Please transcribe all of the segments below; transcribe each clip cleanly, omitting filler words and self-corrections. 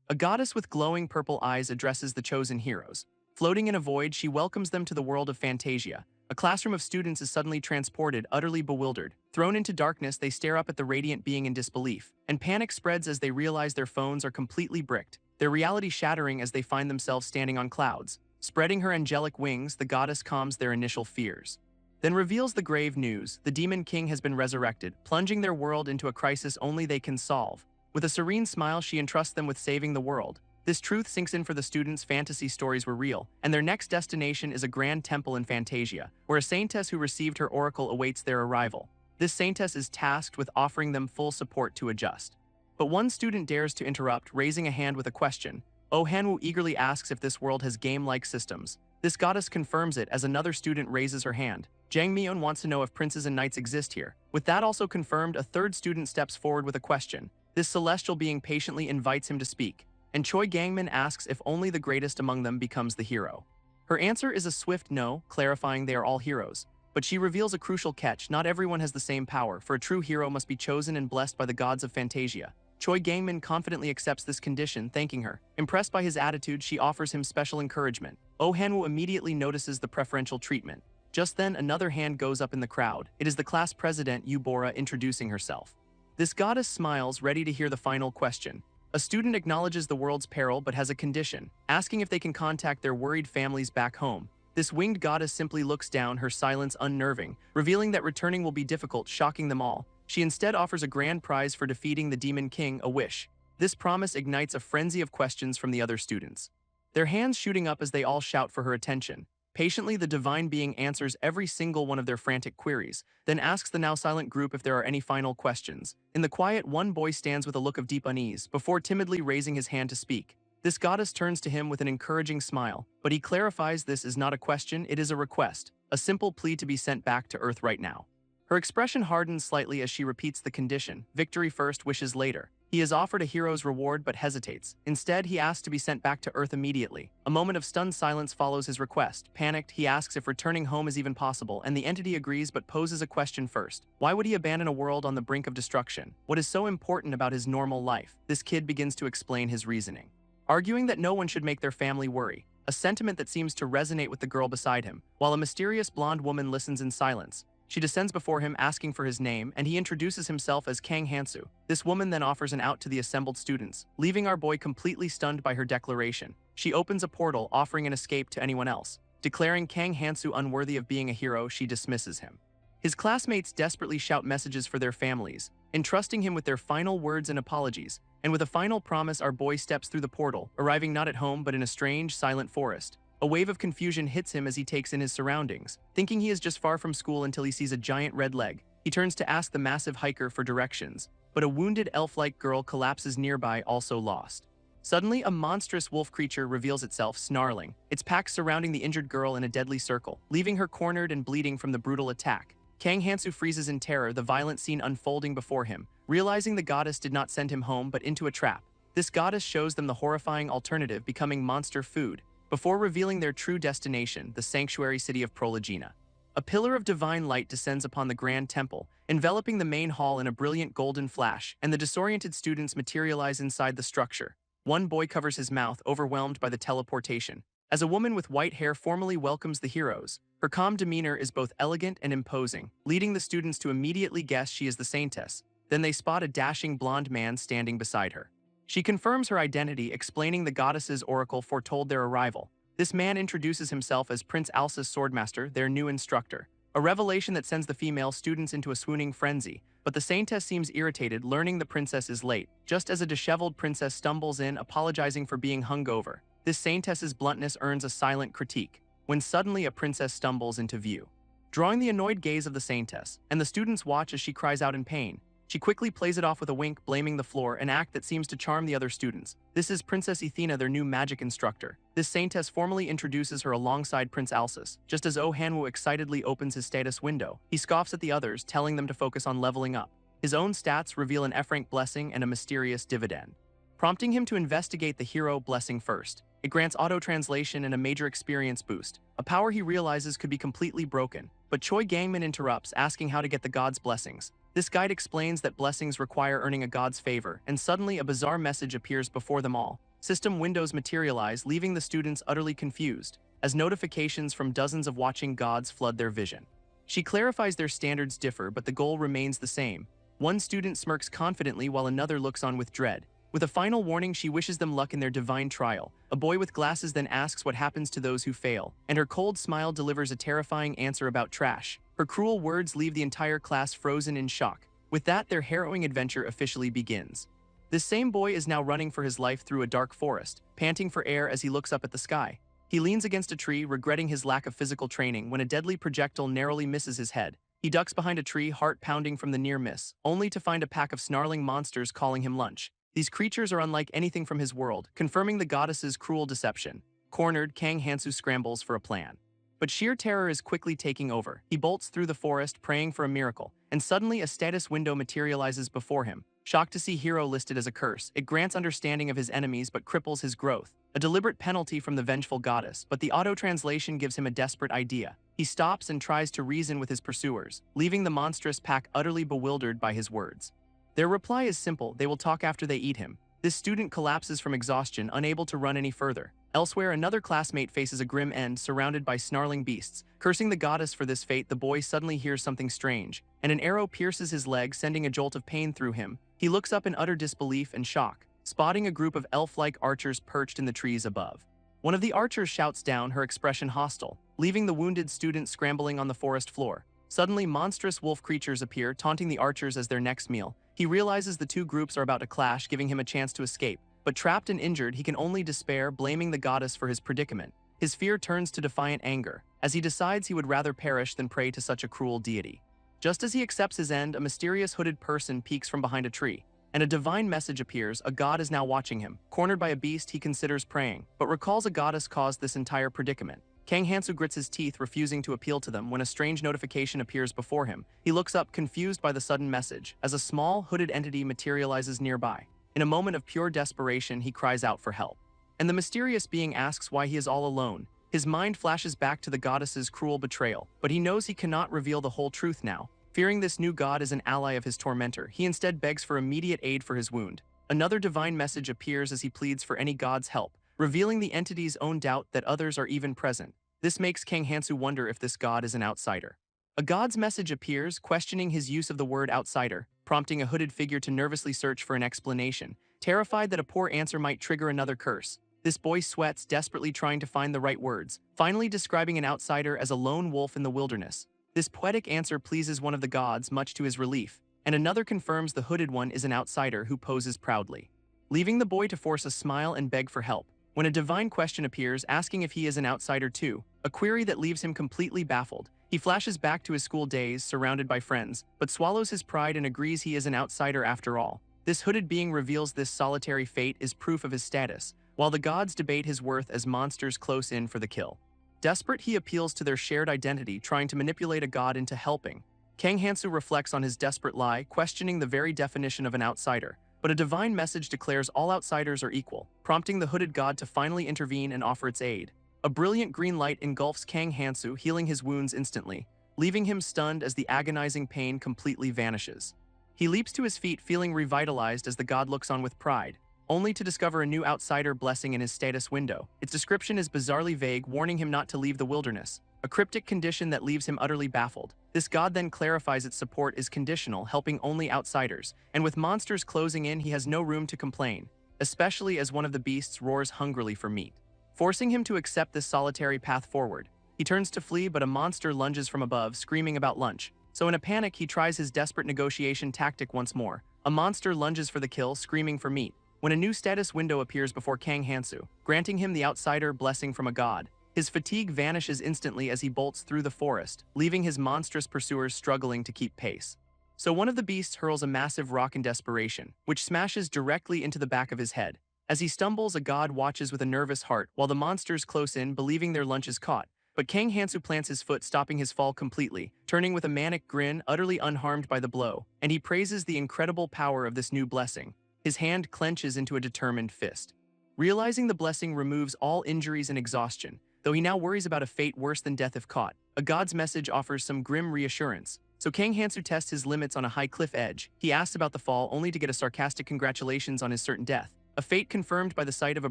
A goddess with glowing purple eyes addresses the chosen heroes. Floating in a void, she welcomes them to the world of Fantasia. A classroom of students is suddenly transported, utterly bewildered. Thrown into darkness, they stare up at the radiant being in disbelief, and panic spreads as they realize their phones are completely bricked, their reality shattering as they find themselves standing on clouds. Spreading her angelic wings, the goddess calms their initial fears. Then reveals the grave news: the Demon King has been resurrected, plunging their world into a crisis only they can solve. With a serene smile, she entrusts them with saving the world. This truth sinks in for the students' fantasy stories were real, and their next destination is a grand temple in Fantasia, where a saintess who received her oracle awaits their arrival. This saintess is tasked with offering them full support to adjust. But one student dares to interrupt, raising a hand with a question. Oh Hanwoo eagerly asks if this world has game-like systems. This goddess confirms it as another student raises her hand. Jang Myeon wants to know if princes and knights exist here. With that also confirmed, a third student steps forward with a question. This celestial being patiently invites him to speak, and Choi Gangmin asks if only the greatest among them becomes the hero. Her answer is a swift no, clarifying they are all heroes. But she reveals a crucial catch: not everyone has the same power, for a true hero must be chosen and blessed by the gods of Fantasia. Choi Gangmin confidently accepts this condition, thanking her. Impressed by his attitude, she offers him special encouragement. Oh Hanwoo immediately notices the preferential treatment. Just then, another hand goes up in the crowd. It is the class president, Eubora, introducing herself. This goddess smiles, ready to hear the final question. A student acknowledges the world's peril but has a condition, asking if they can contact their worried families back home. This winged goddess simply looks down, her silence unnerving, revealing that returning will be difficult, shocking them all. She instead offers a grand prize for defeating the Demon King, a wish. This promise ignites a frenzy of questions from the other students, their hands shooting up as they all shout for her attention. Patiently, the divine being answers every single one of their frantic queries, then asks the now silent group if there are any final questions. In the quiet, one boy stands with a look of deep unease, before timidly raising his hand to speak. This goddess turns to him with an encouraging smile, but he clarifies this is not a question, it is a request, a simple plea to be sent back to Earth right now. Her expression hardens slightly as she repeats the condition: victory first, wishes later. He is offered a hero's reward but hesitates. Instead, he asks to be sent back to Earth immediately. A moment of stunned silence follows his request. Panicked, he asks if returning home is even possible, and the entity agrees but poses a question first. Why would he abandon a world on the brink of destruction? What is so important about his normal life? This kid begins to explain his reasoning, arguing that no one should make their family worry, a sentiment that seems to resonate with the girl beside him, while a mysterious blonde woman listens in silence. She descends before him, asking for his name, and he introduces himself as Kang Hansu. This woman then offers an out to the assembled students, leaving our boy completely stunned by her declaration. She opens a portal, offering an escape to anyone else. Declaring Kang Hansu unworthy of being a hero, she dismisses him. His classmates desperately shout messages for their families, entrusting him with their final words and apologies. And with a final promise, our boy steps through the portal, arriving not at home but in a strange, silent forest. A wave of confusion hits him as he takes in his surroundings, thinking he is just far from school until he sees a giant red leg. He turns to ask the massive hiker for directions, but a wounded elf-like girl collapses nearby, also lost. Suddenly, a monstrous wolf creature reveals itself, snarling, its pack surrounding the injured girl in a deadly circle, leaving her cornered and bleeding from the brutal attack. Kang Hansu freezes in terror, the violent scene unfolding before him, realizing the goddess did not send him home but into a trap. This goddess shows them the horrifying alternative: becoming monster food, before revealing their true destination, the sanctuary city of Prologina. A pillar of divine light descends upon the grand temple, enveloping the main hall in a brilliant golden flash, and the disoriented students materialize inside the structure. One boy covers his mouth, overwhelmed by the teleportation, as a woman with white hair formally welcomes the heroes. Her calm demeanor is both elegant and imposing, leading the students to immediately guess she is the saintess. Then they spot a dashing blonde man standing beside her. She confirms her identity, explaining the goddess's oracle foretold their arrival. This man introduces himself as Prince Alsa's swordmaster, their new instructor. A revelation that sends the female students into a swooning frenzy, but the saintess seems irritated, learning the princess is late, just as a disheveled princess stumbles in, apologizing for being hungover. This saintess's bluntness earns a silent critique, when suddenly a princess stumbles into view, drawing the annoyed gaze of the saintess, and the students watch as she cries out in pain. She quickly plays it off with a wink, blaming the floor, an act that seems to charm the other students. This is Princess Athena, their new magic instructor. This saintess formally introduces her alongside Prince Alsus. Just as Oh Hanwoo excitedly opens his status window, he scoffs at the others, telling them to focus on leveling up. His own stats reveal an F-rank blessing and a mysterious dividend, prompting him to investigate the hero blessing first. It grants auto-translation and a major experience boost, a power he realizes could be completely broken. But Choi Gangmin interrupts, asking how to get the god's blessings. This guide explains that blessings require earning a god's favor, and suddenly a bizarre message appears before them all. system windows materialize, leaving the students utterly confused, as notifications from dozens of watching gods flood their vision. She clarifies their standards differ, but the goal remains the same. One student smirks confidently while another looks on with dread. With a final warning, she wishes them luck in their divine trial. A boy with glasses then asks what happens to those who fail, and her cold smile delivers a terrifying answer about trash. Her cruel words leave the entire class frozen in shock. With that, their harrowing adventure officially begins. This same boy is now running for his life through a dark forest, panting for air as he looks up at the sky. He leans against a tree, regretting his lack of physical training, when a deadly projectile narrowly misses his head. He ducks behind a tree, heart pounding from the near miss, only to find a pack of snarling monsters calling him lunch. These creatures are unlike anything from his world, confirming the goddess's cruel deception. Cornered, Kang Hansu scrambles for a plan. But sheer terror is quickly taking over. He bolts through the forest, praying for a miracle, and suddenly a status window materializes before him. Shocked to see hero listed as a curse, it grants understanding of his enemies but cripples his growth. A deliberate penalty from the vengeful goddess, but the auto-translation gives him a desperate idea. He stops and tries to reason with his pursuers, leaving the monstrous pack utterly bewildered by his words. Their reply is simple: they will talk after they eat him. This student collapses from exhaustion, unable to run any further. Elsewhere, another classmate faces a grim end, surrounded by snarling beasts. Cursing the goddess for this fate, the boy suddenly hears something strange, and an arrow pierces his leg, sending a jolt of pain through him. He looks up in utter disbelief and shock, spotting a group of elf-like archers perched in the trees above. One of the archers shouts down, her expression hostile, leaving the wounded student scrambling on the forest floor. Suddenly, monstrous wolf creatures appear, taunting the archers as their next meal. He realizes the two groups are about to clash, giving him a chance to escape. But trapped and injured, he can only despair, blaming the goddess for his predicament. His fear turns to defiant anger, as he decides he would rather perish than pray to such a cruel deity. Just as he accepts his end, a mysterious hooded person peeks from behind a tree, and a divine message appears. A god is now watching him. Cornered by a beast, he considers praying, but recalls a goddess caused this entire predicament. Kang Hansu grits his teeth, refusing to appeal to them, when a strange notification appears before him. He looks up, confused by the sudden message, as a small, hooded entity materializes nearby. In a moment of pure desperation, he cries out for help. And the mysterious being asks why he is all alone. His mind flashes back to the goddess's cruel betrayal, but he knows he cannot reveal the whole truth now. Fearing this new god is an ally of his tormentor, he instead begs for immediate aid for his wound. Another divine message appears as he pleads for any god's help, revealing the entity's own doubt that others are even present. This makes Kang Hansu wonder if this god is an outsider. A god's message appears, questioning his use of the word outsider, prompting a hooded figure to nervously search for an explanation, terrified that a poor answer might trigger another curse. This boy sweats, desperately trying to find the right words, finally describing an outsider as a lone wolf in the wilderness. This poetic answer pleases one of the gods, much to his relief, and another confirms the hooded one is an outsider who poses proudly, leaving the boy to force a smile and beg for help. When a divine question appears, asking if he is an outsider too, a query that leaves him completely baffled. He flashes back to his school days, surrounded by friends, but swallows his pride and agrees he is an outsider after all. This hooded being reveals this solitary fate is proof of his status, while the gods debate his worth as monsters close in for the kill. Desperate, he appeals to their shared identity, trying to manipulate a god into helping. Kang Hansu reflects on his desperate lie, questioning the very definition of an outsider. But a divine message declares all outsiders are equal, prompting the hooded god to finally intervene and offer its aid. A brilliant green light engulfs Kang Hansu, healing his wounds instantly, leaving him stunned as the agonizing pain completely vanishes. He leaps to his feet, feeling revitalized as the god looks on with pride, only to discover a new outsider blessing in his status window. Its description is bizarrely vague, warning him not to leave the wilderness, a cryptic condition that leaves him utterly baffled. This god then clarifies its support is conditional, helping only outsiders, and with monsters closing in, he has no room to complain, especially as one of the beasts roars hungrily for meat. Forcing him to accept this solitary path forward, he turns to flee, but a monster lunges from above, screaming about lunch. So in a panic, he tries his desperate negotiation tactic once more. A monster lunges for the kill, screaming for meat, when a new status window appears before Kang Hansu, granting him the outsider blessing from a god. His fatigue vanishes instantly as he bolts through the forest, leaving his monstrous pursuers struggling to keep pace. So one of the beasts hurls a massive rock in desperation, which smashes directly into the back of his head. As he stumbles, a god watches with a nervous heart, while the monsters close in, believing their lunch is caught. But Kang Hansu plants his foot, stopping his fall completely, turning with a manic grin, utterly unharmed by the blow, and he praises the incredible power of this new blessing. His hand clenches into a determined fist. Realizing the blessing removes all injuries and exhaustion, though he now worries about a fate worse than death if caught. A god's message offers some grim reassurance. So Kang Hansu tests his limits on a high cliff edge. He asks about the fall, only to get a sarcastic congratulations on his certain death. a fate confirmed by the sight of a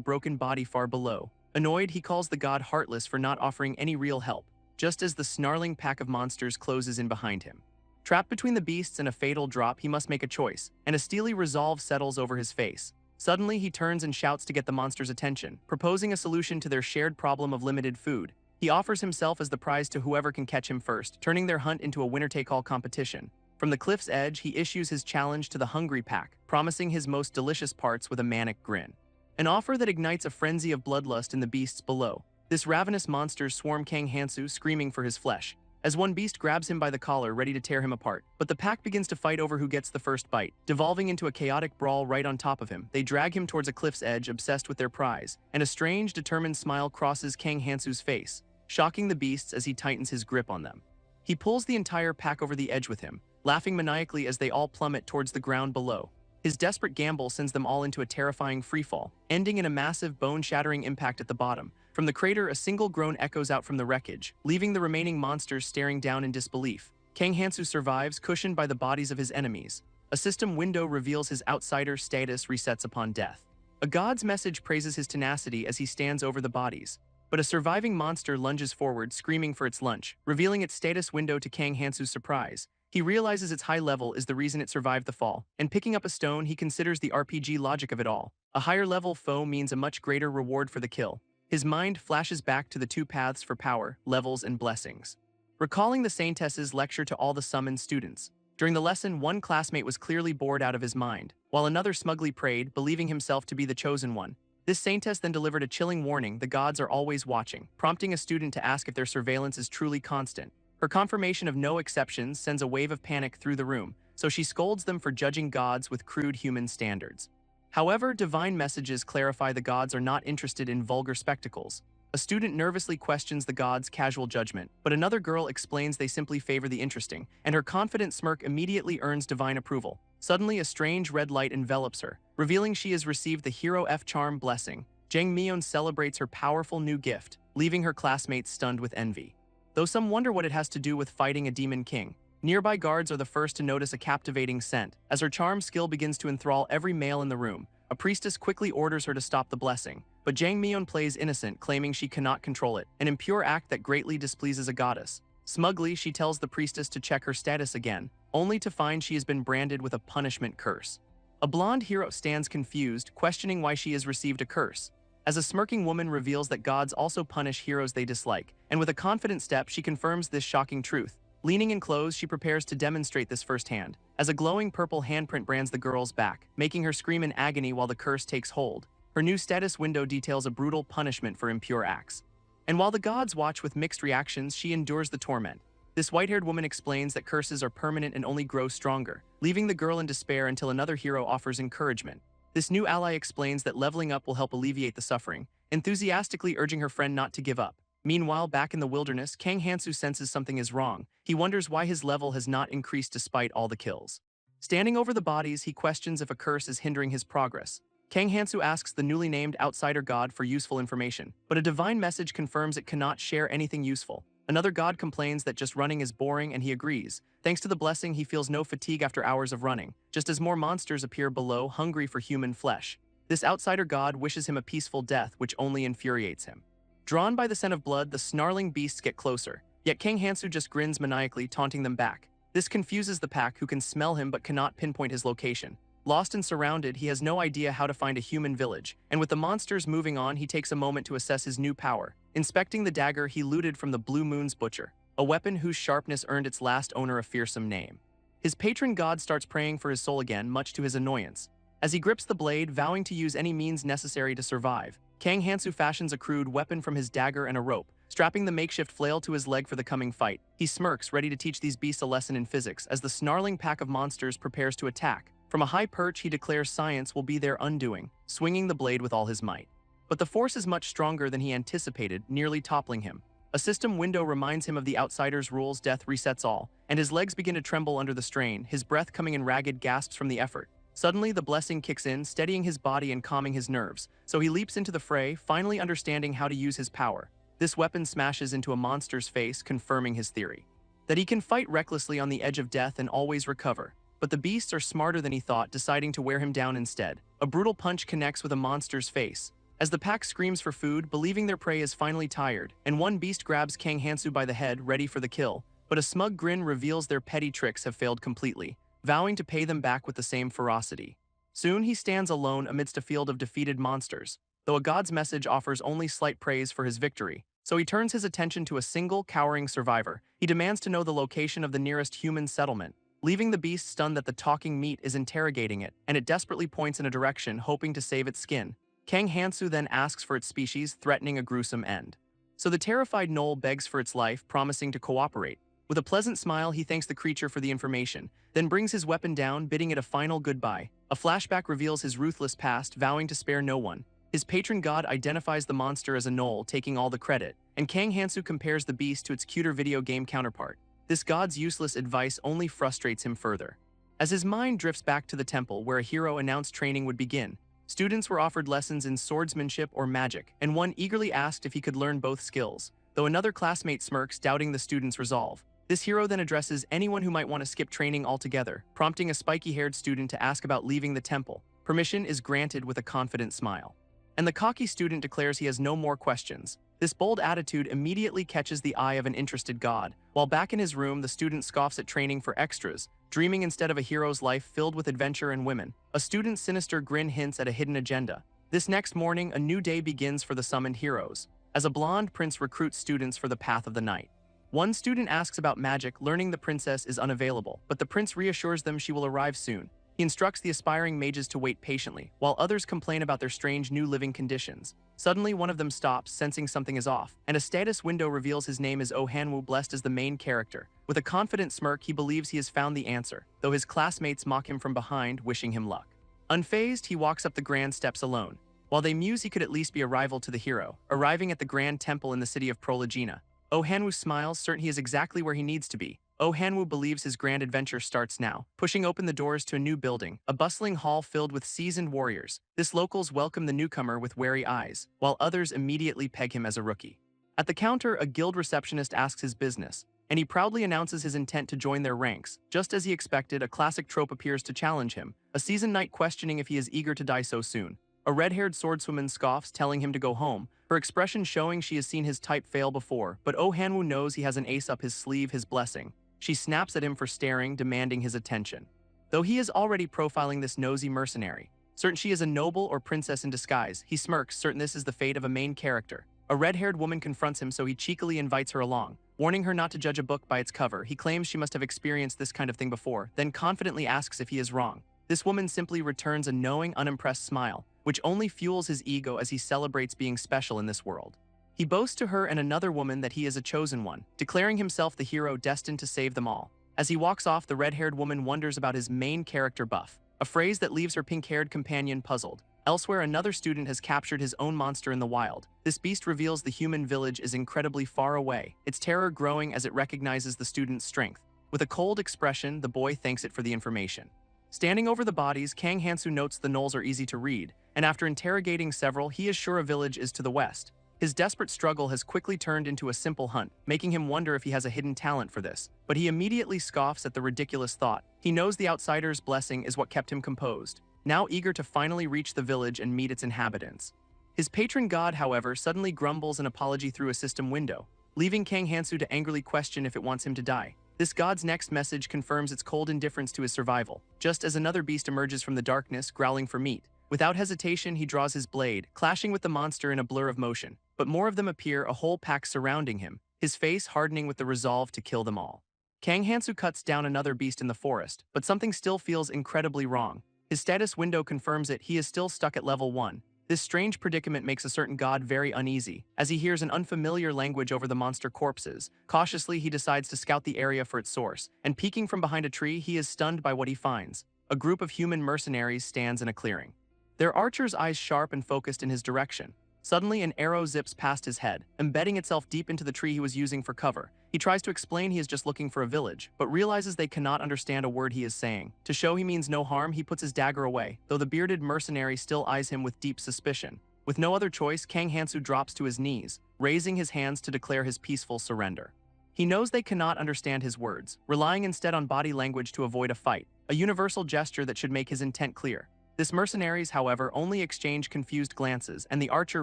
broken body far below. Annoyed, he calls the god heartless for not offering any real help, just as the snarling pack of monsters closes in behind him. Trapped between the beasts and a fatal drop, he must make a choice, and a steely resolve settles over his face. Suddenly, he turns and shouts to get the monsters' attention, proposing a solution to their shared problem of limited food. He offers himself as the prize to whoever can catch him first, turning their hunt into a winner-take-all competition. From the cliff's edge, he issues his challenge to the hungry pack, promising his most delicious parts with a manic grin. An offer that ignites a frenzy of bloodlust in the beasts below. This ravenous monster swarm Kang Hansu, screaming for his flesh, as one beast grabs him by the collar, ready to tear him apart. But the pack begins to fight over who gets the first bite, devolving into a chaotic brawl right on top of him. They drag him towards a cliff's edge, obsessed with their prize, and a strange, determined smile crosses Kang Hansu's face, shocking the beasts as he tightens his grip on them. He pulls the entire pack over the edge with him, laughing maniacally as they all plummet towards the ground below. His desperate gamble sends them all into a terrifying freefall, ending in a massive, bone-shattering impact at the bottom. From the crater, a single groan echoes out from the wreckage, leaving the remaining monsters staring down in disbelief. Kang Hansu survives, cushioned by the bodies of his enemies. A system window reveals his outsider status resets upon death. A god's message praises his tenacity as he stands over the bodies. But a surviving monster lunges forward, screaming for its lunch, revealing its status window to Kang Hansu's surprise. He realizes its high level is the reason it survived the fall, and picking up a stone, he considers the RPG logic of it all. A higher level foe means a much greater reward for the kill. His mind flashes back to the two paths for power, levels, and blessings. Recalling the Saintess's lecture to all the summoned students. During the lesson, one classmate was clearly bored out of his mind, while another smugly prayed, believing himself to be the chosen one. This Saintess then delivered a chilling warning: the gods are always watching, prompting a student to ask if their surveillance is truly constant. Her confirmation of no exceptions sends a wave of panic through the room, so she scolds them for judging gods with crude human standards. However, divine messages clarify the gods are not interested in vulgar spectacles. A student nervously questions the gods' casual judgment, but another girl explains they simply favor the interesting, and her confident smirk immediately earns divine approval. Suddenly, a strange red light envelops her, revealing she has received the Hero F Charm blessing. Jang Myeon celebrates her powerful new gift, leaving her classmates stunned with envy. Though some wonder what it has to do with fighting a demon king. Nearby guards are the first to notice a captivating scent. As her charm skill begins to enthrall every male in the room, a priestess quickly orders her to stop the blessing. But Jang Myeon plays innocent, claiming she cannot control it, an impure act that greatly displeases a goddess. Smugly, she tells the priestess to check her status again, only to find she has been branded with a punishment curse. A blonde hero stands confused, questioning why she has received a curse. As a smirking woman reveals that gods also punish heroes they dislike, and with a confident step she confirms this shocking truth. Leaning in close, she prepares to demonstrate this firsthand, as a glowing purple handprint brands the girl's back, making her scream in agony while the curse takes hold. Her new status window details a brutal punishment for impure acts. And while the gods watch with mixed reactions, she endures the torment. This white-haired woman explains that curses are permanent and only grow stronger, leaving the girl in despair until another hero offers encouragement. This new ally explains that leveling up will help alleviate the suffering, enthusiastically urging her friend not to give up. Meanwhile, back in the wilderness, Kang Hansu senses something is wrong. He wonders why his level has not increased despite all the kills. Standing over the bodies, he questions if a curse is hindering his progress. Kang Hansu asks the newly named outsider god for useful information, but a divine message confirms it cannot share anything useful. Another god complains that just running is boring, and he agrees. Thanks to the blessing, he feels no fatigue after hours of running, just as more monsters appear below, hungry for human flesh. This outsider god wishes him a peaceful death, which only infuriates him. Drawn by the scent of blood, the snarling beasts get closer, yet Kang Hansu just grins maniacally, taunting them back. This confuses the pack, who can smell him but cannot pinpoint his location. Lost and surrounded, he has no idea how to find a human village, and with the monsters moving on, he takes a moment to assess his new power. Inspecting the dagger he looted from the Blue Moon's butcher, a weapon whose sharpness earned its last owner a fearsome name. His patron god starts praying for his soul again, much to his annoyance. As he grips the blade, vowing to use any means necessary to survive, Kang Hansu fashions a crude weapon from his dagger and a rope, strapping the makeshift flail to his leg for the coming fight. He smirks, ready to teach these beasts a lesson in physics, as the snarling pack of monsters prepares to attack. From a high perch, he declares science will be their undoing, swinging the blade with all his might. But the force is much stronger than he anticipated, nearly toppling him. A system window reminds him of the outsider's rules: death resets all, and his legs begin to tremble under the strain, his breath coming in ragged gasps from the effort. Suddenly, the blessing kicks in, steadying his body and calming his nerves, so he leaps into the fray, finally understanding how to use his power. This weapon smashes into a monster's face, confirming his theory that he can fight recklessly on the edge of death and always recover. but the beasts are smarter than he thought, deciding to wear him down instead. A brutal punch connects with a monster's face. As the pack screams for food, believing their prey is finally tired, and one beast grabs Kang Hansu by the head, ready for the kill, but a smug grin reveals their petty tricks have failed completely, vowing to pay them back with the same ferocity. Soon he stands alone amidst a field of defeated monsters, though a god's message offers only slight praise for his victory. So he turns his attention to a single, cowering survivor. He demands to know the location of the nearest human settlement, leaving the beast stunned that the talking meat is interrogating it, and it desperately points in a direction, hoping to save its skin. Kang Hansu then asks for its species, threatening a gruesome end. So the terrified gnoll begs for its life, promising to cooperate. With a pleasant smile, he thanks the creature for the information, then brings his weapon down, bidding it a final goodbye. A flashback reveals his ruthless past, vowing to spare no one. His patron god identifies the monster as a gnoll, taking all the credit, and Kang Hansu compares the beast to its cuter video game counterpart. This god's useless advice only frustrates him further. As his mind drifts back to the temple where a hero announced training would begin, students were offered lessons in swordsmanship or magic, and one eagerly asked if he could learn both skills, though another classmate smirks, doubting the student's resolve. This hero then addresses anyone who might want to skip training altogether, prompting a spiky-haired student to ask about leaving the temple. Permission is granted with a confident smile. And the cocky student declares he has no more questions. This bold attitude immediately catches the eye of an interested god. While back in his room, the student scoffs at training for extras, dreaming instead of a hero's life filled with adventure and women. A student's sinister grin hints at a hidden agenda. This next morning, a new day begins for the summoned heroes, as a blonde prince recruits students for the path of the night. One student asks about magic, learning the princess is unavailable, but the prince reassures them she will arrive soon. He instructs the aspiring mages to wait patiently, while others complain about their strange new living conditions. Suddenly, one of them stops, sensing something is off, and a status window reveals his name is Oh Hanwoo, blessed as the main character. With a confident smirk, he believes he has found the answer, though his classmates mock him from behind, wishing him luck. Unfazed, he walks up the grand steps alone. While they muse, he could at least be a rival to the hero, arriving at the grand temple in the city of Prologina. Oh Hanwoo smiles, certain he is exactly where he needs to be. Oh Hanwoo believes his grand adventure starts now, pushing open the doors to a new building, a bustling hall filled with seasoned warriors. This locals welcome the newcomer with wary eyes, while others immediately peg him as a rookie. At the counter, a guild receptionist asks his business, and he proudly announces his intent to join their ranks. Just as he expected, a classic trope appears to challenge him, a seasoned knight questioning if he is eager to die so soon. A red-haired swordswoman scoffs, telling him to go home, her expression showing she has seen his type fail before, but Oh Hanwoo knows he has an ace up his sleeve, his blessing. She snaps at him for staring, demanding his attention. Though he is already profiling this nosy mercenary, certain she is a noble or princess in disguise, he smirks, certain this is the fate of a main character. A red-haired woman confronts him, so he cheekily invites her along. Warning her not to judge a book by its cover, he claims she must have experienced this kind of thing before, then confidently asks if he is wrong. This woman simply returns a knowing, unimpressed smile, which only fuels his ego as he celebrates being special in this world. He boasts to her and another woman that he is a chosen one, declaring himself the hero destined to save them all. As he walks off, the red-haired woman wonders about his main character buff, a phrase that leaves her pink-haired companion puzzled. Elsewhere, another student has captured his own monster in the wild. This beast reveals the human village is incredibly far away, its terror growing as it recognizes the student's strength. With a cold expression, the boy thanks it for the information. Standing over the bodies, Kang Hansu notes the gnolls are easy to read, and after interrogating several, he is sure a village is to the west. His desperate struggle has quickly turned into a simple hunt, making him wonder if he has a hidden talent for this. But he immediately scoffs at the ridiculous thought. He knows the outsider's blessing is what kept him composed, now eager to finally reach the village and meet its inhabitants. His patron god, however, suddenly grumbles an apology through a system window, leaving Kang Hansu to angrily question if it wants him to die. This god's next message confirms its cold indifference to his survival, just as another beast emerges from the darkness, growling for meat. Without hesitation, he draws his blade, clashing with the monster in a blur of motion. But more of them appear, a whole pack surrounding him, his face hardening with the resolve to kill them all. Kang Hansu cuts down another beast in the forest, but something still feels incredibly wrong. His status window confirms it, he is still stuck at level 1. This strange predicament makes a certain god very uneasy, as he hears an unfamiliar language over the monster corpses. Cautiously, he decides to scout the area for its source, and peeking from behind a tree, he is stunned by what he finds. A group of human mercenaries stands in a clearing, their archer's eyes sharp and focused in his direction. Suddenly, an arrow zips past his head, embedding itself deep into the tree he was using for cover. He tries to explain he is just looking for a village, but realizes they cannot understand a word he is saying. To show he means no harm, he puts his dagger away, though the bearded mercenary still eyes him with deep suspicion. With no other choice, Kang Hansu drops to his knees, raising his hands to declare his peaceful surrender. He knows they cannot understand his words, relying instead on body language to avoid a fight. a universal gesture that should make his intent clear. This mercenaries, however, only exchange confused glances, and the archer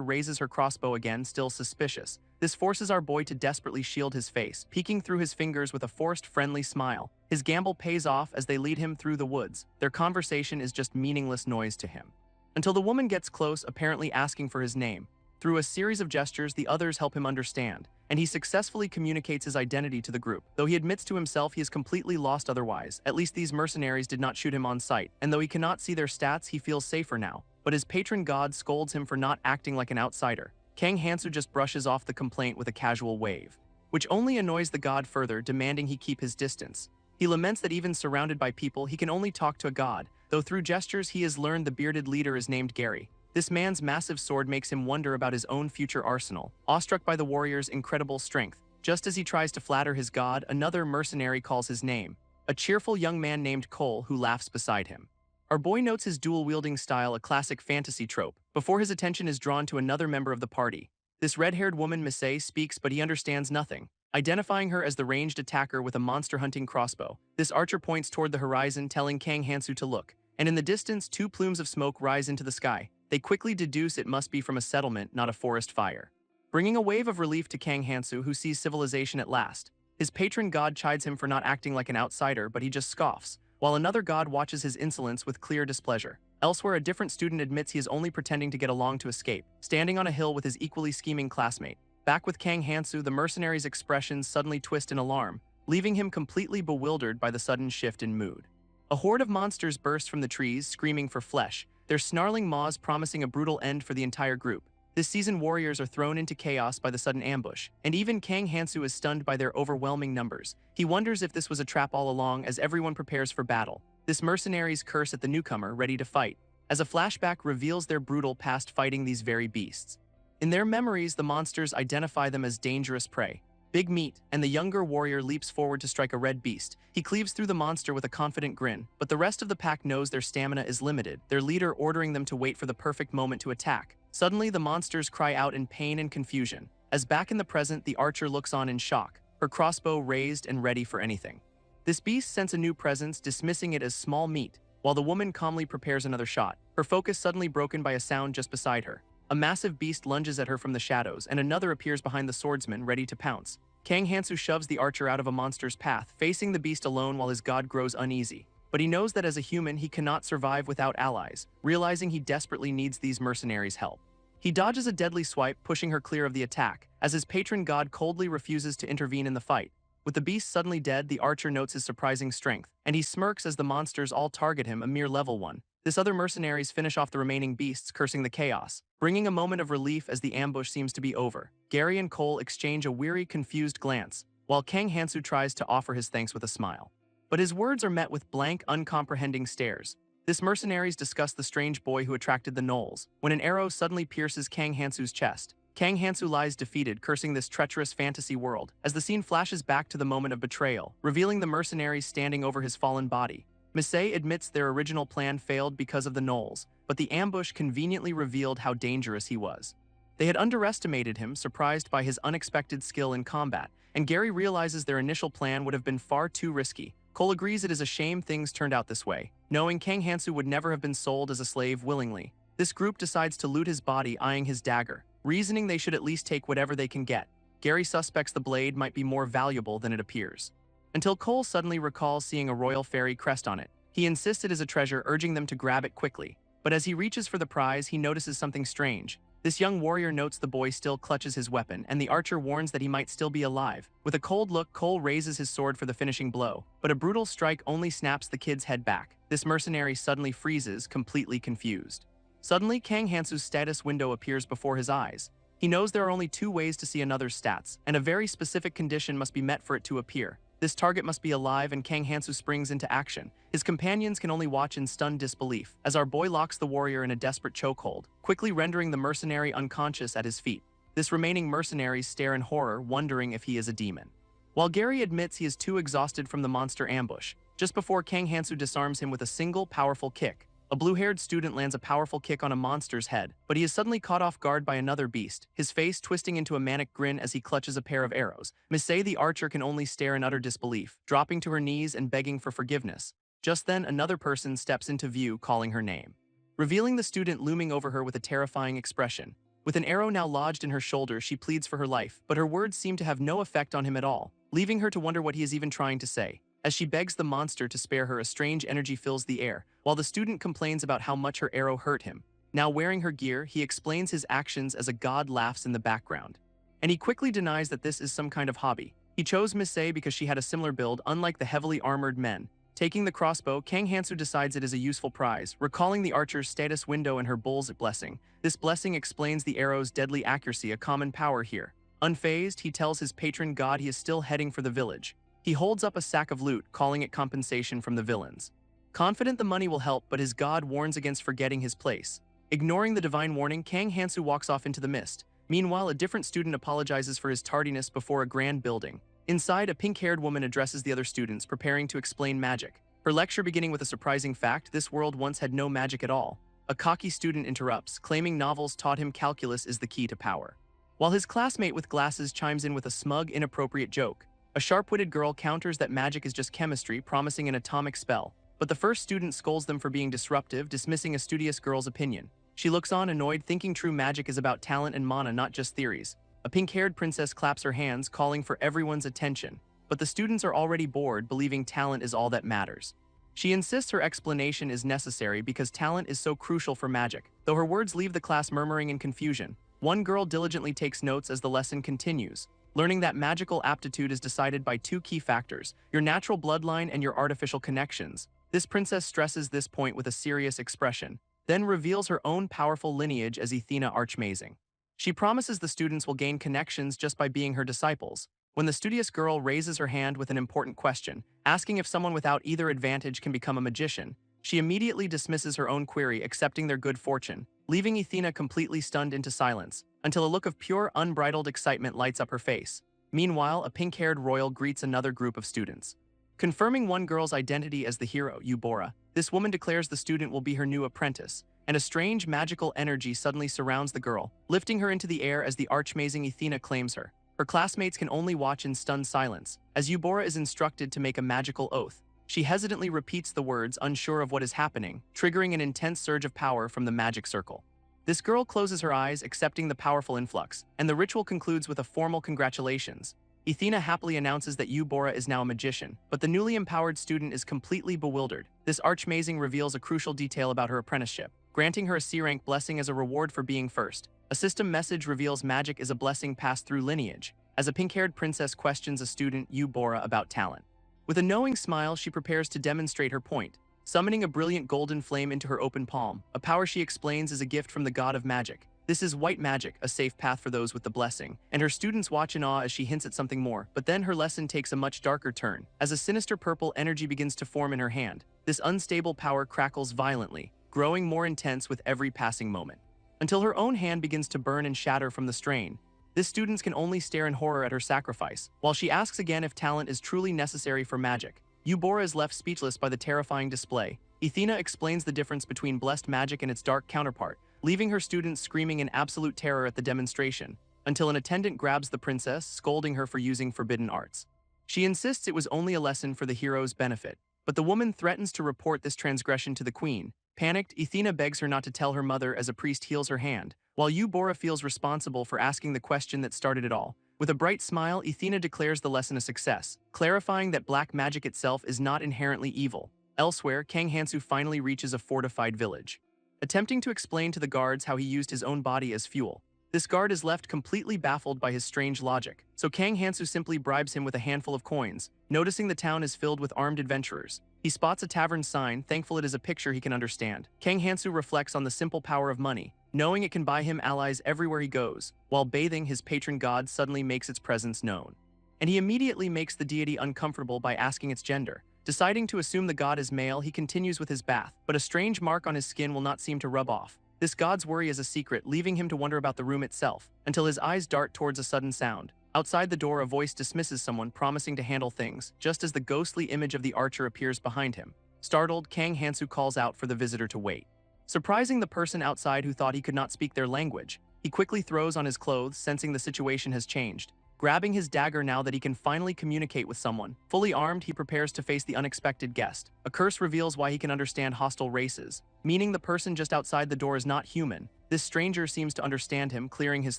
raises her crossbow again, still suspicious. This forces our boy to desperately shield his face, peeking through his fingers with a forced friendly smile. His gamble pays off as they lead him through the woods. Their conversation is just meaningless noise to him. Until the woman gets close, apparently asking for his name. Through a series of gestures, the others help him understand, and he successfully communicates his identity to the group. Though he admits to himself he is completely lost otherwise, at least these mercenaries did not shoot him on sight, and though he cannot see their stats, he feels safer now. But his patron god scolds him for not acting like an outsider. Kang Hansu just brushes off the complaint with a casual wave, which only annoys the god further, demanding he keep his distance. He laments that even surrounded by people, he can only talk to a god, though through gestures he has learned the bearded leader is named Gary. This man's massive sword makes him wonder about his own future arsenal, awestruck by the warrior's incredible strength. Just as he tries to flatter his god, another mercenary calls his name, a cheerful young man named Cole who laughs beside him. Our boy notes his dual-wielding style, a classic fantasy trope, before his attention is drawn to another member of the party. This red-haired woman, Misei, speaks, but he understands nothing, identifying her as the ranged attacker with a monster-hunting crossbow. This archer points toward the horizon, telling Kang Hansu to look, and in the distance, two plumes of smoke rise into the sky. They quickly deduce it must be from a settlement, not a forest fire, bringing a wave of relief to Kang Hansu, who sees civilization at last. His patron god chides him for not acting like an outsider, but he just scoffs, while another god watches his insolence with clear displeasure. Elsewhere, a different student admits he is only pretending to get along to escape, standing on a hill with his equally scheming classmate. Back with Kang Hansu, the mercenary's expressions suddenly twist in alarm, leaving him completely bewildered by the sudden shift in mood. A horde of monsters burst from the trees, screaming for flesh, their snarling maws promising a brutal end for the entire group. This season, warriors are thrown into chaos by the sudden ambush, and even Kang Hansu is stunned by their overwhelming numbers. He wonders if this was a trap all along as everyone prepares for battle. This mercenaries curse at the newcomer, ready to fight, as a flashback reveals their brutal past fighting these very beasts. In their memories, the monsters identify them as dangerous prey. Big Meat, and the younger warrior leaps forward to strike a red beast. He cleaves through the monster with a confident grin, but the rest of the pack knows their stamina is limited, their leader ordering them to wait for the perfect moment to attack. Suddenly, the monsters cry out in pain and confusion, as back in the present, the archer looks on in shock, her crossbow raised and ready for anything. This beast scents a new presence, dismissing it as small meat, while the woman calmly prepares another shot, her focus suddenly broken by a sound just beside her. A massive beast lunges at her from the shadows, and another appears behind the swordsman, ready to pounce. Kang Hansu shoves the archer out of a monster's path, facing the beast alone while his god grows uneasy. But he knows that as a human, he cannot survive without allies, realizing he desperately needs these mercenaries' help. He dodges a deadly swipe, pushing her clear of the attack, as his patron god coldly refuses to intervene in the fight. With the beast suddenly dead, the archer notes his surprising strength, and he smirks as the monsters all target him, a mere level 1. This other mercenaries finish off the remaining beasts, cursing the chaos, bringing a moment of relief as the ambush seems to be over. Gary and Cole exchange a weary, confused glance, while Kang Hansu tries to offer his thanks with a smile. But his words are met with blank, uncomprehending stares. This mercenaries discuss the strange boy who attracted the gnolls, when an arrow suddenly pierces Kang Hansu's chest. Kang Hansu lies defeated, cursing this treacherous fantasy world, as the scene flashes back to the moment of betrayal, revealing the mercenaries standing over his fallen body. Misei admits their original plan failed because of the gnolls, but the ambush conveniently revealed how dangerous he was. They had underestimated him, surprised by his unexpected skill in combat, and Gary realizes their initial plan would have been far too risky. Cole agrees it is a shame things turned out this way, knowing Kang Hansu would never have been sold as a slave willingly. This group decides to loot his body, eyeing his dagger, reasoning they should at least take whatever they can get. Gary suspects the blade might be more valuable than it appears, until Cole suddenly recalls seeing a royal fairy crest on it. He insists it is a treasure, urging them to grab it quickly. But as he reaches for the prize, he notices something strange. This young warrior notes the boy still clutches his weapon, and the archer warns that he might still be alive. With a cold look, Cole raises his sword for the finishing blow, but a brutal strike only snaps the kid's head back. This mercenary suddenly freezes, completely confused. Suddenly, Kang Hansu's status window appears before his eyes. He knows there are only 2 ways to see another's stats, and a very specific condition must be met for it to appear. This target must be alive, and Kang Hansu springs into action. His companions can only watch in stunned disbelief, as our boy locks the warrior in a desperate chokehold, quickly rendering the mercenary unconscious at his feet. This remaining mercenaries stare in horror, wondering if he is a demon. While Gary admits he is too exhausted from the monster ambush, just before Kang Hansu disarms him with a single powerful kick, a blue-haired student lands a powerful kick on a monster's head, but he is suddenly caught off guard by another beast, his face twisting into a manic grin as he clutches a pair of arrows. Misei the archer can only stare in utter disbelief, dropping to her knees and begging for forgiveness. Just then, another person steps into view calling her name, revealing the student looming over her with a terrifying expression. With an arrow now lodged in her shoulder, she pleads for her life, but her words seem to have no effect on him at all, leaving her to wonder what he is even trying to say. As she begs the monster to spare her, a strange energy fills the air, while the student complains about how much her arrow hurt him. Now wearing her gear, he explains his actions as a god laughs in the background. And he quickly denies that this is some kind of hobby. He chose Misei because she had a similar build, unlike the heavily armored men. Taking the crossbow, Kang Hansu decides it is a useful prize, recalling the archer's status window and her bull's blessing. This blessing explains the arrow's deadly accuracy, a common power here. Unfazed, he tells his patron god he is still heading for the village. He holds up a sack of loot, calling it compensation from the villains. Confident the money will help, but his god warns against forgetting his place. Ignoring the divine warning, Kang Hansu walks off into the mist. Meanwhile, a different student apologizes for his tardiness before a grand building. Inside, a pink-haired woman addresses the other students, preparing to explain magic. Her lecture beginning with a surprising fact: this world once had no magic at all. A cocky student interrupts, claiming novels taught him calculus is the key to power. While his classmate with glasses chimes in with a smug, inappropriate joke, a sharp-witted girl counters that magic is just chemistry, promising an atomic spell. But the first student scolds them for being disruptive, dismissing a studious girl's opinion. She looks on, annoyed, thinking true magic is about talent and mana, not just theories. A pink-haired princess claps her hands, calling for everyone's attention. But the students are already bored, believing talent is all that matters. She insists her explanation is necessary because talent is so crucial for magic. Though her words leave the class murmuring in confusion, one girl diligently takes notes as the lesson continues, learning that magical aptitude is decided by two key factors: your natural bloodline and your artificial connections. This princess stresses this point with a serious expression, then reveals her own powerful lineage as Athena Archmazing. She promises the students will gain connections just by being her disciples. When the studious girl raises her hand with an important question, asking if someone without either advantage can become a magician, she immediately dismisses her own query, accepting their good fortune, leaving Athena completely stunned into silence, until a look of pure, unbridled excitement lights up her face. Meanwhile, a pink-haired royal greets another group of students. Confirming one girl's identity as the hero, Eubora, this woman declares the student will be her new apprentice, and a strange magical energy suddenly surrounds the girl, lifting her into the air as the archmazing Athena claims her. Her classmates can only watch in stunned silence, as Eubora is instructed to make a magical oath. She hesitantly repeats the words, unsure of what is happening, triggering an intense surge of power from the magic circle. This girl closes her eyes, accepting the powerful influx, and the ritual concludes with a formal congratulations. Athena happily announces that Eubora is now a magician, but the newly empowered student is completely bewildered. This archmazing reveals a crucial detail about her apprenticeship, granting her a C-rank blessing as a reward for being first. A system message reveals magic is a blessing passed through lineage, as a pink-haired princess questions a student, Eubora, about talent. With a knowing smile, she prepares to demonstrate her point, summoning a brilliant golden flame into her open palm, a power she explains is a gift from the god of magic. This is white magic, a safe path for those with the blessing, and her students watch in awe as she hints at something more. But then her lesson takes a much darker turn, as a sinister purple energy begins to form in her hand. This unstable power crackles violently, growing more intense with every passing moment, until her own hand begins to burn and shatter from the strain. This student can only stare in horror at her sacrifice, while she asks again if talent is truly necessary for magic. Eubora is left speechless by the terrifying display. Athena explains the difference between blessed magic and its dark counterpart, leaving her students screaming in absolute terror at the demonstration, until an attendant grabs the princess, scolding her for using forbidden arts. She insists it was only a lesson for the hero's benefit, but the woman threatens to report this transgression to the queen. Panicked, Athena begs her not to tell her mother as a priest heals her hand, while Eubora feels responsible for asking the question that started it all. With a bright smile, Athena declares the lesson a success, clarifying that black magic itself is not inherently evil. Elsewhere, Kang Hansu finally reaches a fortified village, attempting to explain to the guards how he used his own body as fuel. This guard is left completely baffled by his strange logic, so Kang Hansu simply bribes him with a handful of coins. Noticing the town is filled with armed adventurers, he spots a tavern sign, thankful it is a picture he can understand. Kang Hansu reflects on the simple power of money, knowing it can buy him allies everywhere he goes. While bathing, his patron god suddenly makes its presence known, and he immediately makes the deity uncomfortable by asking its gender. Deciding to assume the god is male, he continues with his bath, but a strange mark on his skin will not seem to rub off. This god's worry is a secret, leaving him to wonder about the room itself, until his eyes dart towards a sudden sound. Outside the door, a voice dismisses someone, promising to handle things, just as the ghostly image of the archer appears behind him. Startled, Kang Hansu calls out for the visitor to wait, surprising the person outside who thought he could not speak their language. He quickly throws on his clothes, sensing the situation has changed. grabbing his dagger now that he can finally communicate with someone. Fully armed, he prepares to face the unexpected guest. A curse reveals why he can understand hostile races, meaning the person just outside the door is not human. This stranger seems to understand him, clearing his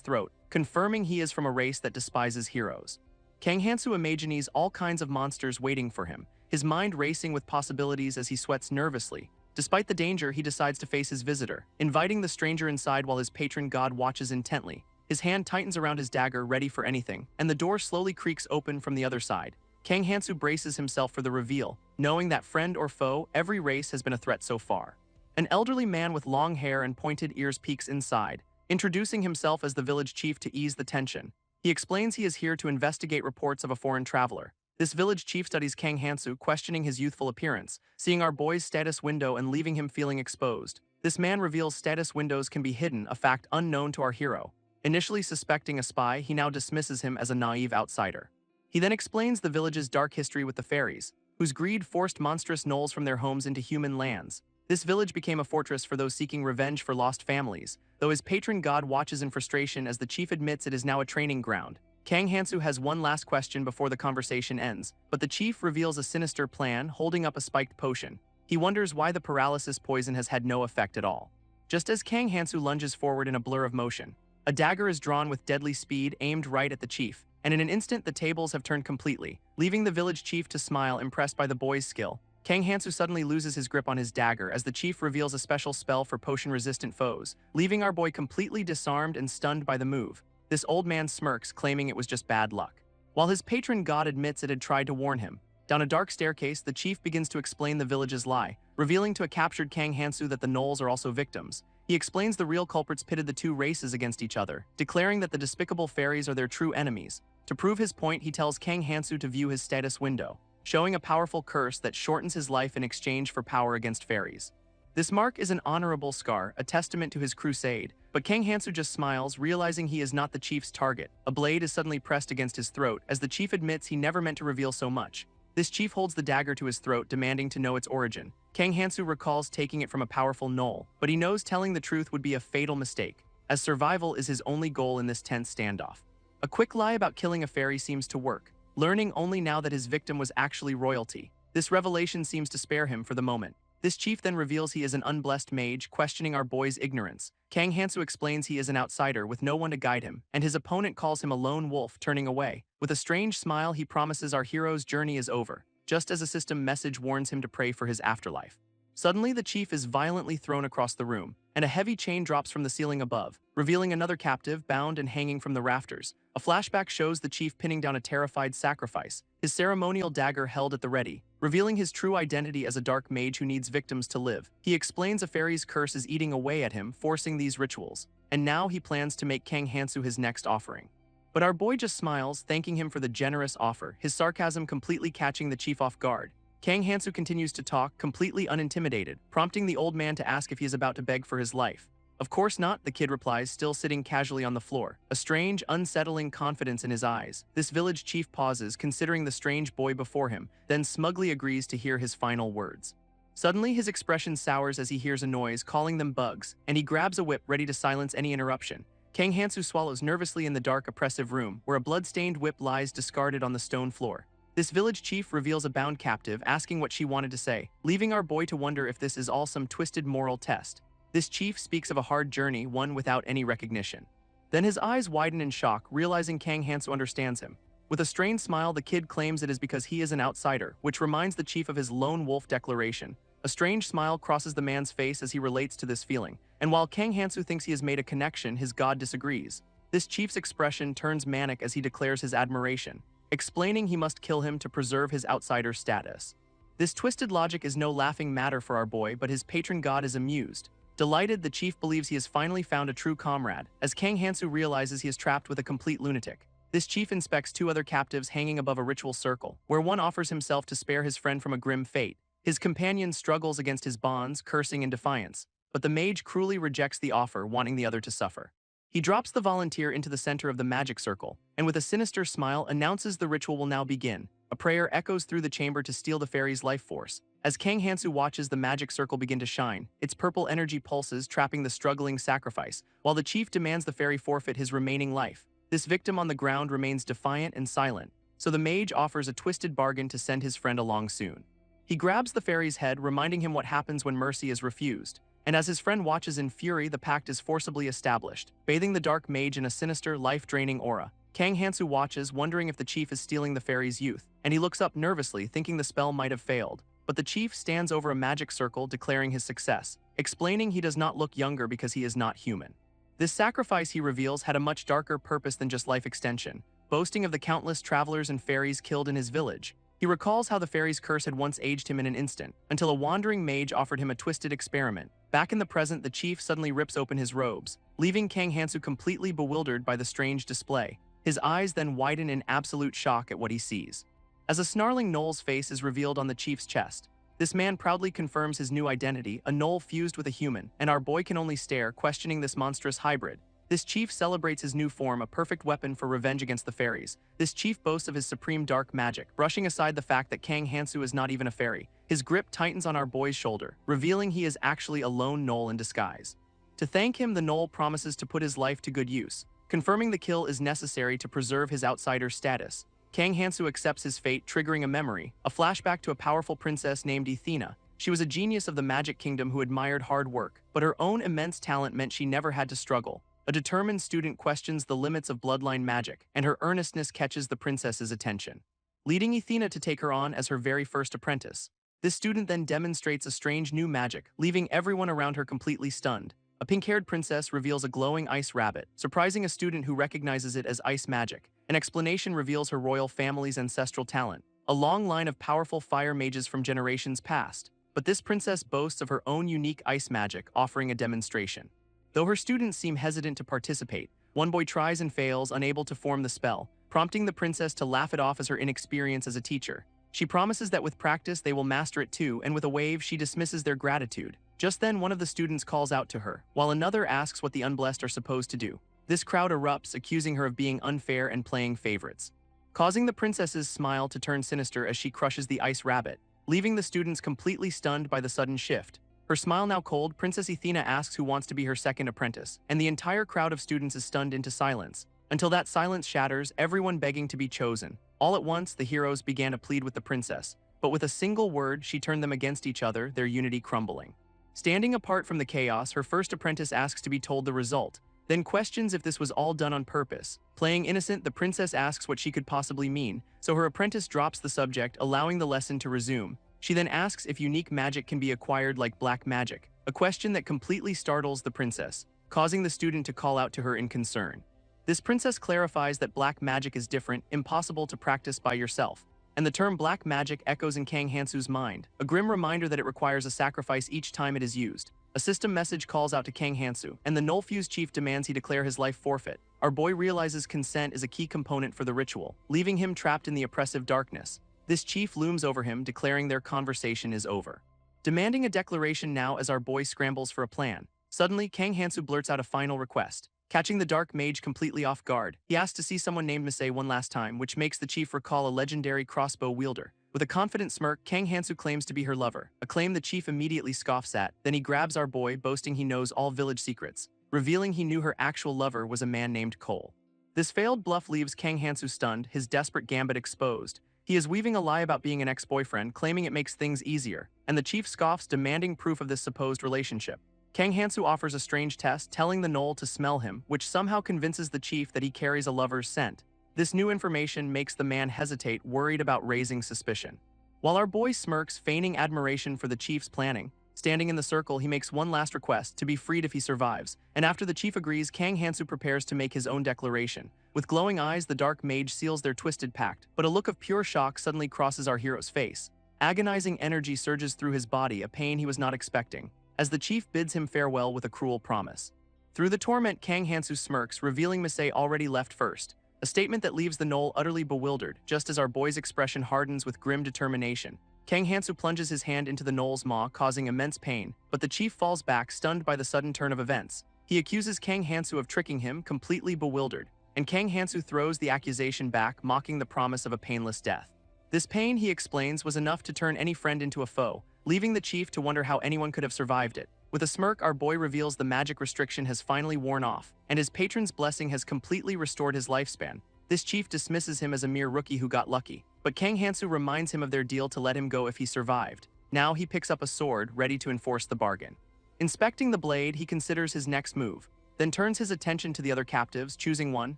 throat, confirming he is from a race that despises heroes. Kang Hansu imagines all kinds of monsters waiting for him, his mind racing with possibilities as he sweats nervously. Despite the danger, he decides to face his visitor, inviting the stranger inside while his patron god watches intently. His hand tightens around his dagger, ready for anything, and the door slowly creaks open from the other side. Kang Hansu braces himself for the reveal, knowing that friend or foe, every race has been a threat so far. An elderly man with long hair and pointed ears peeks inside, introducing himself as the village chief to ease the tension. He explains he is here to investigate reports of a foreign traveler. This village chief studies Kang Hansu, questioning his youthful appearance, seeing our boy's status window and leaving him feeling exposed. This man reveals status windows can be hidden, a fact unknown to our hero. Initially suspecting a spy, he now dismisses him as a naive outsider. He then explains the village's dark history with the fairies, whose greed forced monstrous gnolls from their homes into human lands. This village became a fortress for those seeking revenge for lost families, though his patron god watches in frustration as the chief admits it is now a training ground. Kang Hansu has one last question before the conversation ends, but the chief reveals a sinister plan, holding up a spiked potion. He wonders why the paralysis poison has had no effect at all. Just as Kang Hansu lunges forward in a blur of motion, a dagger is drawn with deadly speed, aimed right at the chief, and in an instant the tables have turned completely, leaving the village chief to smile, impressed by the boy's skill. Kang Hansu suddenly loses his grip on his dagger as the chief reveals a special spell for potion-resistant foes, leaving our boy completely disarmed and stunned by the move. This old man smirks, claiming it was just bad luck, while his patron god admits it had tried to warn him. Down a dark staircase, the chief begins to explain the village's lie, revealing to a captured Kang Hansu that the gnolls are also victims. He explains the real culprits pitted the two races against each other, declaring that the despicable fairies are their true enemies. To prove his point, he tells Kang Hansu to view his status window, showing a powerful curse that shortens his life in exchange for power against fairies. This mark is an honorable scar, a testament to his crusade, but Kang Hansu just smiles, realizing he is not the chief's target. A blade is suddenly pressed against his throat, as the chief admits he never meant to reveal so much. This chief holds the dagger to his throat, demanding to know its origin. Kang Hansu recalls taking it from a powerful gnoll, but he knows telling the truth would be a fatal mistake, as survival is his only goal in this tense standoff. A quick lie about killing a fairy seems to work, learning only now that his victim was actually royalty. This revelation seems to spare him for the moment. This chief then reveals he is an unblessed mage, questioning our boy's ignorance. Kang Hansu explains he is an outsider with no one to guide him, and his opponent calls him a lone wolf, turning away. With a strange smile, he promises our hero's journey is over, just as a system message warns him to pray for his afterlife. Suddenly, the chief is violently thrown across the room, and a heavy chain drops from the ceiling above, revealing another captive bound and hanging from the rafters. A flashback shows the chief pinning down a terrified sacrifice, his ceremonial dagger held at the ready, revealing his true identity as a dark mage who needs victims to live. He explains a fairy's curse is eating away at him, forcing these rituals, and now he plans to make Kang Hansu his next offering. But our boy just smiles, thanking him for the generous offer, his sarcasm completely catching the chief off guard. Kang Hansu continues to talk, completely unintimidated, prompting the old man to ask if he is about to beg for his life. Of course not, the kid replies, still sitting casually on the floor, a strange, unsettling confidence in his eyes. This village chief pauses, considering the strange boy before him, then smugly agrees to hear his final words. Suddenly, his expression sours as he hears a noise, calling them bugs, and he grabs a whip, ready to silence any interruption. Kang Hansu swallows nervously in the dark, oppressive room, where a blood-stained whip lies discarded on the stone floor. This village chief reveals a bound captive, asking what she wanted to say, leaving our boy to wonder if this is all some twisted moral test. This chief speaks of a hard journey, one without any recognition. Then his eyes widen in shock, realizing Kang Hansu understands him. With a strained smile, the kid claims it is because he is an outsider, which reminds the chief of his lone wolf declaration. A strange smile crosses the man's face as he relates to this feeling, and while Kang Hansu thinks he has made a connection, his god disagrees. This chief's expression turns manic as he declares his admiration, explaining he must kill him to preserve his outsider status. This twisted logic is no laughing matter for our boy, but his patron god is amused. Delighted, the chief believes he has finally found a true comrade, as Kang Hansu realizes he is trapped with a complete lunatic. This chief inspects two other captives hanging above a ritual circle, where one offers himself to spare his friend from a grim fate. His companion struggles against his bonds, cursing in defiance, but the mage cruelly rejects the offer, wanting the other to suffer. He drops the volunteer into the center of the magic circle, and with a sinister smile announces the ritual will now begin. A prayer echoes through the chamber to steal the fairy's life force. As Kang Hansu watches the magic circle begin to shine, its purple energy pulses, trapping the struggling sacrifice, while the chief demands the fairy forfeit his remaining life. This victim on the ground remains defiant and silent, so the mage offers a twisted bargain to send his friend along soon. He grabs the fairy's head, reminding him what happens when mercy is refused, and as his friend watches in fury, the pact is forcibly established, bathing the dark mage in a sinister, life-draining aura. Kang Hansu watches, wondering if the chief is stealing the fairy's youth, and he looks up nervously, thinking the spell might have failed. But the chief stands over a magic circle, declaring his success, explaining he does not look younger because he is not human. This sacrifice, he reveals, had a much darker purpose than just life extension, boasting of the countless travelers and fairies killed in his village. He recalls how the fairy's curse had once aged him in an instant, until a wandering mage offered him a twisted experiment. Back in the present, the chief suddenly rips open his robes, leaving Kang Hansu completely bewildered by the strange display. His eyes then widen in absolute shock at what he sees. As a snarling gnoll's face is revealed on the chief's chest, this man proudly confirms his new identity, a gnoll fused with a human, and our boy can only stare, questioning this monstrous hybrid. This chief celebrates his new form, a perfect weapon for revenge against the fairies. This chief boasts of his supreme dark magic, brushing aside the fact that Kang Hansu is not even a fairy. His grip tightens on our boy's shoulder, revealing he is actually a lone gnoll in disguise. To thank him, the gnoll promises to put his life to good use, confirming the kill is necessary to preserve his outsider status. Kang Hansu accepts his fate, triggering a memory, a flashback to a powerful princess named Athena. She was a genius of the magic kingdom who admired hard work, but her own immense talent meant she never had to struggle. A determined student questions the limits of bloodline magic, and her earnestness catches the princess's attention, leading Athena to take her on as her very first apprentice. This student then demonstrates a strange new magic, leaving everyone around her completely stunned. A pink-haired princess reveals a glowing ice rabbit, surprising a student who recognizes it as ice magic. An explanation reveals her royal family's ancestral talent, a long line of powerful fire mages from generations past. But this princess boasts of her own unique ice magic, offering a demonstration. Though her students seem hesitant to participate, one boy tries and fails, unable to form the spell, prompting the princess to laugh it off as her inexperience as a teacher. She promises that with practice they will master it too, and with a wave she dismisses their gratitude. Just then, one of the students calls out to her, while another asks what the unblessed are supposed to do. This crowd erupts, accusing her of being unfair and playing favorites, causing the princess's smile to turn sinister as she crushes the ice rabbit, leaving the students completely stunned by the sudden shift. Her smile now cold, Princess Athena asks who wants to be her second apprentice, and the entire crowd of students is stunned into silence. Until that silence shatters, everyone begging to be chosen. All at once, the heroes began to plead with the princess, but with a single word, she turned them against each other, their unity crumbling. Standing apart from the chaos, her first apprentice asks to be told the result, then questions if this was all done on purpose. Playing innocent, the princess asks what she could possibly mean, so her apprentice drops the subject, allowing the lesson to resume. She then asks if unique magic can be acquired like black magic, a question that completely startles the princess, causing the student to call out to her in concern. This princess clarifies that black magic is different, impossible to practice by yourself, and the term black magic echoes in Kang Hansu's mind, a grim reminder that it requires a sacrifice each time it is used. A system message calls out to Kang Hansu, and the Null-fused chief demands he declare his life forfeit. Our boy realizes consent is a key component for the ritual, leaving him trapped in the oppressive darkness. This chief looms over him, declaring their conversation is over, demanding a declaration now as our boy scrambles for a plan. Suddenly, Kang Hansu blurts out a final request, catching the dark mage completely off guard. He asks to see someone named Misei one last time, which makes the chief recall a legendary crossbow wielder. With a confident smirk, Kang Hansu claims to be her lover, a claim the chief immediately scoffs at. Then he grabs our boy, boasting he knows all village secrets, revealing he knew her actual lover was a man named Cole. This failed bluff leaves Kang Hansu stunned, his desperate gambit exposed. He is weaving a lie about being an ex-boyfriend, claiming it makes things easier, and the chief scoffs, demanding proof of this supposed relationship. Kang Hansu offers a strange test, telling the gnoll to smell him, which somehow convinces the chief that he carries a lover's scent. This new information makes the man hesitate, worried about raising suspicion. While our boy smirks, feigning admiration for the chief's planning, standing in the circle, he makes one last request, to be freed if he survives, and after the chief agrees, Kang Hansu prepares to make his own declaration. With glowing eyes, the dark mage seals their twisted pact, but a look of pure shock suddenly crosses our hero's face. Agonizing energy surges through his body, a pain he was not expecting, as the chief bids him farewell with a cruel promise. Through the torment, Kang Hansu smirks, revealing Misei already left first, a statement that leaves the gnoll utterly bewildered, just as our boy's expression hardens with grim determination. Kang Hansu plunges his hand into the gnoll's maw, causing immense pain, but the chief falls back, stunned by the sudden turn of events. He accuses Kang Hansu of tricking him, completely bewildered, and Kang Hansu throws the accusation back, mocking the promise of a painless death. This pain, he explains, was enough to turn any friend into a foe, leaving the chief to wonder how anyone could have survived it. With a smirk, our boy reveals the magic restriction has finally worn off, and his patron's blessing has completely restored his lifespan. This chief dismisses him as a mere rookie who got lucky, but Kang Hansu reminds him of their deal to let him go if he survived. Now he picks up a sword, ready to enforce the bargain. Inspecting the blade, he considers his next move, then turns his attention to the other captives, choosing one.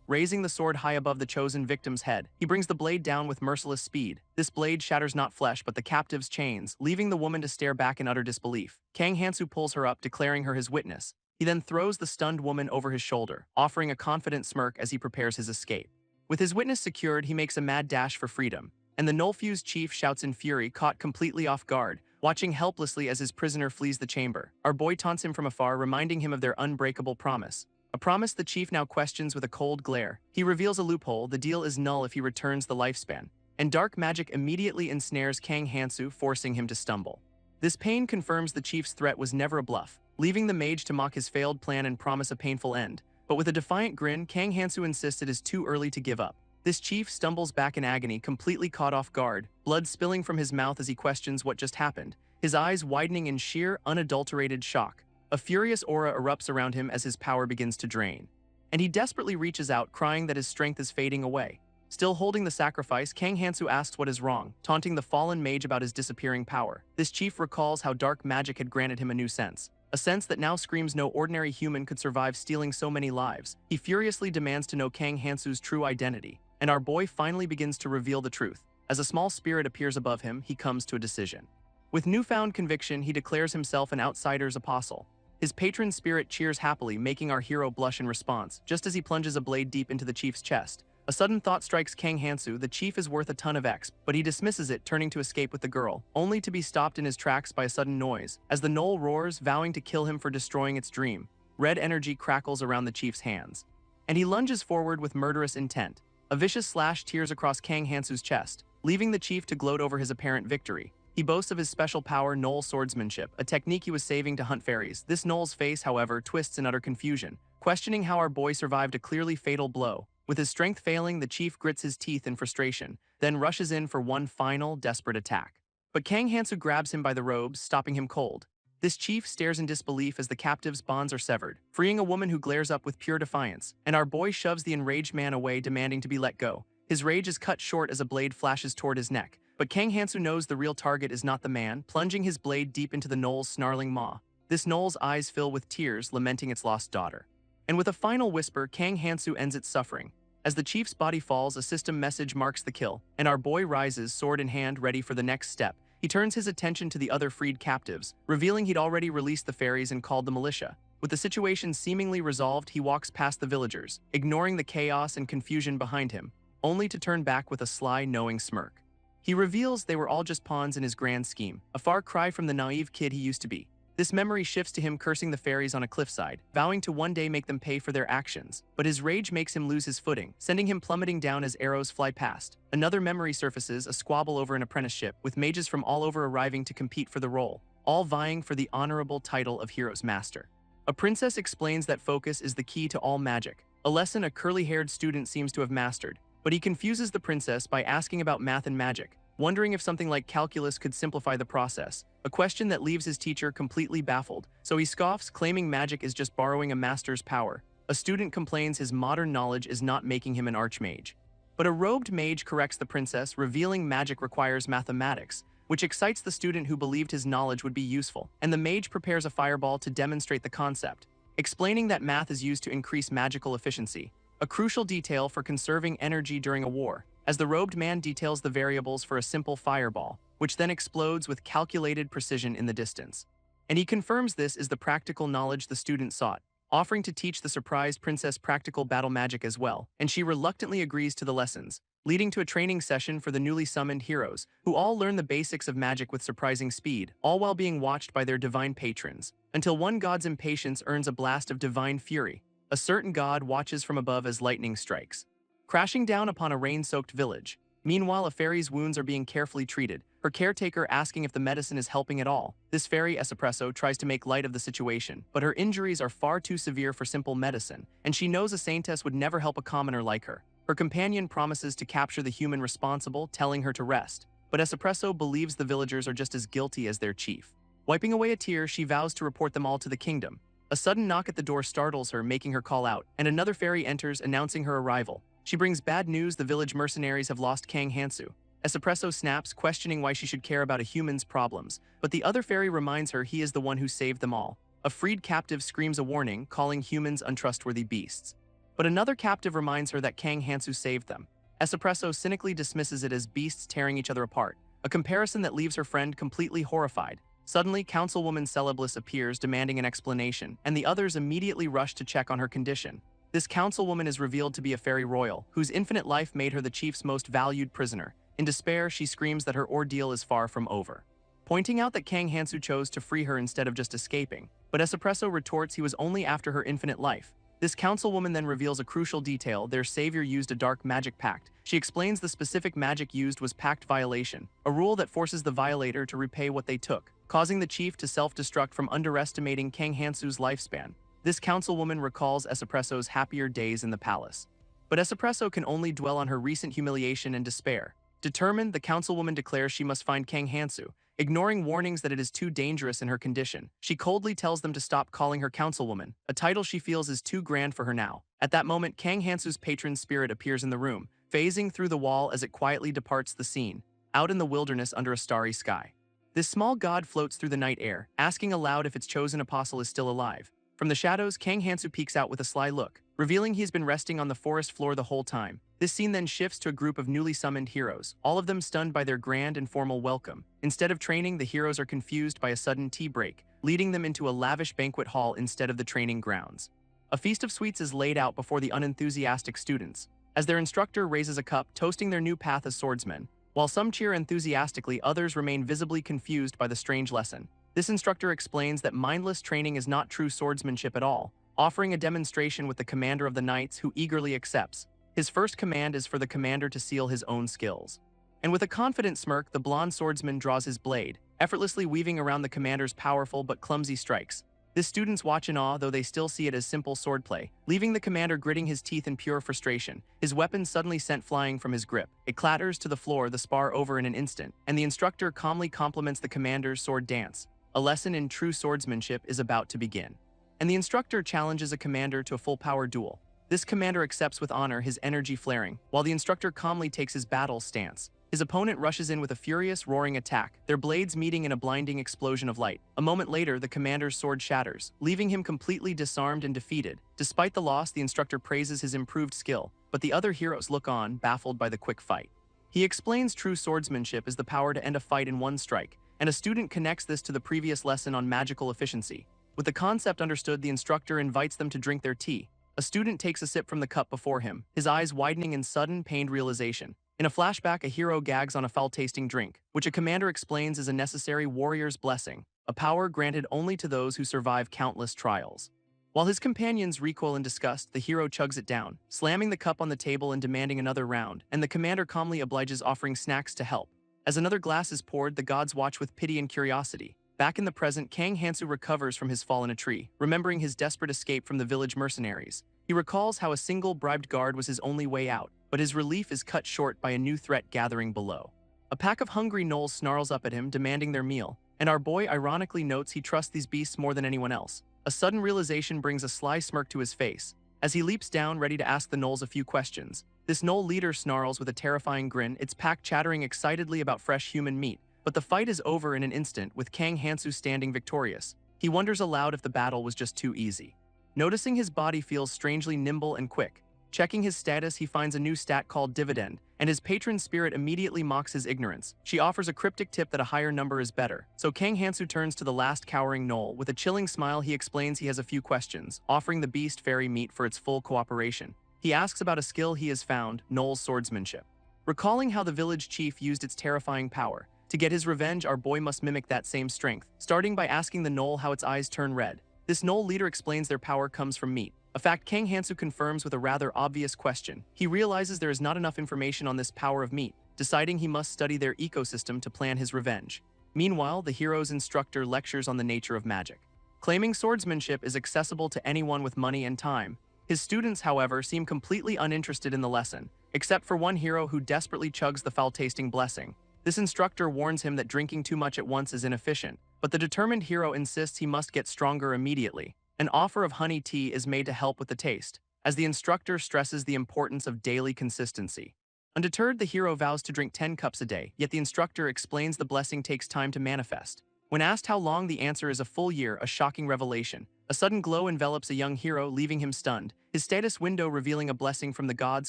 Raising the sword high above the chosen victim's head, he brings the blade down with merciless speed. This blade shatters not flesh but the captive's chains, leaving the woman to stare back in utter disbelief. Kang Hansu pulls her up, declaring her his witness. He then throws the stunned woman over his shoulder, offering a confident smirk as he prepares his escape. With his witness secured, he makes a mad dash for freedom, and the Nullfused chief shouts in fury, caught completely off guard, watching helplessly as his prisoner flees the chamber. Our boy taunts him from afar, reminding him of their unbreakable promise. A promise the chief now questions with a cold glare. He reveals a loophole: the deal is null if he returns the lifespan. And dark magic immediately ensnares Kang Hansu, forcing him to stumble. This pain confirms the chief's threat was never a bluff, leaving the mage to mock his failed plan and promise a painful end. But with a defiant grin, Kang Hansu insists it is too early to give up. This chief stumbles back in agony, completely caught off guard, blood spilling from his mouth as he questions what just happened, his eyes widening in sheer, unadulterated shock. A furious aura erupts around him as his power begins to drain, and he desperately reaches out, crying that his strength is fading away. Still holding the sacrifice, Kang Hansu asks what is wrong, taunting the fallen mage about his disappearing power. This chief recalls how dark magic had granted him a new sense, a sense that now screams no ordinary human could survive stealing so many lives. He furiously demands to know Kang Hansu's true identity, and our boy finally begins to reveal the truth. As a small spirit appears above him, he comes to a decision. With newfound conviction, he declares himself an outsider's apostle. His patron spirit cheers happily, making our hero blush in response, just as he plunges a blade deep into the chief's chest. A sudden thought strikes Kang Hansu: the chief is worth a ton of X, but he dismisses it, turning to escape with the girl, only to be stopped in his tracks by a sudden noise. As the knoll roars, vowing to kill him for destroying its dream, red energy crackles around the chief's hands, and he lunges forward with murderous intent. A vicious slash tears across Kang Hansu's chest, leaving the chief to gloat over his apparent victory. He boasts of his special power, knoll swordsmanship, a technique he was saving to hunt fairies. This knoll's face, however, twists in utter confusion, questioning how our boy survived a clearly fatal blow. With his strength failing, the chief grits his teeth in frustration, then rushes in for one final, desperate attack. But Kang Hansu grabs him by the robes, stopping him cold. This chief stares in disbelief as the captive's bonds are severed, freeing a woman who glares up with pure defiance, and our boy shoves the enraged man away, demanding to be let go. His rage is cut short as a blade flashes toward his neck, but Kang Hansu knows the real target is not the man, plunging his blade deep into the knoll's snarling maw. This knoll's eyes fill with tears, lamenting its lost daughter. And with a final whisper, Kang Hansu ends its suffering. As the chief's body falls, a system message marks the kill, and our boy rises, sword in hand, ready for the next step. He turns his attention to the other freed captives, revealing he'd already released the fairies and called the militia. With the situation seemingly resolved, he walks past the villagers, ignoring the chaos and confusion behind him, only to turn back with a sly, knowing smirk. He reveals they were all just pawns in his grand scheme, a far cry from the naive kid he used to be. This memory shifts to him cursing the fairies on a cliffside, vowing to one day make them pay for their actions. But his rage makes him lose his footing, sending him plummeting down as arrows fly past. Another memory surfaces, a squabble over an apprenticeship, with mages from all over arriving to compete for the role, all vying for the honorable title of Hero's Master. A princess explains that focus is the key to all magic, a lesson a curly-haired student seems to have mastered. But he confuses the princess by asking about math and magic, wondering if something like calculus could simplify the process, a question that leaves his teacher completely baffled. So he scoffs, claiming magic is just borrowing a master's power. A student complains his modern knowledge is not making him an archmage. But a robed mage corrects the princess, revealing magic requires mathematics, which excites the student who believed his knowledge would be useful, and the mage prepares a fireball to demonstrate the concept, explaining that math is used to increase magical efficiency, a crucial detail for conserving energy during a war, as the robed man details the variables for a simple fireball, which then explodes with calculated precision in the distance. And he confirms this is the practical knowledge the student sought, offering to teach the surprised princess practical battle magic as well, and she reluctantly agrees to the lessons, leading to a training session for the newly summoned heroes, who all learn the basics of magic with surprising speed, all while being watched by their divine patrons, until one god's impatience earns a blast of divine fury. A certain god watches from above as lightning strikes, crashing down upon a rain-soaked village. Meanwhile, a fairy's wounds are being carefully treated, her caretaker asking if the medicine is helping at all. This fairy, Espresso, tries to make light of the situation, but her injuries are far too severe for simple medicine, and she knows a saintess would never help a commoner like her. Her companion promises to capture the human responsible, telling her to rest, but Espresso believes the villagers are just as guilty as their chief. Wiping away a tear, she vows to report them all to the kingdom. A sudden knock at the door startles her, making her call out, and another fairy enters, announcing her arrival. She brings bad news: the village mercenaries have lost Kang Hansu. Espresso snaps, questioning why she should care about a human's problems, but the other fairy reminds her he is the one who saved them all. A freed captive screams a warning, calling humans untrustworthy beasts. But another captive reminds her that Kang Hansu saved them. Espresso cynically dismisses it as beasts tearing each other apart, a comparison that leaves her friend completely horrified. Suddenly, Councilwoman Celebliss appears, demanding an explanation, and the others immediately rush to check on her condition. This councilwoman is revealed to be a fairy royal, whose infinite life made her the chief's most valued prisoner. In despair, she screams that her ordeal is far from over, pointing out that Kang Hansu chose to free her instead of just escaping. But Espresso retorts he was only after her infinite life. This councilwoman then reveals a crucial detail: their savior used a dark magic pact. She explains the specific magic used was pact violation, a rule that forces the violator to repay what they took, causing the chief to self-destruct from underestimating Kang Hansu's lifespan. This councilwoman recalls Espresso's happier days in the palace. But Espresso can only dwell on her recent humiliation and despair. Determined, the councilwoman declares she must find Kang Hansu. Ignoring warnings that it is too dangerous in her condition, she coldly tells them to stop calling her councilwoman, a title she feels is too grand for her now. At that moment, Kang Hansu's patron spirit appears in the room, phasing through the wall as it quietly departs the scene, out in the wilderness under a starry sky. This small god floats through the night air, asking aloud if its chosen apostle is still alive. From the shadows, Kang Hansu peeks out with a sly look, revealing he's been resting on the forest floor the whole time. This scene then shifts to a group of newly summoned heroes, all of them stunned by their grand and formal welcome. Instead of training, the heroes are confused by a sudden tea break, leading them into a lavish banquet hall instead of the training grounds. A feast of sweets is laid out before the unenthusiastic students, as their instructor raises a cup, toasting their new path as swordsmen. While some cheer enthusiastically, others remain visibly confused by the strange lesson. This instructor explains that mindless training is not true swordsmanship at all, offering a demonstration with the commander of the knights, who eagerly accepts. His first command is for the commander to seal his own skills. And with a confident smirk, the blonde swordsman draws his blade, effortlessly weaving around the commander's powerful but clumsy strikes. His students watch in awe, though they still see it as simple swordplay, leaving the commander gritting his teeth in pure frustration. His weapon suddenly sent flying from his grip. It clatters to the floor, the spar over in an instant, and the instructor calmly compliments the commander's sword dance. A lesson in true swordsmanship is about to begin. And the instructor challenges a commander to a full-power duel. This commander accepts with honor, his energy flaring, while the instructor calmly takes his battle stance. His opponent rushes in with a furious, roaring attack, their blades meeting in a blinding explosion of light. A moment later, the commander's sword shatters, leaving him completely disarmed and defeated. Despite the loss, the instructor praises his improved skill, but the other heroes look on, baffled by the quick fight. He explains true swordsmanship is the power to end a fight in one strike, and a student connects this to the previous lesson on magical efficiency. With the concept understood, the instructor invites them to drink their tea. A student takes a sip from the cup before him, his eyes widening in sudden, pained realization. In a flashback, a hero gags on a foul-tasting drink, which a commander explains is a necessary warrior's blessing, a power granted only to those who survive countless trials. While his companions recoil in disgust, the hero chugs it down, slamming the cup on the table and demanding another round, and the commander calmly obliges, offering snacks to help. As another glass is poured, the gods watch with pity and curiosity. Back in the present, Kang Hansu recovers from his fall in a tree, remembering his desperate escape from the village mercenaries. He recalls how a single bribed guard was his only way out, but his relief is cut short by a new threat gathering below. A pack of hungry gnolls snarls up at him, demanding their meal, and our boy ironically notes he trusts these beasts more than anyone else. A sudden realization brings a sly smirk to his face, as he leaps down, ready to ask the gnolls a few questions. This gnoll leader snarls with a terrifying grin, its pack chattering excitedly about fresh human meat. But the fight is over in an instant, with Kang Hansu standing victorious. He wonders aloud if the battle was just too easy. Noticing his body feels strangely nimble and quick. Checking his status, he finds a new stat called dividend, and his patron spirit immediately mocks his ignorance. She offers a cryptic tip that a higher number is better. So Kang Hansu turns to the last cowering gnoll. With a chilling smile, he explains he has a few questions, offering the beast fairy meat for its full cooperation. He asks about a skill he has found, gnoll's swordsmanship. Recalling how the village chief used its terrifying power, to get his revenge, our boy must mimic that same strength, starting by asking the gnoll how its eyes turn red. This gnoll leader explains their power comes from meat, a fact Kang Hansu confirms with a rather obvious question. He realizes there is not enough information on this power of meat, deciding he must study their ecosystem to plan his revenge. Meanwhile, the hero's instructor lectures on the nature of magic, claiming swordsmanship is accessible to anyone with money and time. His students, however, seem completely uninterested in the lesson, except for one hero who desperately chugs the foul-tasting blessing. This instructor warns him that drinking too much at once is inefficient, but the determined hero insists he must get stronger immediately. An offer of honey tea is made to help with the taste, as the instructor stresses the importance of daily consistency. Undeterred, the hero vows to drink 10 cups a day, yet the instructor explains the blessing takes time to manifest. When asked how long, the answer is a full year, a shocking revelation. A sudden glow envelops a young hero, leaving him stunned, his status window revealing a blessing from the gods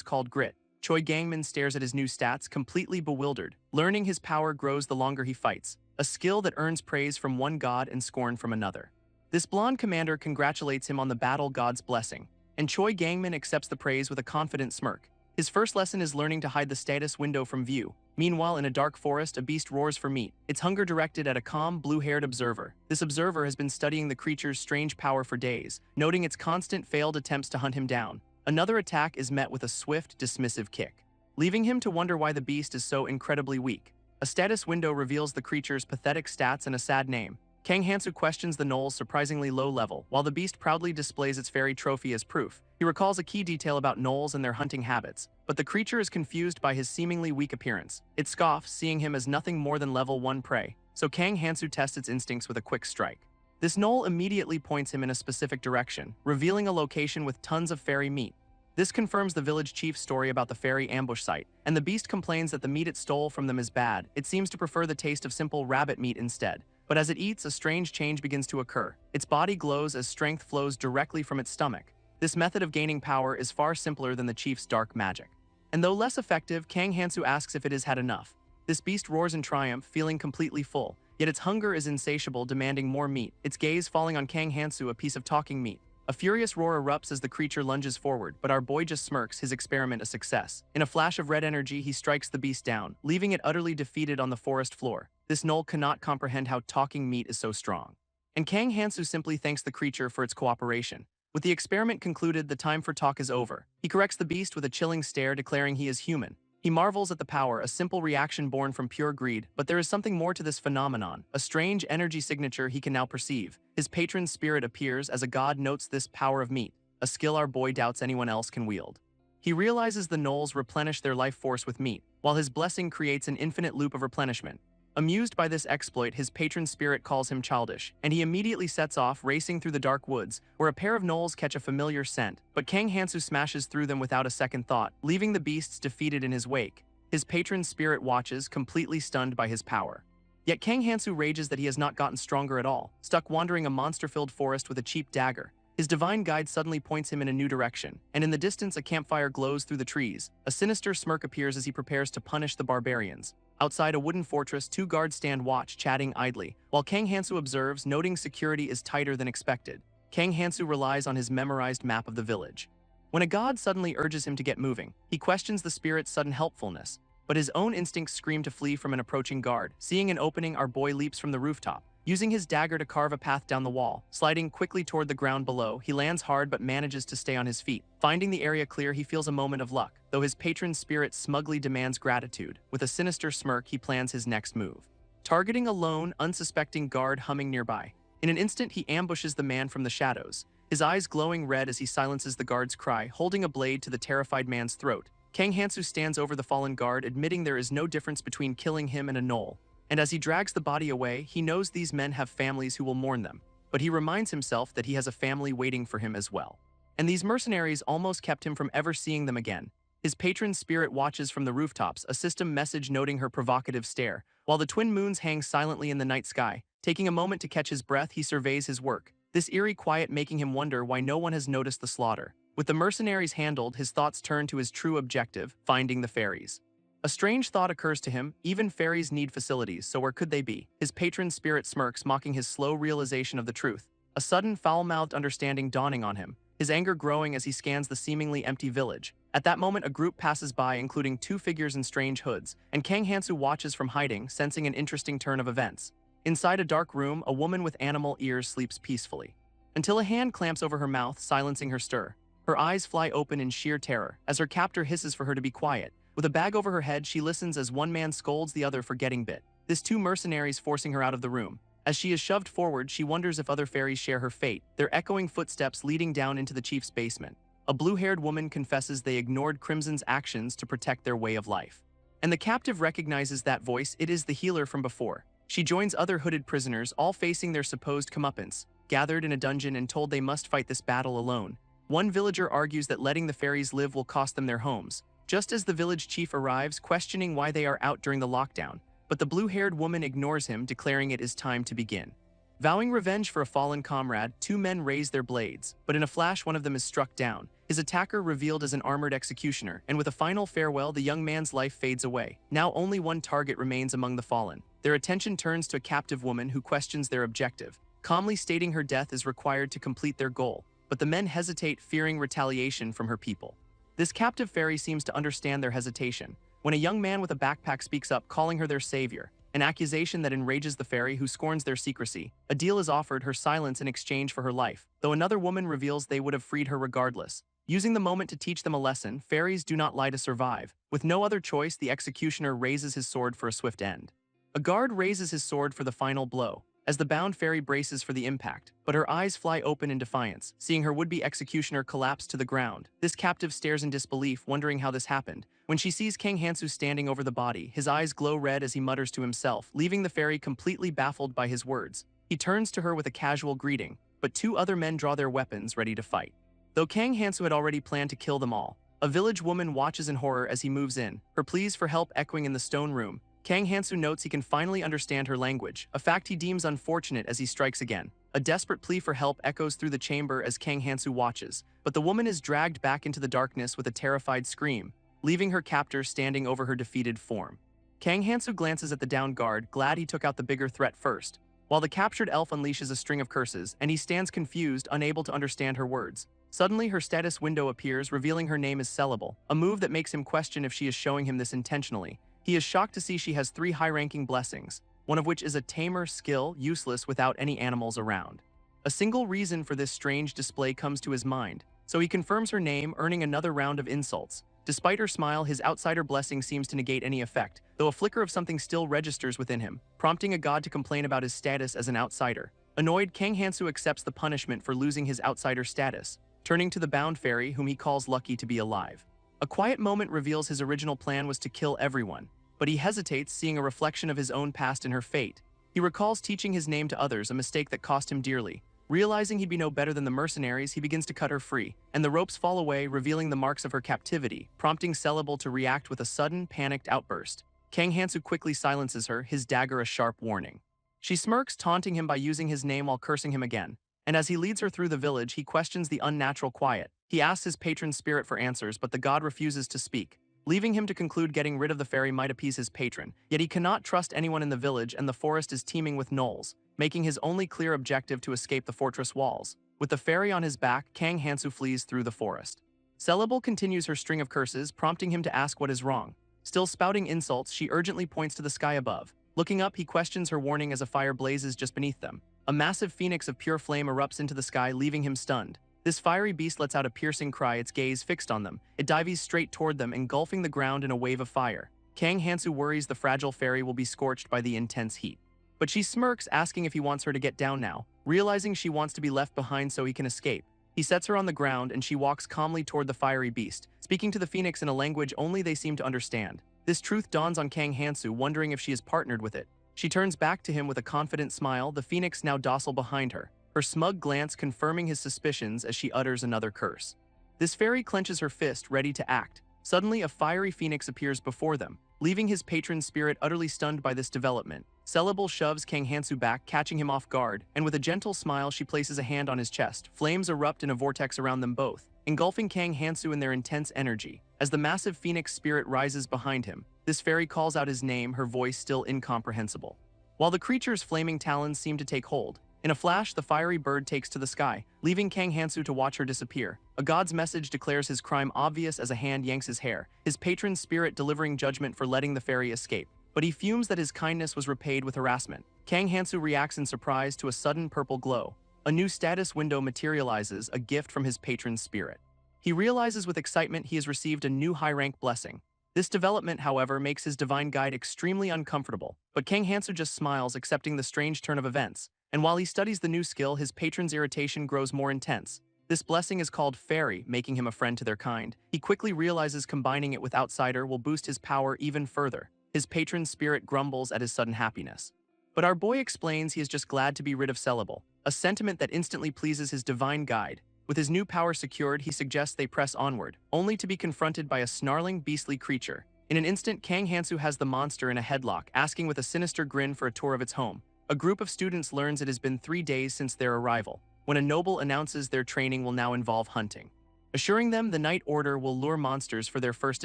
called grit. Choi Gangmin stares at his new stats, completely bewildered. Learning his power grows the longer he fights, a skill that earns praise from one god and scorn from another. This blonde commander congratulates him on the battle god's blessing, and Choi Gangmin accepts the praise with a confident smirk. His first lesson is learning to hide the status window from view. Meanwhile, in a dark forest, a beast roars for meat, its hunger directed at a calm, blue-haired observer. This observer has been studying the creature's strange power for days, noting its constant failed attempts to hunt him down. Another attack is met with a swift, dismissive kick, leaving him to wonder why the beast is so incredibly weak. A status window reveals the creature's pathetic stats and a sad name. Kang Hansu questions the knoll's surprisingly low level, while the beast proudly displays its fairy trophy as proof. He recalls a key detail about gnolls and their hunting habits, but the creature is confused by his seemingly weak appearance. It scoffs, seeing him as nothing more than level 1 prey, so Kang Hansu tests its instincts with a quick strike. This gnoll immediately points him in a specific direction, revealing a location with tons of fairy meat. This confirms the village chief's story about the fairy ambush site, and the beast complains that the meat it stole from them is bad. It seems to prefer the taste of simple rabbit meat instead. But as it eats, a strange change begins to occur. Its body glows as strength flows directly from its stomach. This method of gaining power is far simpler than the chief's dark magic. And though less effective, Kang Hansu asks if it has had enough. This beast roars in triumph, feeling completely full, yet its hunger is insatiable, demanding more meat, its gaze falling on Kang Hansu, a piece of talking meat. A furious roar erupts as the creature lunges forward, but our boy just smirks, his experiment a success. In a flash of red energy, he strikes the beast down, leaving it utterly defeated on the forest floor. This gnoll cannot comprehend how talking meat is so strong. And Kang Hansu simply thanks the creature for its cooperation. With the experiment concluded, the time for talk is over. He corrects the beast with a chilling stare, declaring he is human. He marvels at the power, a simple reaction born from pure greed, but there is something more to this phenomenon, a strange energy signature he can now perceive. His patron's spirit appears as a god notes this power of meat, a skill our boy doubts anyone else can wield. He realizes the gnolls replenish their life force with meat, while his blessing creates an infinite loop of replenishment. Amused by this exploit, his patron spirit calls him childish, and he immediately sets off, racing through the dark woods, where a pair of gnolls catch a familiar scent, but Kang Hansu smashes through them without a second thought, leaving the beasts defeated in his wake. His patron's spirit watches, completely stunned by his power. Yet Kang Hansu rages that he has not gotten stronger at all, stuck wandering a monster-filled forest with a cheap dagger. His divine guide suddenly points him in a new direction, and in the distance a campfire glows through the trees. A sinister smirk appears as he prepares to punish the barbarians. Outside a wooden fortress, 2 guards stand watch, chatting idly, while Kang Hansu observes, noting security is tighter than expected. Kang Hansu relies on his memorized map of the village. When a god suddenly urges him to get moving, he questions the spirit's sudden helpfulness, but his own instincts scream to flee from an approaching guard. Seeing an opening, our boy leaps from the rooftop, using his dagger to carve a path down the wall. Sliding quickly toward the ground below, he lands hard but manages to stay on his feet. Finding the area clear, he feels a moment of luck, though his patron's spirit smugly demands gratitude. With a sinister smirk, he plans his next move, targeting a lone, unsuspecting guard humming nearby. In an instant, he ambushes the man from the shadows, his eyes glowing red as he silences the guard's cry, holding a blade to the terrified man's throat. Kang Hansu stands over the fallen guard, admitting there is no difference between killing him and a gnoll. And as he drags the body away, he knows these men have families who will mourn them. But he reminds himself that he has a family waiting for him as well. And these mercenaries almost kept him from ever seeing them again. His patron's spirit watches from the rooftops, a system message noting her provocative stare, while the twin moons hang silently in the night sky. Taking a moment to catch his breath, he surveys his work, this eerie quiet making him wonder why no one has noticed the slaughter. With the mercenaries handled, his thoughts turn to his true objective, finding the fairies. A strange thought occurs to him, even fairies need facilities, so where could they be? His patron's spirit smirks, mocking his slow realization of the truth. A sudden, foul-mouthed understanding dawning on him, his anger growing as he scans the seemingly empty village. At that moment, a group passes by, including 2 figures in strange hoods, and Kang Hansu watches from hiding, sensing an interesting turn of events. Inside a dark room, a woman with animal ears sleeps peacefully, until a hand clamps over her mouth, silencing her stir. Her eyes fly open in sheer terror, as her captor hisses for her to be quiet. With a bag over her head, she listens as one man scolds the other for getting bit. This 2 mercenaries forcing her out of the room. As she is shoved forward, she wonders if other fairies share her fate, their echoing footsteps leading down into the chief's basement. A blue-haired woman confesses they ignored Crimson's actions to protect their way of life. And the captive recognizes that voice, it is the healer from before. She joins other hooded prisoners, all facing their supposed comeuppance, gathered in a dungeon and told they must fight this battle alone. One villager argues that letting the fairies live will cost them their homes, just as the village chief arrives, questioning why they are out during the lockdown, but the blue-haired woman ignores him, declaring it is time to begin. Vowing revenge for a fallen comrade, two men raise their blades, but in a flash one of them is struck down, his attacker revealed as an armored executioner, and with a final farewell the young man's life fades away. Now only one target remains among the fallen. Their attention turns to a captive woman who questions their objective, calmly stating her death is required to complete their goal, but the men hesitate, fearing retaliation from her people. This captive fairy seems to understand their hesitation, when a young man with a backpack speaks up, calling her their savior, an accusation that enrages the fairy, who scorns their secrecy. A deal is offered, her silence in exchange for her life, though another woman reveals they would have freed her regardless. Using the moment to teach them a lesson, fairies do not lie to survive. With no other choice, the executioner raises his sword for a swift end. A guard raises his sword for the final blow, as the bound fairy braces for the impact, but her eyes fly open in defiance, seeing her would-be executioner collapse to the ground. This captive stares in disbelief, wondering how this happened. When she sees Kang Hansu standing over the body, his eyes glow red as he mutters to himself, leaving the fairy completely baffled by his words. He turns to her with a casual greeting, but two other men draw their weapons, ready to fight. Though Kang Hansu had already planned to kill them all, a village woman watches in horror as he moves in, her pleas for help echoing in the stone room. Kang Hansu notes he can finally understand her language, a fact he deems unfortunate as he strikes again. A desperate plea for help echoes through the chamber as Kang Hansu watches, but the woman is dragged back into the darkness with a terrified scream, leaving her captor standing over her defeated form. Kang Hansu glances at the downed guard, glad he took out the bigger threat first, while the captured elf unleashes a string of curses, and he stands confused, unable to understand her words. Suddenly, her status window appears, revealing her name is Sellable, a move that makes him question if she is showing him this intentionally. He is shocked to see she has 3 high-ranking blessings, one of which is a tamer skill, useless without any animals around. A single reason for this strange display comes to his mind, so he confirms her name, earning another round of insults. Despite her smile, his outsider blessing seems to negate any effect, though a flicker of something still registers within him, prompting a god to complain about his status as an outsider. Annoyed, Kang Hansu accepts the punishment for losing his outsider status, turning to the bound fairy, whom he calls lucky to be alive. A quiet moment reveals his original plan was to kill everyone, but he hesitates, seeing a reflection of his own past in her fate. He recalls teaching his name to others, a mistake that cost him dearly. Realizing he'd be no better than the mercenaries, he begins to cut her free, and the ropes fall away, revealing the marks of her captivity, prompting Sellable to react with a sudden, panicked outburst. Kang Hansu quickly silences her, his dagger a sharp warning. She smirks, taunting him by using his name while cursing him again, and as he leads her through the village, he questions the unnatural quiet. He asks his patron spirit for answers, but the god refuses to speak, leaving him to conclude getting rid of the fairy might appease his patron. Yet he cannot trust anyone in the village, and the forest is teeming with gnolls, making his only clear objective to escape the fortress walls. With the fairy on his back, Kang Hansu flees through the forest. Sellable continues her string of curses, prompting him to ask what is wrong. Still spouting insults, she urgently points to the sky above. Looking up, he questions her warning as a fire blazes just beneath them. A massive phoenix of pure flame erupts into the sky, leaving him stunned. This fiery beast lets out a piercing cry, its gaze fixed on them. It dives straight toward them, engulfing the ground in a wave of fire. Kang Hansu worries the fragile fairy will be scorched by the intense heat, but she smirks, asking if he wants her to get down now. Realizing she wants to be left behind so he can escape, he sets her on the ground and she walks calmly toward the fiery beast, speaking to the phoenix in a language only they seem to understand. This truth dawns on Kang Hansu, wondering if she is partnered with it. She turns back to him with a confident smile, the phoenix now docile behind her, her smug glance confirming his suspicions as she utters another curse. This fairy clenches her fist, ready to act. Suddenly, a fiery phoenix appears before them, leaving his patron's spirit utterly stunned by this development. Sellable shoves Kang Hansu back, catching him off guard, and with a gentle smile she places a hand on his chest. Flames erupt in a vortex around them both, engulfing Kang Hansu in their intense energy. As the massive phoenix spirit rises behind him, this fairy calls out his name, her voice still incomprehensible. While the creature's flaming talons seem to take hold, in a flash the fiery bird takes to the sky, leaving Kang Hansu to watch her disappear. A god's message declares his crime obvious as a hand yanks his hair, his patron's spirit delivering judgment for letting the fairy escape. But he fumes that his kindness was repaid with harassment. Kang Hansu reacts in surprise to a sudden purple glow. A new status window materializes, a gift from his patron's spirit. He realizes with excitement he has received a new high-rank blessing. This development, however, makes his divine guide extremely uncomfortable, but Kang Hansu just smiles, accepting the strange turn of events. And while he studies the new skill, his patron's irritation grows more intense. This blessing is called Fairy, making him a friend to their kind. He quickly realizes combining it with Outsider will boost his power even further. His patron's spirit grumbles at his sudden happiness. But our boy explains he is just glad to be rid of Celibal, a sentiment that instantly pleases his divine guide. With his new power secured, he suggests they press onward, only to be confronted by a snarling, beastly creature. In an instant, Kang Hansu has the monster in a headlock, asking with a sinister grin for a tour of its home. A group of students learns it has been 3 days since their arrival, when a noble announces their training will now involve hunting, assuring them the Night Order will lure monsters for their first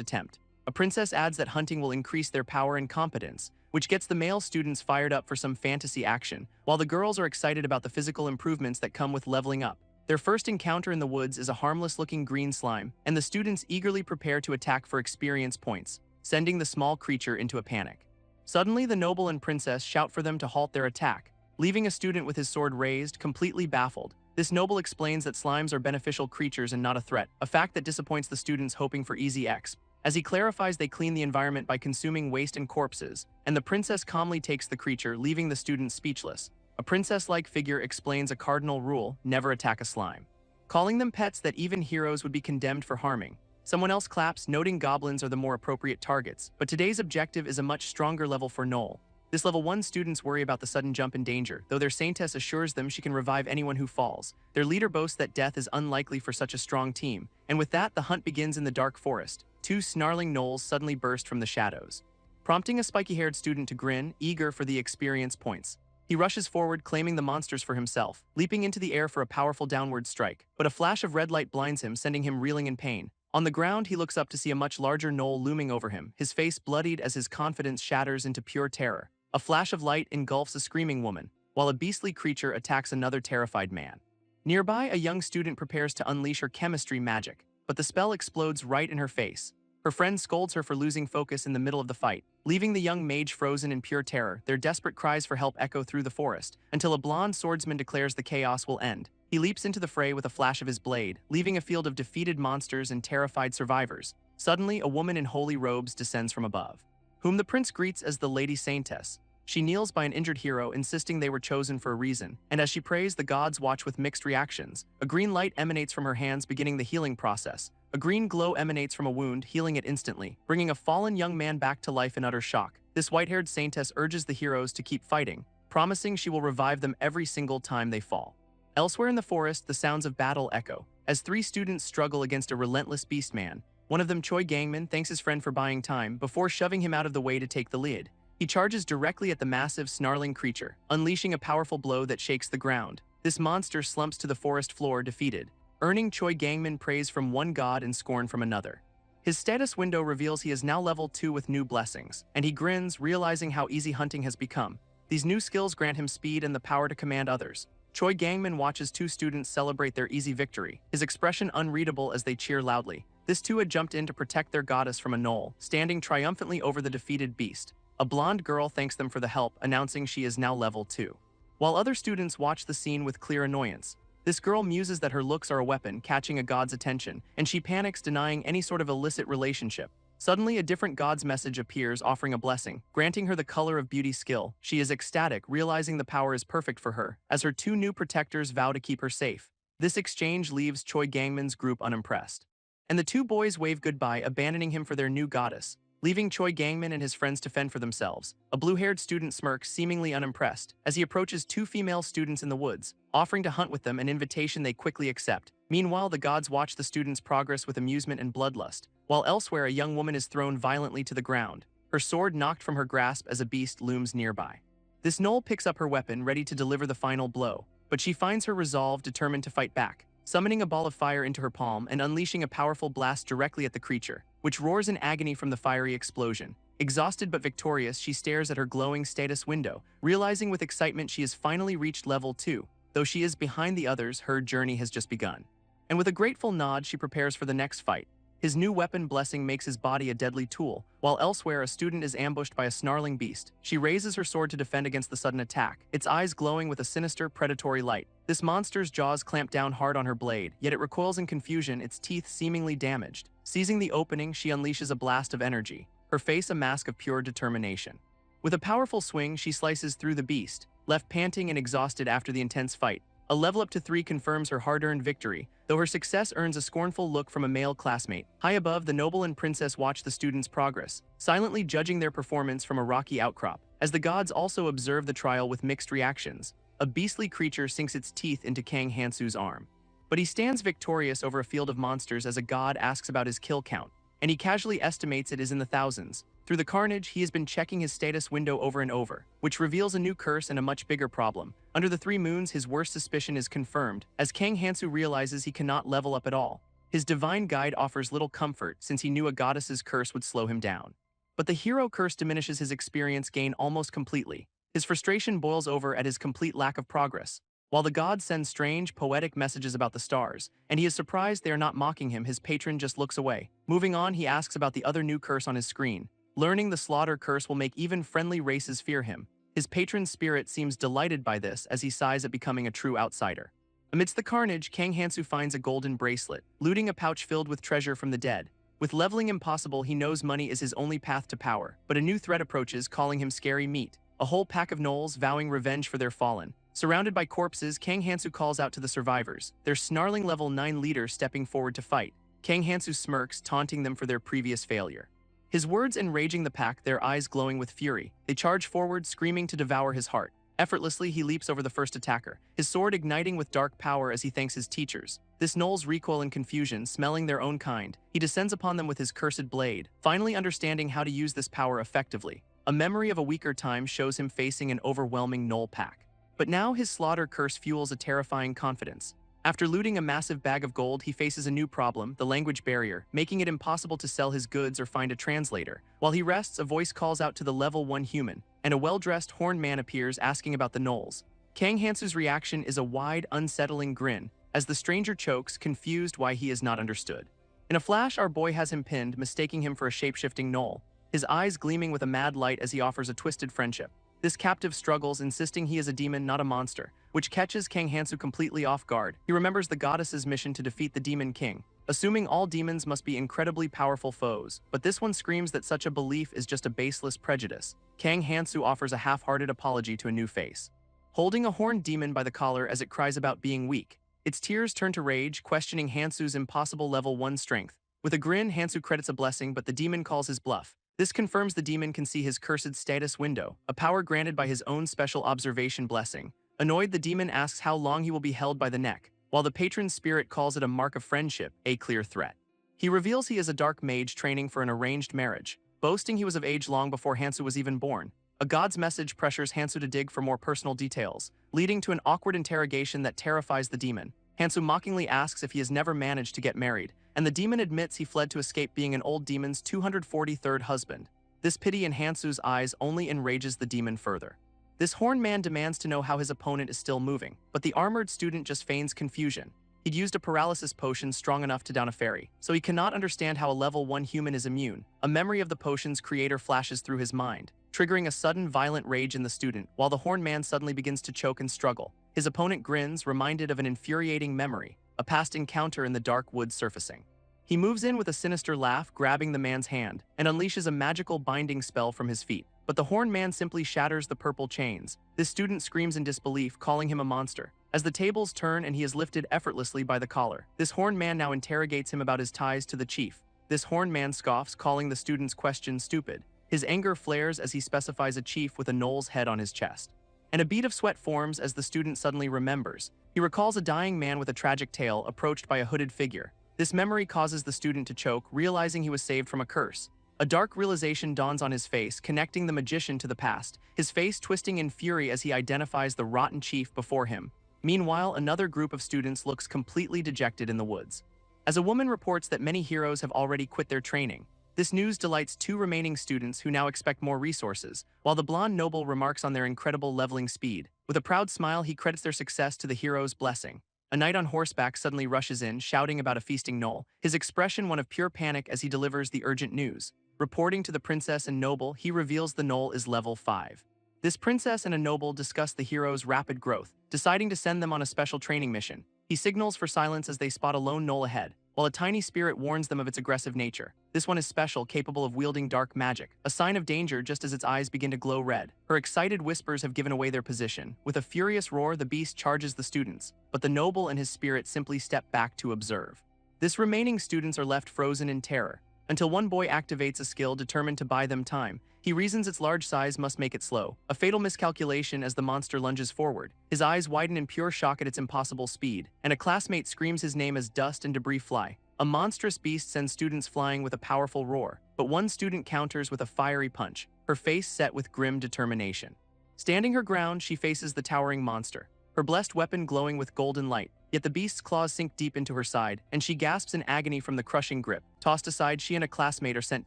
attempt. A princess adds that hunting will increase their power and competence, which gets the male students fired up for some fantasy action, while the girls are excited about the physical improvements that come with leveling up. Their first encounter in the woods is a harmless-looking green slime, and the students eagerly prepare to attack for experience points, sending the small creature into a panic. Suddenly, the noble and princess shout for them to halt their attack, leaving a student with his sword raised, completely baffled. This noble explains that slimes are beneficial creatures and not a threat, a fact that disappoints the students hoping for easy exp. As he clarifies, they clean the environment by consuming waste and corpses, and the princess calmly takes the creature, leaving the students speechless. A princess-like figure explains a cardinal rule: never attack a slime, calling them pets that even heroes would be condemned for harming. Someone else claps, noting goblins are the more appropriate targets, but today's objective is a much stronger level for Noel. This level 1 students worry about the sudden jump in danger, though their saintess assures them she can revive anyone who falls. Their leader boasts that death is unlikely for such a strong team, and with that, the hunt begins in the dark forest. 2 snarling gnolls suddenly burst from the shadows, prompting a spiky-haired student to grin, eager for the experience points. He rushes forward, claiming the monsters for himself, leaping into the air for a powerful downward strike, but a flash of red light blinds him, sending him reeling in pain. On the ground, he looks up to see a much larger gnoll looming over him, his face bloodied as his confidence shatters into pure terror. A flash of light engulfs a screaming woman, while a beastly creature attacks another terrified man. Nearby, a young student prepares to unleash her chemistry magic, but the spell explodes right in her face. Her friend scolds her for losing focus in the middle of the fight, leaving the young mage frozen in pure terror. Their desperate cries for help echo through the forest, until a blonde swordsman declares the chaos will end. He leaps into the fray with a flash of his blade, leaving a field of defeated monsters and terrified survivors. Suddenly, a woman in holy robes descends from above, whom the prince greets as the Lady Saintess. She kneels by an injured hero, insisting they were chosen for a reason, and as she prays, the gods watch with mixed reactions. A green light emanates from her hands, beginning the healing process. A green glow emanates from a wound, healing it instantly, bringing a fallen young man back to life in utter shock. This white-haired saintess urges the heroes to keep fighting, promising she will revive them every single time they fall. Elsewhere in the forest, the sounds of battle echo, as 3 students struggle against a relentless beastman. One of them, Choi Gangman, thanks his friend for buying time before shoving him out of the way to take the lead. He charges directly at the massive, snarling creature, unleashing a powerful blow that shakes the ground. This monster slumps to the forest floor, defeated, earning Choi Gangman praise from one god and scorn from another. His status window reveals he is now level 2 with new blessings, and he grins, realizing how easy hunting has become. These new skills grant him speed and the power to command others. Choi Gangman watches 2 students celebrate their easy victory, his expression unreadable as they cheer loudly. This 2 had jumped in to protect their goddess from a gnoll, standing triumphantly over the defeated beast. A blonde girl thanks them for the help, announcing she is now level 2. While other students watch the scene with clear annoyance, this girl muses that her looks are a weapon, catching a god's attention, and she panics, denying any sort of illicit relationship. Suddenly, a different god's message appears, offering a blessing, granting her the color of beauty skill. She is ecstatic, realizing the power is perfect for her, as her 2 new protectors vow to keep her safe. This exchange leaves Choi Gangman's group unimpressed, and the 2 boys wave goodbye, abandoning him for their new goddess, leaving Choi Gangman and his friends to fend for themselves. A blue-haired student smirks, seemingly unimpressed, as he approaches 2 female students in the woods, offering to hunt with them, an invitation they quickly accept. Meanwhile, the gods watch the students' progress with amusement and bloodlust, while elsewhere a young woman is thrown violently to the ground, her sword knocked from her grasp as a beast looms nearby. This gnoll picks up her weapon, ready to deliver the final blow, but she finds her resolve, determined to fight back, summoning a ball of fire into her palm and unleashing a powerful blast directly at the creature, which roars in agony from the fiery explosion. Exhausted but victorious, she stares at her glowing status window, realizing with excitement she has finally reached level 2. Though she is behind the others, her journey has just begun. And with a grateful nod, she prepares for the next fight. His new weapon blessing makes his body a deadly tool, while elsewhere a student is ambushed by a snarling beast. She raises her sword to defend against the sudden attack, its eyes glowing with a sinister, predatory light. This monster's jaws clamp down hard on her blade, yet it recoils in confusion, its teeth seemingly damaged. Seizing the opening, she unleashes a blast of energy, her face a mask of pure determination. With a powerful swing, she slices through the beast, left panting and exhausted after the intense fight. A level up to 3 confirms her hard-earned victory, though her success earns a scornful look from a male classmate. High above, the noble and princess watch the students' progress, silently judging their performance from a rocky outcrop. as the gods also observe the trial with mixed reactions. A beastly creature sinks its teeth into Kang Hansu's arm. But he stands victorious over a field of monsters as a god asks about his kill count, and he casually estimates it is in the thousands. Through the carnage, he has been checking his status window over and over, which reveals a new curse and a much bigger problem. Under the 3 moons, his worst suspicion is confirmed, as Kang Hansu realizes he cannot level up at all. His divine guide offers little comfort since he knew a goddess's curse would slow him down. But the hero curse diminishes his experience gain almost completely. His frustration boils over at his complete lack of progress. While the gods send strange, poetic messages about the stars, and he is surprised they are not mocking him, his patron just looks away. Moving on, he asks about the other new curse on his screen. Learning the slaughter curse will make even friendly races fear him. His patron's spirit seems delighted by this as he sighs at becoming a true outsider. Amidst the carnage, Kang Hansu finds a golden bracelet, looting a pouch filled with treasure from the dead. With leveling impossible, he knows money is his only path to power, but a new threat approaches, calling him scary meat. A whole pack of gnolls vowing revenge for their fallen. Surrounded by corpses, Kang Hansu calls out to the survivors, their snarling level 9 leader stepping forward to fight. Kang Hansu smirks, taunting them for their previous failure. His words enraging the pack, their eyes glowing with fury. They charge forward, screaming to devour his heart. Effortlessly, he leaps over the first attacker, his sword igniting with dark power as he thanks his teachers. This gnolls recoil in confusion, smelling their own kind. He descends upon them with his cursed blade, finally understanding how to use this power effectively. A memory of a weaker time shows him facing an overwhelming gnoll pack. But now his slaughter curse fuels a terrifying confidence. After looting a massive bag of gold, he faces a new problem, the language barrier, making it impossible to sell his goods or find a translator. While he rests, a voice calls out to the level 1 human, and a well-dressed horned man appears asking about the gnolls. Kang Hansu's reaction is a wide, unsettling grin, as the stranger chokes, confused why he is not understood. In a flash, our boy has him pinned, mistaking him for a shape-shifting gnoll, his eyes gleaming with a mad light as he offers a twisted friendship. This captive struggles, insisting he is a demon, not a monster, which catches Kang Hansu completely off guard. He remembers the goddess's mission to defeat the Demon King, assuming all demons must be incredibly powerful foes, but this one screams that such a belief is just a baseless prejudice. Kang Hansu offers a half-hearted apology to a new face, holding a horned demon by the collar as it cries about being weak. Its tears turn to rage, questioning Hansu's impossible level 1 strength. With a grin, Hansu credits a blessing, but the demon calls his bluff. This confirms the demon can see his cursed status window, a power granted by his own special observation blessing. Annoyed, the demon asks how long he will be held by the neck, while the patron's spirit calls it a mark of friendship, a clear threat. He reveals he is a dark mage training for an arranged marriage, boasting he was of age long before Hansu was even born. A god's message pressures Hansu to dig for more personal details, leading to an awkward interrogation that terrifies the demon. Hansu mockingly asks if he has never managed to get married, and the demon admits he fled to escape being an old demon's 243rd husband. This pity in Hansu's eyes only enrages the demon further. This horned man demands to know how his opponent is still moving, but the armored student just feigns confusion. He'd used a paralysis potion strong enough to down a fairy, so he cannot understand how a level 1 human is immune. A memory of the potion's creator flashes through his mind, triggering a sudden violent rage in the student, while the horned man suddenly begins to choke and struggle. His opponent grins, reminded of an infuriating memory, a past encounter in the dark woods surfacing. He moves in with a sinister laugh, grabbing the man's hand, and unleashes a magical binding spell from his feet. But the horned man simply shatters the purple chains. This student screams in disbelief, calling him a monster. As the tables turn and he is lifted effortlessly by the collar, this horned man now interrogates him about his ties to the chief. This horned man scoffs, calling the student's question stupid. His anger flares as he specifies a chief with a gnoll's head on his chest. And a bead of sweat forms as the student suddenly remembers. He recalls a dying man with a tragic tale approached by a hooded figure. This memory causes the student to choke, realizing he was saved from a curse. A dark realization dawns on his face, connecting the magician to the past, his face twisting in fury as he identifies the rotten chief before him. Meanwhile, another group of students looks completely dejected in the woods. As a woman reports that many heroes have already quit their training, this news delights 2 remaining students who now expect more resources, while the blonde noble remarks on their incredible leveling speed. With a proud smile, he credits their success to the hero's blessing. A knight on horseback suddenly rushes in, shouting about a feasting gnoll, his expression one of pure panic as he delivers the urgent news. Reporting to the princess and noble, he reveals the gnoll is level 5. This princess and a noble discuss the hero's rapid growth, deciding to send them on a special training mission. He signals for silence as they spot a lone gnoll ahead, while a tiny spirit warns them of its aggressive nature. This one is special, capable of wielding dark magic, a sign of danger just as its eyes begin to glow red. Her excited whispers have given away their position. With a furious roar, the beast charges the students, but the noble and his spirit simply step back to observe. This remaining students are left frozen in terror, until one boy activates a skill determined to buy them time. He reasons its large size must make it slow, a fatal miscalculation as the monster lunges forward. His eyes widen in pure shock at its impossible speed, and a classmate screams his name as dust and debris fly. A monstrous beast sends students flying with a powerful roar, but one student counters with a fiery punch, her face set with grim determination. Standing her ground, she faces the towering monster, her blessed weapon glowing with golden light. Yet the beast's claws sink deep into her side, and she gasps in agony from the crushing grip. Tossed aside, she and a classmate are sent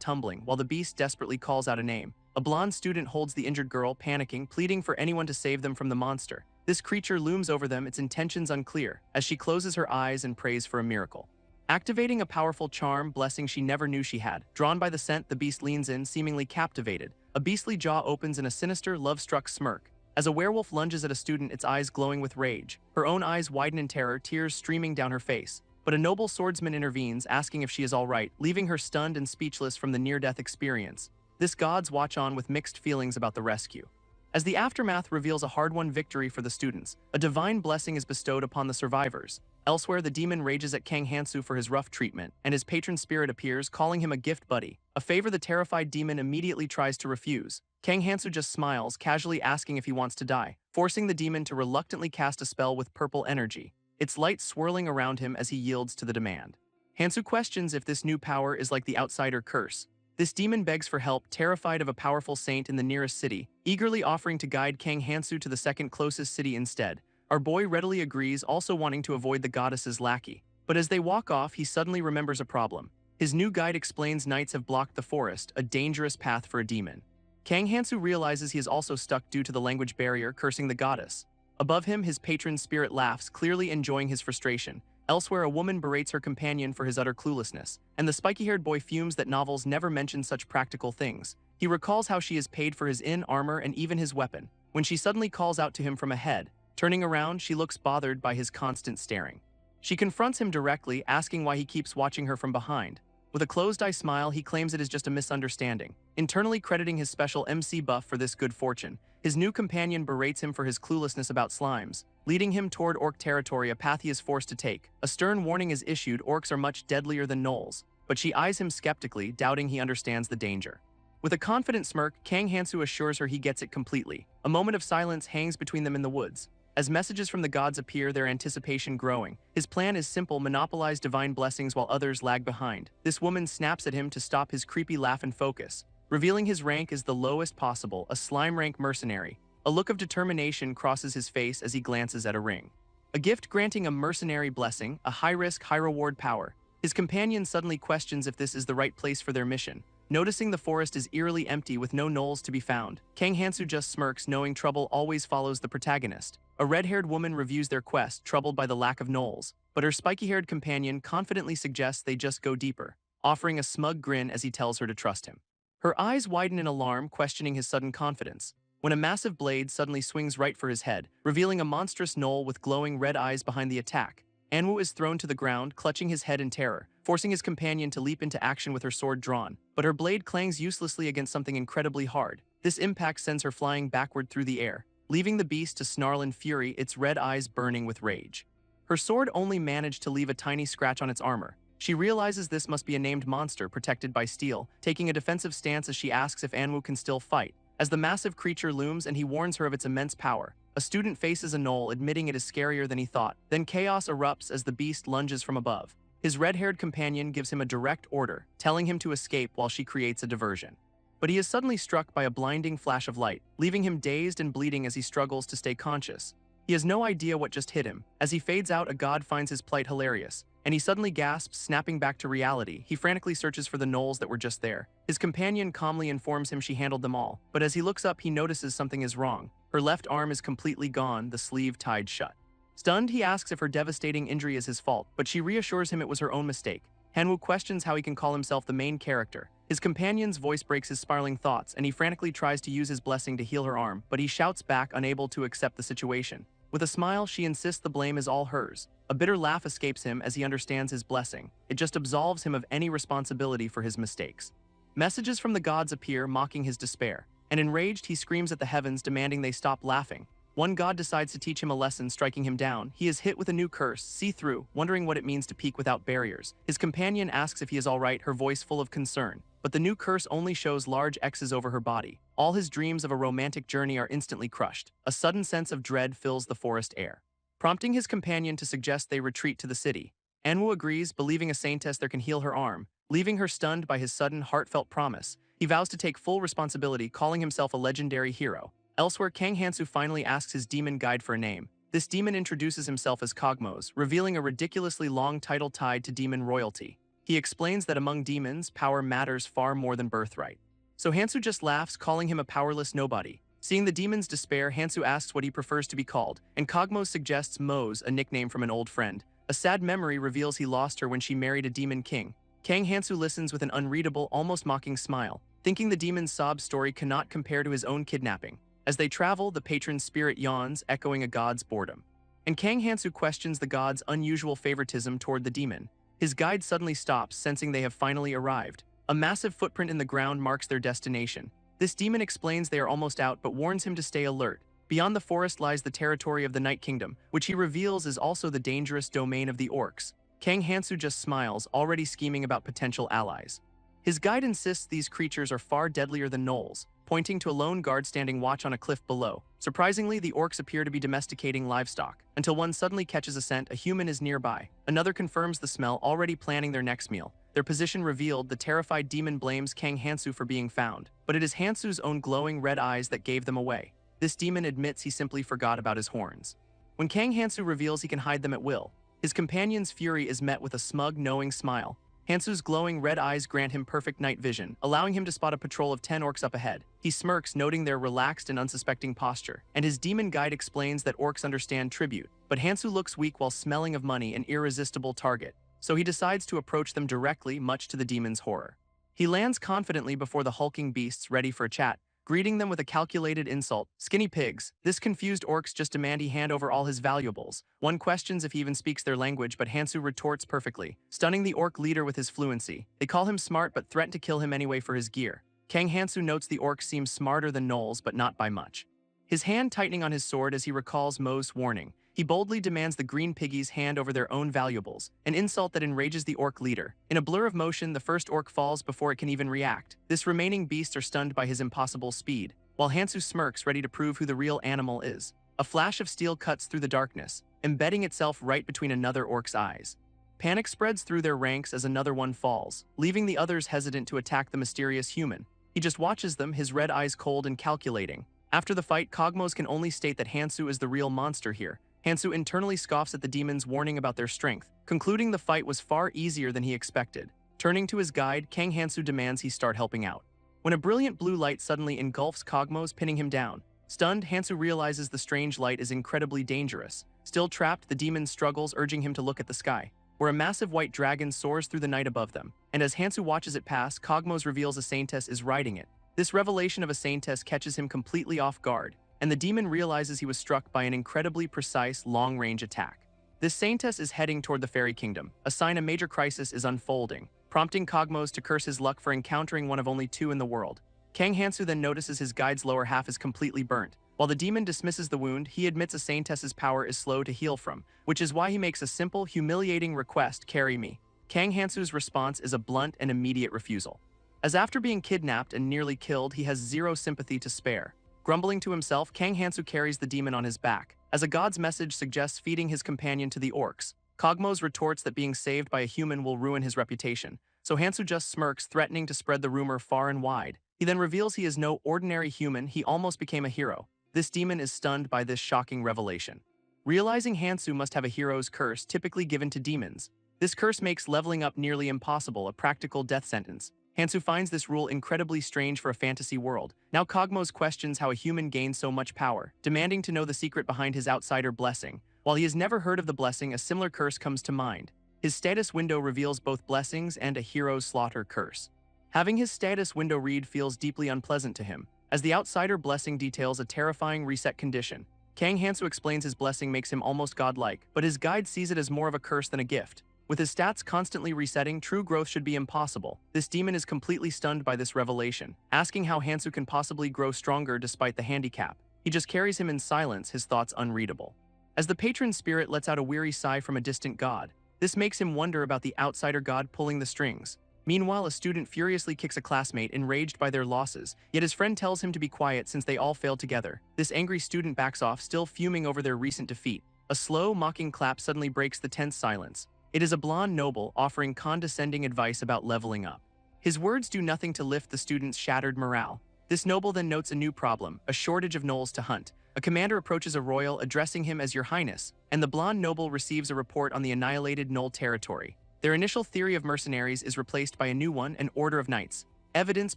tumbling, while the beast desperately calls out a name. A blonde student holds the injured girl, panicking, pleading for anyone to save them from the monster. This creature looms over them, its intentions unclear, as she closes her eyes and prays for a miracle. Activating a powerful charm, blessing she never knew she had. Drawn by the scent, the beast leans in, seemingly captivated. A beastly jaw opens in a sinister, love-struck smirk. As a werewolf lunges at a student, its eyes glowing with rage. Her own eyes widen in terror, tears streaming down her face. But a noble swordsman intervenes, asking if she is all right, leaving her stunned and speechless from the near-death experience. This gods watch on with mixed feelings about the rescue. As the aftermath reveals a hard-won victory for the students, a divine blessing is bestowed upon the survivors. Elsewhere, the demon rages at Kang Hansu for his rough treatment, and his patron spirit appears, calling him a gift buddy, a favor the terrified demon immediately tries to refuse. Kang Hansu just smiles, casually asking if he wants to die, forcing the demon to reluctantly cast a spell with purple energy, its light swirling around him as he yields to the demand. Hansu questions if this new power is like the outsider curse. This demon begs for help, terrified of a powerful saint in the nearest city, eagerly offering to guide Kang Hansu to the second closest city instead. Our boy readily agrees, also wanting to avoid the goddess's lackey. But as they walk off, he suddenly remembers a problem. His new guide explains knights have blocked the forest, a dangerous path for a demon. Kang Hansu realizes he is also stuck due to the language barrier, cursing the goddess. Above him, his patron spirit laughs, clearly enjoying his frustration. Elsewhere, a woman berates her companion for his utter cluelessness, and the spiky-haired boy fumes that novels never mention such practical things. He recalls how she is paid for his armor and even his weapon, when she suddenly calls out to him from ahead. Turning around, she looks bothered by his constant staring. She confronts him directly, asking why he keeps watching her from behind. With a closed-eye smile, he claims it is just a misunderstanding, internally crediting his special MC buff for this good fortune. His new companion berates him for his cluelessness about slimes, leading him toward orc territory, a path he is forced to take. A stern warning is issued: orcs are much deadlier than gnolls, but she eyes him skeptically, doubting he understands the danger. With a confident smirk, Kang Hansu assures her he gets it completely. A moment of silence hangs between them in the woods. As messages from the gods appear, their anticipation growing. His plan is simple: monopolize divine blessings while others lag behind. This woman snaps at him to stop his creepy laugh and focus, revealing his rank is the lowest possible, a slime rank mercenary. A look of determination crosses his face as he glances at a ring. A gift granting a mercenary blessing, a high-risk, high-reward power. His companion suddenly questions if this is the right place for their mission. Noticing the forest is eerily empty with no gnolls to be found, Kang Hansu just smirks, knowing trouble always follows the protagonist. A red-haired woman reviews their quest, troubled by the lack of gnolls, but her spiky-haired companion confidently suggests they just go deeper, offering a smug grin as he tells her to trust him. Her eyes widen in alarm, questioning his sudden confidence, when a massive blade suddenly swings right for his head, revealing a monstrous gnoll with glowing red eyes behind the attack. Manhua is thrown to the ground, clutching his head in terror, forcing his companion to leap into action with her sword drawn, but her blade clangs uselessly against something incredibly hard. This impact sends her flying backward through the air, leaving the beast to snarl in fury, its red eyes burning with rage. Her sword only managed to leave a tiny scratch on its armor. She realizes this must be a named monster protected by steel, taking a defensive stance as she asks if Manhua can still fight. As the massive creature looms and he warns her of its immense power, a student faces a gnoll, admitting it is scarier than he thought. Then chaos erupts as the beast lunges from above. His red-haired companion gives him a direct order, telling him to escape while she creates a diversion. But he is suddenly struck by a blinding flash of light, leaving him dazed and bleeding as he struggles to stay conscious. He has no idea what just hit him. As he fades out, a god finds his plight hilarious, and he suddenly gasps, snapping back to reality. He frantically searches for the gnolls that were just there. His companion calmly informs him she handled them all, but as he looks up, he notices something is wrong. Her left arm is completely gone, the sleeve tied shut. Stunned, he asks if her devastating injury is his fault, but she reassures him it was her own mistake. Manhua questions how he can call himself the main character. His companion's voice breaks his spiraling thoughts, and he frantically tries to use his blessing to heal her arm, but he shouts back, unable to accept the situation. With a smile, she insists the blame is all hers. A bitter laugh escapes him as he understands his blessing. It just absolves him of any responsibility for his mistakes. Messages from the gods appear, mocking his despair, and enraged, he screams at the heavens, demanding they stop laughing. One god decides to teach him a lesson, striking him down. He is hit with a new curse, see-through, wondering what it means to peek without barriers. His companion asks if he is alright, her voice full of concern. But the new curse only shows large X's over her body. All his dreams of a romantic journey are instantly crushed. A sudden sense of dread fills the forest air, prompting his companion to suggest they retreat to the city. Manhua agrees, believing a saintess there can heal her arm. Leaving her stunned by his sudden, heartfelt promise, he vows to take full responsibility, calling himself a legendary hero. Elsewhere, Kang Hansu finally asks his demon guide for a name. This demon introduces himself as Cogmos, revealing a ridiculously long title tied to demon royalty. He explains that among demons, power matters far more than birthright. So Hansu just laughs, calling him a powerless nobody. Seeing the demon's despair, Hansu asks what he prefers to be called, and Cogmos suggests Mose, a nickname from an old friend. A sad memory reveals he lost her when she married a demon king. Kang Hansu listens with an unreadable, almost mocking smile, thinking the demon's sob story cannot compare to his own kidnapping. As they travel, the patron's spirit yawns, echoing a god's boredom. And Kang Hansu questions the god's unusual favoritism toward the demon. His guide suddenly stops, sensing they have finally arrived. A massive footprint in the ground marks their destination. This demon explains they are almost out, but warns him to stay alert. Beyond the forest lies the territory of the Night Kingdom, which he reveals is also the dangerous domain of the orcs. Kang Hansu just smiles, already scheming about potential allies. His guide insists these creatures are far deadlier than gnolls, pointing to a lone guard standing watch on a cliff below. Surprisingly, the orcs appear to be domesticating livestock, until one suddenly catches a scent. A human is nearby. Another confirms the smell, already planning their next meal. Their position revealed, the terrified demon blames Kang Hansu for being found, but it is Hansu's own glowing red eyes that gave them away. This demon admits he simply forgot about his horns. When Kang Hansu reveals he can hide them at will, his companion's fury is met with a smug, knowing smile. Hansu's glowing red eyes grant him perfect night vision, allowing him to spot a patrol of 10 orcs up ahead. He smirks, noting their relaxed and unsuspecting posture, and his demon guide explains that orcs understand tribute. But Hansu looks weak while smelling of money, an irresistible target. So he decides to approach them directly, much to the demon's horror. He lands confidently before the hulking beasts, ready for a chat, greeting them with a calculated insult. Skinny pigs. This confused orcs just demand he hand over all his valuables. One questions if he even speaks their language, but Hansu retorts perfectly, stunning the orc leader with his fluency. They call him smart but threaten to kill him anyway for his gear. Kang Hansu notes the orcs seem smarter than gnolls, but not by much. His hand tightening on his sword as he recalls Mo's warning. He boldly demands the green piggies hand over their own valuables, an insult that enrages the orc leader. In a blur of motion, the first orc falls before it can even react. This remaining beasts are stunned by his impossible speed, while Hansu smirks, ready to prove who the real animal is. A flash of steel cuts through the darkness, embedding itself right between another orc's eyes. Panic spreads through their ranks as another one falls, leaving the others hesitant to attack the mysterious human. He just watches them, his red eyes cold and calculating. After the fight, Cogmos can only state that Hansu is the real monster here. Hansu internally scoffs at the demons, warning about their strength, concluding the fight was far easier than he expected. Turning to his guide, Kang Hansu demands he start helping out. When a brilliant blue light suddenly engulfs Cogmos, pinning him down. Stunned, Hansu realizes the strange light is incredibly dangerous. Still trapped, the demon struggles, urging him to look at the sky, where a massive white dragon soars through the night above them. And as Hansu watches it pass, Cogmos reveals a saintess is riding it. This revelation of a saintess catches him completely off guard, and the demon realizes he was struck by an incredibly precise, long-range attack. This saintess is heading toward the fairy kingdom, a sign a major crisis is unfolding, prompting Cogmos to curse his luck for encountering one of only 2 in the world. Kang Hansu then notices his guide's lower half is completely burnt. While the demon dismisses the wound, he admits a saintess's power is slow to heal from, which is why he makes a simple, humiliating request: carry me. Kang Hansu's response is a blunt and immediate refusal, as after being kidnapped and nearly killed, he has zero sympathy to spare. Grumbling to himself, Kang Hansu carries the demon on his back, as a god's message suggests feeding his companion to the orcs. Cogmos retorts that being saved by a human will ruin his reputation, so Hansu just smirks, threatening to spread the rumor far and wide. He then reveals he is no ordinary human, he almost became a hero. This demon is stunned by this shocking revelation, realizing Hansu must have a hero's curse typically given to demons. This curse makes leveling up nearly impossible, a practical death sentence. Hansu finds this rule incredibly strange for a fantasy world. Now Cogmos questions how a human gains so much power, demanding to know the secret behind his outsider blessing. While he has never heard of the blessing, a similar curse comes to mind. His status window reveals both blessings and a hero's slaughter curse. Having his status window read feels deeply unpleasant to him, as the outsider blessing details a terrifying reset condition. Kang Hansu explains his blessing makes him almost godlike, but his guide sees it as more of a curse than a gift. With his stats constantly resetting, true growth should be impossible. This demon is completely stunned by this revelation, asking how Hansu can possibly grow stronger despite the handicap. He just carries him in silence, his thoughts unreadable. As the patron spirit lets out a weary sigh from a distant god, this makes him wonder about the outsider god pulling the strings. Meanwhile, a student furiously kicks a classmate, enraged by their losses, yet his friend tells him to be quiet since they all failed together. This angry student backs off, still fuming over their recent defeat. A slow, mocking clap suddenly breaks the tense silence. It is a blonde noble offering condescending advice about leveling up. His words do nothing to lift the student's shattered morale. This noble then notes a new problem, a shortage of gnolls to hunt. A commander approaches a royal, addressing him as Your Highness, and the blonde noble receives a report on the annihilated gnoll territory. Their initial theory of mercenaries is replaced by a new one, an order of knights. Evidence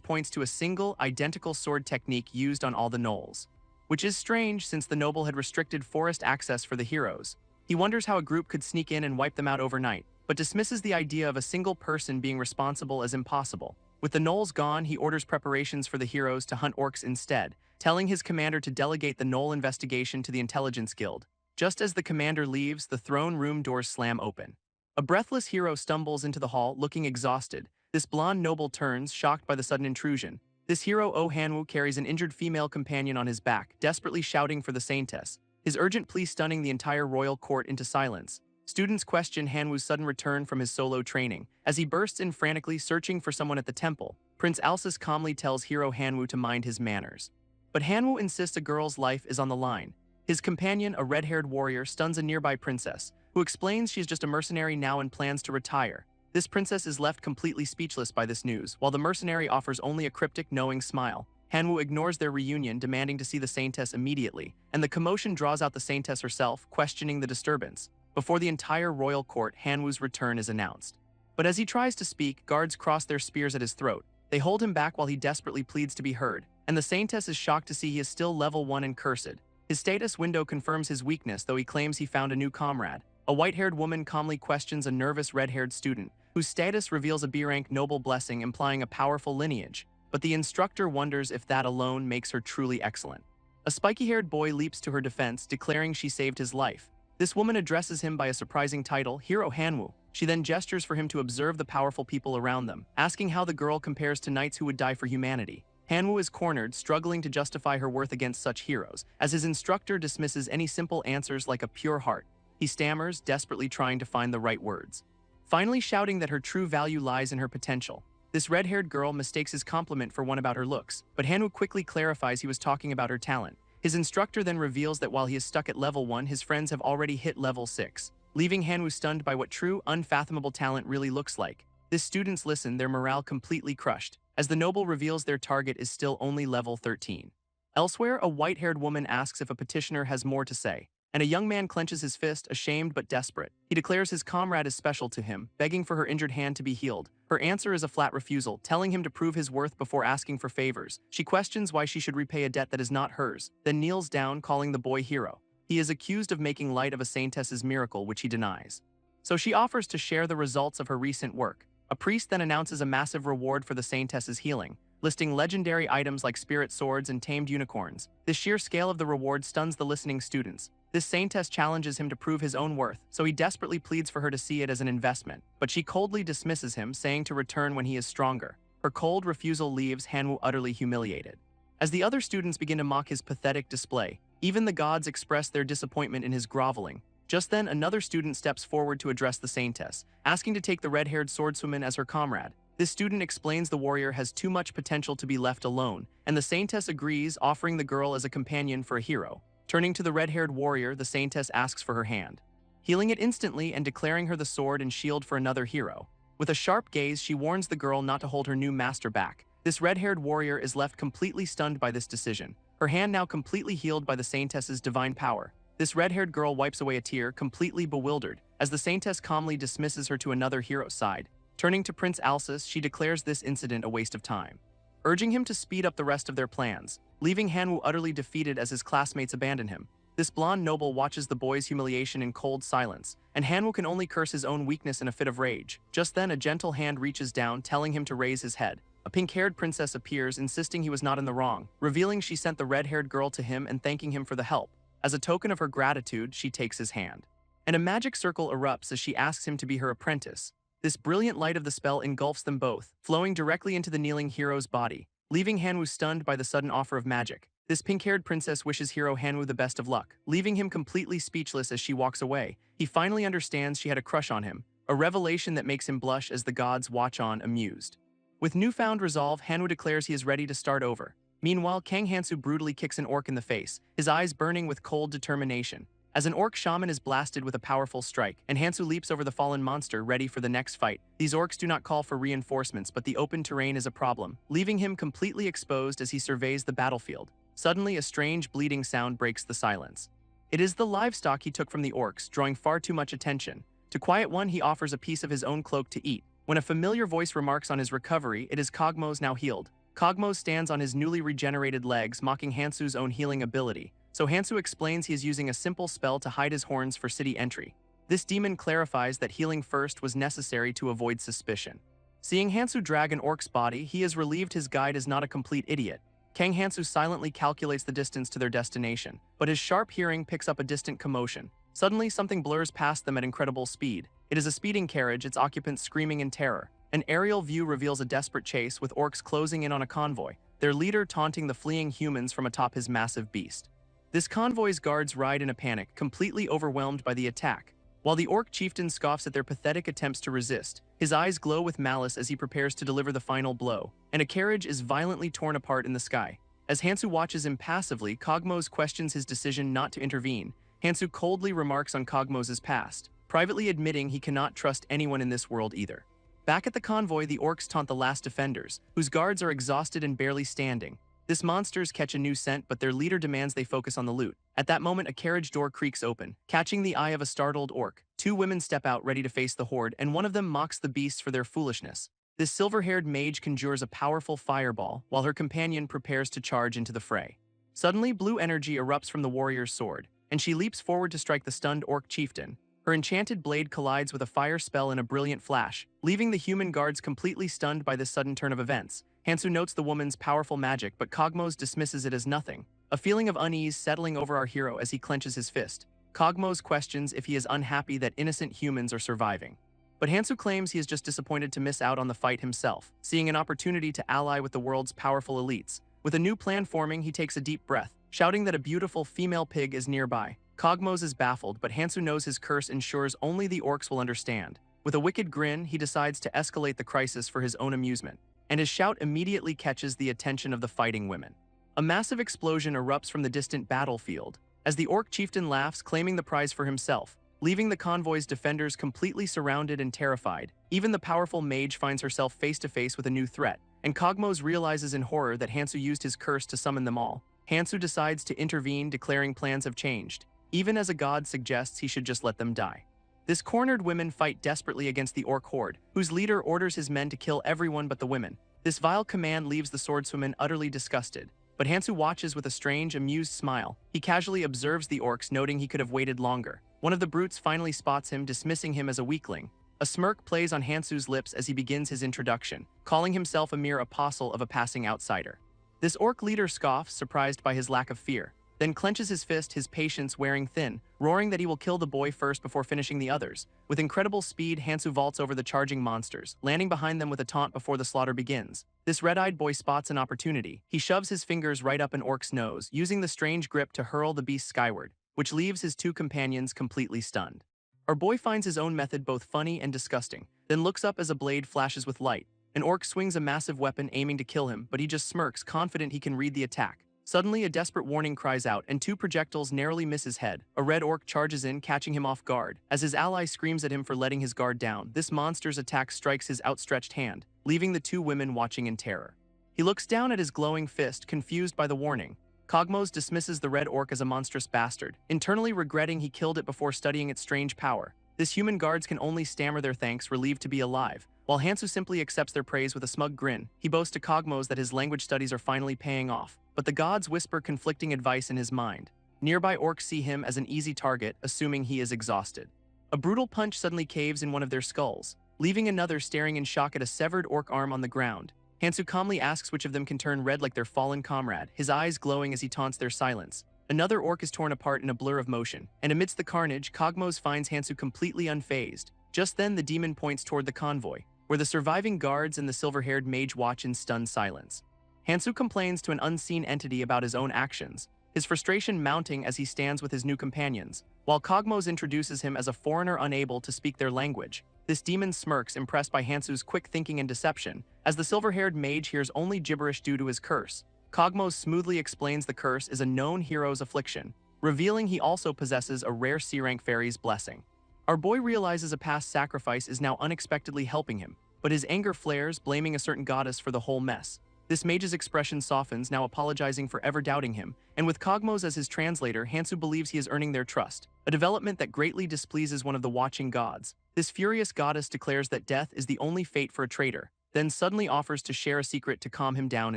points to a single, identical sword technique used on all the gnolls, which is strange since the noble had restricted forest access for the heroes. He wonders how a group could sneak in and wipe them out overnight, but dismisses the idea of a single person being responsible as impossible. With the gnolls gone, he orders preparations for the heroes to hunt orcs instead, telling his commander to delegate the gnoll investigation to the intelligence guild. Just as the commander leaves, the throne room doors slam open. A breathless hero stumbles into the hall, looking exhausted. This blonde noble turns, shocked by the sudden intrusion. This hero, Hanwoo, carries an injured female companion on his back, desperately shouting for the saintess. His urgent plea stunning the entire royal court into silence. Students question Hanwoo's sudden return from his solo training. As he bursts in frantically, searching for someone at the temple, Prince Alsus calmly tells hero Hanwoo to mind his manners. But Hanwoo insists a girl's life is on the line. His companion, a red-haired warrior, stuns a nearby princess, who explains she's just a mercenary now and plans to retire. This princess is left completely speechless by this news, while the mercenary offers only a cryptic, knowing smile. Hanwoo ignores their reunion, demanding to see the saintess immediately, and the commotion draws out the saintess herself, questioning the disturbance. Before the entire royal court, Hanwoo's return is announced. But as he tries to speak, guards cross their spears at his throat. They hold him back while he desperately pleads to be heard, and the saintess is shocked to see he is still level 1 and cursed. His status window confirms his weakness, though he claims he found a new comrade. A white-haired woman calmly questions a nervous red-haired student, whose status reveals a B-rank noble blessing, implying a powerful lineage. But the instructor wonders if that alone makes her truly excellent. A spiky-haired boy leaps to her defense, declaring she saved his life. This woman addresses him by a surprising title, Hero Hanwoo. She then gestures for him to observe the powerful people around them, asking how the girl compares to knights who would die for humanity. Hanwoo is cornered, struggling to justify her worth against such heroes, as his instructor dismisses any simple answers like a pure heart. He stammers, desperately trying to find the right words, finally shouting that her true value lies in her potential. This red-haired girl mistakes his compliment for one about her looks, but Hanwoo quickly clarifies he was talking about her talent. His instructor then reveals that while he is stuck at level 1, his friends have already hit level 6, leaving Hanwoo stunned by what true, unfathomable talent really looks like. His students listen, their morale completely crushed, as the noble reveals their target is still only level 13. Elsewhere, a white-haired woman asks if a petitioner has more to say, and a young man clenches his fist, ashamed but desperate. He declares his comrade is special to him, begging for her injured hand to be healed. Her answer is a flat refusal, telling him to prove his worth before asking for favors. She questions why she should repay a debt that is not hers, then kneels down, calling the boy hero. He is accused of making light of a saintess's miracle, which he denies. So she offers to share the results of her recent work. A priest then announces a massive reward for the saintess's healing, listing legendary items like spirit swords and tamed unicorns. The sheer scale of the reward stuns the listening students. This saintess challenges him to prove his own worth, so he desperately pleads for her to see it as an investment. But she coldly dismisses him, saying to return when he is stronger. Her cold refusal leaves Hanwoo utterly humiliated. As the other students begin to mock his pathetic display, even the gods express their disappointment in his groveling. Just then, another student steps forward to address the saintess, asking to take the red-haired swordswoman as her comrade. This student explains the warrior has too much potential to be left alone, and the saintess agrees, offering the girl as a companion for a hero. Turning to the red-haired warrior, the saintess asks for her hand, healing it instantly and declaring her the sword and shield for another hero. With a sharp gaze, she warns the girl not to hold her new master back. This red-haired warrior is left completely stunned by this decision, her hand now completely healed by the saintess's divine power. This red-haired girl wipes away a tear, completely bewildered, as the saintess calmly dismisses her to another hero's side. Turning to Prince Alsus, she declares this incident a waste of time, urging him to speed up the rest of their plans, leaving Hanwoo utterly defeated as his classmates abandon him. This blonde noble watches the boy's humiliation in cold silence, and Hanwoo can only curse his own weakness in a fit of rage. Just then, a gentle hand reaches down, telling him to raise his head. A pink-haired princess appears, insisting he was not in the wrong, revealing she sent the red-haired girl to him and thanking him for the help. As a token of her gratitude, she takes his hand, and a magic circle erupts as she asks him to be her apprentice. This brilliant light of the spell engulfs them both, flowing directly into the kneeling hero's body, leaving Hanwoo stunned by the sudden offer of magic. This pink-haired princess wishes hero Hanwoo the best of luck, leaving him completely speechless as she walks away. He finally understands she had a crush on him, a revelation that makes him blush as the gods watch on, amused. With newfound resolve, Hanwoo declares he is ready to start over. Meanwhile, Kang Hansu brutally kicks an orc in the face, his eyes burning with cold determination. As an orc shaman is blasted with a powerful strike, and Hansu leaps over the fallen monster, ready for the next fight. These orcs do not call for reinforcements, but the open terrain is a problem, leaving him completely exposed as he surveys the battlefield. Suddenly, a strange bleeding sound breaks the silence. It is the livestock he took from the orcs, drawing far too much attention. To quiet one, he offers a piece of his own cloak to eat. When a familiar voice remarks on his recovery, it is Kogmo's now healed. Kogmo stands on his newly regenerated legs, mocking Hansu's own healing ability. So Hansu explains he is using a simple spell to hide his horns for city entry. This demon clarifies that healing first was necessary to avoid suspicion. Seeing Hansu drag an orc's body, he is relieved his guide is not a complete idiot. Kang Hansu silently calculates the distance to their destination, but his sharp hearing picks up a distant commotion. Suddenly, something blurs past them at incredible speed. It is a speeding carriage, its occupants screaming in terror. An aerial view reveals a desperate chase with orcs closing in on a convoy, their leader taunting the fleeing humans from atop his massive beast. This convoy's guards ride in a panic, completely overwhelmed by the attack. While the orc chieftain scoffs at their pathetic attempts to resist, his eyes glow with malice as he prepares to deliver the final blow, and a carriage is violently torn apart in the sky. As Hansu watches impassively, Kogmo's questions his decision not to intervene. Hansu coldly remarks on Kogmo's past, privately admitting he cannot trust anyone in this world either. Back at the convoy, the orcs taunt the last defenders, whose guards are exhausted and barely standing. These monsters catch a new scent, but their leader demands they focus on the loot. At that moment, a carriage door creaks open, catching the eye of a startled orc. Two women step out ready to face the horde, and one of them mocks the beasts for their foolishness. This silver-haired mage conjures a powerful fireball, while her companion prepares to charge into the fray. Suddenly, blue energy erupts from the warrior's sword, and she leaps forward to strike the stunned orc chieftain. Her enchanted blade collides with a fire spell in a brilliant flash, leaving the human guards completely stunned by this sudden turn of events. Hansu notes the woman's powerful magic, but Kogmo's dismisses it as nothing. A feeling of unease settling over our hero as he clenches his fist. Kogmo's questions if he is unhappy that innocent humans are surviving. But Hansu claims he is just disappointed to miss out on the fight himself, seeing an opportunity to ally with the world's powerful elites. With a new plan forming, he takes a deep breath, shouting that a beautiful female pig is nearby. Kogmo's is baffled, but Hansu knows his curse ensures only the orcs will understand. With a wicked grin, he decides to escalate the crisis for his own amusement, and his shout immediately catches the attention of the fighting women. A massive explosion erupts from the distant battlefield, as the orc chieftain laughs, claiming the prize for himself, leaving the convoy's defenders completely surrounded and terrified. Even the powerful mage finds herself face-to-face with a new threat, and Kogmo's realizes in horror that Hansu used his curse to summon them all. Hansu decides to intervene, declaring plans have changed, even as a god suggests he should just let them die. This cornered women fight desperately against the orc horde, whose leader orders his men to kill everyone but the women. This vile command leaves the swordswomen utterly disgusted, but Hansu watches with a strange, amused smile. He casually observes the orcs, noting he could have waited longer. One of the brutes finally spots him, dismissing him as a weakling. A smirk plays on Hansu's lips as he begins his introduction, calling himself a mere apostle of a passing outsider. This orc leader scoffs, surprised by his lack of fear, then clenches his fist, his patience wearing thin, roaring that he will kill the boy first before finishing the others. With incredible speed, Hansu vaults over the charging monsters, landing behind them with a taunt before the slaughter begins. This red-eyed boy spots an opportunity. He shoves his fingers right up an orc's nose, using the strange grip to hurl the beast skyward, which leaves his two companions completely stunned. Our boy finds his own method both funny and disgusting, then looks up as a blade flashes with light. An orc swings a massive weapon aiming to kill him, but he just smirks, confident he can read the attack. Suddenly, a desperate warning cries out, and two projectiles narrowly miss his head. A red orc charges in, catching him off guard. As his ally screams at him for letting his guard down, this monster's attack strikes his outstretched hand, leaving the two women watching in terror. He looks down at his glowing fist, confused by the warning. Kogmo's dismisses the red orc as a monstrous bastard, internally regretting he killed it before studying its strange power. This human guards can only stammer their thanks, relieved to be alive, while Hansu simply accepts their praise with a smug grin. He boasts to Kogmo's that his language studies are finally paying off, but the gods whisper conflicting advice in his mind. Nearby orcs see him as an easy target, assuming he is exhausted. A brutal punch suddenly caves in one of their skulls, leaving another staring in shock at a severed orc arm on the ground. Hansu calmly asks which of them can turn red like their fallen comrade, his eyes glowing as he taunts their silence. Another orc is torn apart in a blur of motion, and amidst the carnage, Kogmo's finds Hansu completely unfazed. Just then, the demon points toward the convoy, where the surviving guards and the silver-haired mage watch in stunned silence. Hansu complains to an unseen entity about his own actions, his frustration mounting as he stands with his new companions. While Cogmos introduces him as a foreigner unable to speak their language, this demon smirks, impressed by Hansu's quick thinking and deception, as the silver-haired mage hears only gibberish due to his curse. Cogmos smoothly explains the curse is a known hero's affliction, revealing he also possesses a rare C-rank fairy's blessing. Our boy realizes a past sacrifice is now unexpectedly helping him, but his anger flares, blaming a certain goddess for the whole mess. This mage's expression softens, now apologizing for ever doubting him, and with Cogmos as his translator, Hansu believes he is earning their trust, a development that greatly displeases one of the watching gods. This furious goddess declares that death is the only fate for a traitor, then suddenly offers to share a secret to calm him down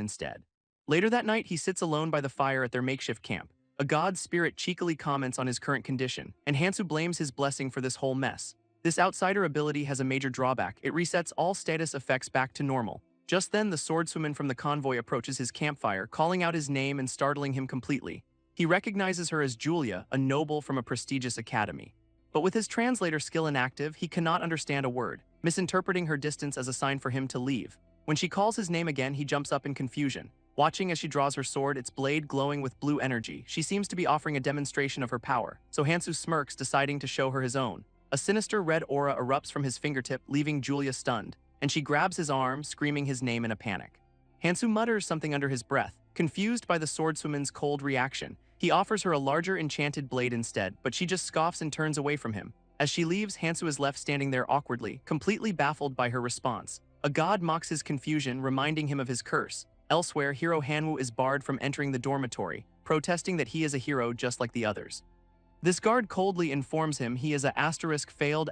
instead. Later that night, he sits alone by the fire at their makeshift camp. A god spirit cheekily comments on his current condition, and Hansu blames his blessing for this whole mess. This outsider ability has a major drawback: it resets all status effects back to normal. Just then, the swordswoman from the convoy approaches his campfire, calling out his name and startling him completely. He recognizes her as Julia, a noble from a prestigious academy. But with his translator skill inactive, he cannot understand a word, misinterpreting her distance as a sign for him to leave. When she calls his name again, he jumps up in confusion. Watching as she draws her sword, its blade glowing with blue energy, she seems to be offering a demonstration of her power, so Hansu smirks, deciding to show her his own. A sinister red aura erupts from his fingertip, leaving Julia stunned, and she grabs his arm, screaming his name in a panic. Hansu mutters something under his breath, confused by the swordswoman's cold reaction. He offers her a larger enchanted blade instead, but she just scoffs and turns away from him. As she leaves, Hansu is left standing there awkwardly, completely baffled by her response. A god mocks his confusion, reminding him of his curse. Elsewhere, hero Hanwoo is barred from entering the dormitory, protesting that he is a hero just like the others. This guard coldly informs him he is a failed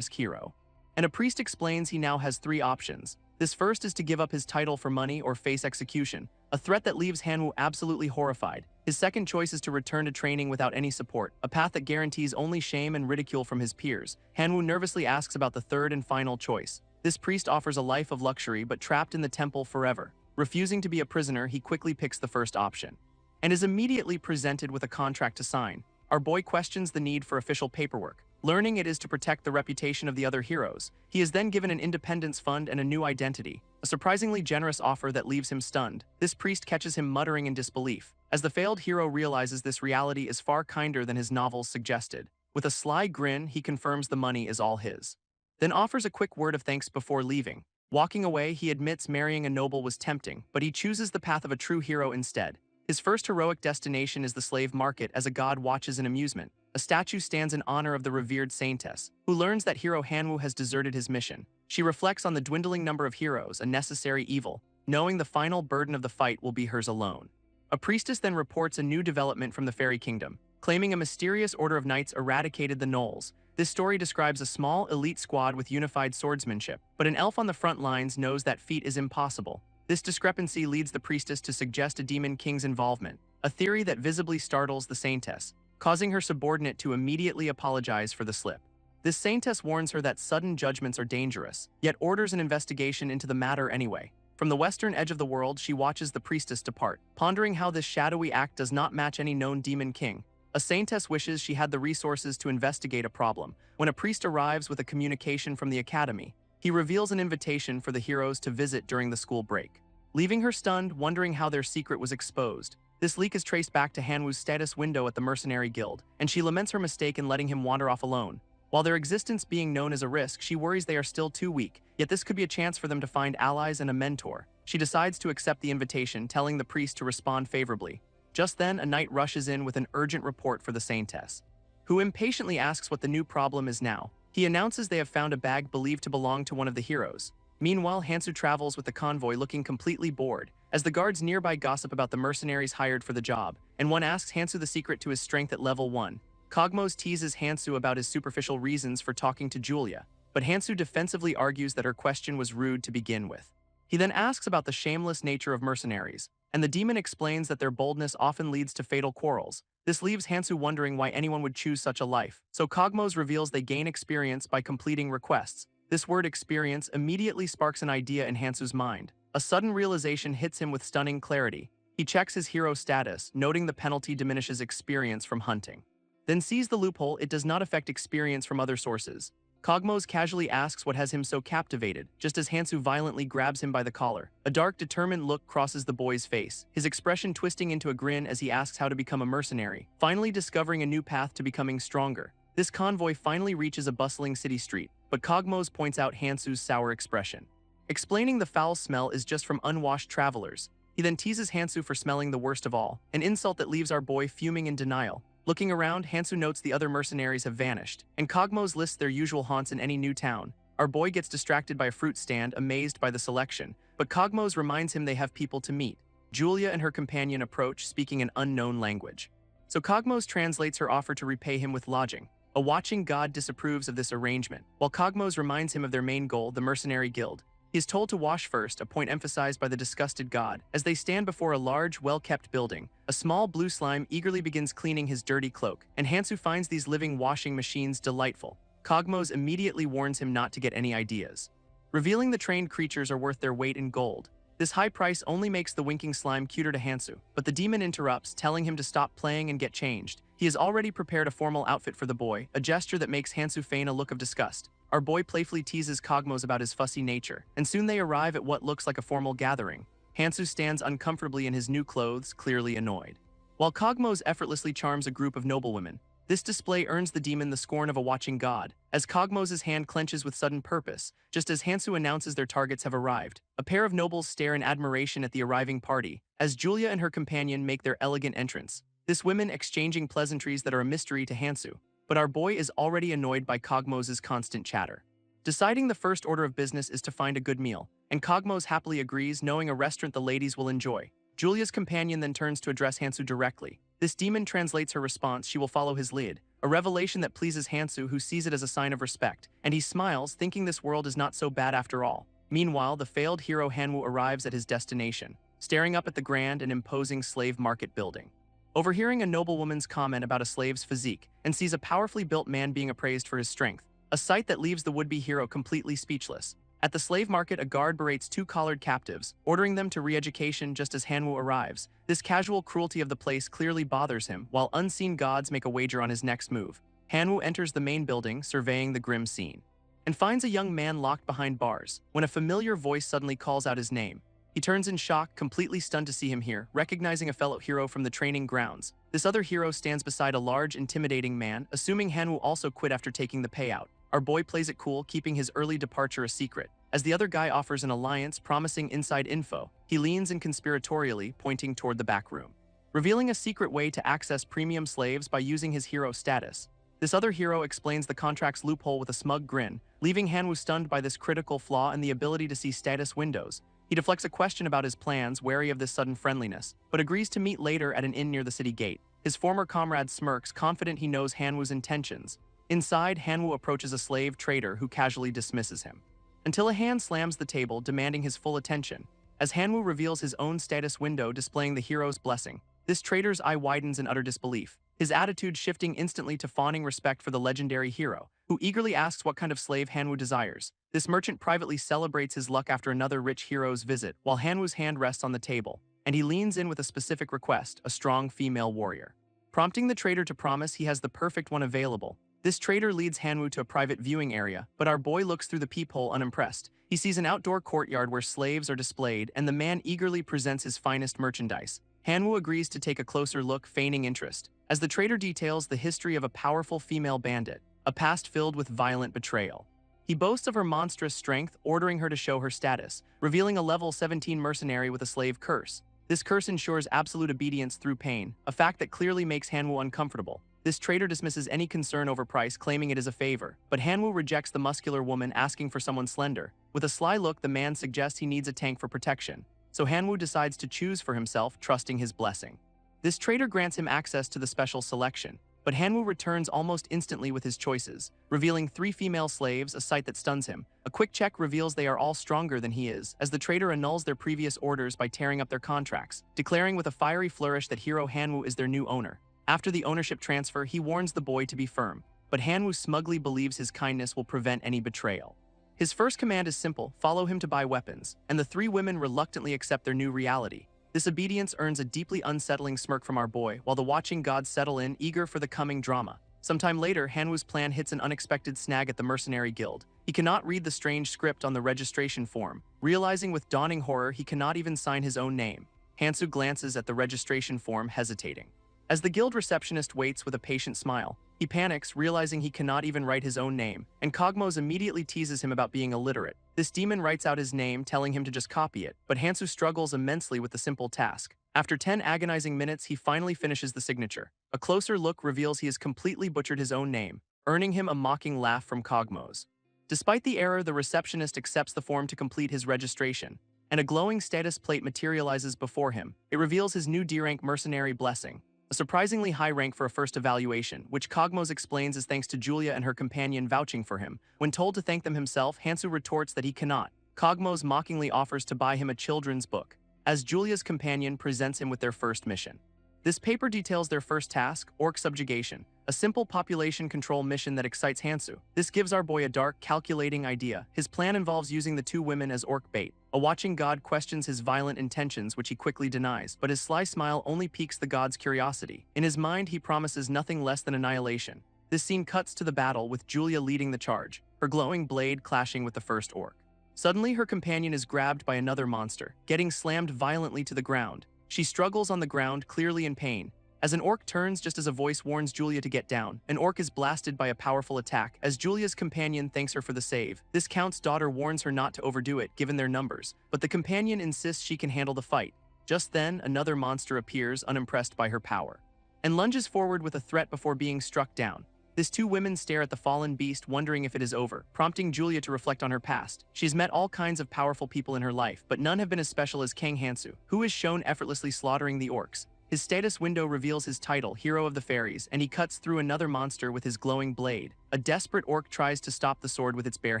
hero. And a priest explains he now has 3 options. This first is to give up his title for money or face execution, a threat that leaves Hanwoo absolutely horrified. His second choice is to return to training without any support, a path that guarantees only shame and ridicule from his peers. Hanwoo nervously asks about the third and final choice. This priest offers a life of luxury but trapped in the temple forever. Refusing to be a prisoner, he quickly picks the first option, and is immediately presented with a contract to sign. Our boy questions the need for official paperwork, learning it is to protect the reputation of the other heroes. He is then given an independence fund and a new identity, a surprisingly generous offer that leaves him stunned. This priest catches him muttering in disbelief, as the failed hero realizes this reality is far kinder than his novels suggested. With a sly grin, he confirms the money is all his, then offers a quick word of thanks before leaving. Walking away, he admits marrying a noble was tempting, but he chooses the path of a true hero instead. His first heroic destination is the slave market, as a god watches in amusement. A statue stands in honor of the revered saintess, who learns that hero Hanwoo has deserted his mission. She reflects on the dwindling number of heroes, a necessary evil, knowing the final burden of the fight will be hers alone. A priestess then reports a new development from the fairy kingdom, claiming a mysterious order of knights eradicated the gnolls. This story describes a small, elite squad with unified swordsmanship, but an elf on the front lines knows that feat is impossible. This discrepancy leads the priestess to suggest a demon king's involvement, a theory that visibly startles the saintess, causing her subordinate to immediately apologize for the slip. This saintess warns her that sudden judgments are dangerous, yet orders an investigation into the matter anyway. From the western edge of the world, she watches the priestess depart, pondering how this shadowy act does not match any known demon king. A saintess wishes she had the resources to investigate a problem. When a priest arrives with a communication from the academy, he reveals an invitation for the heroes to visit during the school break, leaving her stunned, wondering how their secret was exposed. This leak is traced back to Hanwoo's status window at the mercenary guild, and she laments her mistake in letting him wander off alone. While their existence being known as a risk, she worries they are still too weak, yet this could be a chance for them to find allies and a mentor. She decides to accept the invitation, telling the priest to respond favorably. Just then, a knight rushes in with an urgent report for the saintess, who impatiently asks what the new problem is now. He announces they have found a bag believed to belong to one of the heroes. Meanwhile, Hansu travels with the convoy looking completely bored, as the guards nearby gossip about the mercenaries hired for the job, and one asks Hansu the secret to his strength at level 1. Cogmos teases Hansu about his superficial reasons for talking to Julia, but Hansu defensively argues that her question was rude to begin with. He then asks about the shameless nature of mercenaries, and the demon explains that their boldness often leads to fatal quarrels. This leaves Hansu wondering why anyone would choose such a life, so Cogmos reveals they gain experience by completing requests. This word experience immediately sparks an idea in Hansu's mind. A sudden realization hits him with stunning clarity. He checks his hero status, noting the penalty diminishes experience from hunting. Then sees the loophole: it does not affect experience from other sources. Kogmos casually asks what has him so captivated, just as Hansu violently grabs him by the collar. A dark, determined look crosses the boy's face, his expression twisting into a grin as he asks how to become a mercenary, finally discovering a new path to becoming stronger. This convoy finally reaches a bustling city street, but Kogmos points out Hansu's sour expression, explaining the foul smell is just from unwashed travelers. He then teases Hansu for smelling the worst of all, an insult that leaves our boy fuming in denial. Looking around, Hansu notes the other mercenaries have vanished, and Kogmos lists their usual haunts in any new town. Our boy gets distracted by a fruit stand, amazed by the selection, but Kogmos reminds him they have people to meet. Julia and her companion approach, speaking an unknown language. So Kogmos translates her offer to repay him with lodging. A watching god disapproves of this arrangement, while Kogmos reminds him of their main goal, the mercenary guild. He is told to wash first, a point emphasized by the disgusted god. As they stand before a large, well-kept building, a small blue slime eagerly begins cleaning his dirty cloak, and Hansu finds these living washing machines delightful. Kogmos immediately warns him not to get any ideas, revealing the trained creatures are worth their weight in gold. This high price only makes the winking slime cuter to Hansu, but the demon interrupts, telling him to stop playing and get changed. He has already prepared a formal outfit for the boy, a gesture that makes Hansu feign a look of disgust. Our boy playfully teases Kogmos about his fussy nature, and soon they arrive at what looks like a formal gathering. Hansu stands uncomfortably in his new clothes, clearly annoyed, while Kogmos effortlessly charms a group of noblewomen. This display earns the demon the scorn of a watching god, as Kogmos' hand clenches with sudden purpose, just as Hansu announces their targets have arrived. A pair of nobles stare in admiration at the arriving party, as Julia and her companion make their elegant entrance, this women exchanging pleasantries that are a mystery to Hansu. But our boy is already annoyed by Kogmos' constant chatter. Deciding the first order of business is to find a good meal, and Kogmos happily agrees, knowing a restaurant the ladies will enjoy. Julia's companion then turns to address Hansu directly. This demon translates her response, she will follow his lead, a revelation that pleases Hansu, who sees it as a sign of respect, and he smiles, thinking this world is not so bad after all. Meanwhile, the failed hero Hanwu arrives at his destination, staring up at the grand and imposing slave market building, overhearing a noblewoman's comment about a slave's physique, and sees a powerfully built man being appraised for his strength, a sight that leaves the would-be hero completely speechless. At the slave market, a guard berates two collared captives, ordering them to re-education just as Hanwu arrives. This casual cruelty of the place clearly bothers him, while unseen gods make a wager on his next move. Hanwu enters the main building, surveying the grim scene, and finds a young man locked behind bars, when a familiar voice suddenly calls out his name. He turns in shock, completely stunned to see him here, recognizing a fellow hero from the training grounds. This other hero stands beside a large, intimidating man, assuming Hanwu also quit after taking the payout. Our boy plays it cool, keeping his early departure a secret. As the other guy offers an alliance, promising inside info, he leans in conspiratorially, pointing toward the back room, revealing a secret way to access premium slaves by using his hero status. This other hero explains the contract's loophole with a smug grin, leaving Hanwu stunned by this critical flaw in the ability to see status windows. He deflects a question about his plans, wary of this sudden friendliness, but agrees to meet later at an inn near the city gate. His former comrade smirks, confident he knows Hanwu's intentions. Inside, Hanwu approaches a slave trader who casually dismisses him, until a hand slams the table, demanding his full attention. As Hanwu reveals his own status window displaying the hero's blessing, this trader's eye widens in utter disbelief, his attitude shifting instantly to fawning respect for the legendary hero, who eagerly asks what kind of slave Hanwu desires. This merchant privately celebrates his luck after another rich hero's visit, while Hanwu's hand rests on the table, and he leans in with a specific request, a strong female warrior, prompting the trader to promise he has the perfect one available. This trader leads Hanwu to a private viewing area, but our boy looks through the peephole unimpressed. He sees an outdoor courtyard where slaves are displayed, and the man eagerly presents his finest merchandise. Hanwu agrees to take a closer look, feigning interest, as the trader details the history of a powerful female bandit, a past filled with violent betrayal. He boasts of her monstrous strength, ordering her to show her status, revealing a level 17 mercenary with a slave curse. This curse ensures absolute obedience through pain, a fact that clearly makes Hanwu uncomfortable. This trader dismisses any concern over price, claiming it is a favor, but Hanwu rejects the muscular woman, asking for someone slender. With a sly look, the man suggests he needs a tank for protection, so Hanwu decides to choose for himself, trusting his blessing. This trader grants him access to the special selection, but Hanwu returns almost instantly with his choices, revealing 3 female slaves, a sight that stuns him. A quick check reveals they are all stronger than he is, as the trader annuls their previous orders by tearing up their contracts, declaring with a fiery flourish that hero Hanwu is their new owner. After the ownership transfer, he warns the boy to be firm, but Hanwu smugly believes his kindness will prevent any betrayal. His first command is simple: follow him to buy weapons, and the 3 women reluctantly accept their new reality. This obedience earns a deeply unsettling smirk from our boy, while the watching gods settle in, eager for the coming drama. Sometime later, Hanwoo's plan hits an unexpected snag at the mercenary guild. He cannot read the strange script on the registration form. Realizing with dawning horror he cannot even sign his own name, Hansu glances at the registration form, hesitating. As the guild receptionist waits with a patient smile, he panics, realizing he cannot even write his own name, and Kogmos immediately teases him about being illiterate. This demon writes out his name, telling him to just copy it, but Hansu struggles immensely with the simple task. After 10 agonizing minutes, he finally finishes the signature. A closer look reveals he has completely butchered his own name, earning him a mocking laugh from Kogmos. Despite the error, the receptionist accepts the form to complete his registration, and a glowing status plate materializes before him. It reveals his new D-rank mercenary blessing, a surprisingly high rank for a first evaluation, which Kogmos explains is thanks to Julia and her companion vouching for him. When told to thank them himself, Hansu retorts that he cannot. Kogmos mockingly offers to buy him a children's book, as Julia's companion presents him with their first mission. This paper details their first task, orc subjugation, a simple population control mission that excites Hansu. This gives our boy a dark, calculating idea. His plan involves using the two women as orc bait. A watching god questions his violent intentions, which he quickly denies, but his sly smile only piques the god's curiosity. In his mind, he promises nothing less than annihilation. This scene cuts to the battle, with Julia leading the charge, her glowing blade clashing with the first orc. Suddenly, her companion is grabbed by another monster, getting slammed violently to the ground. She struggles on the ground, clearly in pain. As an orc turns just as a voice warns Julia to get down, an orc is blasted by a powerful attack. As Julia's companion thanks her for the save, this count's daughter warns her not to overdo it given their numbers, but the companion insists she can handle the fight. Just then, another monster appears, unimpressed by her power, and lunges forward with a threat before being struck down. These two women stare at the fallen beast, wondering if it is over, prompting Julia to reflect on her past. She's met all kinds of powerful people in her life, but none have been as special as Kang Hansu, who is shown effortlessly slaughtering the orcs. His status window reveals his title, Hero of the Fairies, and he cuts through another monster with his glowing blade. A desperate orc tries to stop the sword with its bare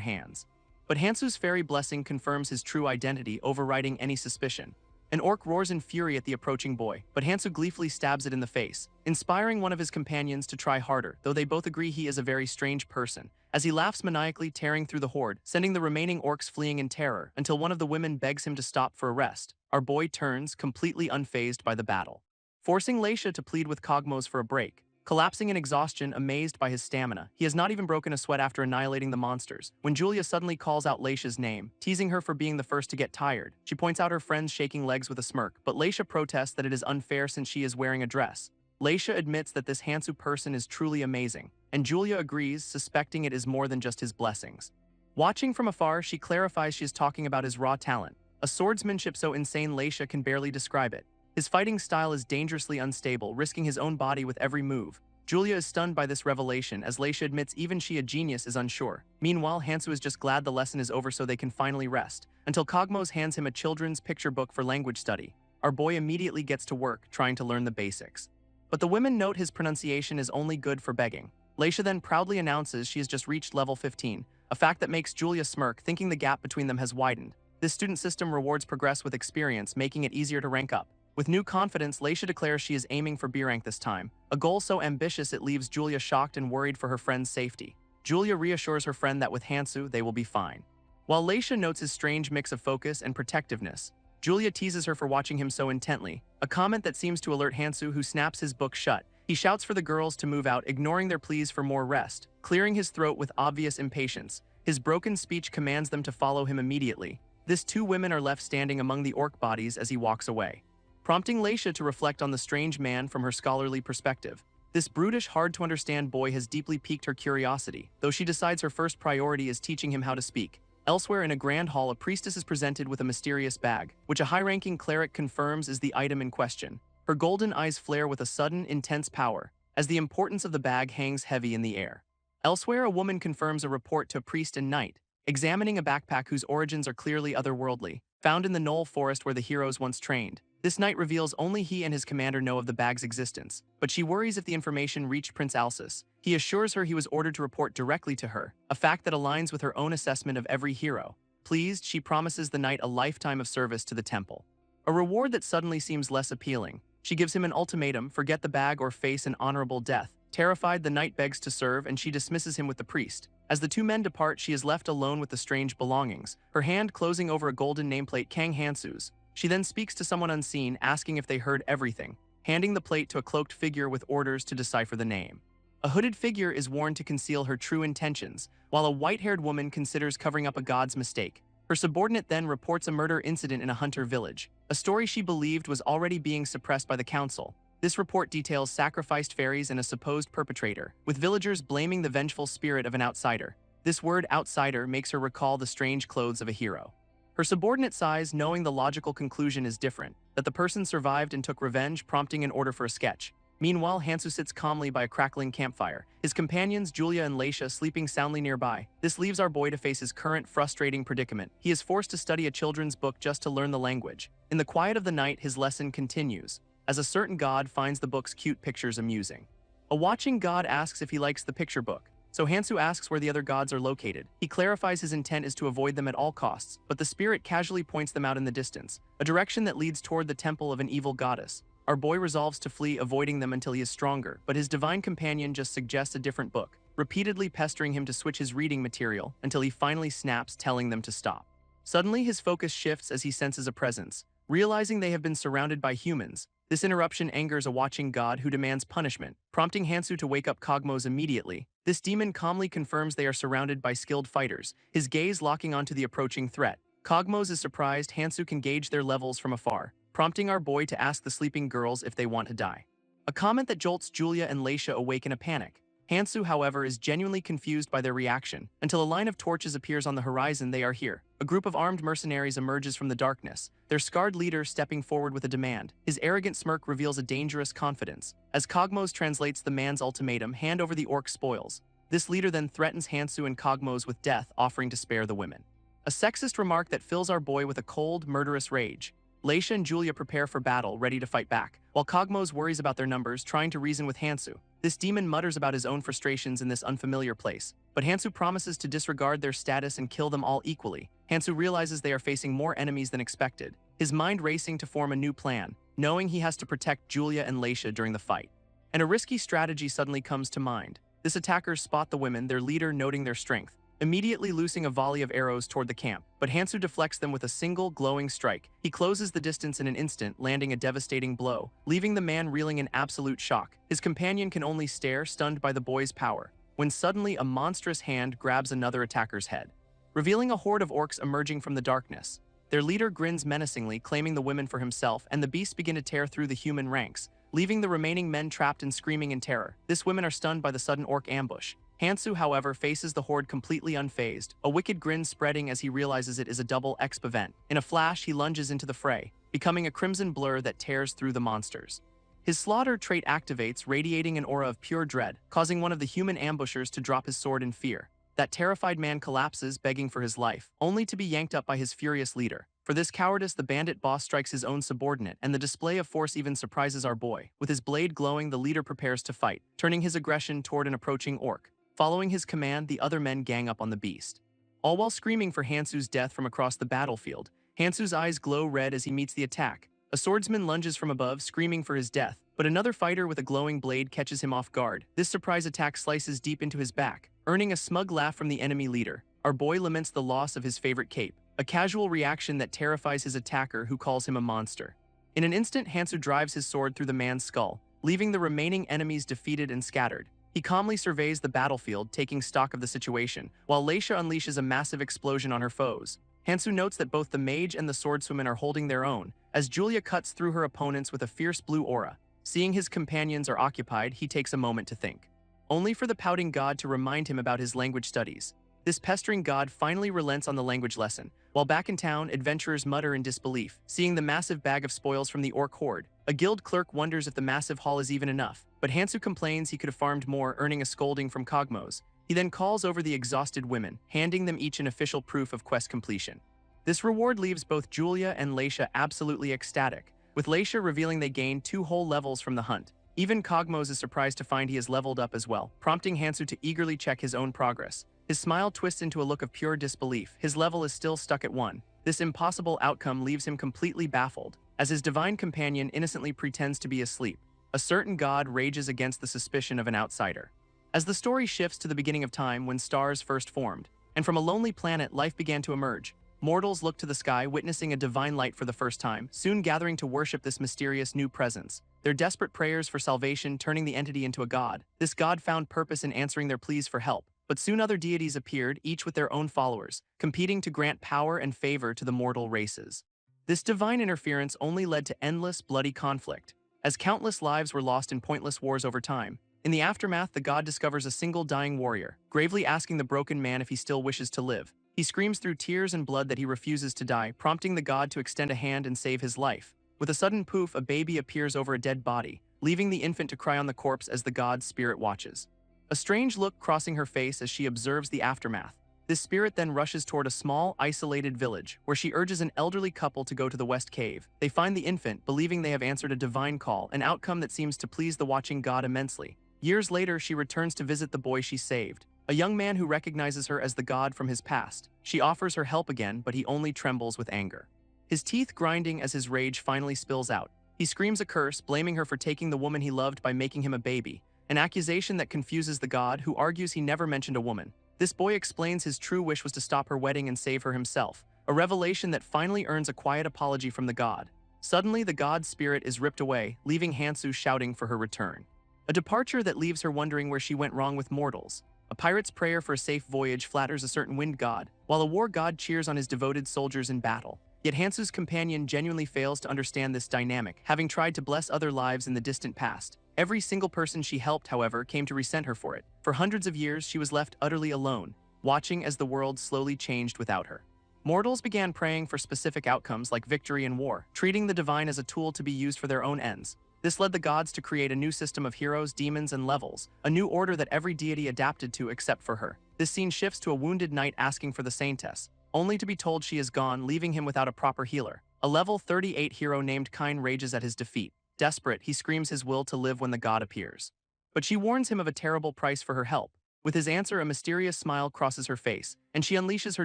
hands, but Hansu's fairy blessing confirms his true identity, overriding any suspicion. An orc roars in fury at the approaching boy, but Hansu gleefully stabs it in the face, inspiring one of his companions to try harder, though they both agree he is a very strange person, as he laughs maniacally, tearing through the horde, sending the remaining orcs fleeing in terror, until one of the women begs him to stop for a rest. Our boy turns, completely unfazed by the battle, forcing Leisha to plead with Kogmos for a break. Collapsing in exhaustion, amazed by his stamina, he has not even broken a sweat after annihilating the monsters, when Julia suddenly calls out Leisha's name, teasing her for being the first to get tired. She points out her friend's shaking legs with a smirk, but Leisha protests that it is unfair since she is wearing a dress. Leisha admits that this Hansu person is truly amazing, and Julia agrees, suspecting it is more than just his blessings. Watching from afar, she clarifies she is talking about his raw talent, a swordsmanship so insane Leisha can barely describe it. His fighting style is dangerously unstable, risking his own body with every move. Julia is stunned by this revelation, as Leisha admits even she, a genius, is unsure. Meanwhile, Hansu is just glad the lesson is over so they can finally rest, until Kogmos hands him a children's picture book for language study. Our boy immediately gets to work, trying to learn the basics. But the women note his pronunciation is only good for begging. Leisha then proudly announces she has just reached level 15, a fact that makes Julia smirk, thinking the gap between them has widened. This student system rewards progress with experience, making it easier to rank up. With new confidence, Leisha declares she is aiming for B rank this time, a goal so ambitious it leaves Julia shocked and worried for her friend's safety. Julia reassures her friend that with Hansu, they will be fine. While Leisha notes his strange mix of focus and protectiveness, Julia teases her for watching him so intently, a comment that seems to alert Hansu, who snaps his book shut. He shouts for the girls to move out, ignoring their pleas for more rest, clearing his throat with obvious impatience. His broken speech commands them to follow him immediately. These two women are left standing among the orc bodies as he walks away, prompting Leisha to reflect on the strange man from her scholarly perspective. This brutish, hard-to-understand boy has deeply piqued her curiosity, though she decides her first priority is teaching him how to speak. Elsewhere in a grand hall, a priestess is presented with a mysterious bag, which a high-ranking cleric confirms is the item in question. Her golden eyes flare with a sudden, intense power, as the importance of the bag hangs heavy in the air. Elsewhere, a woman confirms a report to a priest and knight, examining a backpack whose origins are clearly otherworldly, found in the Knoll forest where the heroes once trained. This knight reveals only he and his commander know of the bag's existence, but she worries if the information reached Prince Alsus. He assures her he was ordered to report directly to her, a fact that aligns with her own assessment of every hero. Pleased, she promises the knight a lifetime of service to the temple, a reward that suddenly seems less appealing. She gives him an ultimatum: forget the bag or face an honorable death. Terrified, the knight begs to serve, and she dismisses him with the priest. As the two men depart, she is left alone with the strange belongings, her hand closing over a golden nameplate, Kang Hansu's. She then speaks to someone unseen, asking if they heard everything, handing the plate to a cloaked figure with orders to decipher the name. A hooded figure is worn to conceal her true intentions, while a white-haired woman considers covering up a god's mistake. Her subordinate then reports a murder incident in a hunter village, a story she believed was already being suppressed by the council. This report details sacrificed fairies and a supposed perpetrator, with villagers blaming the vengeful spirit of an outsider. This word outsider makes her recall the strange clothes of a hero. Her subordinate sighs, knowing the logical conclusion is different, that the person survived and took revenge, prompting an order for a sketch. Meanwhile, Hansu sits calmly by a crackling campfire, his companions Julia and Leisha sleeping soundly nearby. This leaves our boy to face his current frustrating predicament. He is forced to study a children's book just to learn the language. In the quiet of the night, his lesson continues, as a certain god finds the book's cute pictures amusing. A watching god asks if he likes the picture book, so Hansu asks where the other gods are located. He clarifies his intent is to avoid them at all costs, but the spirit casually points them out in the distance, a direction that leads toward the temple of an evil goddess. Our boy resolves to flee, avoiding them until he is stronger, but his divine companion just suggests a different book, repeatedly pestering him to switch his reading material until he finally snaps, telling them to stop. Suddenly, his focus shifts as he senses a presence. Realizing they have been surrounded by humans, this interruption angers a watching god who demands punishment, prompting Hansu to wake up Cogmos immediately. This demon calmly confirms they are surrounded by skilled fighters, his gaze locking onto the approaching threat. Cogmos is surprised Hansu can gauge their levels from afar, prompting our boy to ask the sleeping girls if they want to die. A comment that jolts Julia and Leisha awake in a panic. Hansu, however, is genuinely confused by their reaction, until a line of torches appears on the horizon. They are here. A group of armed mercenaries emerges from the darkness, their scarred leader stepping forward with a demand. His arrogant smirk reveals a dangerous confidence. As Cogmos translates the man's ultimatum, hand over the orc spoils. This leader then threatens Hansu and Cogmos with death, offering to spare the women. A sexist remark that fills our boy with a cold, murderous rage. Leisha and Julia prepare for battle, ready to fight back, while Cogmos worries about their numbers, trying to reason with Hansu. This demon mutters about his own frustrations in this unfamiliar place, but Hansu promises to disregard their status and kill them all equally. Hansu realizes they are facing more enemies than expected, his mind racing to form a new plan, knowing he has to protect Julia and Leisha during the fight. And a risky strategy suddenly comes to mind. This attackers spot the women, their leader noting their strength, immediately loosing a volley of arrows toward the camp, but Hansu deflects them with a single glowing strike. He closes the distance in an instant, landing a devastating blow, leaving the man reeling in absolute shock. His companion can only stare, stunned by the boy's power, when suddenly a monstrous hand grabs another attacker's head, revealing a horde of orcs emerging from the darkness. Their leader grins menacingly, claiming the women for himself, and the beasts begin to tear through the human ranks, leaving the remaining men trapped and screaming in terror. These women are stunned by the sudden orc ambush. Hansu, however, faces the horde completely unfazed, a wicked grin spreading as he realizes it is a double exp event. In a flash, he lunges into the fray, becoming a crimson blur that tears through the monsters. His slaughter trait activates, radiating an aura of pure dread, causing one of the human ambushers to drop his sword in fear. That terrified man collapses, begging for his life, only to be yanked up by his furious leader. For this cowardice, the bandit boss strikes his own subordinate, and the display of force even surprises our boy. With his blade glowing, the leader prepares to fight, turning his aggression toward an approaching orc. Following his command, the other men gang up on the beast, all while screaming for Hansu's death from across the battlefield. Hansu's eyes glow red as he meets the attack. A swordsman lunges from above, screaming for his death, but another fighter with a glowing blade catches him off guard. This surprise attack slices deep into his back, earning a smug laugh from the enemy leader. Our boy laments the loss of his favorite cape, a casual reaction that terrifies his attacker, who calls him a monster. In an instant, Hansu drives his sword through the man's skull, leaving the remaining enemies defeated and scattered. He calmly surveys the battlefield, taking stock of the situation, while Leisha unleashes a massive explosion on her foes. Hansu notes that both the mage and the swordswoman are holding their own, as Julia cuts through her opponents with a fierce blue aura. Seeing his companions are occupied, he takes a moment to think, only for the pouting god to remind him about his language studies. This pestering god finally relents on the language lesson. While back in town, adventurers mutter in disbelief, seeing the massive bag of spoils from the orc horde. A guild clerk wonders if the massive haul is even enough, but Hansu complains he could have farmed more, earning a scolding from Cogmos. He then calls over the exhausted women, handing them each an official proof of quest completion. This reward leaves both Julia and Leisha absolutely ecstatic, with Leisha revealing they gained 2 whole levels from the hunt. Even Cogmos is surprised to find he has leveled up as well, prompting Hansu to eagerly check his own progress. His smile twists into a look of pure disbelief. His level is still stuck at 1. This impossible outcome leaves him completely baffled, as his divine companion innocently pretends to be asleep. A certain god rages against the suspicion of an outsider. As the story shifts to the beginning of time, when stars first formed, and from a lonely planet life began to emerge, Mortals look to the sky, witnessing a divine light for the first time, soon gathering to worship this mysterious new presence. Their desperate prayers for salvation turning the entity into a god. This god found purpose in answering their pleas for help. But soon other deities appeared, each with their own followers, competing to grant power and favor to the mortal races. This divine interference only led to endless, bloody conflict, as countless lives were lost in pointless wars over time. In the aftermath, the god discovers a single dying warrior, gravely asking the broken man if he still wishes to live. He screams through tears and blood that he refuses to die, prompting the god to extend a hand and save his life. With a sudden poof, a baby appears over a dead body, leaving the infant to cry on the corpse as the god's spirit watches. A strange look crossing her face as she observes the aftermath. This spirit then rushes toward a small, isolated village, where she urges an elderly couple to go to the West Cave. They find the infant, believing they have answered a divine call, an outcome that seems to please the watching god immensely. Years later, she returns to visit the boy she saved, a young man who recognizes her as the god from his past. She offers her help again, but he only trembles with anger, his teeth grinding as his rage finally spills out. He screams a curse, blaming her for taking the woman he loved by making him a baby, an accusation that confuses the god, who argues he never mentioned a woman. This boy explains his true wish was to stop her wedding and save her himself, a revelation that finally earns a quiet apology from the god. Suddenly, the god's spirit is ripped away, leaving Hansu shouting for her return. A departure that leaves her wondering where she went wrong with mortals. A pirate's prayer for a safe voyage flatters a certain wind god, while a war god cheers on his devoted soldiers in battle. Yet Hansu's companion genuinely fails to understand this dynamic, having tried to bless other lives in the distant past. Every single person she helped, however, came to resent her for it. For hundreds of years, she was left utterly alone, watching as the world slowly changed without her. Mortals began praying for specific outcomes like victory in war, treating the divine as a tool to be used for their own ends. This led the gods to create a new system of heroes, demons, and levels, a new order that every deity adapted to except for her. This scene shifts to a wounded knight asking for the saintess, only to be told she is gone, leaving him without a proper healer. A level 38 hero named Kine rages at his defeat. Desperate, he screams his will to live when the god appears. But she warns him of a terrible price for her help. With his answer, a mysterious smile crosses her face, and she unleashes her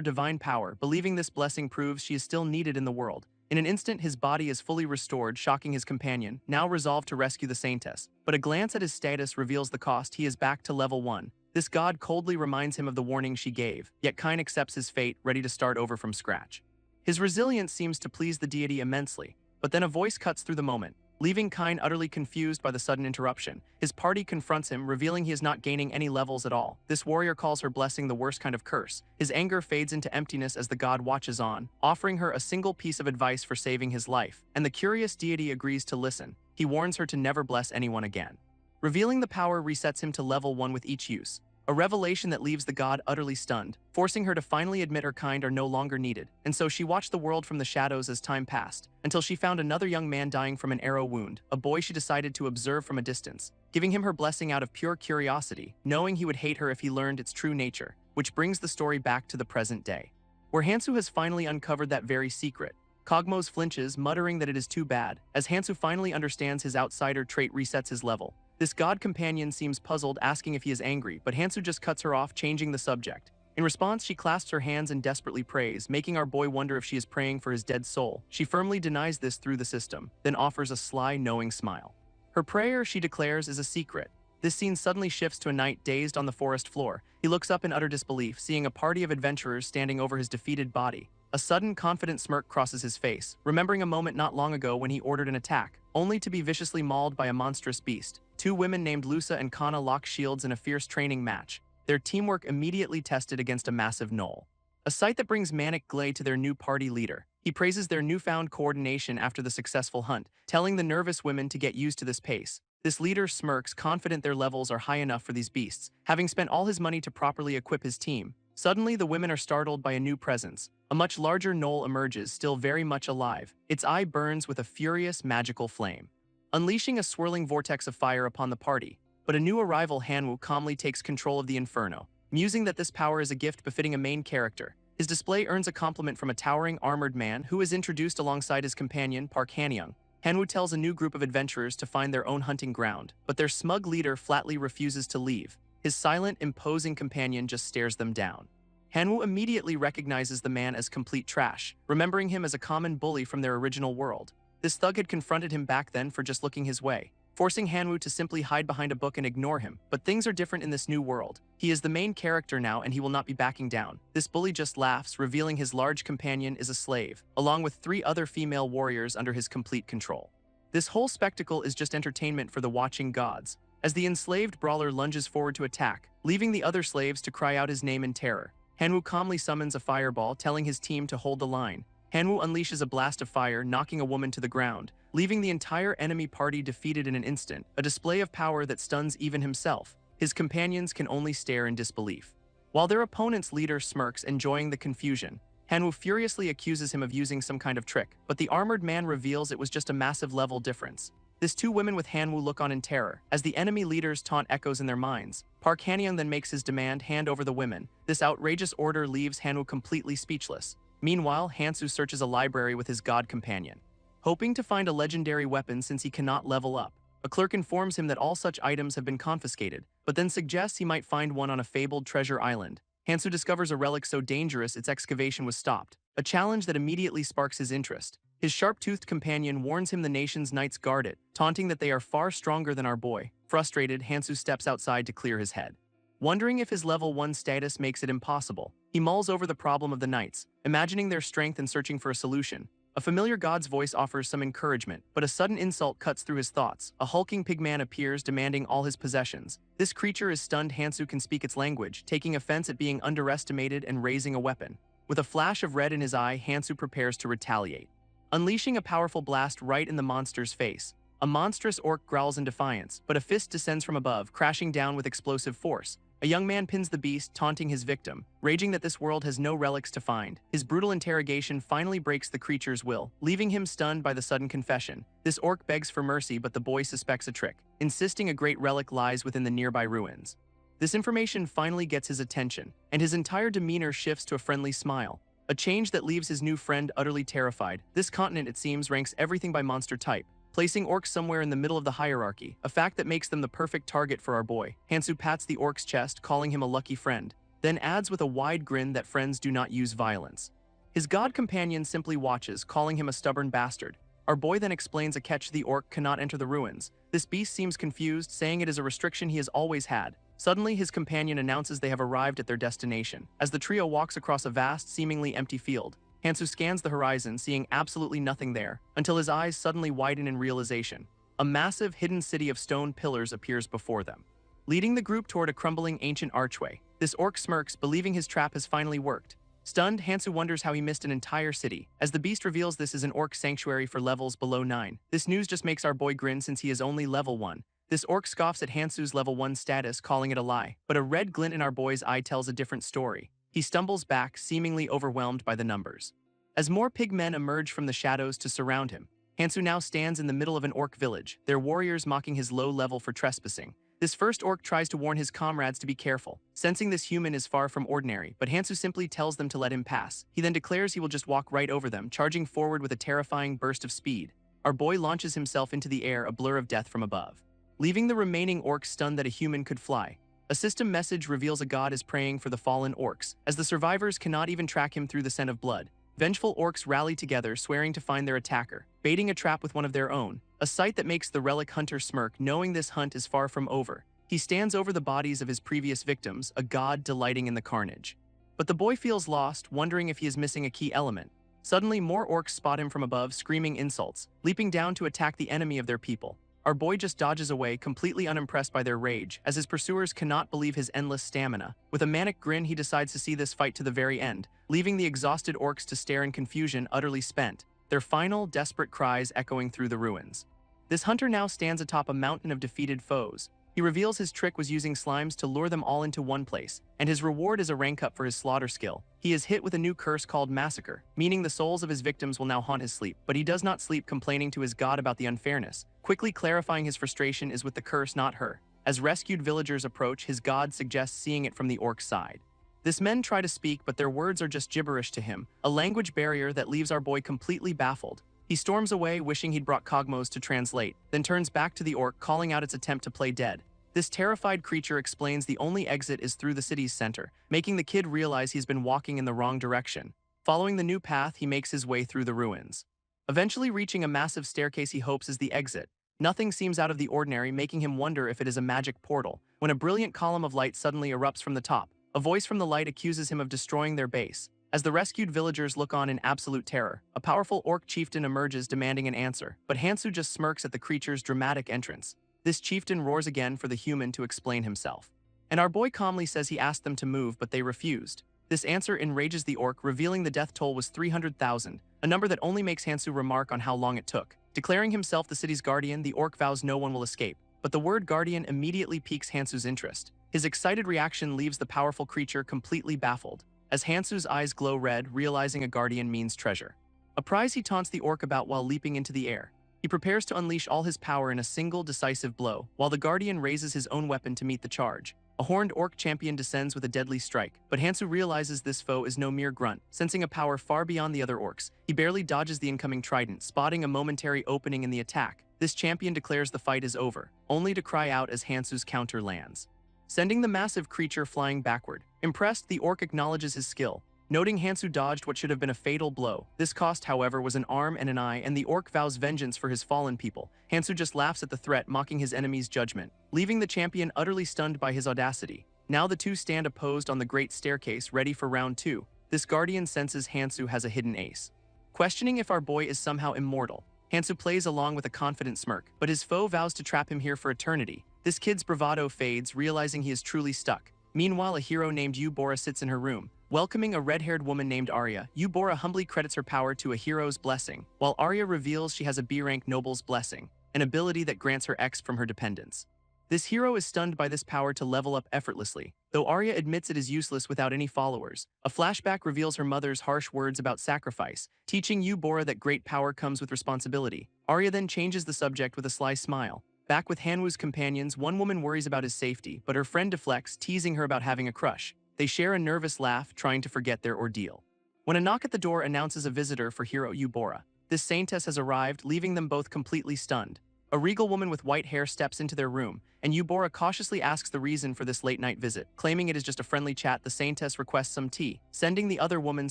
divine power, believing this blessing proves she is still needed in the world. In an instant, his body is fully restored, shocking his companion, now resolved to rescue the saintess. But a glance at his status reveals the cost. He is back to level 1. This god coldly reminds him of the warning she gave, yet Kine accepts his fate, ready to start over from scratch. His resilience seems to please the deity immensely, but then a voice cuts through the moment, leaving Kine utterly confused by the sudden interruption. His party confronts him, revealing he is not gaining any levels at all. This warrior calls her blessing the worst kind of curse. His anger fades into emptiness as the god watches on, offering her a single piece of advice for saving his life, and the curious deity agrees to listen. He warns her to never bless anyone again. Revealing the power resets him to level 1 with each use, a revelation that leaves the god utterly stunned, forcing her to finally admit her kind are no longer needed. And so she watched the world from the shadows as time passed, until she found another young man dying from an arrow wound, a boy she decided to observe from a distance, giving him her blessing out of pure curiosity, knowing he would hate her if he learned its true nature, which brings the story back to the present day, where Hansu has finally uncovered that very secret. Cogmos flinches, muttering that it is too bad, as Hansu finally understands his outsider trait resets his level. This god companion seems puzzled, asking if he is angry, but Hansu just cuts her off, changing the subject. In response, she clasps her hands and desperately prays, making our boy wonder if she is praying for his dead soul. She firmly denies this through the system, then offers a sly, knowing smile. Her prayer, she declares, is a secret. This scene suddenly shifts to a knight dazed on the forest floor. He looks up in utter disbelief, seeing a party of adventurers standing over his defeated body. A sudden, confident smirk crosses his face, remembering a moment not long ago when he ordered an attack, only to be viciously mauled by a monstrous beast. Two women named Lusa and Kana lock shields in a fierce training match, their teamwork immediately tested against a massive gnoll. A sight that brings manic glee to their new party leader. He praises their newfound coordination after the successful hunt, telling the nervous women to get used to this pace. This leader smirks, confident their levels are high enough for these beasts, having spent all his money to properly equip his team. Suddenly, the women are startled by a new presence. A much larger gnoll emerges, still very much alive. Its eye burns with a furious, magical flame, unleashing a swirling vortex of fire upon the party. But a new arrival, Hanwu, calmly takes control of the inferno, musing that this power is a gift befitting a main character. His display earns a compliment from a towering, armored man who is introduced alongside his companion, Park Hanyang. Hanwu tells a new group of adventurers to find their own hunting ground, but their smug leader flatly refuses to leave. His silent, imposing companion just stares them down. Hanwu immediately recognizes the man as complete trash, remembering him as a common bully from their original world. This thug had confronted him back then for just looking his way. forcing Hanwoo to simply hide behind a book and ignore him. But things are different in this new world. He is the main character now and he will not be backing down. This bully just laughs, revealing his large companion is a slave, along with 3 other female warriors under his complete control. This whole spectacle is just entertainment for the watching gods, as the enslaved brawler lunges forward to attack, leaving the other slaves to cry out his name in terror. Hanwoo calmly summons a fireball, telling his team to hold the line. Hanwoo unleashes a blast of fire, knocking a woman to the ground, leaving the entire enemy party defeated in an instant, a display of power that stuns even himself. His companions can only stare in disbelief. While their opponent's leader smirks, enjoying the confusion, Hanwoo furiously accuses him of using some kind of trick, but the armored man reveals it was just a massive level difference. This 2 women with Hanwoo look on in terror, as the enemy leader's taunt echoes in their minds. Park Hanyeon then makes his demand, hand over the women. This outrageous order leaves Hanwoo completely speechless. Meanwhile, Hansu searches a library with his god companion, hoping to find a legendary weapon since he cannot level up. A clerk informs him that all such items have been confiscated, but then suggests he might find one on a fabled treasure island. Hansu discovers a relic so dangerous its excavation was stopped, a challenge that immediately sparks his interest. His sharp-toothed companion warns him the nation's knights guard it, taunting that they are far stronger than our boy. Frustrated, Hansu steps outside to clear his head. Wondering if his level 1 status makes it impossible, he mulls over the problem of the knights, imagining their strength and searching for a solution. A familiar god's voice offers some encouragement, but a sudden insult cuts through his thoughts. A hulking pigman appears, demanding all his possessions. This creature is stunned. Hansu can speak its language, taking offense at being underestimated and raising a weapon. With a flash of red in his eye, Hansu prepares to retaliate, unleashing a powerful blast right in the monster's face. A monstrous orc growls in defiance, but a fist descends from above, crashing down with explosive force. A young man pins the beast, taunting his victim, raging that this world has no relics to find. His brutal interrogation finally breaks the creature's will, leaving him stunned by the sudden confession. This orc begs for mercy, but the boy suspects a trick, insisting a great relic lies within the nearby ruins. This information finally gets his attention, and his entire demeanor shifts to a friendly smile, a change that leaves his new friend utterly terrified. This continent, it seems, ranks everything by monster type, placing orcs somewhere in the middle of the hierarchy, a fact that makes them the perfect target for our boy. Hansu pats the orc's chest, calling him a lucky friend, then adds with a wide grin that friends do not use violence. His god companion simply watches, calling him a stubborn bastard. Our boy then explains a catch: the orc cannot enter the ruins. This beast seems confused, saying it is a restriction he has always had. Suddenly, his companion announces they have arrived at their destination. As the trio walks across a vast, seemingly empty field, Hansu scans the horizon, seeing absolutely nothing there, until his eyes suddenly widen in realization. A massive, hidden city of stone pillars appears before them, leading the group toward a crumbling ancient archway. This orc smirks, believing his trap has finally worked. Stunned, Hansu wonders how he missed an entire city, as the beast reveals this is an orc sanctuary for levels below 9. This news just makes our boy grin since he is only level 1. This orc scoffs at Hansu's level 1 status, calling it a lie, but a red glint in our boy's eye tells a different story. He stumbles back, seemingly overwhelmed by the numbers. As more pigmen emerge from the shadows to surround him, Hansu now stands in the middle of an orc village, their warriors mocking his low level for trespassing. This first orc tries to warn his comrades to be careful, sensing this human is far from ordinary, but Hansu simply tells them to let him pass. He then declares he will just walk right over them, charging forward with a terrifying burst of speed. Our boy launches himself into the air, a blur of death from above, leaving the remaining orcs stunned that a human could fly. A system message reveals a god is praying for the fallen orcs, as the survivors cannot even track him through the scent of blood. Vengeful orcs rally together, swearing to find their attacker, baiting a trap with one of their own, a sight that makes the relic hunter smirk, knowing this hunt is far from over. He stands over the bodies of his previous victims, a god delighting in the carnage. But the boy feels lost, wondering if he is missing a key element. Suddenly, more orcs spot him from above, screaming insults, leaping down to attack the enemy of their people. Our boy just dodges away, completely unimpressed by their rage, as his pursuers cannot believe his endless stamina. With a manic grin, he decides to see this fight to the very end, leaving the exhausted orcs to stare in confusion, utterly spent, their final, desperate cries echoing through the ruins. This hunter now stands atop a mountain of defeated foes. He reveals his trick was using slimes to lure them all into one place, and his reward is a rank up for his slaughter skill. He is hit with a new curse called Massacre, meaning the souls of his victims will now haunt his sleep, but he does not sleep, complaining to his god about the unfairness. Quickly clarifying his frustration is with the curse, not her. As rescued villagers approach, his god suggests seeing it from the orc side. This men try to speak, but their words are just gibberish to him, a language barrier that leaves our boy completely baffled. He storms away, wishing he'd brought Cogmos to translate, then turns back to the orc, calling out its attempt to play dead. This terrified creature explains the only exit is through the city's center, making the kid realize he's been walking in the wrong direction. Following the new path, he makes his way through the ruins, eventually reaching a massive staircase he hopes is the exit. Nothing seems out of the ordinary, making him wonder if it is a magic portal, when a brilliant column of light suddenly erupts from the top. A voice from the light accuses him of destroying their base. As the rescued villagers look on in absolute terror, a powerful orc chieftain emerges demanding an answer, but Hansu just smirks at the creature's dramatic entrance. This chieftain roars again for the human to explain himself. And our boy calmly says he asked them to move, but they refused. This answer enrages the orc, revealing the death toll was 300,000, a number that only makes Hansu remark on how long it took. Declaring himself the city's guardian, the orc vows no one will escape, but the word guardian immediately piques Hansu's interest. His excited reaction leaves the powerful creature completely baffled, as Hansu's eyes glow red, realizing a guardian means treasure. A prize he taunts the orc about while leaping into the air. He prepares to unleash all his power in a single decisive blow, while the guardian raises his own weapon to meet the charge. A horned orc champion descends with a deadly strike, but Hansu realizes this foe is no mere grunt. Sensing a power far beyond the other orcs, he barely dodges the incoming trident, spotting a momentary opening in the attack. This champion declares the fight is over, only to cry out as Hansu's counter lands, sending the massive creature flying backward. Impressed, the orc acknowledges his skill, noting Hansu dodged what should have been a fatal blow. This cost, however, was an arm and an eye, and the orc vows vengeance for his fallen people. Hansu just laughs at the threat, mocking his enemy's judgment, leaving the champion utterly stunned by his audacity. Now the two stand opposed on the great staircase, ready for round two. This guardian senses Hansu has a hidden ace. Questioning if our boy is somehow immortal, Hansu plays along with a confident smirk, but his foe vows to trap him here for eternity. This kid's bravado fades, realizing he is truly stuck. Meanwhile, a hero named Yubora sits in her room, welcoming a red-haired woman named Arya. Yubora humbly credits her power to a hero's blessing, while Arya reveals she has a B-rank noble's blessing, an ability that grants her X from her dependents. This hero is stunned by this power to level up effortlessly, though Arya admits it is useless without any followers. A flashback reveals her mother's harsh words about sacrifice, teaching Yubora that great power comes with responsibility. Arya then changes the subject with a sly smile. Back with Hanwoo's companions, one woman worries about his safety, but her friend deflects, teasing her about having a crush. They share a nervous laugh, trying to forget their ordeal, when a knock at the door announces a visitor for hero Yubora. This saintess has arrived, leaving them both completely stunned. A regal woman with white hair steps into their room, and Yubora cautiously asks the reason for this late-night visit. Claiming it is just a friendly chat, the saintess requests some tea, sending the other woman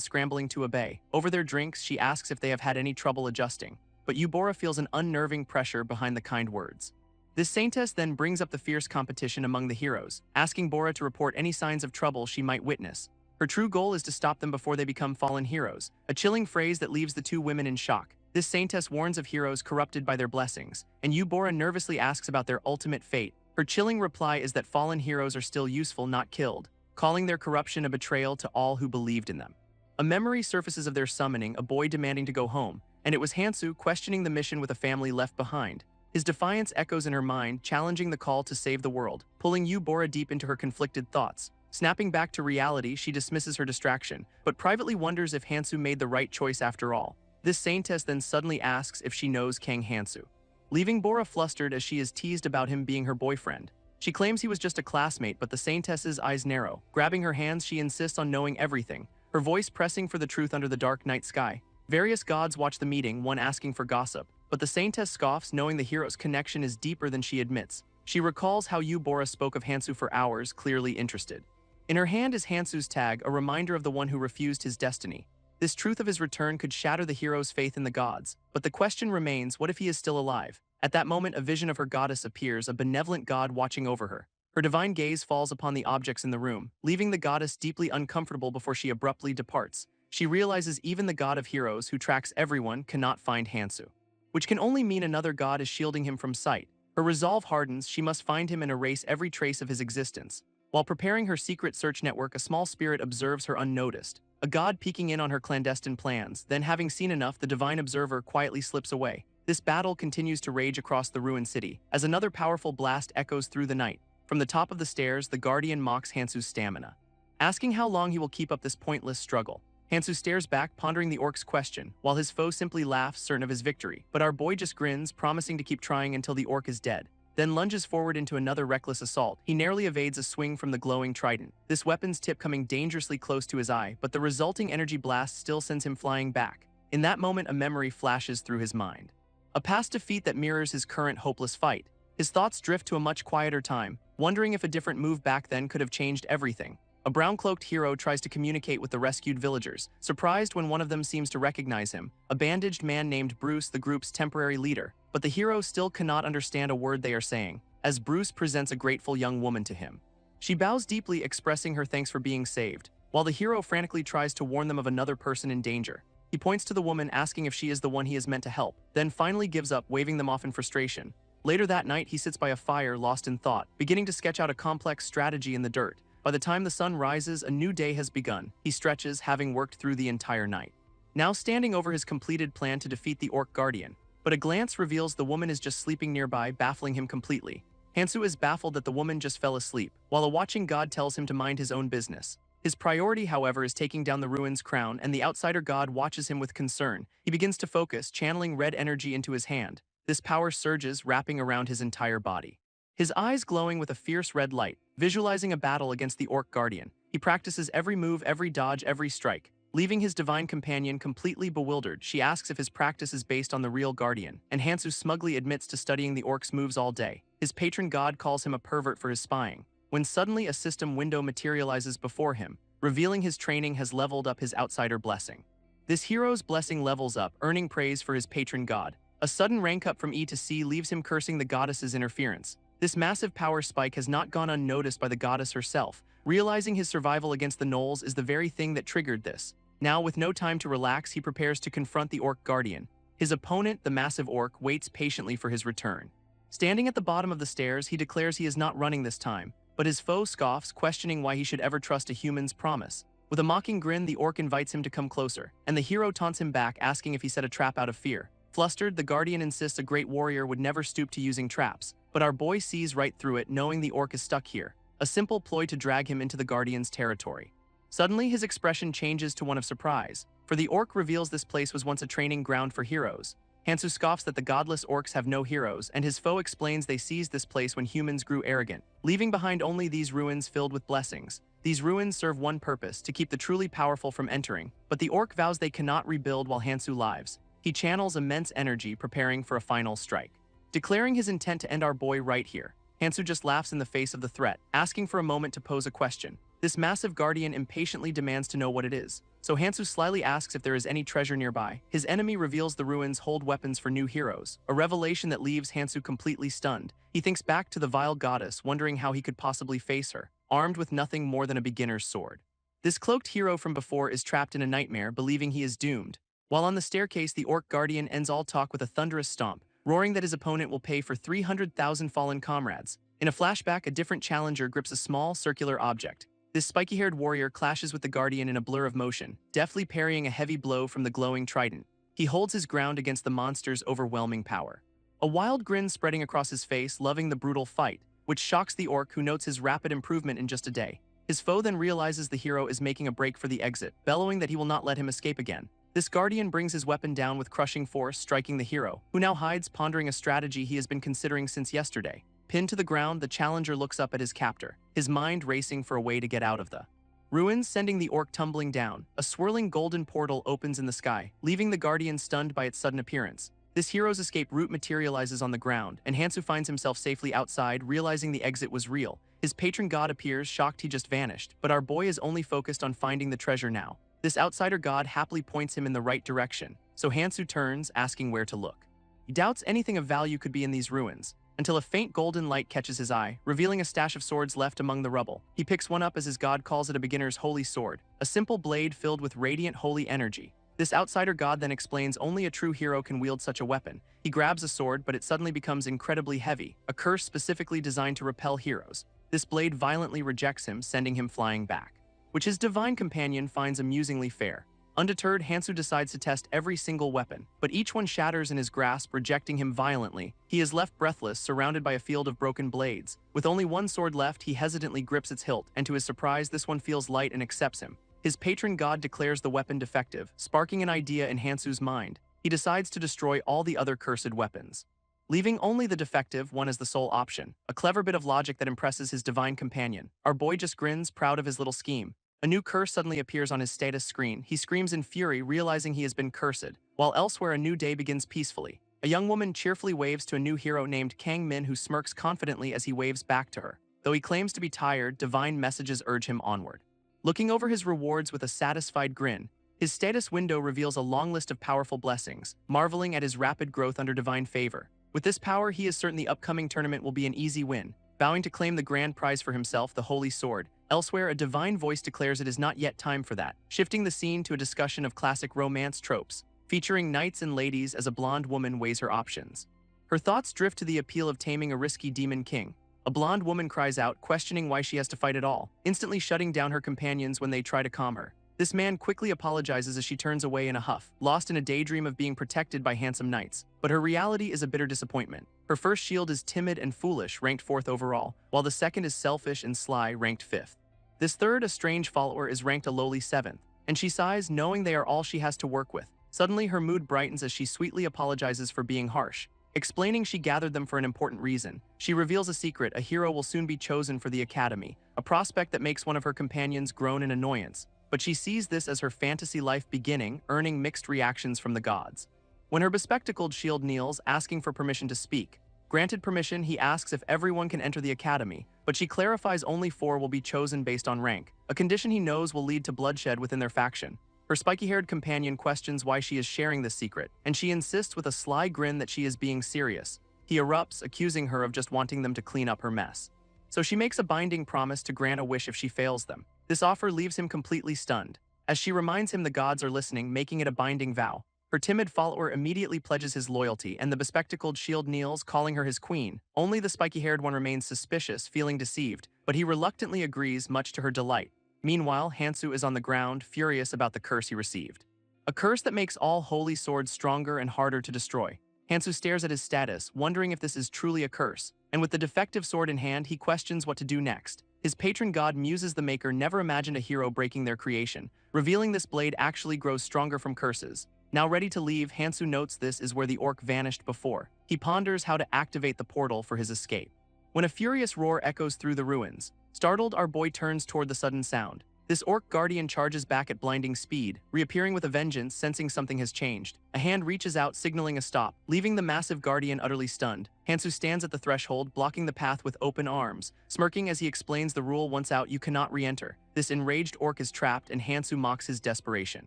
scrambling to obey. Over their drinks, she asks if they have had any trouble adjusting, but Yubora feels an unnerving pressure behind the kind words. This saintess then brings up the fierce competition among the heroes, asking Bora to report any signs of trouble she might witness. Her true goal is to stop them before they become fallen heroes, a chilling phrase that leaves the two women in shock. This saintess warns of heroes corrupted by their blessings, and Yubora nervously asks about their ultimate fate. Her chilling reply is that fallen heroes are still useful, not killed, calling their corruption a betrayal to all who believed in them. A memory surfaces of their summoning, a boy demanding to go home, and it was Hansu questioning the mission with a family left behind. His defiance echoes in her mind, challenging the call to save the world, pulling Yubora deep into her conflicted thoughts. Snapping back to reality, she dismisses her distraction, but privately wonders if Hansu made the right choice after all. This saintess then suddenly asks if she knows Kang Hansu, leaving Bora flustered as she is teased about him being her boyfriend. She claims he was just a classmate, but the saintess's eyes narrow. Grabbing her hands, she insists on knowing everything, her voice pressing for the truth under the dark night sky. Various gods watch the meeting, one asking for gossip, but the saintess scoffs, knowing the hero's connection is deeper than she admits. She recalls how Yubora spoke of Hansu for hours, clearly interested. In her hand is Hansu's tag, a reminder of the one who refused his destiny. This truth of his return could shatter the hero's faith in the gods, but the question remains, what if he is still alive? At that moment, a vision of her goddess appears, a benevolent god watching over her. Her divine gaze falls upon the objects in the room, leaving the goddess deeply uncomfortable before she abruptly departs. She realizes even the god of heroes, who tracks everyone, cannot find Hansu, which can only mean another god is shielding him from sight. Her resolve hardens, she must find him and erase every trace of his existence. While preparing her secret search network, a small spirit observes her unnoticed, a god peeking in on her clandestine plans. Then, having seen enough, the divine observer quietly slips away. This battle continues to rage across the ruined city, as another powerful blast echoes through the night. From the top of the stairs, the guardian mocks Hansu's stamina, asking how long he will keep up this pointless struggle. Hansu stares back, pondering the orc's question, while his foe simply laughs, certain of his victory. But our boy just grins, promising to keep trying until the orc is dead, then lunges forward into another reckless assault. He narrowly evades a swing from the glowing trident, this weapon's tip coming dangerously close to his eye, but the resulting energy blast still sends him flying back. In that moment, a memory flashes through his mind, a past defeat that mirrors his current hopeless fight. His thoughts drift to a much quieter time, wondering if a different move back then could have changed everything. A brown-cloaked hero tries to communicate with the rescued villagers, surprised when one of them seems to recognize him, a bandaged man named Bruce, the group's temporary leader. but the hero still cannot understand a word they are saying, as Bruce presents a grateful young woman to him. She bows deeply, expressing her thanks for being saved, while the hero frantically tries to warn them of another person in danger. He points to the woman, asking if she is the one he is meant to help, then finally gives up, waving them off in frustration. Later that night, he sits by a fire, lost in thought, beginning to sketch out a complex strategy in the dirt. By the time the sun rises, a new day has begun. He stretches, having worked through the entire night. Now standing over his completed plan to defeat the Orc Guardian, but a glance reveals the woman is just sleeping nearby, baffling him completely. Hansu is baffled that the woman just fell asleep, while a watching god tells him to mind his own business. His priority, however, is taking down the ruin's crown, and the outsider god watches him with concern. He begins to focus, channeling red energy into his hand. This power surges, wrapping around his entire body. His eyes glowing with a fierce red light, visualizing a battle against the Orc Guardian. He practices every move, every dodge, every strike, leaving his divine companion completely bewildered. She asks if his practice is based on the real Guardian, and Hansu smugly admits to studying the Orc's moves all day. His patron god calls him a pervert for his spying, when suddenly a system window materializes before him, revealing his training has leveled up his outsider blessing. This hero's blessing levels up, earning praise for his patron god. A sudden rank up from E to C leaves him cursing the goddess's interference. This massive power spike has not gone unnoticed by the goddess herself, realizing his survival against the gnolls is the very thing that triggered this. Now, with no time to relax, he prepares to confront the Orc Guardian. His opponent, the massive orc, waits patiently for his return. Standing at the bottom of the stairs, he declares he is not running this time, but his foe scoffs, questioning why he should ever trust a human's promise. With a mocking grin, the orc invites him to come closer, and the hero taunts him back, asking if he set a trap out of fear. Flustered, the Guardian insists a great warrior would never stoop to using traps, but our boy sees right through it, knowing the orc is stuck here. A simple ploy to drag him into the Guardian's territory. Suddenly, his expression changes to one of surprise, for the orc reveals this place was once a training ground for heroes. Hansu scoffs that the godless orcs have no heroes, and his foe explains they seized this place when humans grew arrogant, leaving behind only these ruins filled with blessings. These ruins serve one purpose, to keep the truly powerful from entering, but the orc vows they cannot rebuild while Hansu lives. He channels immense energy, preparing for a final strike. Declaring his intent to end our boy right here, Hansu just laughs in the face of the threat, asking for a moment to pose a question. This massive guardian impatiently demands to know what it is, so Hansu slyly asks if there is any treasure nearby. His enemy reveals the ruins hold weapons for new heroes, a revelation that leaves Hansu completely stunned. He thinks back to the vile goddess, wondering how he could possibly face her, armed with nothing more than a beginner's sword. This cloaked hero from before is trapped in a nightmare, believing he is doomed. While on the staircase, the Orc Guardian ends all talk with a thunderous stomp, roaring that his opponent will pay for 300,000 fallen comrades. In a flashback, a different challenger grips a small, circular object. This spiky-haired warrior clashes with the Guardian in a blur of motion, deftly parrying a heavy blow from the glowing trident. He holds his ground against the monster's overwhelming power. A wild grin spreading across his face, loving the brutal fight, which shocks the orc, who notes his rapid improvement in just a day. His foe then realizes the hero is making a break for the exit, bellowing that he will not let him escape again. This Guardian brings his weapon down with crushing force, striking the hero, who now hides, pondering a strategy he has been considering since yesterday. Pinned to the ground, the challenger looks up at his captor, his mind racing for a way to get out of the ruins, sending the orc tumbling down. A swirling golden portal opens in the sky, leaving the Guardian stunned by its sudden appearance. This hero's escape route materializes on the ground, and Hansu finds himself safely outside, realizing the exit was real. His patron god appears, shocked he just vanished, but our boy is only focused on finding the treasure now. This outsider god happily points him in the right direction, so Hansu turns, asking where to look. He doubts anything of value could be in these ruins, until a faint golden light catches his eye, revealing a stash of swords left among the rubble. He picks one up as his god calls it a beginner's holy sword, a simple blade filled with radiant holy energy. This outsider god then explains only a true hero can wield such a weapon. He grabs a sword, but it suddenly becomes incredibly heavy, a curse specifically designed to repel heroes. This blade violently rejects him, sending him flying back, which his divine companion finds amusingly fair. Undeterred, Hansu decides to test every single weapon, but each one shatters in his grasp, rejecting him violently. He is left breathless, surrounded by a field of broken blades. With only one sword left, he hesitantly grips its hilt, and to his surprise, this one feels light and accepts him. His patron god declares the weapon defective, sparking an idea in Hansu's mind. He decides to destroy all the other cursed weapons, leaving only the defective one as the sole option. A clever bit of logic that impresses his divine companion. Our boy just grins, proud of his little scheme. A new curse suddenly appears on his status screen. He screams in fury, realizing he has been cursed, while elsewhere a new day begins peacefully. A young woman cheerfully waves to a new hero named Kang Min, who smirks confidently as he waves back to her. Though he claims to be tired, divine messages urge him onward. Looking over his rewards with a satisfied grin, his status window reveals a long list of powerful blessings, marveling at his rapid growth under divine favor. With this power, he is certain the upcoming tournament will be an easy win. Vowing to claim the grand prize for himself, the Holy Sword. Elsewhere, a divine voice declares it is not yet time for that, shifting the scene to a discussion of classic romance tropes, featuring knights and ladies as a blonde woman weighs her options. Her thoughts drift to the appeal of taming a risky demon king. A blonde woman cries out, questioning why she has to fight at all, instantly shutting down her companions when they try to calm her. This man quickly apologizes as she turns away in a huff, lost in a daydream of being protected by handsome knights. But her reality is a bitter disappointment. Her first shield is timid and foolish, ranked 4th overall, while the second is selfish and sly, ranked 5th. This third, a strange follower, is ranked a lowly 7th, and she sighs, knowing they are all she has to work with. Suddenly, her mood brightens as she sweetly apologizes for being harsh. Explaining she gathered them for an important reason, she reveals a secret: a hero will soon be chosen for the academy, a prospect that makes one of her companions groan in annoyance. But she sees this as her fantasy life beginning, earning mixed reactions from the gods. When her bespectacled shield kneels, asking for permission to speak. Granted permission, he asks if everyone can enter the academy, but she clarifies only 4 will be chosen based on rank, a condition he knows will lead to bloodshed within their faction. Her spiky-haired companion questions why she is sharing this secret, and she insists with a sly grin that she is being serious. He erupts, accusing her of just wanting them to clean up her mess. So she makes a binding promise to grant a wish if she fails them. This offer leaves him completely stunned. As she reminds him the gods are listening, making it a binding vow. Her timid follower immediately pledges his loyalty, and the bespectacled shield kneels, calling her his queen. Only the spiky-haired one remains suspicious, feeling deceived, but he reluctantly agrees, much to her delight. Meanwhile, Hansu is on the ground, furious about the curse he received. A curse that makes all holy swords stronger and harder to destroy. Hansu stares at his status, wondering if this is truly a curse, and with the defective sword in hand, he questions what to do next. His patron god Muses the Maker never imagined a hero breaking their creation, revealing this blade actually grows stronger from curses. Now ready to leave, Hansu notes this is where the orc vanished before. He ponders how to activate the portal for his escape. When a furious roar echoes through the ruins, startled, our boy turns toward the sudden sound. This orc guardian charges back at blinding speed, reappearing with a vengeance, sensing something has changed. A hand reaches out, signaling a stop, leaving the massive guardian utterly stunned. Hansu stands at the threshold, blocking the path with open arms, smirking as he explains the rule: once out, you cannot re-enter. This enraged orc is trapped, and Hansu mocks his desperation.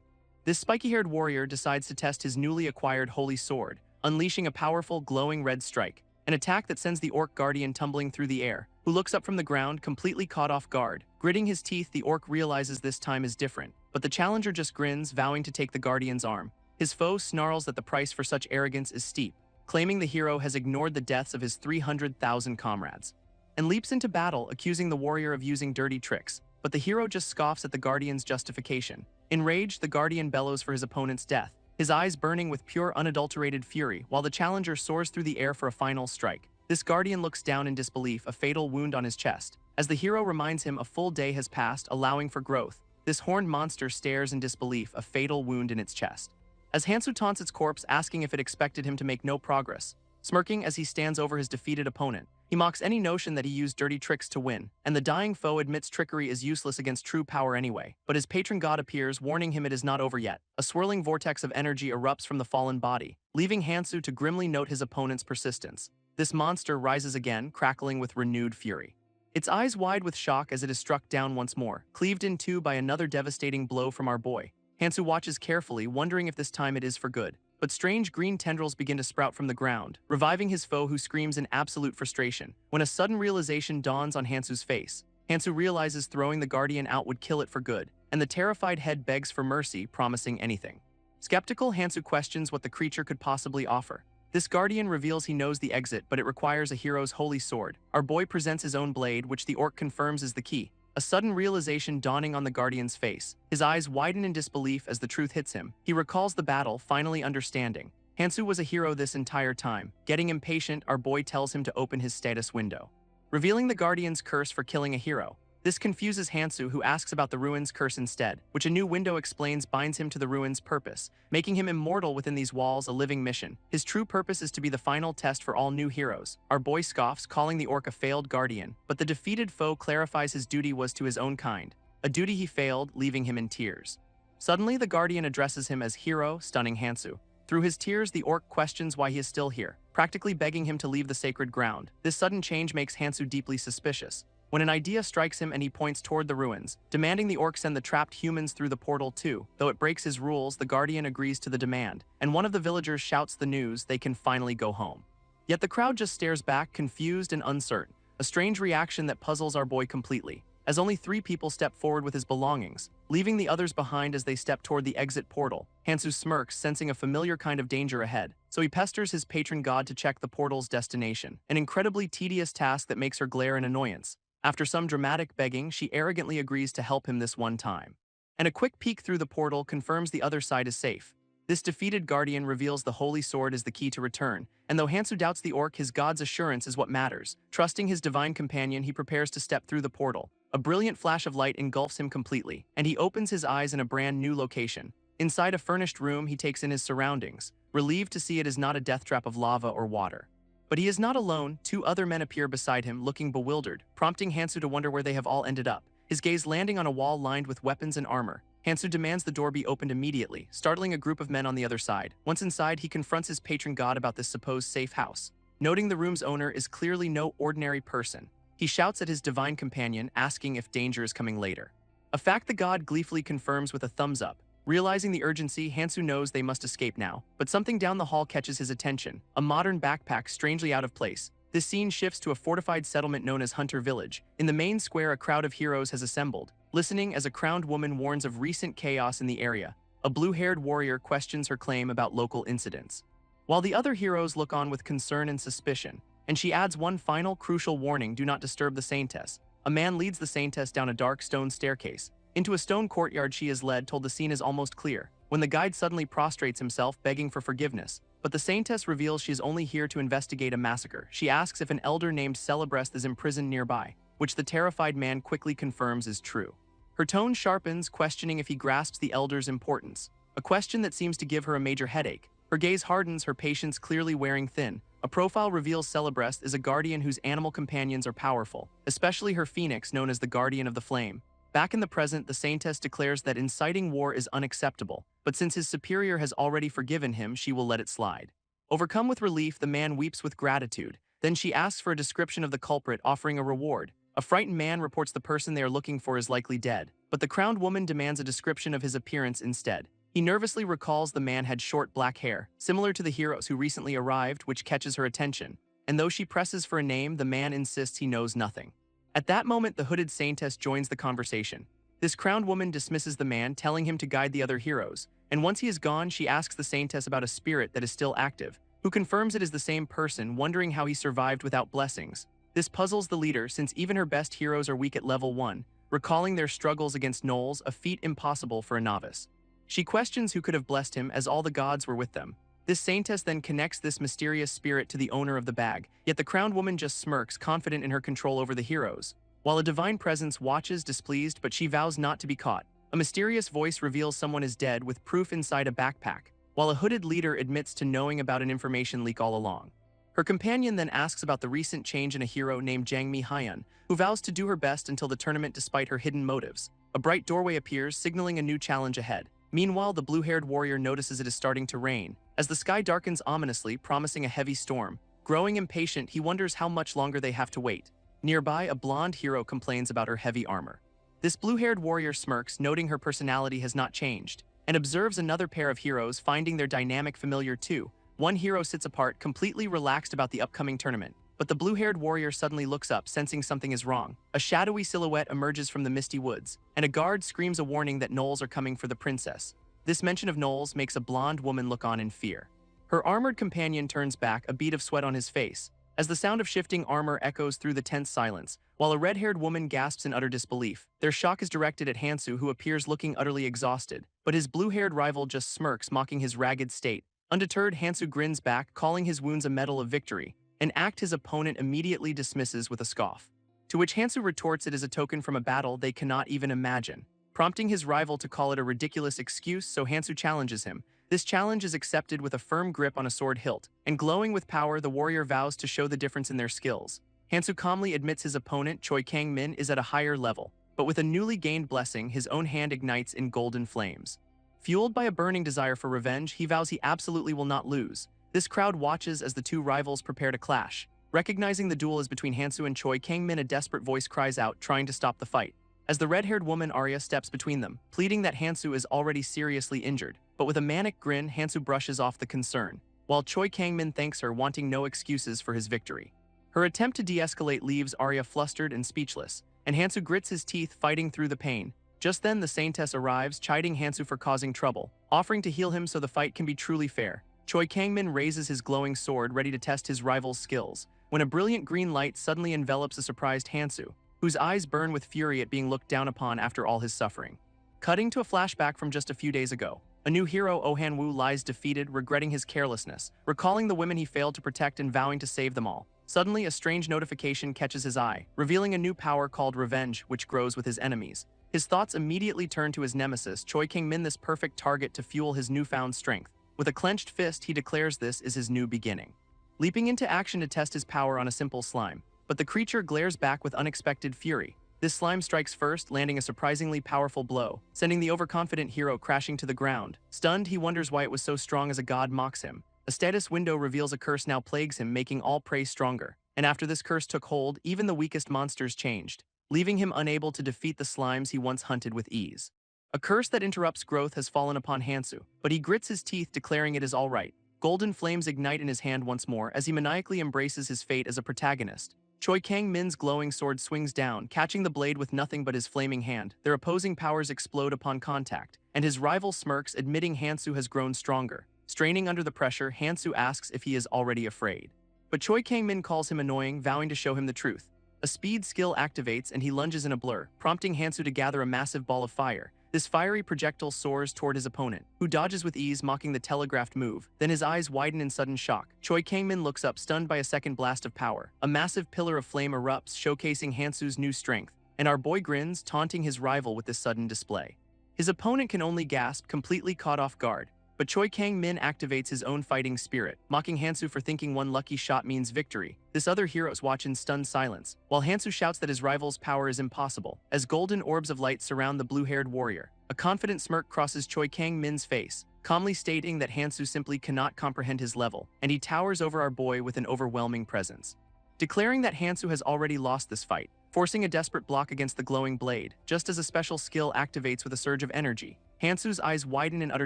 This spiky-haired warrior decides to test his newly acquired holy sword, unleashing a powerful, glowing red strike. An attack that sends the orc guardian tumbling through the air, who looks up from the ground, completely caught off guard. Gritting his teeth, the orc realizes this time is different, but the challenger just grins, vowing to take the guardian's arm. His foe snarls that the price for such arrogance is steep, claiming the hero has ignored the deaths of his 300,000 comrades, and leaps into battle, accusing the warrior of using dirty tricks. But the hero just scoffs at the guardian's justification. Enraged, the guardian bellows for his opponent's death, his eyes burning with pure unadulterated fury, while the challenger soars through the air for a final strike. This guardian looks down in disbelief, a fatal wound on his chest. As the hero reminds him a full day has passed, allowing for growth, this horned monster stares in disbelief, a fatal wound in its chest. As Hansu taunts its corpse, asking if it expected him to make no progress, smirking as he stands over his defeated opponent. He mocks any notion that he used dirty tricks to win, and the dying foe admits trickery is useless against true power anyway. But his patron god appears, warning him it is not over yet. A swirling vortex of energy erupts from the fallen body, leaving Hansu to grimly note his opponent's persistence. This monster rises again, crackling with renewed fury. Its eyes wide with shock as it is struck down once more, cleaved in two by another devastating blow from our boy. Hansu watches carefully, wondering if this time it is for good. But strange green tendrils begin to sprout from the ground, reviving his foe, who screams in absolute frustration. When a sudden realization dawns on Hansu's face, Hansu realizes throwing the guardian out would kill it for good, and the terrified head begs for mercy, promising anything. Skeptical, Hansu questions what the creature could possibly offer. This guardian reveals he knows the exit, but it requires a hero's holy sword. Our boy presents his own blade, which the orc confirms is the key. A sudden realization dawning on the guardian's face. His eyes widen in disbelief as the truth hits him. He recalls the battle, finally understanding. Hansu was a hero this entire time. Getting impatient, our boy tells him to open his status window, revealing the guardian's curse for killing a hero. This confuses Hansu, who asks about the ruins' curse instead, which a new window explains binds him to the ruins' purpose, making him immortal within these walls, a living mission. His true purpose is to be the final test for all new heroes. Our boy scoffs, calling the orc a failed guardian, but the defeated foe clarifies his duty was to his own kind, a duty he failed, leaving him in tears. Suddenly, the guardian addresses him as hero, stunning Hansu. Through his tears, the orc questions why he is still here, practically begging him to leave the sacred ground. This sudden change makes Hansu deeply suspicious, when an idea strikes him and he points toward the ruins, demanding the orc send the trapped humans through the portal too. Though it breaks his rules, the guardian agrees to the demand, and one of the villagers shouts the news: they can finally go home. Yet the crowd just stares back, confused and uncertain, a strange reaction that puzzles our boy completely, as only 3 people step forward with his belongings, leaving the others behind as they step toward the exit portal. Hansu smirks, sensing a familiar kind of danger ahead, so he pesters his patron god to check the portal's destination, an incredibly tedious task that makes her glare in annoyance. After some dramatic begging, she arrogantly agrees to help him this one time. And a quick peek through the portal confirms the other side is safe. This defeated guardian reveals the holy sword is the key to return, and though Hansu doubts the orc, his god's assurance is what matters. Trusting his divine companion, he prepares to step through the portal. A brilliant flash of light engulfs him completely, and he opens his eyes in a brand new location. Inside a furnished room, he takes in his surroundings, relieved to see it is not a death trap of lava or water. But he is not alone. 2 other men appear beside him, looking bewildered, prompting Hansu to wonder where they have all ended up, his gaze landing on a wall lined with weapons and armor. Hansu demands the door be opened immediately, startling a group of men on the other side. Once inside, he confronts his patron god about this supposed safe house. Noting the room's owner is clearly no ordinary person, he shouts at his divine companion, asking if danger is coming later. A fact the god gleefully confirms with a thumbs up. Realizing the urgency, Hansu knows they must escape now, but something down the hall catches his attention, a modern backpack strangely out of place. This scene shifts to a fortified settlement known as Hunter Village. In the main square, a crowd of heroes has assembled, listening as a crowned woman warns of recent chaos in the area. A blue-haired warrior questions her claim about local incidents, while the other heroes look on with concern and suspicion, and she adds one final crucial warning: do not disturb the saintess. A man leads the saintess down a dark stone staircase. Into a stone courtyard she is led, told the scene is almost clear, when the guide suddenly prostrates himself, begging for forgiveness. But the saintess reveals she is only here to investigate a massacre. She asks if an elder named Regressed is imprisoned nearby, which the terrified man quickly confirms is true. Her tone sharpens, questioning if he grasps the elder's importance, a question that seems to give her a major headache. Her gaze hardens, her patience clearly wearing thin. A profile reveals Regressed is a guardian whose animal companions are powerful, especially her phoenix known as the Guardian of the Flame. Back in the present, the saintess declares that inciting war is unacceptable, but since his superior has already forgiven him, she will let it slide. Overcome with relief, the man weeps with gratitude. Then she asks for a description of the culprit, offering a reward. A frightened man reports the person they are looking for is likely dead, but the crowned woman demands a description of his appearance instead. He nervously recalls the man had short black hair, similar to the heroes who recently arrived, which catches her attention. And though she presses for a name, the man insists he knows nothing. At that moment, the hooded saintess joins the conversation. This crowned woman dismisses the man, telling him to guide the other heroes, and once he is gone, she asks the saintess about a spirit that is still active, who confirms it is the same person, wondering how he survived without blessings. This puzzles the leader, since even her best heroes are weak at level 1, recalling their struggles against gnolls, a feat impossible for a novice. She questions who could have blessed him, as all the gods were with them. This saintess then connects this mysterious spirit to the owner of the bag, yet the crowned woman just smirks, confident in her control over the heroes, while a divine presence watches, displeased, but she vows not to be caught. A mysterious voice reveals someone is dead, with proof inside a backpack, while a hooded leader admits to knowing about an information leak all along. Her companion then asks about the recent change in a hero named Jangmi Hyun, who vows to do her best until the tournament despite her hidden motives. A bright doorway appears, signaling a new challenge ahead. Meanwhile, the blue-haired warrior notices it is starting to rain, as the sky darkens ominously, promising a heavy storm. Growing impatient, he wonders how much longer they have to wait. Nearby, a blonde hero complains about her heavy armor. This blue-haired warrior smirks, noting her personality has not changed, and observes another pair of heroes, finding their dynamic familiar too. One hero sits apart, completely relaxed about the upcoming tournament, but the blue-haired warrior suddenly looks up, sensing something is wrong. A shadowy silhouette emerges from the misty woods, and a guard screams a warning that gnolls are coming for the princess. This mention of gnolls makes a blonde woman look on in fear. Her armored companion turns back, a bead of sweat on his face, as the sound of shifting armor echoes through the tense silence, while a red-haired woman gasps in utter disbelief. Their shock is directed at Hansu, who appears looking utterly exhausted, but his blue-haired rival just smirks, mocking his ragged state. Undeterred, Hansu grins back, calling his wounds a medal of victory, an act his opponent immediately dismisses with a scoff. To which Hansu retorts it is a token from a battle they cannot even imagine, prompting his rival to call it a ridiculous excuse, so Hansu challenges him. This challenge is accepted with a firm grip on a sword hilt, and glowing with power, the warrior vows to show the difference in their skills. Hansu calmly admits his opponent, Choi Kang-min, is at a higher level, but with a newly gained blessing, his own hand ignites in golden flames. Fueled by a burning desire for revenge, he vows he absolutely will not lose. This crowd watches as the two rivals prepare to clash. Recognizing the duel is between Hansu and Choi Kang-min, a desperate voice cries out, trying to stop the fight, as the red-haired woman Arya steps between them, pleading that Hansu is already seriously injured. But with a manic grin, Hansu brushes off the concern. while Choi Kang-min thanks her, wanting no excuses for his victory. Her attempt to de-escalate leaves Arya flustered and speechless, and Hansu grits his teeth, fighting through the pain. Just then, the Saintess arrives, chiding Hansu for causing trouble, offering to heal him so the fight can be truly fair. Choi Kang-min raises his glowing sword, ready to test his rival's skills, when a brilliant green light suddenly envelops a surprised Hansu, whose eyes burn with fury at being looked down upon after all his suffering. Cutting to a flashback from just a few days ago, a new hero, Oh Han-woo, lies defeated, regretting his carelessness, recalling the women he failed to protect and vowing to save them all. Suddenly, a strange notification catches his eye, revealing a new power called Revenge, which grows with his enemies. His thoughts immediately turn to his nemesis, Choi Kang-min, this perfect target to fuel his newfound strength. With a clenched fist, he declares this is his new beginning. Leaping into action to test his power on a simple slime, but the creature glares back with unexpected fury. This slime strikes first, landing a surprisingly powerful blow, sending the overconfident hero crashing to the ground. Stunned, he wonders why it was so strong as a god mocks him. A status window reveals a curse now plagues him, making all prey stronger. And after this curse took hold, even the weakest monsters changed, leaving him unable to defeat the slimes he once hunted with ease. A curse that interrupts growth has fallen upon Hansu, but he grits his teeth, declaring it is all right. Golden flames ignite in his hand once more as he maniacally embraces his fate as a protagonist. Choi Kang-min's glowing sword swings down, catching the blade with nothing but his flaming hand. Their opposing powers explode upon contact, and his rival smirks, admitting Hansu has grown stronger. Straining under the pressure, Hansu asks if he is already afraid. But Choi Kang-min calls him annoying, vowing to show him the truth. A speed skill activates and he lunges in a blur, prompting Hansu to gather a massive ball of fire. This fiery projectile soars toward his opponent, who dodges with ease, mocking the telegraphed move. Then his eyes widen in sudden shock. Choi Kang-min looks up, stunned by a second blast of power. A massive pillar of flame erupts, showcasing Hansu's new strength, and our boy grins, taunting his rival with this sudden display. His opponent can only gasp, completely caught off guard. But Choi Kang-min activates his own fighting spirit, mocking Hansu for thinking one lucky shot means victory. This other heroes watch in stunned silence, while Hansu shouts that his rival's power is impossible, as golden orbs of light surround the blue-haired warrior. A confident smirk crosses Choi Kang-min's face, calmly stating that Hansu simply cannot comprehend his level, and he towers over our boy with an overwhelming presence. Declaring that Hansu has already lost this fight, forcing a desperate block against the glowing blade, just as a special skill activates with a surge of energy. Hansu's eyes widen in utter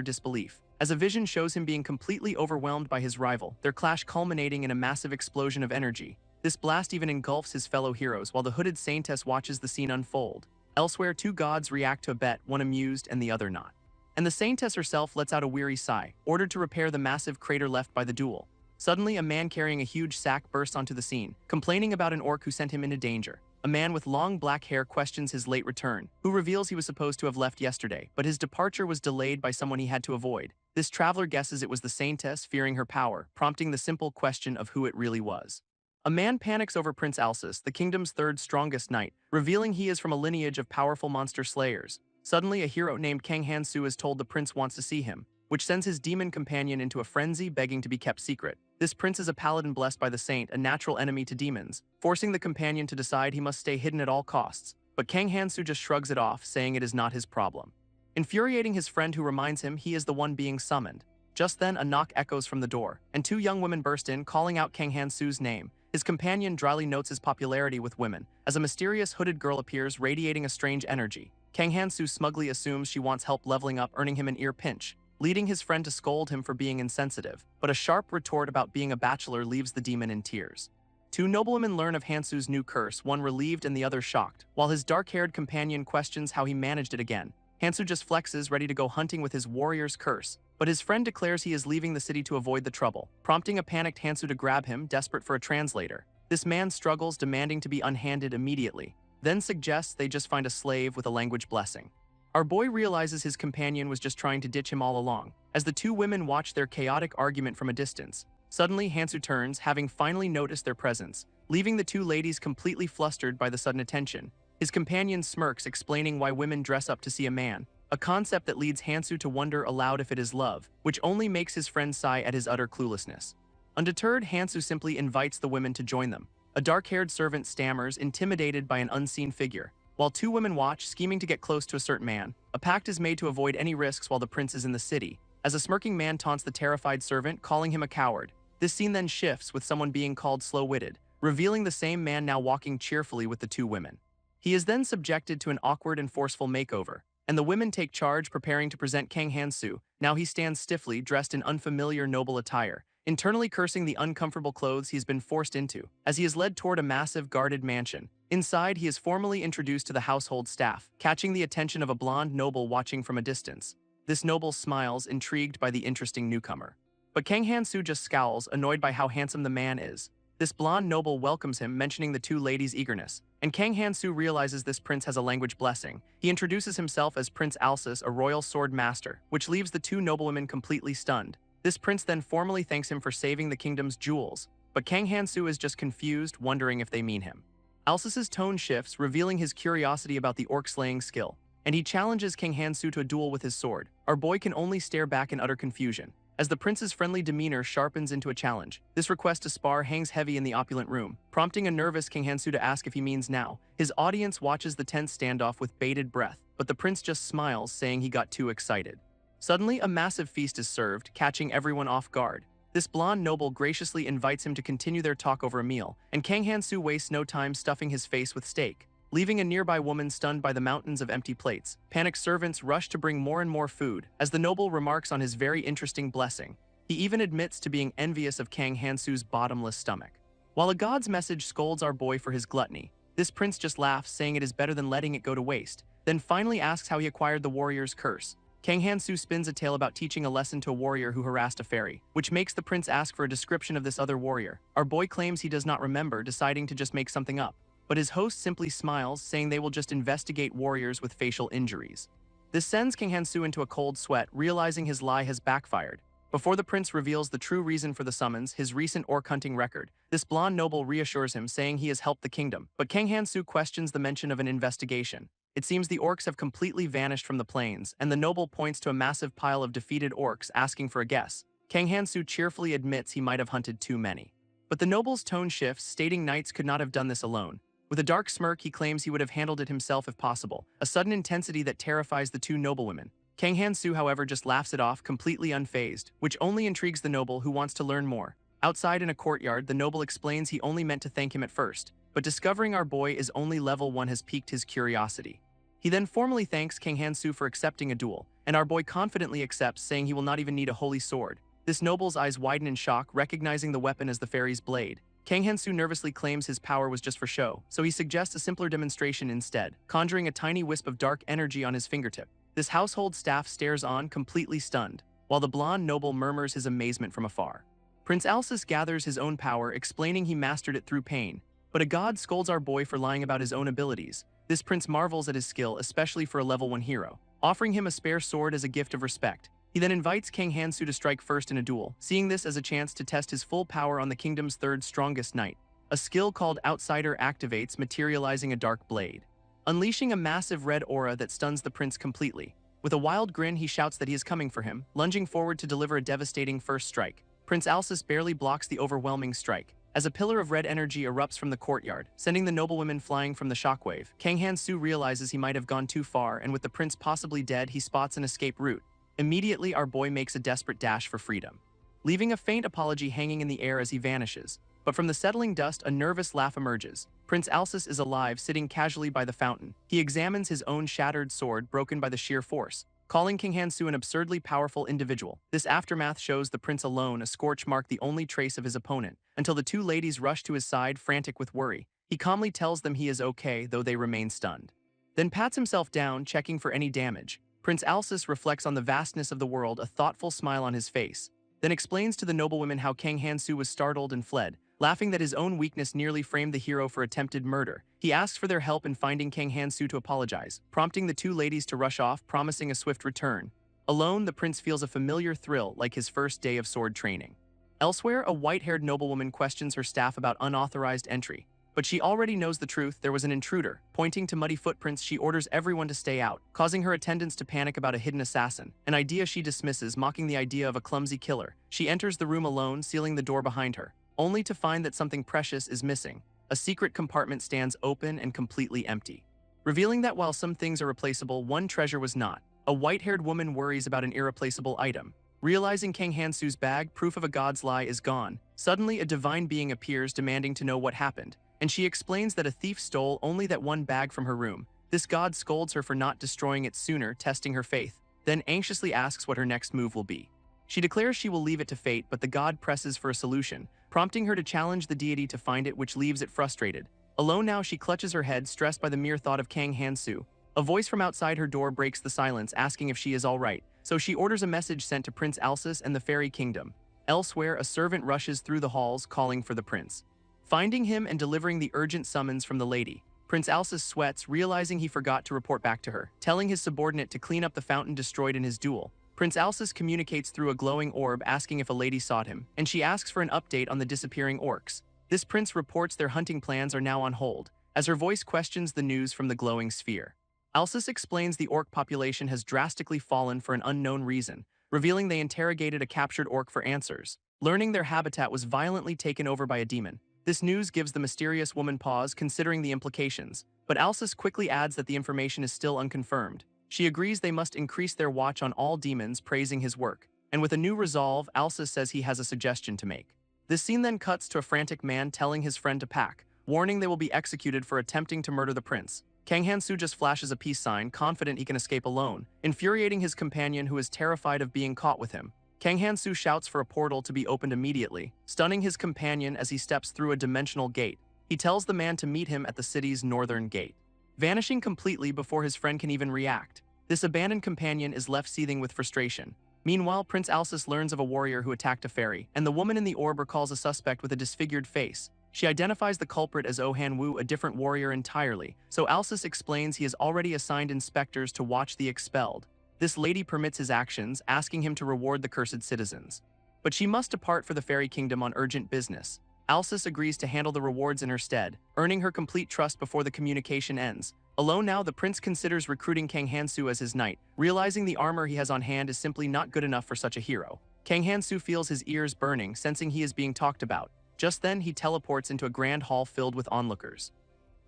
disbelief, as a vision shows him being completely overwhelmed by his rival, their clash culminating in a massive explosion of energy. This blast even engulfs his fellow heroes, while the hooded Saintess watches the scene unfold. Elsewhere, two gods react to a bet, one amused and the other not. And the Saintess herself lets out a weary sigh, ordered to repair the massive crater left by the duel. Suddenly, a man carrying a huge sack bursts onto the scene, complaining about an orc who sent him into danger. A man with long black hair questions his late return, who reveals he was supposed to have left yesterday, but his departure was delayed by someone he had to avoid. This traveler guesses it was the Saintess, fearing her power, prompting the simple question of who it really was. A man panics over Prince Alsus, the kingdom's third strongest knight, revealing he is from a lineage of powerful monster slayers. Suddenly, a hero named Kang Han-soo is told the prince wants to see him, which sends his demon companion into a frenzy, begging to be kept secret. This prince is a paladin blessed by the saint, a natural enemy to demons, forcing the companion to decide he must stay hidden at all costs. But Kang Han-soo just shrugs it off, saying it is not his problem, infuriating his friend, who reminds him he is the one being summoned. Just then, a knock echoes from the door, and two young women burst in, calling out Kang Han-soo's name. His companion dryly notes his popularity with women, as a mysterious hooded girl appears, radiating a strange energy. Kang Han-soo smugly assumes she wants help leveling up, earning him an ear pinch, leading his friend to scold him for being insensitive, but a sharp retort about being a bachelor leaves the demon in tears. Two noblewomen learn of Hansu's new curse, one relieved and the other shocked, while his dark-haired companion questions how he managed it again. Hansu just flexes, ready to go hunting with his warrior's curse, but his friend declares he is leaving the city to avoid the trouble, prompting a panicked Hansu to grab him, desperate for a translator. This man struggles, demanding to be unhanded immediately, then suggests they just find a slave with a language blessing. Our boy realizes his companion was just trying to ditch him all along, as the two women watch their chaotic argument from a distance. Suddenly, Hansu turns, having finally noticed their presence, leaving the two ladies completely flustered by the sudden attention. His companion smirks, explaining why women dress up to see a man, a concept that leads Hansu to wonder aloud if it is love, which only makes his friend sigh at his utter cluelessness. Undeterred, Hansu simply invites the women to join them. A dark-haired servant stammers, intimidated by an unseen figure, while two women watch, scheming to get close to a certain man. A pact is made to avoid any risks while the prince is in the city, as a smirking man taunts the terrified servant, calling him a coward. This scene then shifts, with someone being called slow-witted, revealing the same man now walking cheerfully with the two women. He is then subjected to an awkward and forceful makeover, and the women take charge, preparing to present Kang Han-soo. Now he stands stiffly, dressed in unfamiliar noble attire, internally cursing the uncomfortable clothes he has been forced into, as he is led toward a massive guarded mansion. Inside, he is formally introduced to the household staff, catching the attention of a blonde noble watching from a distance. This noble smiles, intrigued by the interesting newcomer. But Kang Han-soo just scowls, annoyed by how handsome the man is. This blonde noble welcomes him, mentioning the two ladies' eagerness, and Kang Han-soo realizes this prince has a language blessing. He introduces himself as Prince Alsus, a royal sword master, which leaves the two noblewomen completely stunned. This prince then formally thanks him for saving the kingdom's jewels, but Kang Han-soo is just confused, wondering if they mean him. Alsus's tone shifts, revealing his curiosity about the orc-slaying skill, and he challenges Kang Han-soo to a duel with his sword. Our boy can only stare back in utter confusion, as the prince's friendly demeanor sharpens into a challenge. This request to spar hangs heavy in the opulent room, prompting a nervous Kang Han-soo to ask if he means now. His audience watches the tense standoff with bated breath, but the prince just smiles, saying he got too excited. Suddenly, a massive feast is served, catching everyone off guard. This blonde noble graciously invites him to continue their talk over a meal, and Kang Han-soo wastes no time stuffing his face with steak, leaving a nearby woman stunned by the mountains of empty plates. Panicked servants rush to bring more and more food, as the noble remarks on his very interesting blessing. He even admits to being envious of Kang Han-soo's bottomless stomach. While a god's message scolds our boy for his gluttony, this prince just laughs, saying it is better than letting it go to waste, then finally asks how he acquired the warrior's curse. Kang Han-soo spins a tale about teaching a lesson to a warrior who harassed a fairy, which makes the prince ask for a description of this other warrior. Our boy claims he does not remember, deciding to just make something up. But his host simply smiles, saying they will just investigate warriors with facial injuries. This sends Kang Han-soo into a cold sweat, realizing his lie has backfired. Before the prince reveals the true reason for the summons, his recent orc hunting record, this blonde noble reassures him, saying he has helped the kingdom. But Kang Han-soo questions the mention of an investigation. It seems the orcs have completely vanished from the plains, and the noble points to a massive pile of defeated orcs, asking for a guess. Kang Han-soo cheerfully admits he might have hunted too many. But the noble's tone shifts, stating knights could not have done this alone. With a dark smirk, he claims he would have handled it himself if possible, a sudden intensity that terrifies the two noblewomen. Kang Han-soo, however, just laughs it off, completely unfazed, which only intrigues the noble, who wants to learn more. Outside in a courtyard, the noble explains he only meant to thank him at first, but discovering our boy is only level 1 has piqued his curiosity. He then formally thanks Kang Han-soo for accepting a duel, and our boy confidently accepts, saying he will not even need a holy sword. This noble's eyes widen in shock, recognizing the weapon as the fairy's blade. Kang Han-soo nervously claims his power was just for show, so he suggests a simpler demonstration instead, conjuring a tiny wisp of dark energy on his fingertip. This household staff stares on, completely stunned, while the blonde noble murmurs his amazement from afar. Prince Alsus gathers his own power, explaining he mastered it through pain, but a god scolds our boy for lying about his own abilities. This prince marvels at his skill, especially for a level 1 hero, offering him a spare sword as a gift of respect. He then invites Kang Han-soo to strike first in a duel, seeing this as a chance to test his full power on the kingdom's third strongest knight. A skill called Outsider activates, materializing a dark blade, unleashing a massive red aura that stuns the prince completely. With a wild grin, he shouts that he is coming for him, lunging forward to deliver a devastating first strike. Prince Alsus barely blocks the overwhelming strike, as a pillar of red energy erupts from the courtyard, sending the noblewomen flying from the shockwave. Kang Han-soo realizes he might have gone too far, and with the prince possibly dead, he spots an escape route. Immediately, our boy makes a desperate dash for freedom, leaving a faint apology hanging in the air as he vanishes. But from the settling dust, a nervous laugh emerges. Prince Alsus is alive, sitting casually by the fountain. He examines his own shattered sword, broken by the sheer force, calling Kang Han-soo an absurdly powerful individual. This aftermath shows the prince alone, a scorch mark the only trace of his opponent, until the two ladies rush to his side, frantic with worry. He calmly tells them he is okay, though they remain stunned. Then pats himself down, checking for any damage. Prince Alsus reflects on the vastness of the world, a thoughtful smile on his face, then explains to the noblewomen how Kang Han-soo was startled and fled, laughing that his own weakness nearly framed the hero for attempted murder. He asks for their help in finding Kang Han-soo to apologize, prompting the two ladies to rush off, promising a swift return. Alone, the prince feels a familiar thrill, like his first day of sword training. Elsewhere, a white-haired noblewoman questions her staff about unauthorized entry, but she already knows the truth. There was an intruder. Pointing to muddy footprints, she orders everyone to stay out, causing her attendants to panic about a hidden assassin, an idea she dismisses, mocking the idea of a clumsy killer. She enters the room alone, sealing the door behind her, only to find that something precious is missing. A secret compartment stands open and completely empty, revealing that while some things are replaceable, one treasure was not. A white-haired woman worries about an irreplaceable item. Realizing Kang Han-soo's bag, proof of a god's lie, is gone, suddenly a divine being appears, demanding to know what happened, and she explains that a thief stole only that one bag from her room. This god scolds her for not destroying it sooner, testing her faith, then anxiously asks what her next move will be. She declares she will leave it to fate, but the god presses for a solution, prompting her to challenge the deity to find it, which leaves it frustrated. Alone now, she clutches her head, stressed by the mere thought of Kang Han-soo. A voice from outside her door breaks the silence, asking if she is all right, so she orders a message sent to Prince Alsus and the Fairy Kingdom. Elsewhere, a servant rushes through the halls, calling for the prince. Finding him and delivering the urgent summons from the lady, Prince Alsus sweats, realizing he forgot to report back to her, telling his subordinate to clean up the fountain destroyed in his duel. Prince Alsus communicates through a glowing orb, asking if a lady sought him, and she asks for an update on the disappearing orcs. This prince reports their hunting plans are now on hold, as her voice questions the news from the glowing sphere. Alsus explains the orc population has drastically fallen for an unknown reason, revealing they interrogated a captured orc for answers, learning their habitat was violently taken over by a demon. This news gives the mysterious woman pause, considering the implications, but Alsus quickly adds that the information is still unconfirmed. She agrees they must increase their watch on all demons, praising his work, and with a new resolve, Alsus says he has a suggestion to make. This scene then cuts to a frantic man telling his friend to pack, warning they will be executed for attempting to murder the prince. Kang Han-soo just flashes a peace sign, confident he can escape alone, infuriating his companion who is terrified of being caught with him. Kang Han-soo shouts for a portal to be opened immediately, stunning his companion as he steps through a dimensional gate. He tells the man to meet him at the city's northern gate, vanishing completely before his friend can even react. This abandoned companion is left seething with frustration. Meanwhile, Prince Alsus learns of a warrior who attacked a fairy, and the woman in the orb recalls a suspect with a disfigured face. She identifies the culprit as Oh Han-woo, a different warrior entirely, so Alsus explains he has already assigned inspectors to watch the expelled. This lady permits his actions, asking him to reward the cursed citizens. But she must depart for the Fairy Kingdom on urgent business. Alsus agrees to handle the rewards in her stead, earning her complete trust before the communication ends. Alone now, the prince considers recruiting Kang Han-soo as his knight, realizing the armor he has on hand is simply not good enough for such a hero. Kang Han-soo feels his ears burning, sensing he is being talked about. Just then, he teleports into a grand hall filled with onlookers,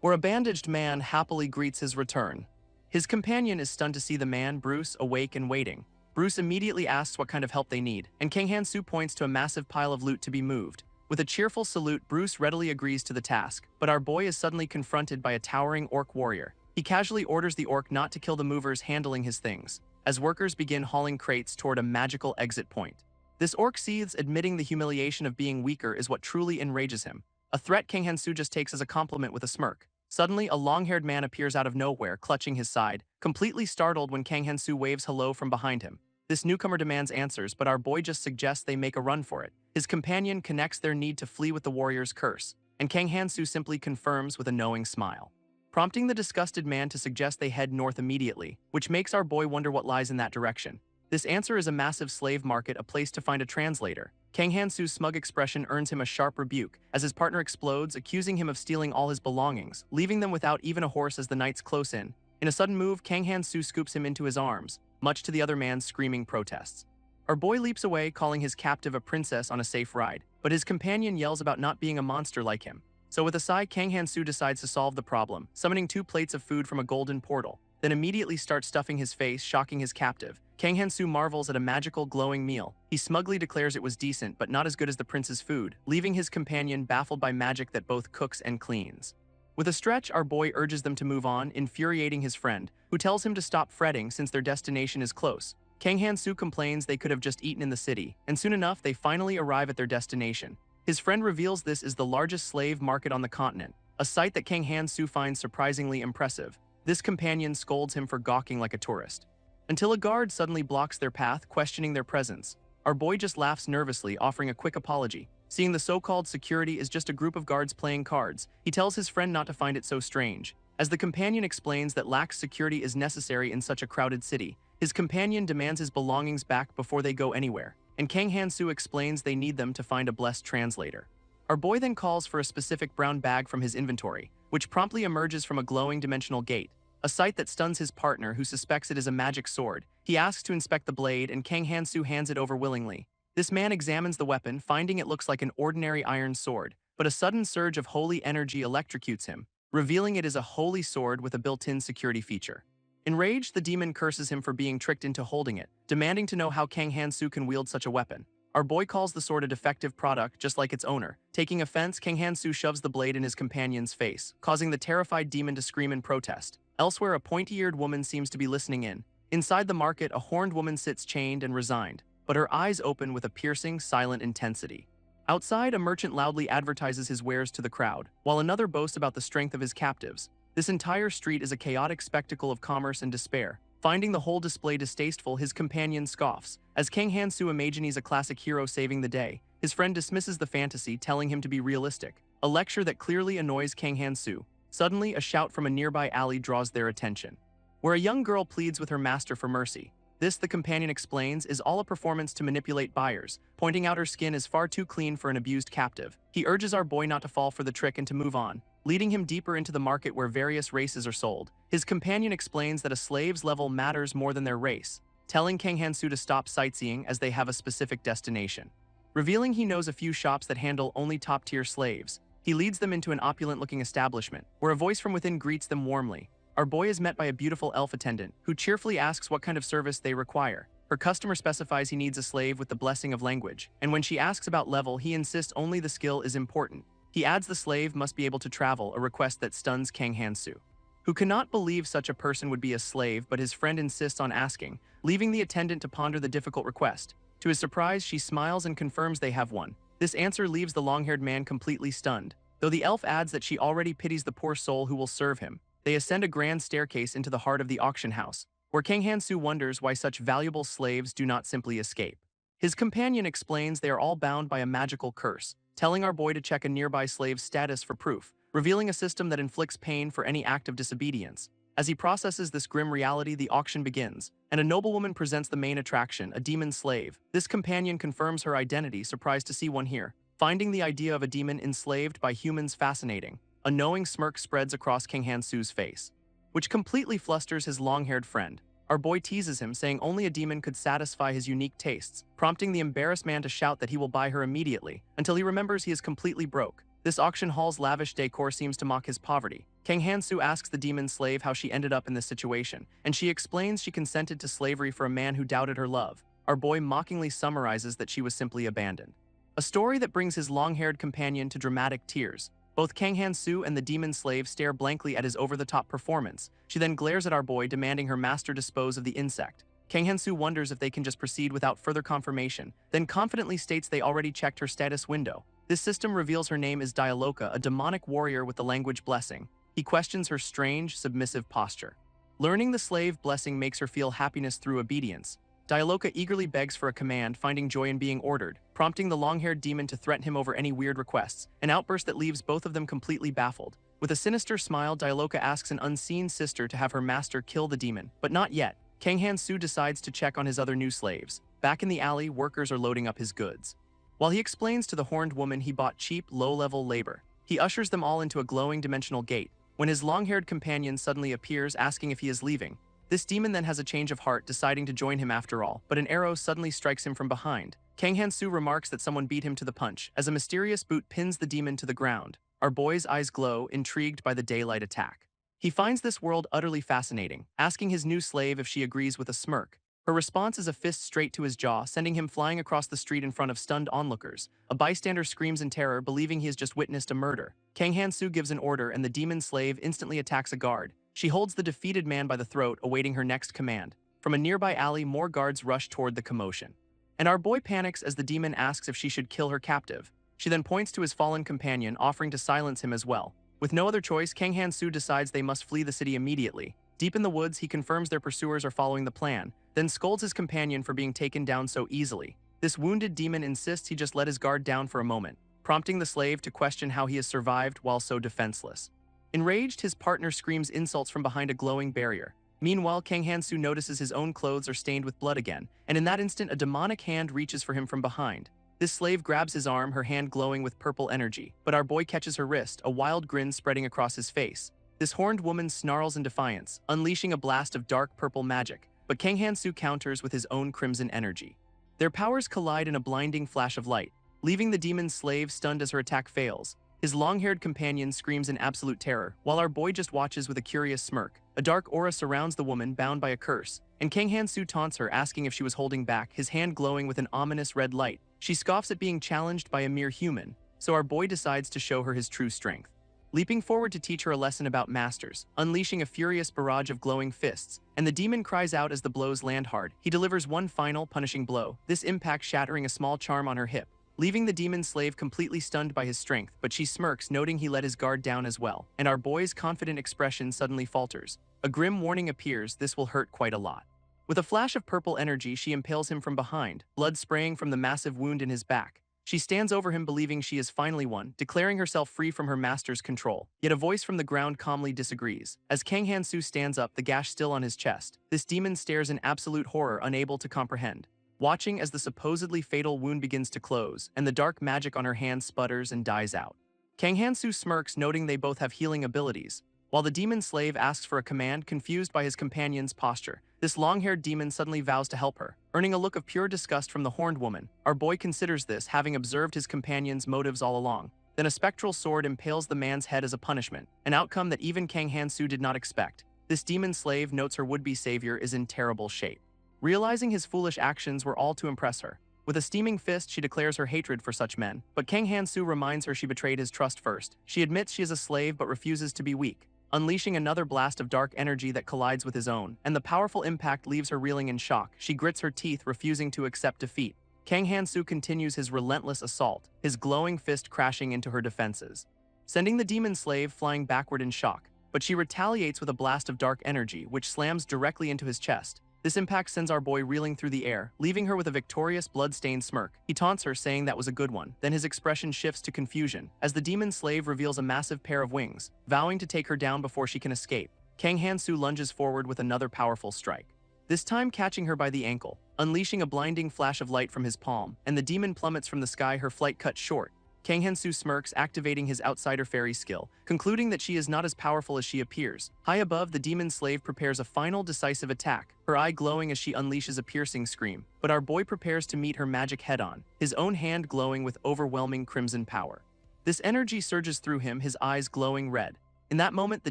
where a bandaged man happily greets his return. His companion is stunned to see the man, Bruce, awake and waiting. Bruce immediately asks what kind of help they need, and Kang Han-soo points to a massive pile of loot to be moved. With a cheerful salute, Bruce readily agrees to the task, but our boy is suddenly confronted by a towering orc warrior. He casually orders the orc not to kill the movers handling his things, as workers begin hauling crates toward a magical exit point. This orc seethes, admitting the humiliation of being weaker is what truly enrages him. A threat Kang Han-soo just takes as a compliment with a smirk. Suddenly, a long-haired man appears out of nowhere, clutching his side, completely startled when Kang Han-soo waves hello from behind him. This newcomer demands answers, but our boy just suggests they make a run for it. His companion connects their need to flee with the warrior's curse, and Kang Han-soo simply confirms with a knowing smile, prompting the disgusted man to suggest they head north immediately, which makes our boy wonder what lies in that direction. This answer is a massive slave market, a place to find a translator. Kang Han-soo's smug expression earns him a sharp rebuke, as his partner explodes, accusing him of stealing all his belongings, leaving them without even a horse as the knights close in. In a sudden move, Kang Han-soo scoops him into his arms, much to the other man's screaming protests. Our boy leaps away, calling his captive a princess on a safe ride, but his companion yells about not being a monster like him. So with a sigh, Kang Han-soo decides to solve the problem, summoning 2 plates of food from a golden portal, then immediately starts stuffing his face, shocking his captive. Kang Han-soo marvels at a magical glowing meal. He smugly declares it was decent but not as good as the prince's food, leaving his companion baffled by magic that both cooks and cleans. With a stretch, our boy urges them to move on, infuriating his friend, who tells him to stop fretting since their destination is close. Kang Han-soo complains they could have just eaten in the city, and soon enough they finally arrive at their destination. His friend reveals this is the largest slave market on the continent, a sight that Kang Han-soo finds surprisingly impressive. This companion scolds him for gawking like a tourist, until a guard suddenly blocks their path, questioning their presence. Our boy just laughs nervously, offering a quick apology. Seeing the so-called security is just a group of guards playing cards, he tells his friend not to find it so strange. As the companion explains that lax security is necessary in such a crowded city, his companion demands his belongings back before they go anywhere, and Kang Han-soo explains they need them to find a blessed translator. Our boy then calls for a specific brown bag from his inventory, which promptly emerges from a glowing dimensional gate, a sight that stuns his partner, who suspects it is a magic sword. He asks to inspect the blade, and Kang Han-soo hands it over willingly. This man examines the weapon, finding it looks like an ordinary iron sword, but a sudden surge of holy energy electrocutes him, revealing it is a holy sword with a built-in security feature. Enraged, the demon curses him for being tricked into holding it, demanding to know how Kang Han-soo can wield such a weapon. Our boy calls the sword a defective product, just like its owner. Taking offense, Kang Han-soo shoves the blade in his companion's face, causing the terrified demon to scream in protest. Elsewhere, a pointy-eared woman seems to be listening in. Inside the market, a horned woman sits chained and resigned. but her eyes open with a piercing, silent intensity. Outside, a merchant loudly advertises his wares to the crowd, while another boasts about the strength of his captives. This entire street is a chaotic spectacle of commerce and despair. Finding the whole display distasteful, his companion scoffs. As Kang Han-soo imagines a classic hero saving the day, his friend dismisses the fantasy, telling him to be realistic, a lecture that clearly annoys Kang Han-soo. Suddenly, a shout from a nearby alley draws their attention, where a young girl pleads with her master for mercy. This, the companion explains, is all a performance to manipulate buyers, pointing out her skin is far too clean for an abused captive. He urges our boy not to fall for the trick and to move on, leading him deeper into the market where various races are sold. His companion explains that a slave's level matters more than their race, telling Kang Han-soo to stop sightseeing as they have a specific destination. Revealing he knows a few shops that handle only top-tier slaves, he leads them into an opulent-looking establishment, where a voice from within greets them warmly. Our boy is met by a beautiful elf attendant, who cheerfully asks what kind of service they require. Her customer specifies he needs a slave with the blessing of language, and when she asks about level, he insists only the skill is important. He adds the slave must be able to travel, a request that stuns Kang Han-soo, who cannot believe such a person would be a slave, but his friend insists on asking, leaving the attendant to ponder the difficult request. To his surprise, she smiles and confirms they have one. This answer leaves the long-haired man completely stunned, though the elf adds that she already pities the poor soul who will serve him. They ascend a grand staircase into the heart of the auction house, where Kang Han-soo wonders why such valuable slaves do not simply escape. His companion explains they are all bound by a magical curse, telling our boy to check a nearby slave's status for proof, revealing a system that inflicts pain for any act of disobedience. As he processes this grim reality, the auction begins, and a noblewoman presents the main attraction, a demon slave. This companion confirms her identity, surprised to see one here. Finding the idea of a demon enslaved by humans fascinating, a knowing smirk spreads across Kang Han-soo's face, which completely flusters his long-haired friend. Our boy teases him, saying only a demon could satisfy his unique tastes, prompting the embarrassed man to shout that he will buy her immediately, until he remembers he is completely broke. This auction hall's lavish decor seems to mock his poverty. Kang Han-soo asks the demon slave how she ended up in this situation, and she explains she consented to slavery for a man who doubted her love. Our boy mockingly summarizes that she was simply abandoned, a story that brings his long-haired companion to dramatic tears. Both Kang Han-soo and the demon slave stare blankly at his over-the-top performance. She then glares at our boy, demanding her master dispose of the insect. Kang Han-soo wonders if they can just proceed without further confirmation, then confidently states they already checked her status window. This system reveals her name is Dialoka, a demonic warrior with the language blessing. He questions her strange, submissive posture. Learning the slave blessing makes her feel happiness through obedience. Dialoka eagerly begs for a command, finding joy in being ordered, prompting the long-haired demon to threaten him over any weird requests, an outburst that leaves both of them completely baffled. With a sinister smile, Dialoka asks an unseen sister to have her master kill the demon, but not yet. Kang Han-soo decides to check on his other new slaves. Back in the alley, workers are loading up his goods. While he explains to the horned woman he bought cheap, low-level labor, he ushers them all into a glowing dimensional gate, when his long-haired companion suddenly appears, asking if he is leaving. This demon then has a change of heart, deciding to join him after all, but an arrow suddenly strikes him from behind. Kang Han-soo remarks that someone beat him to the punch, as a mysterious boot pins the demon to the ground. Our boy's eyes glow, intrigued by the daylight attack. He finds this world utterly fascinating, asking his new slave if she agrees with a smirk. Her response is a fist straight to his jaw, sending him flying across the street in front of stunned onlookers. A bystander screams in terror, believing he has just witnessed a murder. Kang Han-soo gives an order, and the demon slave instantly attacks a guard. She holds the defeated man by the throat, awaiting her next command. From a nearby alley, more guards rush toward the commotion, and our boy panics as the demon asks if she should kill her captive. She then points to his fallen companion, offering to silence him as well. With no other choice, Kang Han-soo decides they must flee the city immediately. Deep in the woods, he confirms their pursuers are following the plan, then scolds his companion for being taken down so easily. This wounded demon insists he just let his guard down for a moment, prompting the slave to question how he has survived while so defenseless. Enraged, his partner screams insults from behind a glowing barrier. Meanwhile, Kang Han-soo notices his own clothes are stained with blood again, and in that instant a demonic hand reaches for him from behind. This slave grabs his arm, her hand glowing with purple energy, but our boy catches her wrist, a wild grin spreading across his face. This horned woman snarls in defiance, unleashing a blast of dark purple magic, but Kang Han-soo counters with his own crimson energy. Their powers collide in a blinding flash of light, leaving the demon slave stunned as her attack fails. His long-haired companion screams in absolute terror, while our boy just watches with a curious smirk. A dark aura surrounds the woman, bound by a curse, and Kang Han-soo taunts her, asking if she was holding back, his hand glowing with an ominous red light. She scoffs at being challenged by a mere human, so our boy decides to show her his true strength. leaping forward to teach her a lesson about masters, unleashing a furious barrage of glowing fists, and the demon cries out as the blows land hard. He delivers one final, punishing blow, this impact shattering a small charm on her hip, leaving the demon slave completely stunned by his strength, but she smirks, noting he let his guard down as well, and our boy's confident expression suddenly falters. A grim warning appears, this will hurt quite a lot. With a flash of purple energy, she impales him from behind, blood spraying from the massive wound in his back. She stands over him, believing she has finally won, declaring herself free from her master's control. Yet a voice from the ground calmly disagrees. As Kang Han-soo stands up, the gash still on his chest, this demon stares in absolute horror, unable to comprehend. Watching as the supposedly fatal wound begins to close, and the dark magic on her hand sputters and dies out. Kang Han-soo smirks, noting they both have healing abilities. While the demon slave asks for a command, confused by his companion's posture, this long-haired demon suddenly vows to help her, earning a look of pure disgust from the horned woman. Our boy considers this, having observed his companion's motives all along. Then a spectral sword impales the man's head as a punishment, an outcome that even Kang Han-soo did not expect. This demon slave notes her would-be savior is in terrible shape. Realizing his foolish actions were all to impress her, with a steaming fist she declares her hatred for such men, but Kang Han-soo reminds her she betrayed his trust first. She admits she is a slave but refuses to be weak, unleashing another blast of dark energy that collides with his own, and the powerful impact leaves her reeling in shock. She grits her teeth, refusing to accept defeat. Kang Han-soo continues his relentless assault, his glowing fist crashing into her defenses, sending the demon slave flying backward in shock, but she retaliates with a blast of dark energy which slams directly into his chest. This impact sends our boy reeling through the air, leaving her with a victorious, blood-stained smirk. He taunts her, saying that was a good one. Then his expression shifts to confusion, as the demon slave reveals a massive pair of wings, vowing to take her down before she can escape. Kang Han-soo lunges forward with another powerful strike, this time catching her by the ankle, unleashing a blinding flash of light from his palm, and the demon plummets from the sky, her flight cut short. Kang Han-soo smirks, activating his outsider fairy skill, concluding that she is not as powerful as she appears. High above, the demon slave prepares a final decisive attack, her eye glowing as she unleashes a piercing scream. But our boy prepares to meet her magic head-on, his own hand glowing with overwhelming crimson power. This energy surges through him, his eyes glowing red. In that moment, the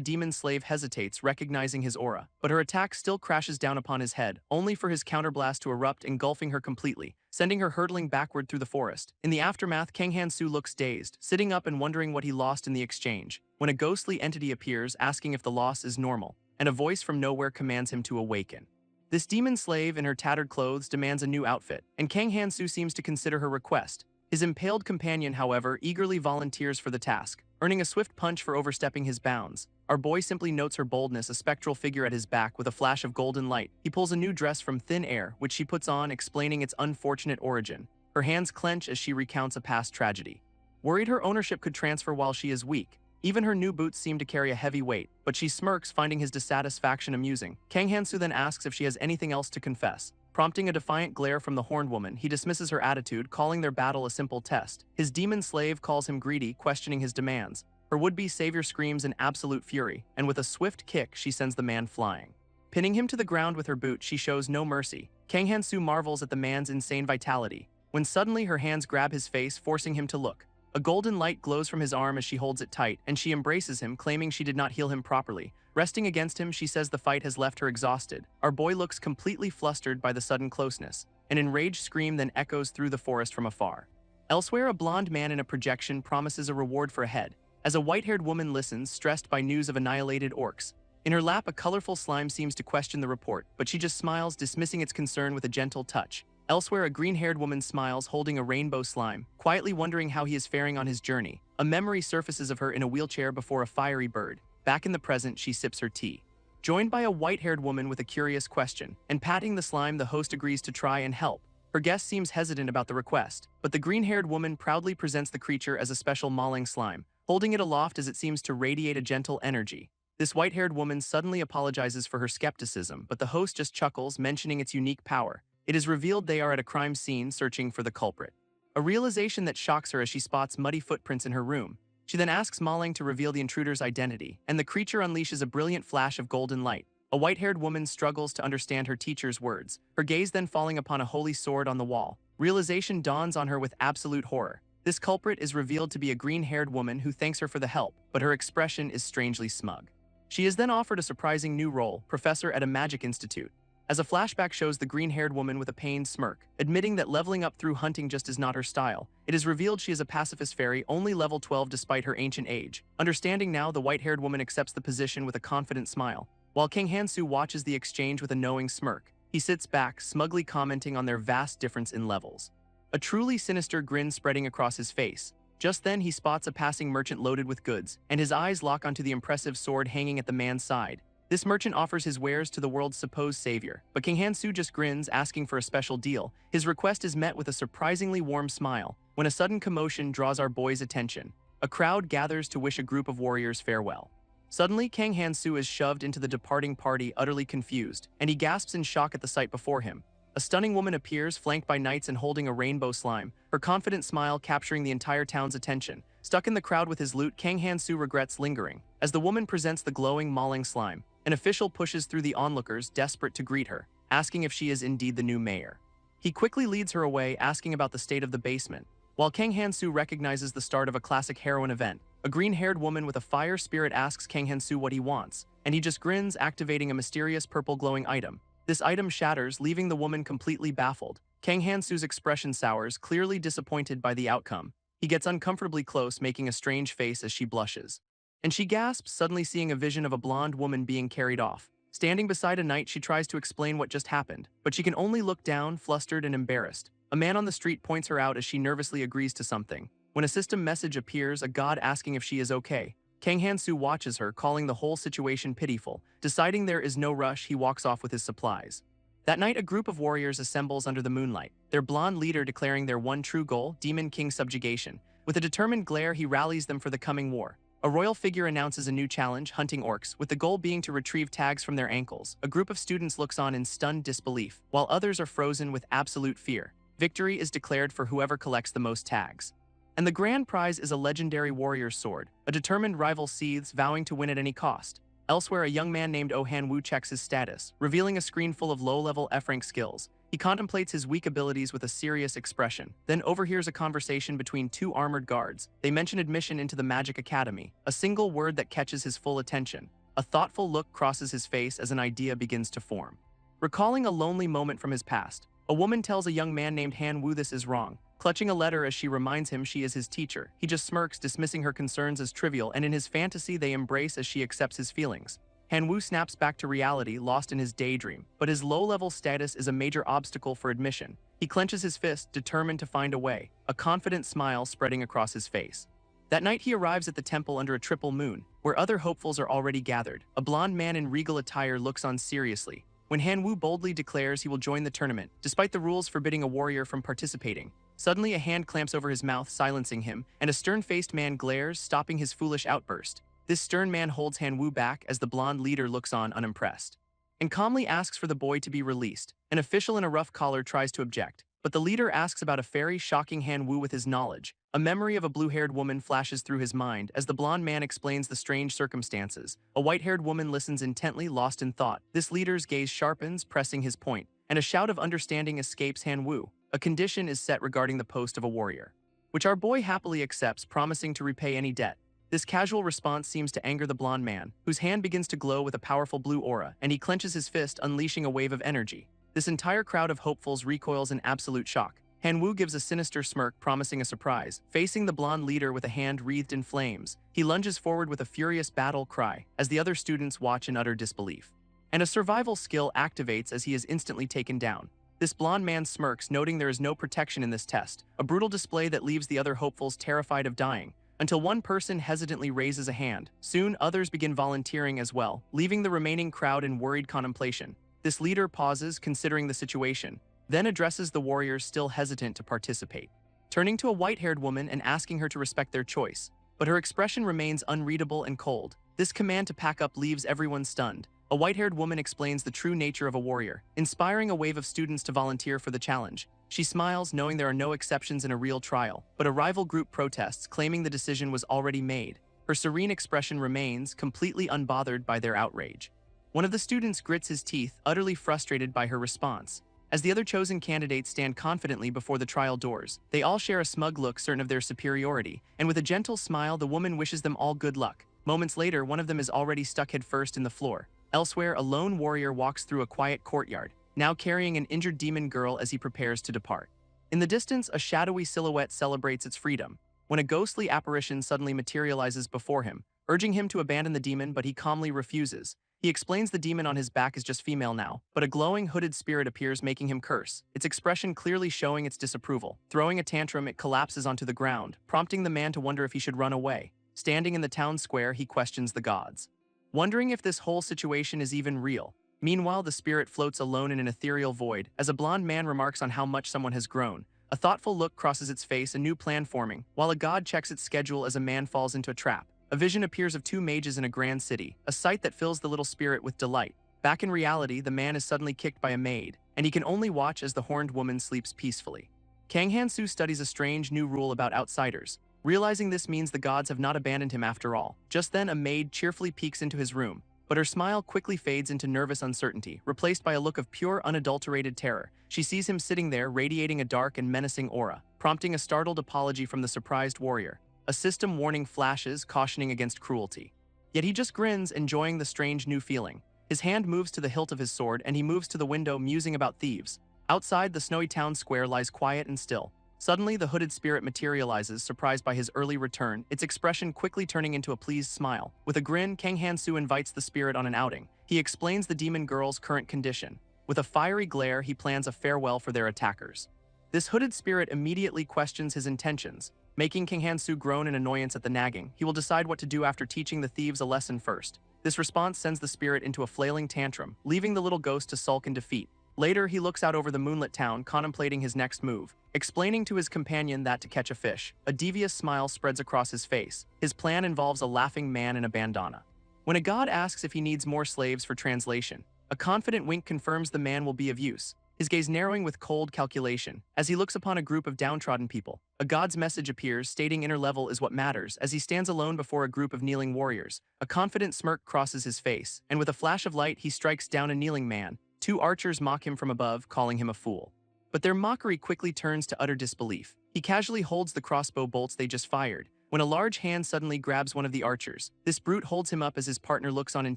demon slave hesitates, recognizing his aura, but her attack still crashes down upon his head, only for his counterblast to erupt, engulfing her completely, sending her hurtling backward through the forest. In the aftermath, Kang Han-soo looks dazed, sitting up and wondering what he lost in the exchange, when a ghostly entity appears, asking if the loss is normal, and a voice from nowhere commands him to awaken. This demon slave, in her tattered clothes, demands a new outfit, and Kang Han-soo seems to consider her request. His impaled companion, however, eagerly volunteers for the task, earning a swift punch for overstepping his bounds. Our boy simply notes her boldness, a spectral figure at his back with a flash of golden light. He pulls a new dress from thin air, which she puts on, explaining its unfortunate origin. Her hands clench as she recounts a past tragedy. Worried her ownership could transfer while she is weak, even her new boots seem to carry a heavy weight, but she smirks, finding his dissatisfaction amusing. Kang Han-soo then asks if she has anything else to confess. Prompting a defiant glare from the horned woman, he dismisses her attitude, calling their battle a simple test. His demon slave calls him greedy, questioning his demands. Her would-be savior screams in absolute fury, and with a swift kick, she sends the man flying. Pinning him to the ground with her boot, she shows no mercy. Kang Han-soo marvels at the man's insane vitality, when suddenly her hands grab his face, forcing him to look. A golden light glows from his arm as she holds it tight, and she embraces him, claiming she did not heal him properly. Resting against him, she says the fight has left her exhausted. Our boy looks completely flustered by the sudden closeness. An enraged scream then echoes through the forest from afar. Elsewhere, a blonde man in a projection promises a reward for a head, as a white-haired woman listens, stressed by news of annihilated orcs. In her lap, a colorful slime seems to question the report, but she just smiles, dismissing its concern with a gentle touch. Elsewhere, a green-haired woman smiles, holding a rainbow slime, quietly wondering how he is faring on his journey. A memory surfaces of her in a wheelchair before a fiery bird. Back in the present, she sips her tea, joined by a white-haired woman with a curious question, and patting the slime, the host agrees to try and help. Her guest seems hesitant about the request, but the green-haired woman proudly presents the creature as a special mauling slime, holding it aloft as it seems to radiate a gentle energy. This white-haired woman suddenly apologizes for her skepticism, but the host just chuckles, mentioning its unique power. It is revealed they are at a crime scene searching for the culprit. A realization that shocks her as she spots muddy footprints in her room. She then asks Maling to reveal the intruder's identity, and the creature unleashes a brilliant flash of golden light. A white-haired woman struggles to understand her teacher's words, her gaze then falling upon a holy sword on the wall. Realization dawns on her with absolute horror. This culprit is revealed to be a green-haired woman who thanks her for the help, but her expression is strangely smug. She is then offered a surprising new role, professor at a magic institute. as a flashback shows the green-haired woman with a pained smirk, admitting that leveling up through hunting just is not her style. It is revealed she is a pacifist fairy, only level 12 despite her ancient age. Understanding now, the white-haired woman accepts the position with a confident smile. While King Hansu watches the exchange with a knowing smirk, he sits back, smugly commenting on their vast difference in levels. A truly sinister grin spreading across his face. Just then he spots a passing merchant loaded with goods, and his eyes lock onto the impressive sword hanging at the man's side. This merchant offers his wares to the world's supposed savior, but King Hansu just grins, asking for a special deal. His request is met with a surprisingly warm smile, when a sudden commotion draws our boy's attention. A crowd gathers to wish a group of warriors farewell. Suddenly, King Hansu is shoved into the departing party, utterly confused, and he gasps in shock at the sight before him. A stunning woman appears, flanked by knights and holding a rainbow slime, her confident smile capturing the entire town's attention. Stuck in the crowd with his loot, King Hansu regrets lingering. As the woman presents the glowing, mauling slime, an official pushes through the onlookers, desperate to greet her, asking if she is indeed the new mayor. He quickly leads her away, asking about the state of the basement. While King Hansu recognizes the start of a classic heroine event, a green-haired woman with a fire spirit asks King Hansu what he wants, and he just grins, activating a mysterious purple glowing item. This item shatters, leaving the woman completely baffled. King Hansu's expression sours, clearly disappointed by the outcome. He gets uncomfortably close, making a strange face as she blushes. And she gasps, suddenly seeing a vision of a blonde woman being carried off. Standing beside a knight, she tries to explain what just happened, but she can only look down, flustered and embarrassed. A man on the street points her out as she nervously agrees to something. When a system message appears, a god asking if she is okay. King Hansu watches her, calling the whole situation pitiful. Deciding there is no rush, he walks off with his supplies. That night, a group of warriors assembles under the moonlight, their blonde leader declaring their one true goal, Demon King subjugation. With a determined glare, he rallies them for the coming war. A royal figure announces a new challenge, hunting orcs, with the goal being to retrieve tags from their ankles. A group of students looks on in stunned disbelief, while others are frozen with absolute fear. Victory is declared for whoever collects the most tags. And the grand prize is a legendary warrior's sword. A determined rival seethes, vowing to win at any cost. Elsewhere, a young man named Oh Han Woo checks his status, revealing a screen full of low-level F-rank skills. He contemplates his weak abilities with a serious expression, then overhears a conversation between two armored guards. They mention admission into the Magic Academy, a single word that catches his full attention. A thoughtful look crosses his face as an idea begins to form. Recalling a lonely moment from his past, a woman tells a young man named Han Woo this is wrong. Clutching a letter as she reminds him she is his teacher, he just smirks, dismissing her concerns as trivial, and in his fantasy they embrace as she accepts his feelings. Han Woo snaps back to reality, lost in his daydream, but his low-level status is a major obstacle for admission. He clenches his fist, determined to find a way, a confident smile spreading across his face. That night he arrives at the temple under a triple moon, where other hopefuls are already gathered. A blonde man in regal attire looks on seriously, when Han Woo boldly declares he will join the tournament, despite the rules forbidding a warrior from participating. Suddenly, a hand clamps over his mouth, silencing him, and a stern-faced man glares, stopping his foolish outburst. This stern man holds Han Woo back as the blonde leader looks on unimpressed, and calmly asks for the boy to be released. An official in a rough collar tries to object, but the leader asks about a fairy, shocking Han Woo with his knowledge. A memory of a blue-haired woman flashes through his mind as the blonde man explains the strange circumstances. A white-haired woman listens intently, lost in thought. This leader's gaze sharpens, pressing his point, and a shout of understanding escapes Han Woo. A condition is set regarding the post of a warrior, which our boy happily accepts, promising to repay any debt. This casual response seems to anger the blonde man, whose hand begins to glow with a powerful blue aura, and he clenches his fist, unleashing a wave of energy. This entire crowd of hopefuls recoils in absolute shock. Han Woo gives a sinister smirk, promising a surprise. Facing the blonde leader with a hand wreathed in flames, he lunges forward with a furious battle cry, as the other students watch in utter disbelief. And a survival skill activates as he is instantly taken down. This blonde man smirks, noting there is no protection in this test, a brutal display that leaves the other hopefuls terrified of dying, until one person hesitantly raises a hand. Soon, others begin volunteering as well, leaving the remaining crowd in worried contemplation. This leader pauses, considering the situation, then addresses the warriors still hesitant to participate, turning to a white-haired woman and asking her to respect their choice. But her expression remains unreadable and cold. This command to pack up leaves everyone stunned. A white-haired woman explains the true nature of a warrior, inspiring a wave of students to volunteer for the challenge. She smiles, knowing there are no exceptions in a real trial, but a rival group protests, claiming the decision was already made. Her serene expression remains, completely unbothered by their outrage. One of the students grits his teeth, utterly frustrated by her response. As the other chosen candidates stand confidently before the trial doors, they all share a smug look, certain of their superiority, and with a gentle smile, the woman wishes them all good luck. Moments later, one of them is already stuck headfirst in the floor. Elsewhere, a lone warrior walks through a quiet courtyard, now carrying an injured demon girl as he prepares to depart. In the distance, a shadowy silhouette celebrates its freedom, when a ghostly apparition suddenly materializes before him, urging him to abandon the demon, but he calmly refuses. He explains the demon on his back is just female now, but a glowing hooded spirit appears, making him curse, its expression clearly showing its disapproval. Throwing a tantrum, it collapses onto the ground, prompting the man to wonder if he should run away. Standing in the town square, he questions the gods, wondering if this whole situation is even real. Meanwhile, the spirit floats alone in an ethereal void, as a blonde man remarks on how much someone has grown. A thoughtful look crosses its face, a new plan forming, while a god checks its schedule as a man falls into a trap. A vision appears of two mages in a grand city, a sight that fills the little spirit with delight. Back in reality, the man is suddenly kicked by a maid, and he can only watch as the horned woman sleeps peacefully. Kang Han-soo studies a strange new rule about outsiders, realizing this means the gods have not abandoned him after all. Just then, a maid cheerfully peeks into his room, but her smile quickly fades into nervous uncertainty, replaced by a look of pure, unadulterated terror. She sees him sitting there, radiating a dark and menacing aura, prompting a startled apology from the surprised warrior. A system warning flashes, cautioning against cruelty. Yet he just grins, enjoying the strange new feeling. His hand moves to the hilt of his sword, and he moves to the window, musing about thieves. Outside, the snowy town square lies quiet and still. Suddenly, the hooded spirit materializes, surprised by his early return, its expression quickly turning into a pleased smile. With a grin, Kang Han-soo invites the spirit on an outing. He explains the demon girl's current condition. With a fiery glare, he plans a farewell for their attackers. This hooded spirit immediately questions his intentions, making Kang Han-soo groan in annoyance at the nagging. He will decide what to do after teaching the thieves a lesson first. This response sends the spirit into a flailing tantrum, leaving the little ghost to sulk in defeat. Later, he looks out over the moonlit town, contemplating his next move, explaining to his companion that to catch a fish. A devious smile spreads across his face. His plan involves a laughing man in a bandana. When a god asks if he needs more slaves for translation, a confident wink confirms the man will be of use, his gaze narrowing with cold calculation. As he looks upon a group of downtrodden people, a god's message appears, stating inner level is what matters. As he stands alone before a group of kneeling warriors, a confident smirk crosses his face, and with a flash of light, he strikes down a kneeling man. Two archers mock him from above, calling him a fool. But their mockery quickly turns to utter disbelief. He casually holds the crossbow bolts they just fired, when a large hand suddenly grabs one of the archers. This brute holds him up as his partner looks on in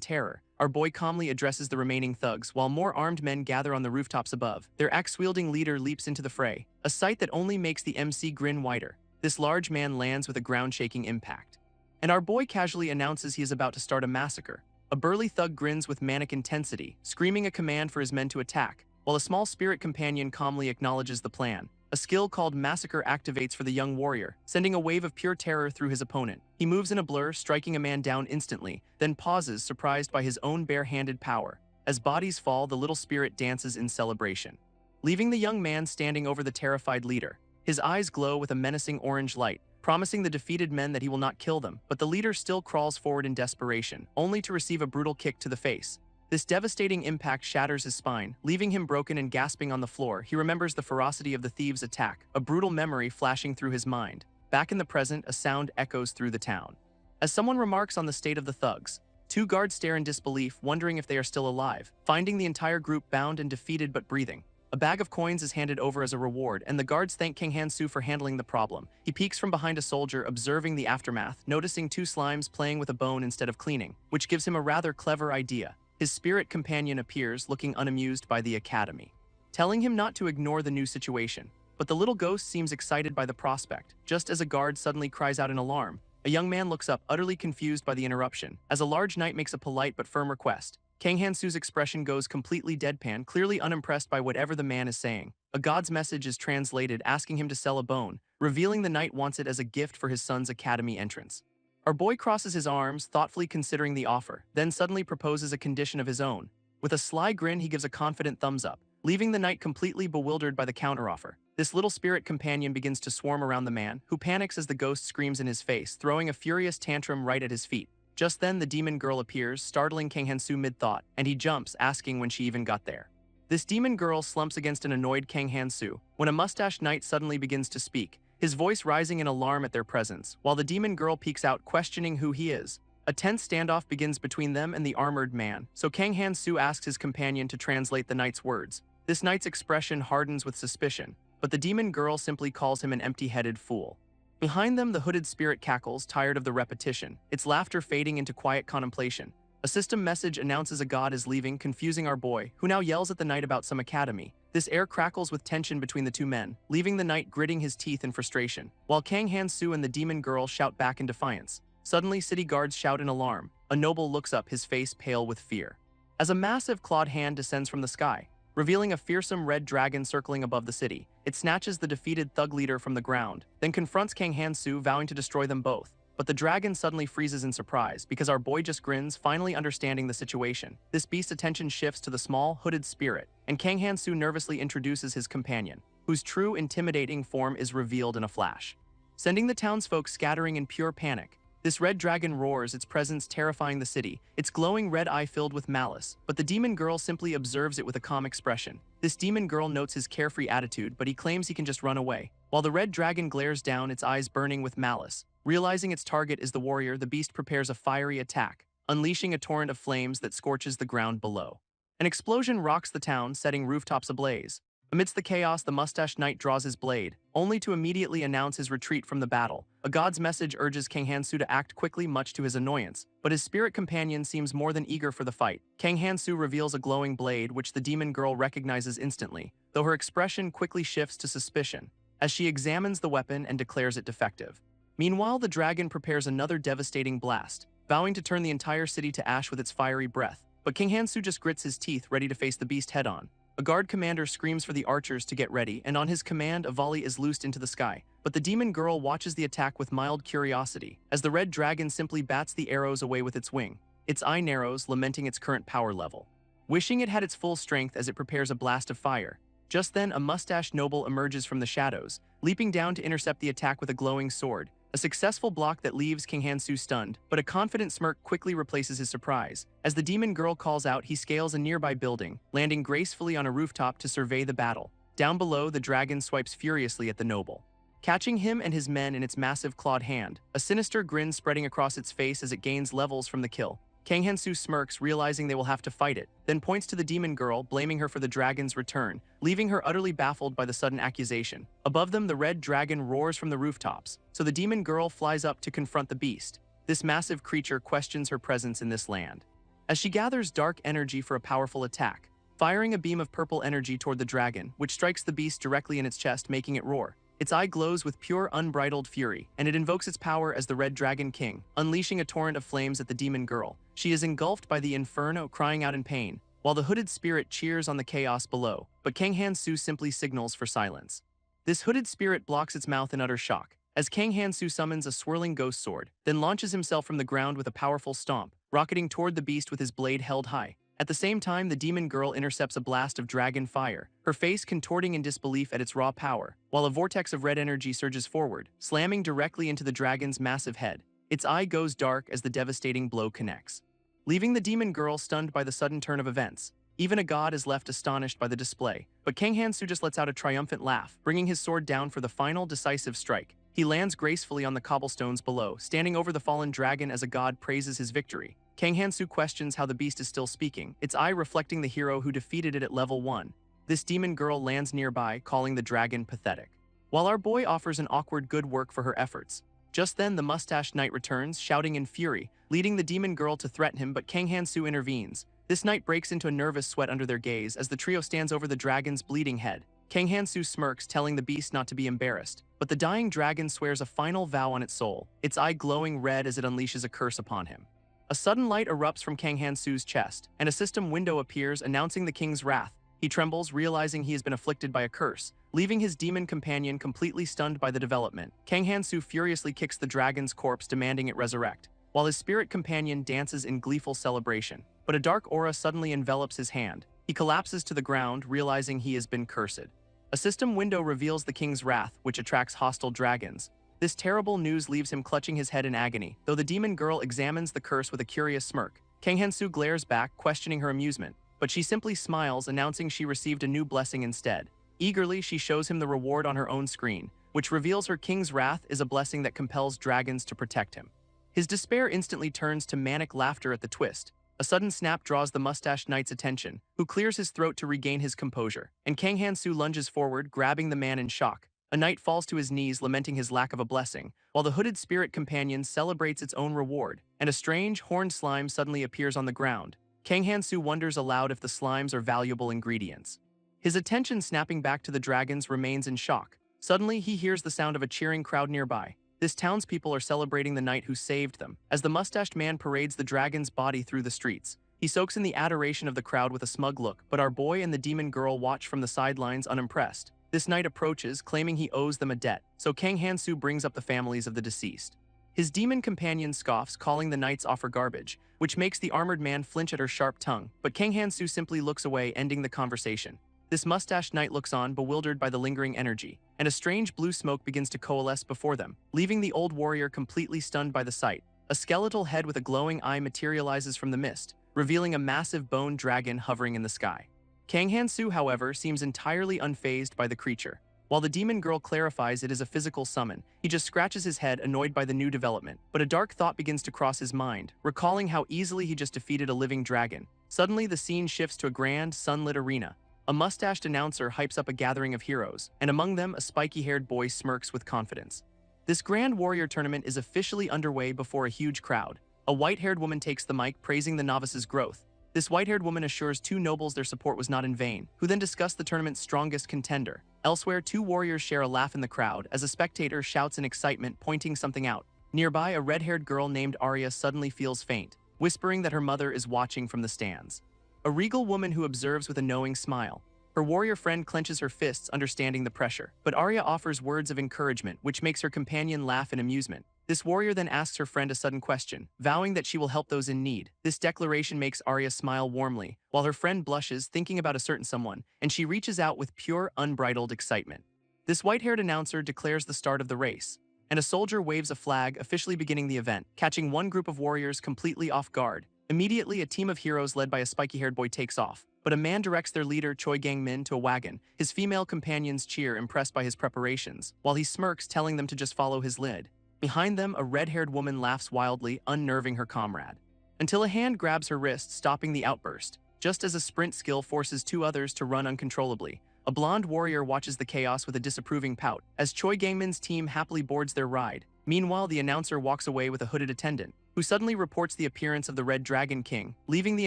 terror. Our boy calmly addresses the remaining thugs, while more armed men gather on the rooftops above. Their axe-wielding leader leaps into the fray, a sight that only makes the MC grin wider. This large man lands with a ground-shaking impact, and our boy casually announces he is about to start a massacre. A burly thug grins with manic intensity, screaming a command for his men to attack, while a small spirit companion calmly acknowledges the plan. A skill called Massacre activates for the young warrior, sending a wave of pure terror through his opponent. He moves in a blur, striking a man down instantly, then pauses, surprised by his own bare-handed power. As bodies fall, the little spirit dances in celebration, leaving the young man standing over the terrified leader. His eyes glow with a menacing orange light, promising the defeated men that he will not kill them, but the leader still crawls forward in desperation, only to receive a brutal kick to the face. This devastating impact shatters his spine, leaving him broken and gasping on the floor. He remembers the ferocity of the thieves' attack, a brutal memory flashing through his mind. Back in the present, a sound echoes through the town, as someone remarks on the state of the thugs. Two guards stare in disbelief, wondering if they are still alive, finding the entire group bound and defeated but breathing. A bag of coins is handed over as a reward, and the guards thank Kang Han-soo for handling the problem. He peeks from behind a soldier, observing the aftermath, noticing two slimes playing with a bone instead of cleaning, which gives him a rather clever idea. His spirit companion appears, looking unamused by the academy, telling him not to ignore the new situation. But the little ghost seems excited by the prospect, just as a guard suddenly cries out in alarm. A young man looks up, utterly confused by the interruption, as a large knight makes a polite but firm request. Kang Han-soo's expression goes completely deadpan, clearly unimpressed by whatever the man is saying. A god's message is translated, asking him to sell a bone, revealing the knight wants it as a gift for his son's academy entrance. Our boy crosses his arms, thoughtfully considering the offer, then suddenly proposes a condition of his own. With a sly grin, he gives a confident thumbs up, leaving the knight completely bewildered by the counteroffer. This little spirit companion begins to swarm around the man, who panics as the ghost screams in his face, throwing a furious tantrum right at his feet. Just then, the demon girl appears, startling Kang Han-soo mid-thought, and he jumps, asking when she even got there. This demon girl slumps against an annoyed Kang Han-soo, when a mustached knight suddenly begins to speak, his voice rising in alarm at their presence, while the demon girl peeks out, questioning who he is. A tense standoff begins between them and the armored man, so Kang Han-soo asks his companion to translate the knight's words. This knight's expression hardens with suspicion, but the demon girl simply calls him an empty-headed fool. Behind them, the hooded spirit cackles, tired of the repetition, its laughter fading into quiet contemplation. A system message announces a god is leaving, confusing our boy, who now yells at the knight about some academy. This air crackles with tension between the two men, leaving the knight gritting his teeth in frustration, while Kang Han-soo and the demon girl shout back in defiance. Suddenly, city guards shout in alarm. A noble looks up, his face pale with fear, as a massive clawed hand descends from the sky, revealing a fearsome red dragon circling above the city. It snatches the defeated thug leader from the ground, then confronts Kang Han-soo, vowing to destroy them both. But the dragon suddenly freezes in surprise because our boy just grins, finally understanding the situation. This beast's attention shifts to the small, hooded spirit, and Kang Han-soo nervously introduces his companion, whose true intimidating form is revealed in a flash, sending the townsfolk scattering in pure panic. This red dragon roars, its presence terrifying the city, its glowing red eye filled with malice, but the demon girl simply observes it with a calm expression. This demon girl notes his carefree attitude, but he claims he can just run away. While the red dragon glares down, its eyes burning with malice. Realizing its target is the warrior, the beast prepares a fiery attack, unleashing a torrent of flames that scorches the ground below. An explosion rocks the town, setting rooftops ablaze. Amidst the chaos, the mustached knight draws his blade, only to immediately announce his retreat from the battle. A god's message urges Kang Han-soo to act quickly, much to his annoyance, but his spirit companion seems more than eager for the fight. Kang Han-soo reveals a glowing blade, which the demon girl recognizes instantly, though her expression quickly shifts to suspicion, as she examines the weapon and declares it defective. Meanwhile, the dragon prepares another devastating blast, vowing to turn the entire city to ash with its fiery breath. But Kang Han-soo just grits his teeth, ready to face the beast head-on. A guard commander screams for the archers to get ready, and on his command, a volley is loosed into the sky. But the demon girl watches the attack with mild curiosity, as the red dragon simply bats the arrows away with its wing. Its eye narrows, lamenting its current power level, wishing it had its full strength as it prepares a blast of fire. Just then, a mustached noble emerges from the shadows, leaping down to intercept the attack with a glowing sword. A successful block that leaves Kang Han-soo stunned, but a confident smirk quickly replaces his surprise. As the demon girl calls out, he scales a nearby building, landing gracefully on a rooftop to survey the battle. Down below, the dragon swipes furiously at the noble, catching him and his men in its massive clawed hand, a sinister grin spreading across its face as it gains levels from the kill. Kang Han-soo smirks, realizing they will have to fight it, then points to the demon girl, blaming her for the dragon's return, leaving her utterly baffled by the sudden accusation. Above them, the red dragon roars from the rooftops, so the demon girl flies up to confront the beast. This massive creature questions her presence in this land, as she gathers dark energy for a powerful attack, firing a beam of purple energy toward the dragon, which strikes the beast directly in its chest, making it roar. Its eye glows with pure, unbridled fury, and it invokes its power as the Red Dragon King, unleashing a torrent of flames at the demon girl. She is engulfed by the inferno, crying out in pain, while the hooded spirit cheers on the chaos below, but Kang Han-soo simply signals for silence. This hooded spirit blocks its mouth in utter shock, as Kang Han-soo summons a swirling ghost sword, then launches himself from the ground with a powerful stomp, rocketing toward the beast with his blade held high. At the same time, the demon girl intercepts a blast of dragon fire, her face contorting in disbelief at its raw power, while a vortex of red energy surges forward, slamming directly into the dragon's massive head. Its eye goes dark as the devastating blow connects, leaving the demon girl stunned by the sudden turn of events. Even a god is left astonished by the display, but Kang Han-soo just lets out a triumphant laugh, bringing his sword down for the final decisive strike. He lands gracefully on the cobblestones below, standing over the fallen dragon as a god praises his victory. Kang Han-soo questions how the beast is still speaking, its eye reflecting the hero who defeated it at level 1. This demon girl lands nearby, calling the dragon pathetic, while our boy offers an awkward good work for her efforts. Just then, the mustached knight returns, shouting in fury, leading the demon girl to threaten him, but Kang Han-soo intervenes. This knight breaks into a nervous sweat under their gaze as the trio stands over the dragon's bleeding head. Kang Han-soo smirks, telling the beast not to be embarrassed, but the dying dragon swears a final vow on its soul, its eye glowing red as it unleashes a curse upon him. A sudden light erupts from Kang Han-soo's chest, and a system window appears announcing the king's wrath. He trembles, realizing he has been afflicted by a curse, leaving his demon companion completely stunned by the development. Kang Han-soo furiously kicks the dragon's corpse, demanding it resurrect, while his spirit companion dances in gleeful celebration. But a dark aura suddenly envelops his hand. He collapses to the ground, realizing he has been cursed. A system window reveals the king's wrath, which attracts hostile dragons. This terrible news leaves him clutching his head in agony, though the demon girl examines the curse with a curious smirk. Kang Han-soo glares back, questioning her amusement, but she simply smiles, announcing she received a new blessing instead. Eagerly, she shows him the reward on her own screen, which reveals her king's wrath is a blessing that compels dragons to protect him. His despair instantly turns to manic laughter at the twist. A sudden snap draws the mustached knight's attention, who clears his throat to regain his composure, and Kang Han-soo lunges forward, grabbing the man in shock. A knight falls to his knees, lamenting his lack of a blessing, while the hooded spirit companion celebrates its own reward. and a strange, horned slime suddenly appears on the ground. Kang Han-soo wonders aloud if the slimes are valuable ingredients. His attention snapping back to the dragons remains in shock. Suddenly, he hears the sound of a cheering crowd nearby. This townspeople are celebrating the knight who saved them. As the mustached man parades the dragon's body through the streets, he soaks in the adoration of the crowd with a smug look, but our boy and the demon girl watch from the sidelines unimpressed. This knight approaches, claiming he owes them a debt, so Kang Han-soo brings up the families of the deceased. His demon companion scoffs, calling the knight's offer garbage, which makes the armored man flinch at her sharp tongue, but Kang Han-soo simply looks away, ending the conversation. This mustached knight looks on, bewildered by the lingering energy, and a strange blue smoke begins to coalesce before them, leaving the old warrior completely stunned by the sight. A skeletal head with a glowing eye materializes from the mist, revealing a massive bone dragon hovering in the sky. Kang Han-soo, however, seems entirely unfazed by the creature. While the demon girl clarifies it is a physical summon, he just scratches his head, annoyed by the new development. But a dark thought begins to cross his mind, recalling how easily he just defeated a living dragon. Suddenly, the scene shifts to a grand, sunlit arena. A mustached announcer hypes up a gathering of heroes, and among them, a spiky-haired boy smirks with confidence. This Grand Warrior tournament is officially underway before a huge crowd. A white-haired woman takes the mic, praising the novice's growth. This white-haired woman assures two nobles their support was not in vain, who then discuss the tournament's strongest contender. Elsewhere, two warriors share a laugh in the crowd as a spectator shouts in excitement, pointing something out. Nearby, a red-haired girl named Arya suddenly feels faint, whispering that her mother is watching from the stands. A regal woman who observes with a knowing smile. Her warrior friend clenches her fists, understanding the pressure, but Arya offers words of encouragement, which makes her companion laugh in amusement. This warrior then asks her friend a sudden question, vowing that she will help those in need. This declaration makes Arya smile warmly, while her friend blushes, thinking about a certain someone, and she reaches out with pure, unbridled excitement. This white-haired announcer declares the start of the race, and a soldier waves a flag, officially beginning the event, catching one group of warriors completely off guard. Immediately, a team of heroes led by a spiky-haired boy takes off, but a man directs their leader, Choi Gang-min, to a wagon. His female companions cheer, impressed by his preparations, while he smirks, telling them to just follow his lead. Behind them, a red-haired woman laughs wildly, unnerving her comrade, until a hand grabs her wrist, stopping the outburst. Just as a sprint skill forces two others to run uncontrollably, a blonde warrior watches the chaos with a disapproving pout, as Choi Gang-min's team happily boards their ride. Meanwhile, the announcer walks away with a hooded attendant, who suddenly reports the appearance of the Red Dragon King, leaving the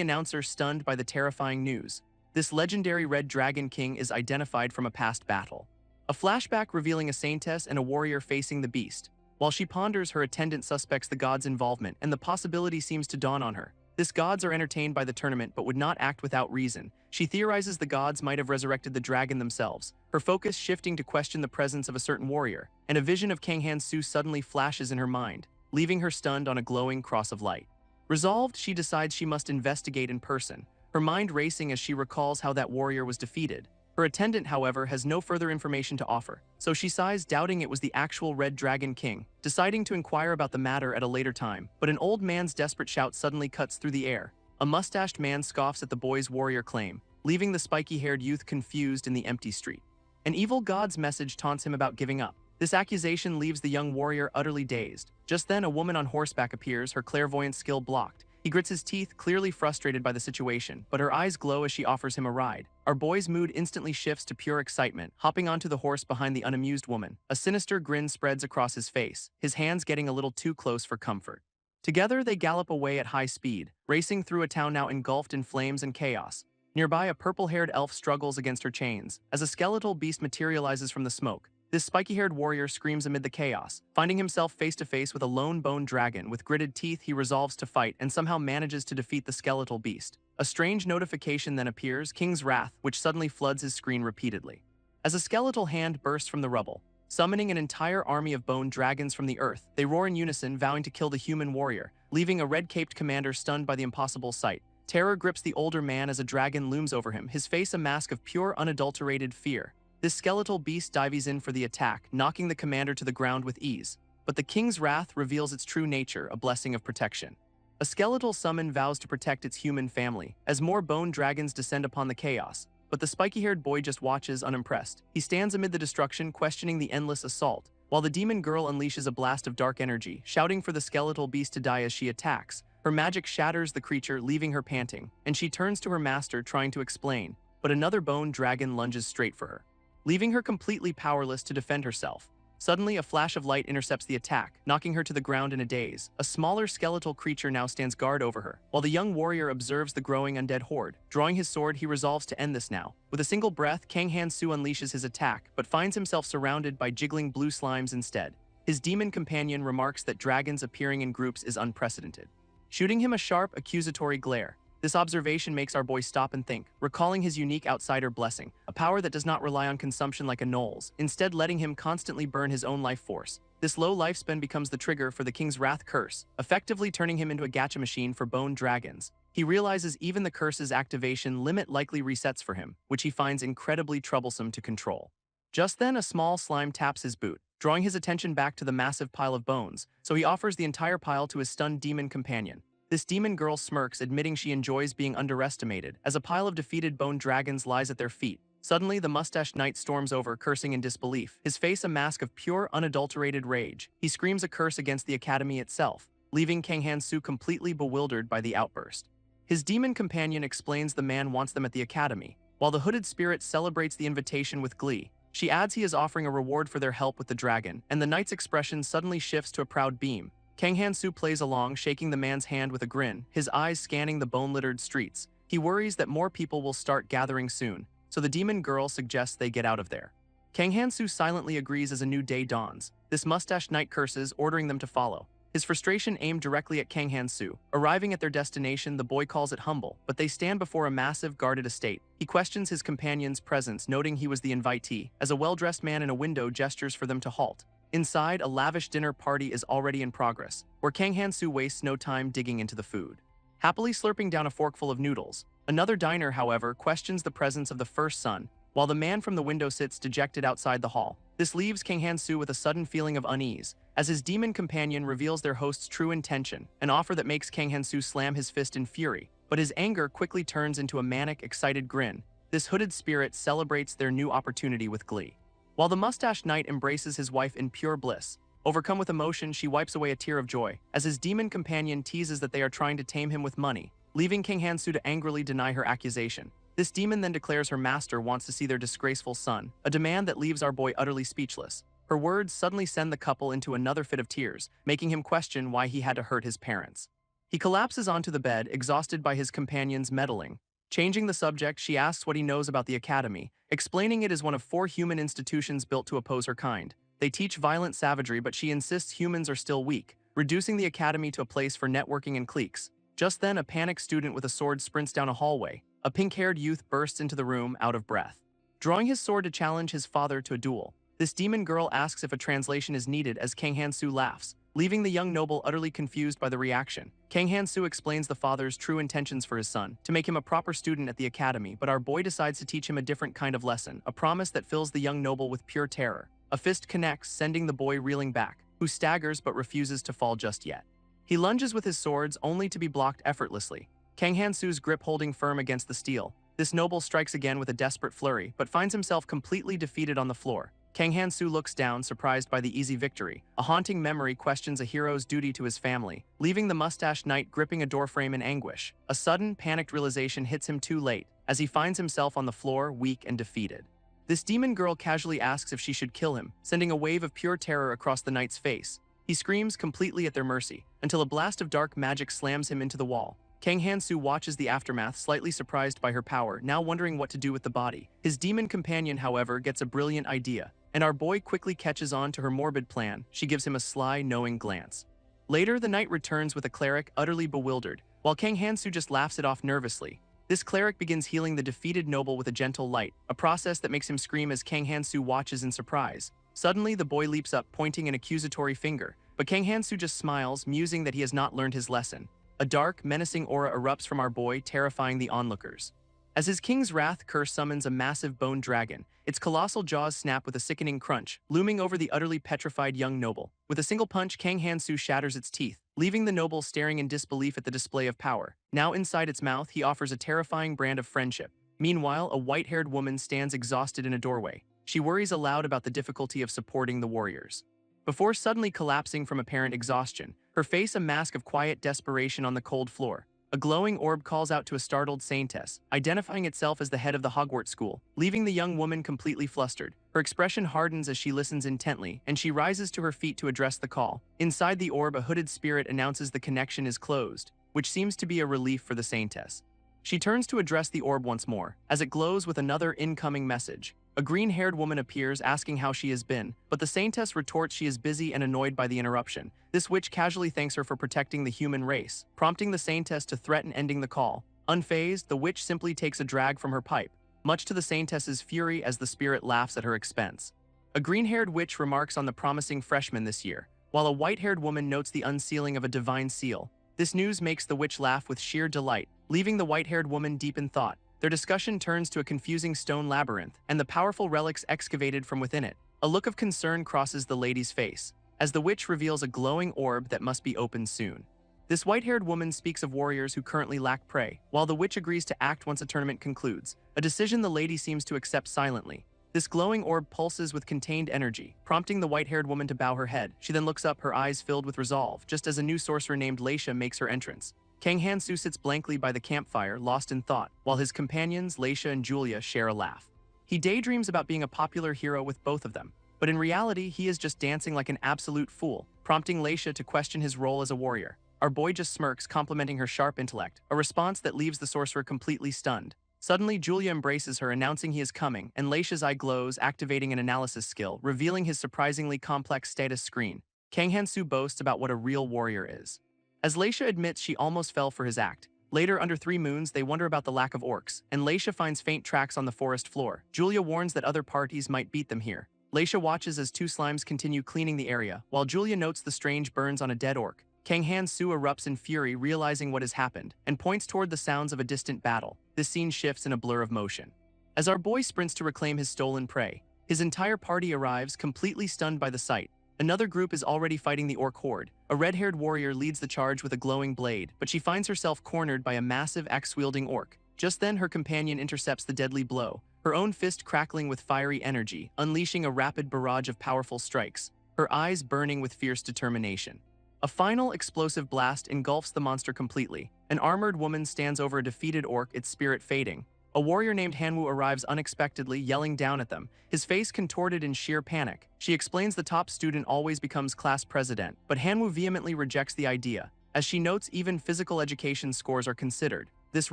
announcer stunned by the terrifying news. This legendary Red Dragon King is identified from a past battle. A flashback revealing a saintess and a warrior facing the beast. While she ponders, her attendant suspects the god's involvement, and the possibility seems to dawn on her. This gods are entertained by the tournament but would not act without reason. She theorizes the gods might have resurrected the dragon themselves, her focus shifting to question the presence of a certain warrior, and a vision of Kang Han-soo suddenly flashes in her mind, leaving her stunned on a glowing cross of light. Resolved, she decides she must investigate in person, her mind racing as she recalls how that warrior was defeated. Her attendant, however, has no further information to offer, so she sighs, doubting it was the actual Red Dragon King, deciding to inquire about the matter at a later time. But an old man's desperate shout suddenly cuts through the air. A mustached man scoffs at the boy's warrior claim, leaving the spiky-haired youth confused in the empty street. An evil god's message taunts him about giving up. This accusation leaves the young warrior utterly dazed. Just then, a woman on horseback appears, her clairvoyant skill blocked. He grits his teeth, clearly frustrated by the situation, but her eyes glow as she offers him a ride. Our boy's mood instantly shifts to pure excitement, hopping onto the horse behind the unamused woman. A sinister grin spreads across his face, his hands getting a little too close for comfort. Together, they gallop away at high speed, racing through a town now engulfed in flames and chaos. Nearby, a purple-haired elf struggles against her chains, as a skeletal beast materializes from the smoke. This spiky-haired warrior screams amid the chaos. Finding himself face-to-face with a lone bone dragon with gritted teeth, he resolves to fight and somehow manages to defeat the skeletal beast. A strange notification then appears, King's Wrath, which suddenly floods his screen repeatedly. As a skeletal hand bursts from the rubble, summoning an entire army of bone dragons from the earth, they roar in unison, vowing to kill the human warrior, leaving a red-caped commander stunned by the impossible sight. Terror grips the older man as a dragon looms over him, his face a mask of pure, unadulterated fear. This skeletal beast dives in for the attack, knocking the commander to the ground with ease. But the King's Wrath reveals its true nature, a blessing of protection. A skeletal summon vows to protect its human family, as more bone dragons descend upon the chaos. But the spiky-haired boy just watches, unimpressed. He stands amid the destruction, questioning the endless assault, while the demon girl unleashes a blast of dark energy, shouting for the skeletal beast to die as she attacks. Her magic shatters the creature, leaving her panting, and she turns to her master, trying to explain. But another bone dragon lunges straight for her, leaving her completely powerless to defend herself. Suddenly, a flash of light intercepts the attack, knocking her to the ground in a daze. A smaller skeletal creature now stands guard over her, while the young warrior observes the growing undead horde. Drawing his sword, he resolves to end this now. With a single breath, Kang Han-soo unleashes his attack, but finds himself surrounded by jiggling blue slimes instead. His demon companion remarks that dragons appearing in groups is unprecedented, shooting him a sharp, accusatory glare. This observation makes our boy stop and think, recalling his unique outsider blessing, a power that does not rely on consumption like a Knoll's, instead letting him constantly burn his own life force. This low lifespan becomes the trigger for the King's Wrath curse, effectively turning him into a gacha machine for bone dragons. He realizes even the curse's activation limit likely resets for him, which he finds incredibly troublesome to control. Just then, a small slime taps his boot, drawing his attention back to the massive pile of bones, so he offers the entire pile to his stunned demon companion. This demon girl smirks, admitting she enjoys being underestimated, as a pile of defeated bone dragons lies at their feet. Suddenly, the mustached knight storms over, cursing in disbelief, his face a mask of pure, unadulterated rage. He screams a curse against the academy itself, leaving Kang Han-soo completely bewildered by the outburst. His demon companion explains the man wants them at the academy, while the hooded spirit celebrates the invitation with glee. She adds he is offering a reward for their help with the dragon, and the knight's expression suddenly shifts to a proud beam. Kang Han-soo plays along, shaking the man's hand with a grin, his eyes scanning the bone-littered streets. He worries that more people will start gathering soon, so the demon girl suggests they get out of there. Kang Han-soo silently agrees as a new day dawns. This mustached knight curses, ordering them to follow. His frustration aimed directly at Kang Han-soo. Arriving at their destination, the boy calls it humble, but they stand before a massive guarded estate. He questions his companion's presence, noting he was the invitee, as a well-dressed man in a window gestures for them to halt. Inside, a lavish dinner party is already in progress, where Kang Han-soo wastes no time digging into the food, happily slurping down a forkful of noodles. Another diner, however, questions the presence of the first son, while the man from the window sits dejected outside the hall. This leaves Kang Han-soo with a sudden feeling of unease, as his demon companion reveals their host's true intention, an offer that makes Kang Han-soo slam his fist in fury. But his anger quickly turns into a manic, excited grin. This hooded spirit celebrates their new opportunity with glee, while the mustached knight embraces his wife in pure bliss. Overcome with emotion, she wipes away a tear of joy, as his demon companion teases that they are trying to tame him with money, leaving Kang Han-soo to angrily deny her accusation. This demon then declares her master wants to see their disgraceful son, a demand that leaves our boy utterly speechless. Her words suddenly send the couple into another fit of tears, making him question why he had to hurt his parents. He collapses onto the bed, exhausted by his companion's meddling. Changing the subject, she asks what he knows about the academy, explaining it is one of 4 human institutions built to oppose her kind. They teach violent savagery, but she insists humans are still weak, reducing the academy to a place for networking and cliques. Just then, a panicked student with a sword sprints down a hallway. A pink-haired youth bursts into the room, out of breath, drawing his sword to challenge his father to a duel. This demon girl asks if a translation is needed as Kang Han-soo laughs, leaving the young noble utterly confused by the reaction. Kang Han-soo explains the father's true intentions for his son, to make him a proper student at the academy, but our boy decides to teach him a different kind of lesson, a promise that fills the young noble with pure terror. A fist connects, sending the boy reeling back, who staggers but refuses to fall just yet. He lunges with his swords, only to be blocked effortlessly, Kang Han-soo's grip holding firm against the steel. This noble strikes again with a desperate flurry, but finds himself completely defeated on the floor. Kang Han-soo looks down, surprised by the easy victory. A haunting memory questions a hero's duty to his family, leaving the mustached knight gripping a doorframe in anguish. A sudden, panicked realization hits him too late, as he finds himself on the floor, weak and defeated. This demon girl casually asks if she should kill him, sending a wave of pure terror across the knight's face. He screams, completely at their mercy, until a blast of dark magic slams him into the wall. Kang Han-soo watches the aftermath, slightly surprised by her power, now wondering what to do with the body. His demon companion, however, gets a brilliant idea, and our boy quickly catches on to her morbid plan. She gives him a sly, knowing glance. Later, the knight returns with a cleric, utterly bewildered, while Kang Han-soo just laughs it off nervously. This cleric begins healing the defeated noble with a gentle light, a process that makes him scream as Kang Han-soo watches in surprise. Suddenly, the boy leaps up, pointing an accusatory finger, but Kang Han-soo just smiles, musing that he has not learned his lesson. A dark, menacing aura erupts from our boy, terrifying the onlookers. As his King's Wrath curse summons a massive bone dragon, its colossal jaws snap with a sickening crunch, looming over the utterly petrified young noble. With a single punch, Kang Han-soo shatters its teeth, leaving the noble staring in disbelief at the display of power. Now inside its mouth, he offers a terrifying brand of friendship. Meanwhile, a white-haired woman stands exhausted in a doorway. She worries aloud about the difficulty of supporting the warriors, before suddenly collapsing from apparent exhaustion, her face a mask of quiet desperation on the cold floor. A glowing orb calls out to a startled saintess, identifying itself as the head of the Hogwarts school, leaving the young woman completely flustered. Her expression hardens as she listens intently, and she rises to her feet to address the call. Inside the orb, a hooded spirit announces the connection is closed, which seems to be a relief for the saintess. She turns to address the orb once more, as it glows with another incoming message. A green-haired woman appears asking how she has been, but the saintess retorts she is busy and annoyed by the interruption. This witch casually thanks her for protecting the human race, prompting the saintess to threaten ending the call. Unfazed, the witch simply takes a drag from her pipe, much to the saintess's fury as the spirit laughs at her expense. A green-haired witch remarks on the promising freshman this year, while a white-haired woman notes the unsealing of a divine seal. This news makes the witch laugh with sheer delight, leaving the white-haired woman deep in thought. Their discussion turns to a confusing stone labyrinth and the powerful relics excavated from within it. A look of concern crosses the lady's face, as the witch reveals a glowing orb that must be opened soon. This white-haired woman speaks of warriors who currently lack prey, while the witch agrees to act once a tournament concludes, a decision the lady seems to accept silently. This glowing orb pulses with contained energy, prompting the white-haired woman to bow her head. She then looks up, her eyes filled with resolve, just as a new sorcerer named Leisha makes her entrance. Kang Han-soo sits blankly by the campfire, lost in thought, while his companions, Leisha and Julia, share a laugh. He daydreams about being a popular hero with both of them, but in reality, he is just dancing like an absolute fool, prompting Leisha to question his role as a warrior. Our boy just smirks, complimenting her sharp intellect, a response that leaves the sorcerer completely stunned. Suddenly, Julia embraces her, announcing he is coming, and Leisha's eye glows, activating an analysis skill, revealing his surprisingly complex status screen. Kang Han-soo boasts about what a real warrior is. As Leisha admits she almost fell for his act. Later, under 3 moons, they wonder about the lack of orcs, and Leisha finds faint tracks on the forest floor. Julia warns that other parties might beat them here. Leisha watches as 2 slimes continue cleaning the area, while Julia notes the strange burns on a dead orc. Kang Han-soo erupts in fury, realizing what has happened, and points toward the sounds of a distant battle. This scene shifts in a blur of motion. As our boy sprints to reclaim his stolen prey, his entire party arrives, completely stunned by the sight. Another group is already fighting the orc horde. A red-haired warrior leads the charge with a glowing blade, but she finds herself cornered by a massive axe-wielding orc. Just then, her companion intercepts the deadly blow, her own fist crackling with fiery energy, unleashing a rapid barrage of powerful strikes, her eyes burning with fierce determination. A final explosive blast engulfs the monster completely. An armored woman stands over a defeated orc, its spirit fading. A warrior named Hanwoo arrives unexpectedly, yelling down at them, his face contorted in sheer panic. She explains the top student always becomes class president, but Hanwoo vehemently rejects the idea. As she notes, even physical education scores are considered. This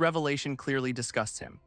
revelation clearly disgusts him.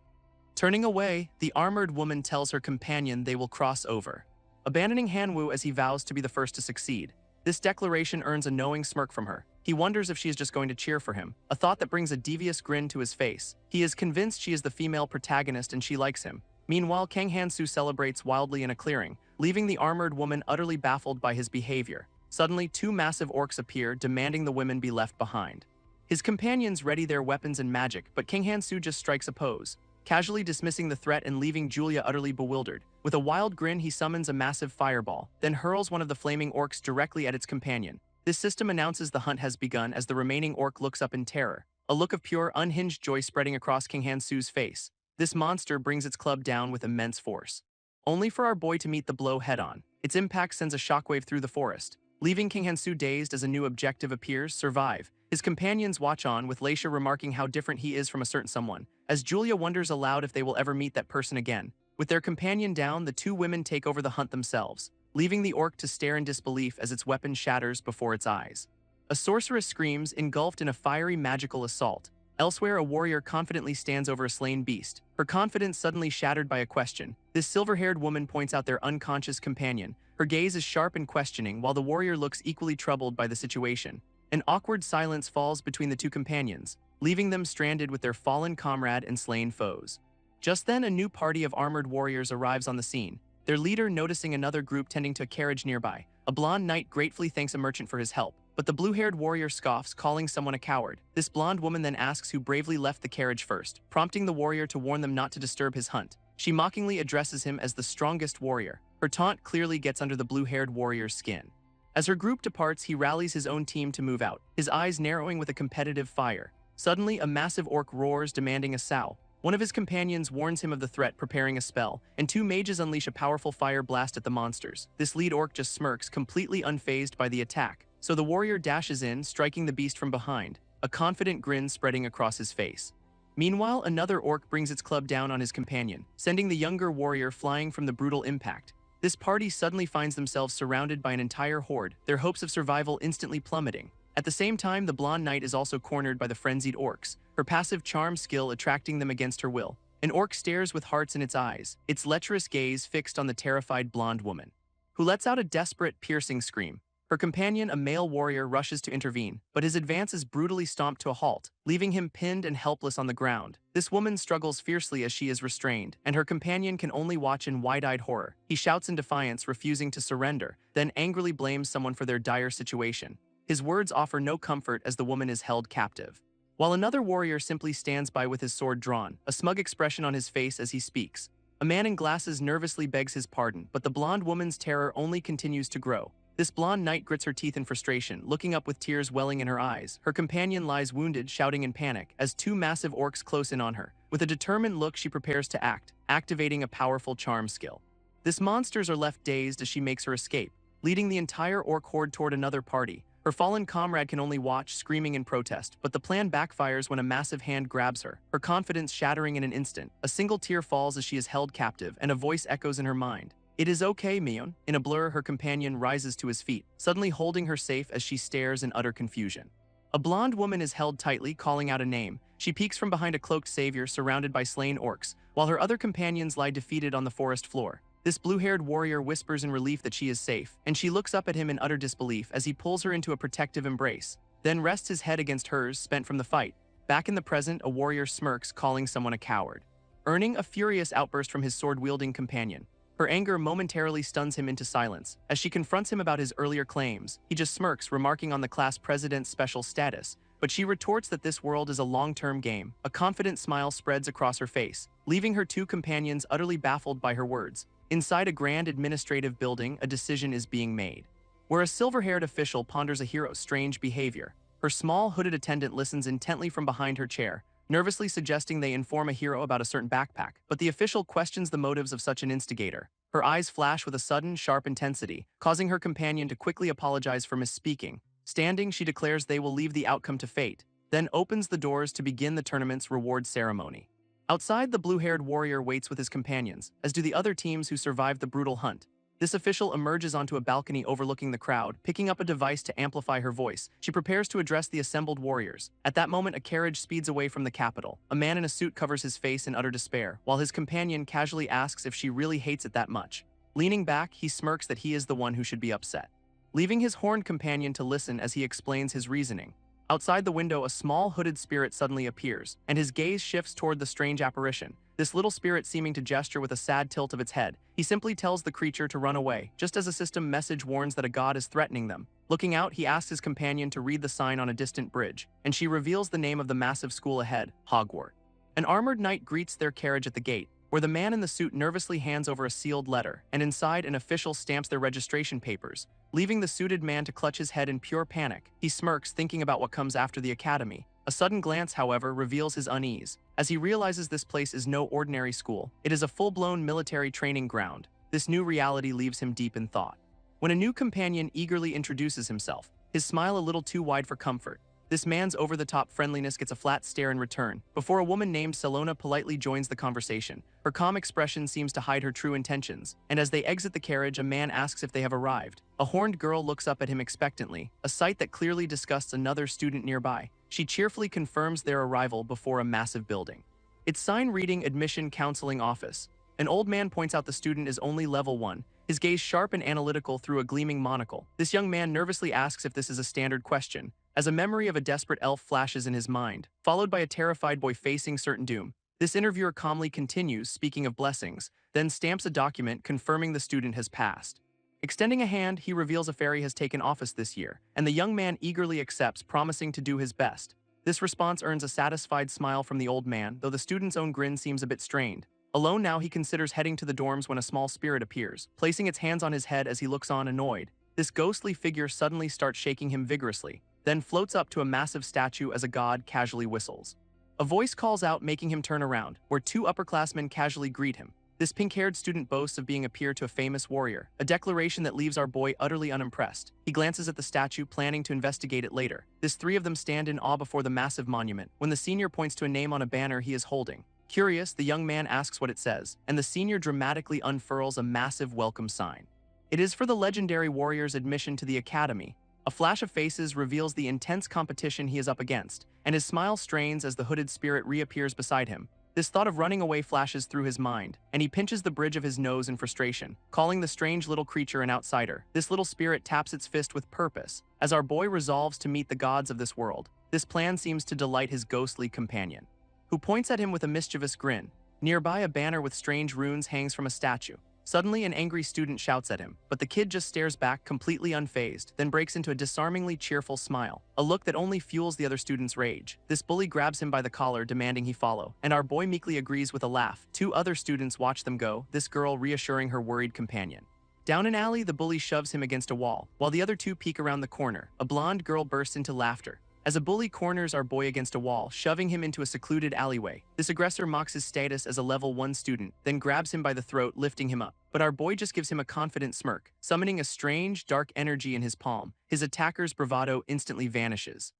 Turning away, the armored woman tells her companion they will cross over, abandoning Hanwoo as he vows to be the first to succeed. This declaration earns a knowing smirk from her. He wonders if she is just going to cheer for him, a thought that brings a devious grin to his face. He is convinced she is the female protagonist and she likes him. Meanwhile, Kang Han-soo celebrates wildly in a clearing, leaving the armored woman utterly baffled by his behavior. Suddenly, 2 massive orcs appear, demanding the women be left behind. His companions ready their weapons and magic, but Kang Han-soo just strikes a pose, casually dismissing the threat and leaving Julia utterly bewildered. With a wild grin, he summons a massive fireball, then hurls one of the flaming orcs directly at its companion. This system announces the hunt has begun as the remaining orc looks up in terror, a look of pure, unhinged joy spreading across Kang Han-soo's face. This monster brings its club down with immense force, only for our boy to meet the blow head-on. Its impact sends a shockwave through the forest, leaving Kang Han-soo dazed as a new objective appears: survive. His companions watch on, with Leisha remarking how different he is from a certain someone, as Julia wonders aloud if they will ever meet that person again. With their companion down, the 2 women take over the hunt themselves, leaving the orc to stare in disbelief as its weapon shatters before its eyes. A sorceress screams, engulfed in a fiery magical assault. Elsewhere, a warrior confidently stands over a slain beast, her confidence suddenly shattered by a question. This silver-haired woman points out their unconscious companion. Her gaze is sharp and questioning, while the warrior looks equally troubled by the situation. An awkward silence falls between the 2 companions, leaving them stranded with their fallen comrade and slain foes. Just then, a new party of armored warriors arrives on the scene, their leader noticing another group tending to a carriage nearby. A blonde knight gratefully thanks a merchant for his help, but the blue-haired warrior scoffs, calling someone a coward. This blonde woman then asks who bravely left the carriage first, prompting the warrior to warn them not to disturb his hunt. She mockingly addresses him as the strongest warrior. Her taunt clearly gets under the blue-haired warrior's skin. As her group departs, he rallies his own team to move out, his eyes narrowing with a competitive fire. Suddenly, a massive orc roars, demanding a sow. One of his companions warns him of the threat, preparing a spell, and 2 mages unleash a powerful fire blast at the monsters. This lead orc just smirks, completely unfazed by the attack, so the warrior dashes in, striking the beast from behind. a confident grin spreading across his face. Meanwhile, another orc brings its club down on his companion, sending the younger warrior flying from the brutal impact. This party suddenly finds themselves surrounded by an entire horde, their hopes of survival instantly plummeting. At the same time, the blonde knight is also cornered by the frenzied orcs, her passive charm skill attracting them against her will. An orc stares with hearts in its eyes, its lecherous gaze fixed on the terrified blonde woman, who lets out a desperate, piercing scream. Her companion, a male warrior, rushes to intervene, but his advance is brutally stomped to a halt, leaving him pinned and helpless on the ground. This woman struggles fiercely as she is restrained, and her companion can only watch in wide-eyed horror. He shouts in defiance, refusing to surrender, then angrily blames someone for their dire situation. His words offer no comfort as the woman is held captive, while another warrior simply stands by with his sword drawn, a smug expression on his face as he speaks. A man in glasses nervously begs his pardon, but the blonde woman's terror only continues to grow. This blonde knight grits her teeth in frustration, looking up with tears welling in her eyes. Her companion lies wounded, shouting in panic, as two massive orcs close in on her. With a determined look, she prepares to act, activating a powerful charm skill. These monsters are left dazed as she makes her escape, leading the entire orc horde toward another party. Her fallen comrade can only watch, screaming in protest, but the plan backfires when a massive hand grabs her, her confidence shattering in an instant. A single tear falls as she is held captive, and a voice echoes in her mind. "It is okay, Cheon." In a blur, her companion rises to his feet, suddenly holding her safe as she stares in utter confusion. A blonde woman is held tightly, calling out a name. She peeks from behind a cloaked savior surrounded by slain orcs, while her other companions lie defeated on the forest floor. This blue-haired warrior whispers in relief that she is safe, and she looks up at him in utter disbelief as he pulls her into a protective embrace, then rests his head against hers, spent from the fight. Back in the present, a warrior smirks, calling someone a coward, earning a furious outburst from his sword-wielding companion. Her anger momentarily stuns him into silence. As she confronts him about his earlier claims, he just smirks, remarking on the class president's special status, but she retorts that this world is a long-term game. A confident smile spreads across her face, leaving her two companions utterly baffled by her words. Inside a grand administrative building, a decision is being made, where a silver-haired official ponders a hero's strange behavior. Her small, hooded attendant listens intently from behind her chair, nervously suggesting they inform a hero about a certain backpack, but the official questions the motives of such an instigator. Her eyes flash with a sudden, sharp intensity, causing her companion to quickly apologize for misspeaking. Standing, she declares they will leave the outcome to fate, then opens the doors to begin the tournament's reward ceremony. Outside, the blue-haired warrior waits with his companions, as do the other teams who survived the brutal hunt. This official emerges onto a balcony overlooking the crowd, picking up a device to amplify her voice. She prepares to address the assembled warriors. At that moment, a carriage speeds away from the capital. A man in a suit covers his face in utter despair, while his companion casually asks if she really hates it that much. Leaning back, he smirks that he is the one who should be upset, leaving his horned companion to listen as he explains his reasoning. Outside the window, a small hooded spirit suddenly appears, and his gaze shifts toward the strange apparition. This little spirit seeming to gesture with a sad tilt of its head. He simply tells the creature to run away, just as a system message warns that a god is threatening them. Looking out, he asks his companion to read the sign on a distant bridge, and she reveals the name of the massive school ahead, Hogwarts. An armored knight greets their carriage at the gate, where the man in the suit nervously hands over a sealed letter, and inside an official stamps their registration papers, leaving the suited man to clutch his head in pure panic. He smirks, thinking about what comes after the academy. A sudden glance, however, reveals his unease, as he realizes this place is no ordinary school. It is a full-blown military training ground. This new reality leaves him deep in thought. When a new companion eagerly introduces himself, his smile a little too wide for comfort, this man's over-the-top friendliness gets a flat stare in return, before a woman named Selona politely joins the conversation. Her calm expression seems to hide her true intentions, and as they exit the carriage, a man asks if they have arrived. A horned girl looks up at him expectantly, a sight that clearly disgusts another student nearby. She cheerfully confirms their arrival before a massive building, its sign reading Admission Counseling Office. An old man points out the student is only level 1, his gaze sharp and analytical through a gleaming monocle. This young man nervously asks if this is a standard question, as a memory of a desperate elf flashes in his mind, followed by a terrified boy facing certain doom. This interviewer calmly continues, speaking of blessings, then stamps a document confirming the student has passed. Extending a hand, he reveals a fairy has taken office this year, and the young man eagerly accepts, promising to do his best. This response earns a satisfied smile from the old man, though the student's own grin seems a bit strained. Alone now, he considers heading to the dorms when a small spirit appears, placing its hands on his head as he looks on annoyed. This ghostly figure suddenly starts shaking him vigorously, then floats up to a massive statue as a god casually whistles. A voice calls out, making him turn around, where two upperclassmen casually greet him. This pink-haired student boasts of being a peer to a famous warrior, a declaration that leaves our boy utterly unimpressed. He glances at the statue, planning to investigate it later. This three of them stand in awe before the massive monument, when the senior points to a name on a banner he is holding. Curious, the young man asks what it says, and the senior dramatically unfurls a massive welcome sign. It is for the legendary warrior's admission to the academy. A flash of faces reveals the intense competition he is up against, and his smile strains as the hooded spirit reappears beside him. This thought of running away flashes through his mind, and he pinches the bridge of his nose in frustration, calling the strange little creature an outsider. This little spirit taps its fist with purpose, as our boy resolves to meet the gods of this world. This plan seems to delight his ghostly companion, who points at him with a mischievous grin. Nearby, a banner with strange runes hangs from a statue. Suddenly, an angry student shouts at him, but the kid just stares back completely unfazed, then breaks into a disarmingly cheerful smile, a look that only fuels the other student's rage. This bully grabs him by the collar, demanding he follow, and our boy meekly agrees with a laugh. Two other students watch them go, this girl reassuring her worried companion. Down an alley, the bully shoves him against a wall, while the other two peek around the corner. A blonde girl bursts into laughter as a bully corners our boy against a wall, shoving him into a secluded alleyway. This aggressor mocks his status as a level 1 student, then grabs him by the throat, lifting him up. But our boy just gives him a confident smirk, summoning a strange, dark energy in his palm. His attacker's bravado instantly vanishes,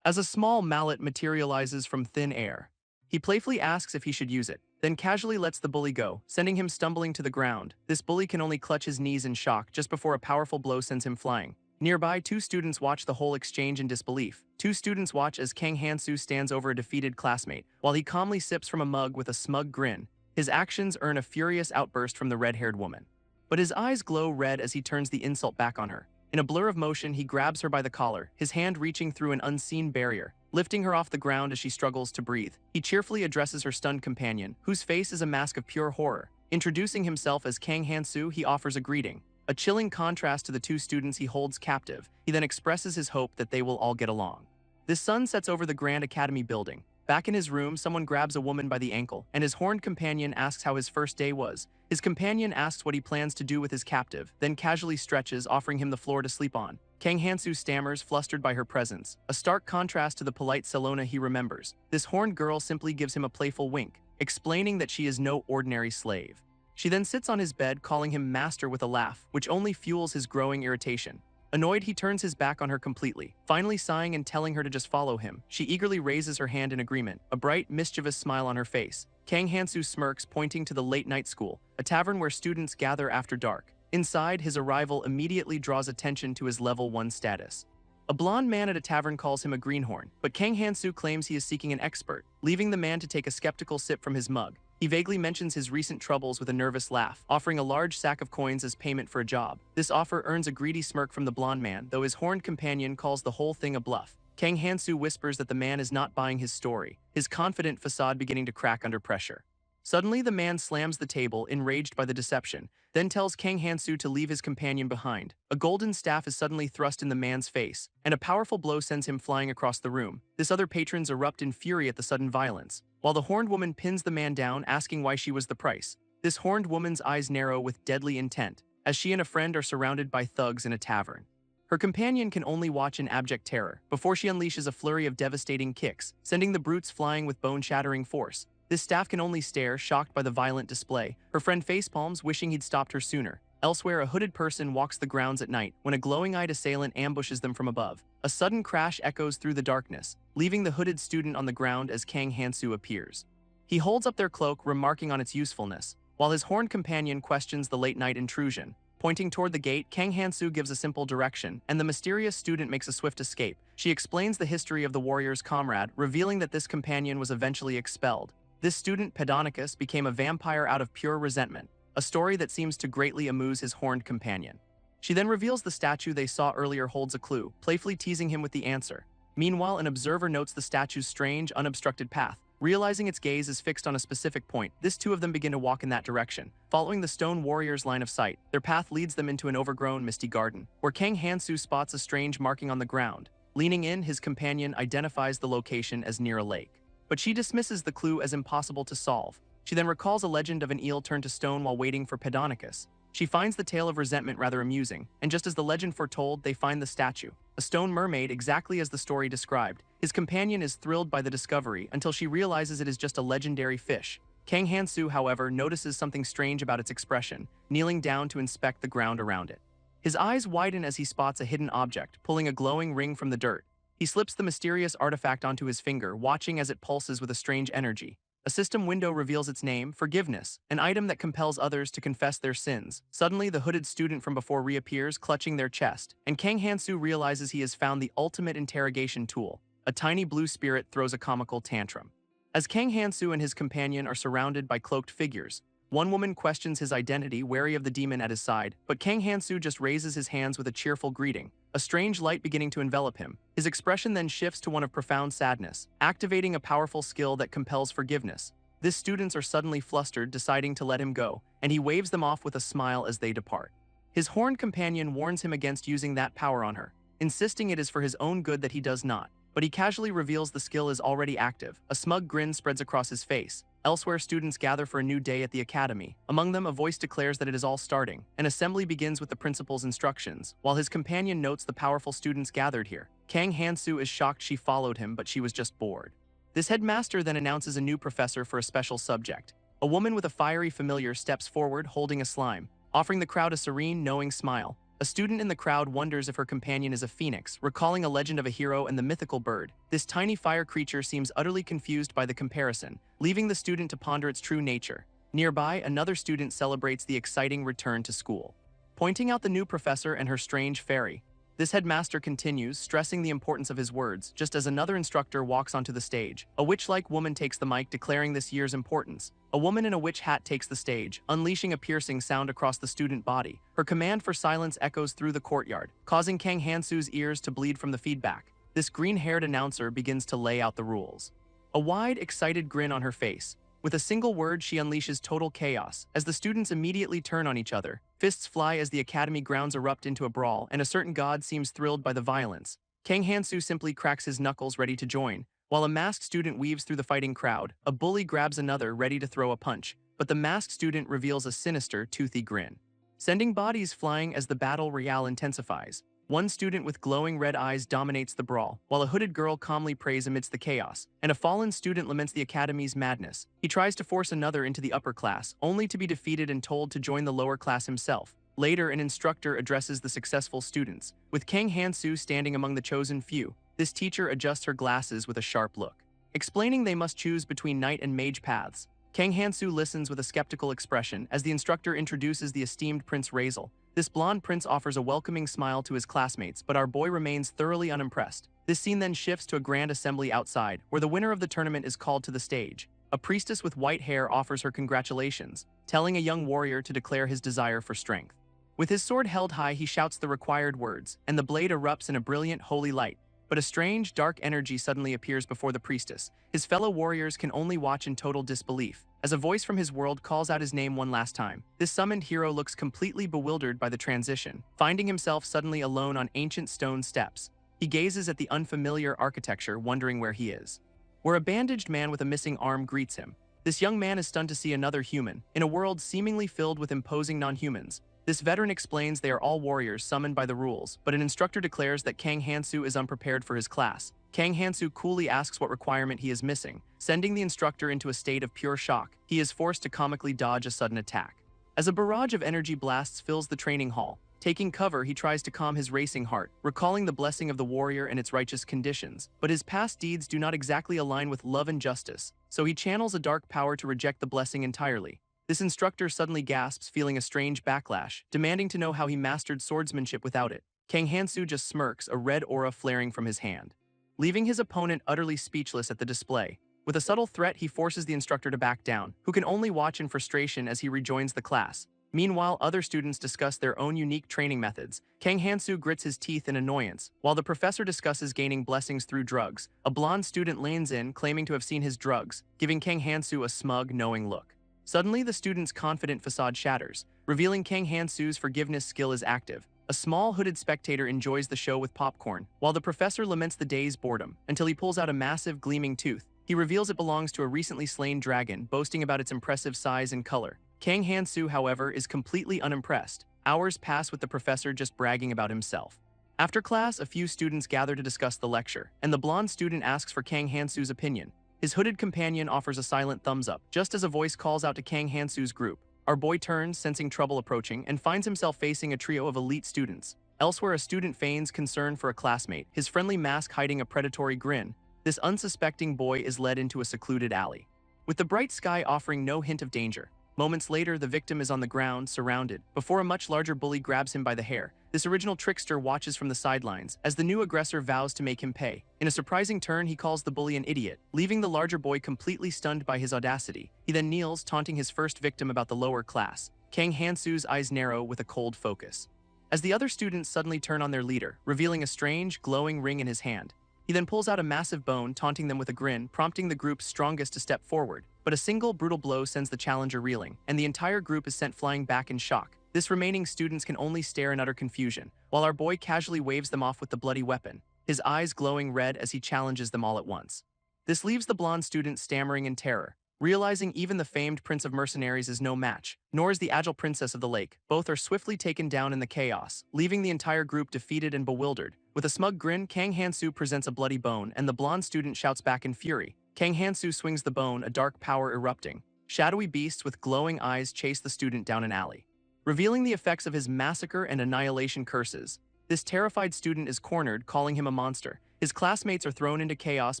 as a small mallet materializes from thin air. He playfully asks if he should use it, then casually lets the bully go, sending him stumbling to the ground. This bully can only clutch his knees in shock just before a powerful blow sends him flying. Nearby, two students watch the whole exchange in disbelief. Two students watch as Kang Hansu stands over a defeated classmate, while he calmly sips from a mug with a smug grin. His actions earn a furious outburst from the red-haired woman, but his eyes glow red as he turns the insult back on her. In a blur of motion, he grabs her by the collar, his hand reaching through an unseen barrier, lifting her off the ground as she struggles to breathe. He cheerfully addresses her stunned companion, whose face is a mask of pure horror. Introducing himself as Kang Hansu, he offers a greeting, a chilling contrast to the two students he holds captive. He then expresses his hope that they will all get along. The sun sets over the Grand Academy building. Back in his room, someone grabs a woman by the ankle, and his horned companion asks how his first day was. His companion asks what he plans to do with his captive, then casually stretches, offering him the floor to sleep on. Kang Hansu stammers, flustered by her presence, a stark contrast to the polite Selona he remembers. This horned girl simply gives him a playful wink, explaining that she is no ordinary slave. She then sits on his bed, calling him master with a laugh, which only fuels his growing irritation. Annoyed, he turns his back on her completely, finally sighing and telling her to just follow him. She eagerly raises her hand in agreement, a bright, mischievous smile on her face. Kang Hansu smirks, pointing to the late-night school, a tavern where students gather after dark. Inside, his arrival immediately draws attention to his level 1 status. A blonde man at a tavern calls him a greenhorn, but Kang Hansu claims he is seeking an expert, leaving the man to take a skeptical sip from his mug. He vaguely mentions his recent troubles with a nervous laugh, offering a large sack of coins as payment for a job. This offer earns a greedy smirk from the blonde man, though his horned companion calls the whole thing a bluff. Kang Hansu whispers that the man is not buying his story, his confident facade beginning to crack under pressure. Suddenly, the man slams the table, enraged by the deception, then tells Kang Hansu to leave his companion behind. A golden staff is suddenly thrust in the man's face, and a powerful blow sends him flying across the room. This other patrons erupt in fury at the sudden violence, while the horned woman pins the man down, asking why she was the price. This horned woman's eyes narrow with deadly intent, as she and a friend are surrounded by thugs in a tavern. Her companion can only watch in abject terror, before she unleashes a flurry of devastating kicks, sending the brutes flying with bone-shattering force. This staff can only stare, shocked by the violent display. Her friend facepalms, wishing he'd stopped her sooner. Elsewhere, a hooded person walks the grounds at night when a glowing-eyed assailant ambushes them from above. A sudden crash echoes through the darkness, leaving the hooded student on the ground as Kang Hansu appears. He holds up their cloak, remarking on its usefulness, while his horned companion questions the late-night intrusion. Pointing toward the gate, Kang Hansu gives a simple direction, and the mysterious student makes a swift escape. She explains the history of the warrior's comrade, revealing that this companion was eventually expelled. This student, Protagonist, became a vampire out of pure resentment, a story that seems to greatly amuse his horned companion. She then reveals the statue they saw earlier holds a clue, playfully teasing him with the answer. Meanwhile, an observer notes the statue's strange, unobstructed path. Realizing its gaze is fixed on a specific point, this two of them begin to walk in that direction. Following the stone warrior's line of sight, their path leads them into an overgrown, misty garden, where Kang Hansu spots a strange marking on the ground. Leaning in, his companion identifies the location as near a lake, but she dismisses the clue as impossible to solve. She then recalls a legend of an eel turned to stone while waiting for Protagonist. She finds the tale of resentment rather amusing, and just as the legend foretold, they find the statue, a stone mermaid exactly as the story described. His companion is thrilled by the discovery until she realizes it is just a legendary fish. Kang Hansu, however, notices something strange about its expression, kneeling down to inspect the ground around it. His eyes widen as he spots a hidden object, pulling a glowing ring from the dirt. He slips the mysterious artifact onto his finger, watching as it pulses with a strange energy. A system window reveals its name, Forgiveness, an item that compels others to confess their sins. Suddenly, the hooded student from before reappears, clutching their chest, and Kang Hansu realizes he has found the ultimate interrogation tool. A tiny blue spirit throws a comical tantrum. As Kang Hansu and his companion are surrounded by cloaked figures, one woman questions his identity, wary of the demon at his side, but Kang Hansu just raises his hands with a cheerful greeting, a strange light beginning to envelop him. His expression then shifts to one of profound sadness, activating a powerful skill that compels forgiveness. His students are suddenly flustered, deciding to let him go, and he waves them off with a smile as they depart. His horned companion warns him against using that power on her, insisting it is for his own good that he does not, but he casually reveals the skill is already active. A smug grin spreads across his face. Elsewhere, students gather for a new day at the academy. Among them, a voice declares that it is all starting. An assembly begins with the principal's instructions, while his companion notes the powerful students gathered here. Kang Hansu is shocked she followed him, but she was just bored. This headmaster then announces a new professor for a special subject. A woman with a fiery familiar steps forward, holding a slime, offering the crowd a serene, knowing smile. A student in the crowd wonders if her companion is a phoenix, recalling a legend of a hero and the mythical bird. This tiny fire creature seems utterly confused by the comparison, leaving the student to ponder its true nature. Nearby, another student celebrates the exciting return to school, pointing out the new professor and her strange fairy. This headmaster continues, stressing the importance of his words, just as another instructor walks onto the stage. A witch-like woman takes the mic, declaring this year's importance. A woman in a witch hat takes the stage, unleashing a piercing sound across the student body. Her command for silence echoes through the courtyard, causing Kang Hansu's ears to bleed from the feedback. This green-haired announcer begins to lay out the rules. A wide, excited grin on her face. With a single word, she unleashes total chaos, as the students immediately turn on each other. Fists fly as the academy grounds erupt into a brawl, and a certain god seems thrilled by the violence. Kang Hansu simply cracks his knuckles, ready to join. While a masked student weaves through the fighting crowd, a bully grabs another, ready to throw a punch, but the masked student reveals a sinister, toothy grin, sending bodies flying as the battle royale intensifies. One student with glowing red eyes dominates the brawl, while a hooded girl calmly prays amidst the chaos, and a fallen student laments the academy's madness. He tries to force another into the upper class, only to be defeated and told to join the lower class himself. Later, an instructor addresses the successful students, with Kang Hansu standing among the chosen few. This teacher adjusts her glasses with a sharp look, explaining they must choose between knight and mage paths. Kang Hansu listens with a skeptical expression as the instructor introduces the esteemed Prince Razel. This blonde prince offers a welcoming smile to his classmates, but our boy remains thoroughly unimpressed. This scene then shifts to a grand assembly outside, where the winner of the tournament is called to the stage. A priestess with white hair offers her congratulations, telling a young warrior to declare his desire for strength. With his sword held high, he shouts the required words, and the blade erupts in a brilliant, holy light. But a strange, dark energy suddenly appears before the priestess. His fellow warriors can only watch in total disbelief, as a voice from his world calls out his name one last time. This summoned hero looks completely bewildered by the transition, finding himself suddenly alone on ancient stone steps. He gazes at the unfamiliar architecture, wondering where he is. Where a bandaged man with a missing arm greets him. This young man is stunned to see another human, in a world seemingly filled with imposing non-humans. This veteran explains they are all warriors summoned by the rules, but an instructor declares that Kang Hansu is unprepared for his class. Kang Hansu coolly asks what requirement he is missing, sending the instructor into a state of pure shock. He is forced to comically dodge a sudden attack. As a barrage of energy blasts fills the training hall, taking cover, he tries to calm his racing heart, recalling the blessing of the warrior and its righteous conditions. But his past deeds do not exactly align with love and justice, so he channels a dark power to reject the blessing entirely. This instructor suddenly gasps, feeling a strange backlash, demanding to know how he mastered swordsmanship without it. Kang Hansu just smirks, a red aura flaring from his hand, leaving his opponent utterly speechless at the display. With a subtle threat, he forces the instructor to back down, who can only watch in frustration as he rejoins the class. Meanwhile, other students discuss their own unique training methods. Kang Hansu grits his teeth in annoyance, while the professor discusses gaining blessings through drugs. A blonde student leans in, claiming to have seen his drugs, giving Kang Hansu a smug, knowing look. Suddenly, the student's confident facade shatters, revealing Kang Hansu's forgiveness skill is active. A small hooded spectator enjoys the show with popcorn, while the professor laments the day's boredom, until he pulls out a massive, gleaming tooth. He reveals it belongs to a recently slain dragon, boasting about its impressive size and color. Kang Hansu, however, is completely unimpressed. Hours pass with the professor just bragging about himself. After class, a few students gather to discuss the lecture, and the blonde student asks for Kang Hansu's opinion. His hooded companion offers a silent thumbs up, just as a voice calls out to Kang Hansu's group. Our boy turns, sensing trouble approaching, and finds himself facing a trio of elite students. Elsewhere, a student feigns concern for a classmate, his friendly mask hiding a predatory grin. This unsuspecting boy is led into a secluded alley, with the bright sky offering no hint of danger. Moments later, the victim is on the ground, surrounded, before a much larger bully grabs him by the hair. This original trickster watches from the sidelines, as the new aggressor vows to make him pay. In a surprising turn, he calls the bully an idiot, leaving the larger boy completely stunned by his audacity. He then kneels, taunting his first victim about the lower class. Kang Hansu's eyes narrow with a cold focus, as the other students suddenly turn on their leader, revealing a strange, glowing ring in his hand. He then pulls out a massive bone, taunting them with a grin, prompting the group's strongest to step forward. But a single brutal blow sends the challenger reeling, and the entire group is sent flying back in shock. This remaining students can only stare in utter confusion, while our boy casually waves them off with the bloody weapon, his eyes glowing red as he challenges them all at once. This leaves the blonde student stammering in terror, realizing even the famed prince of mercenaries is no match, nor is the agile princess of the lake. Both are swiftly taken down in the chaos, leaving the entire group defeated and bewildered. With a smug grin, Kang Hansu presents a bloody bone, and the blonde student shouts back in fury. Kang Hansu swings the bone, a dark power erupting. Shadowy beasts with glowing eyes chase the student down an alley, revealing the effects of his massacre and annihilation curses. This terrified student is cornered, calling him a monster. His classmates are thrown into chaos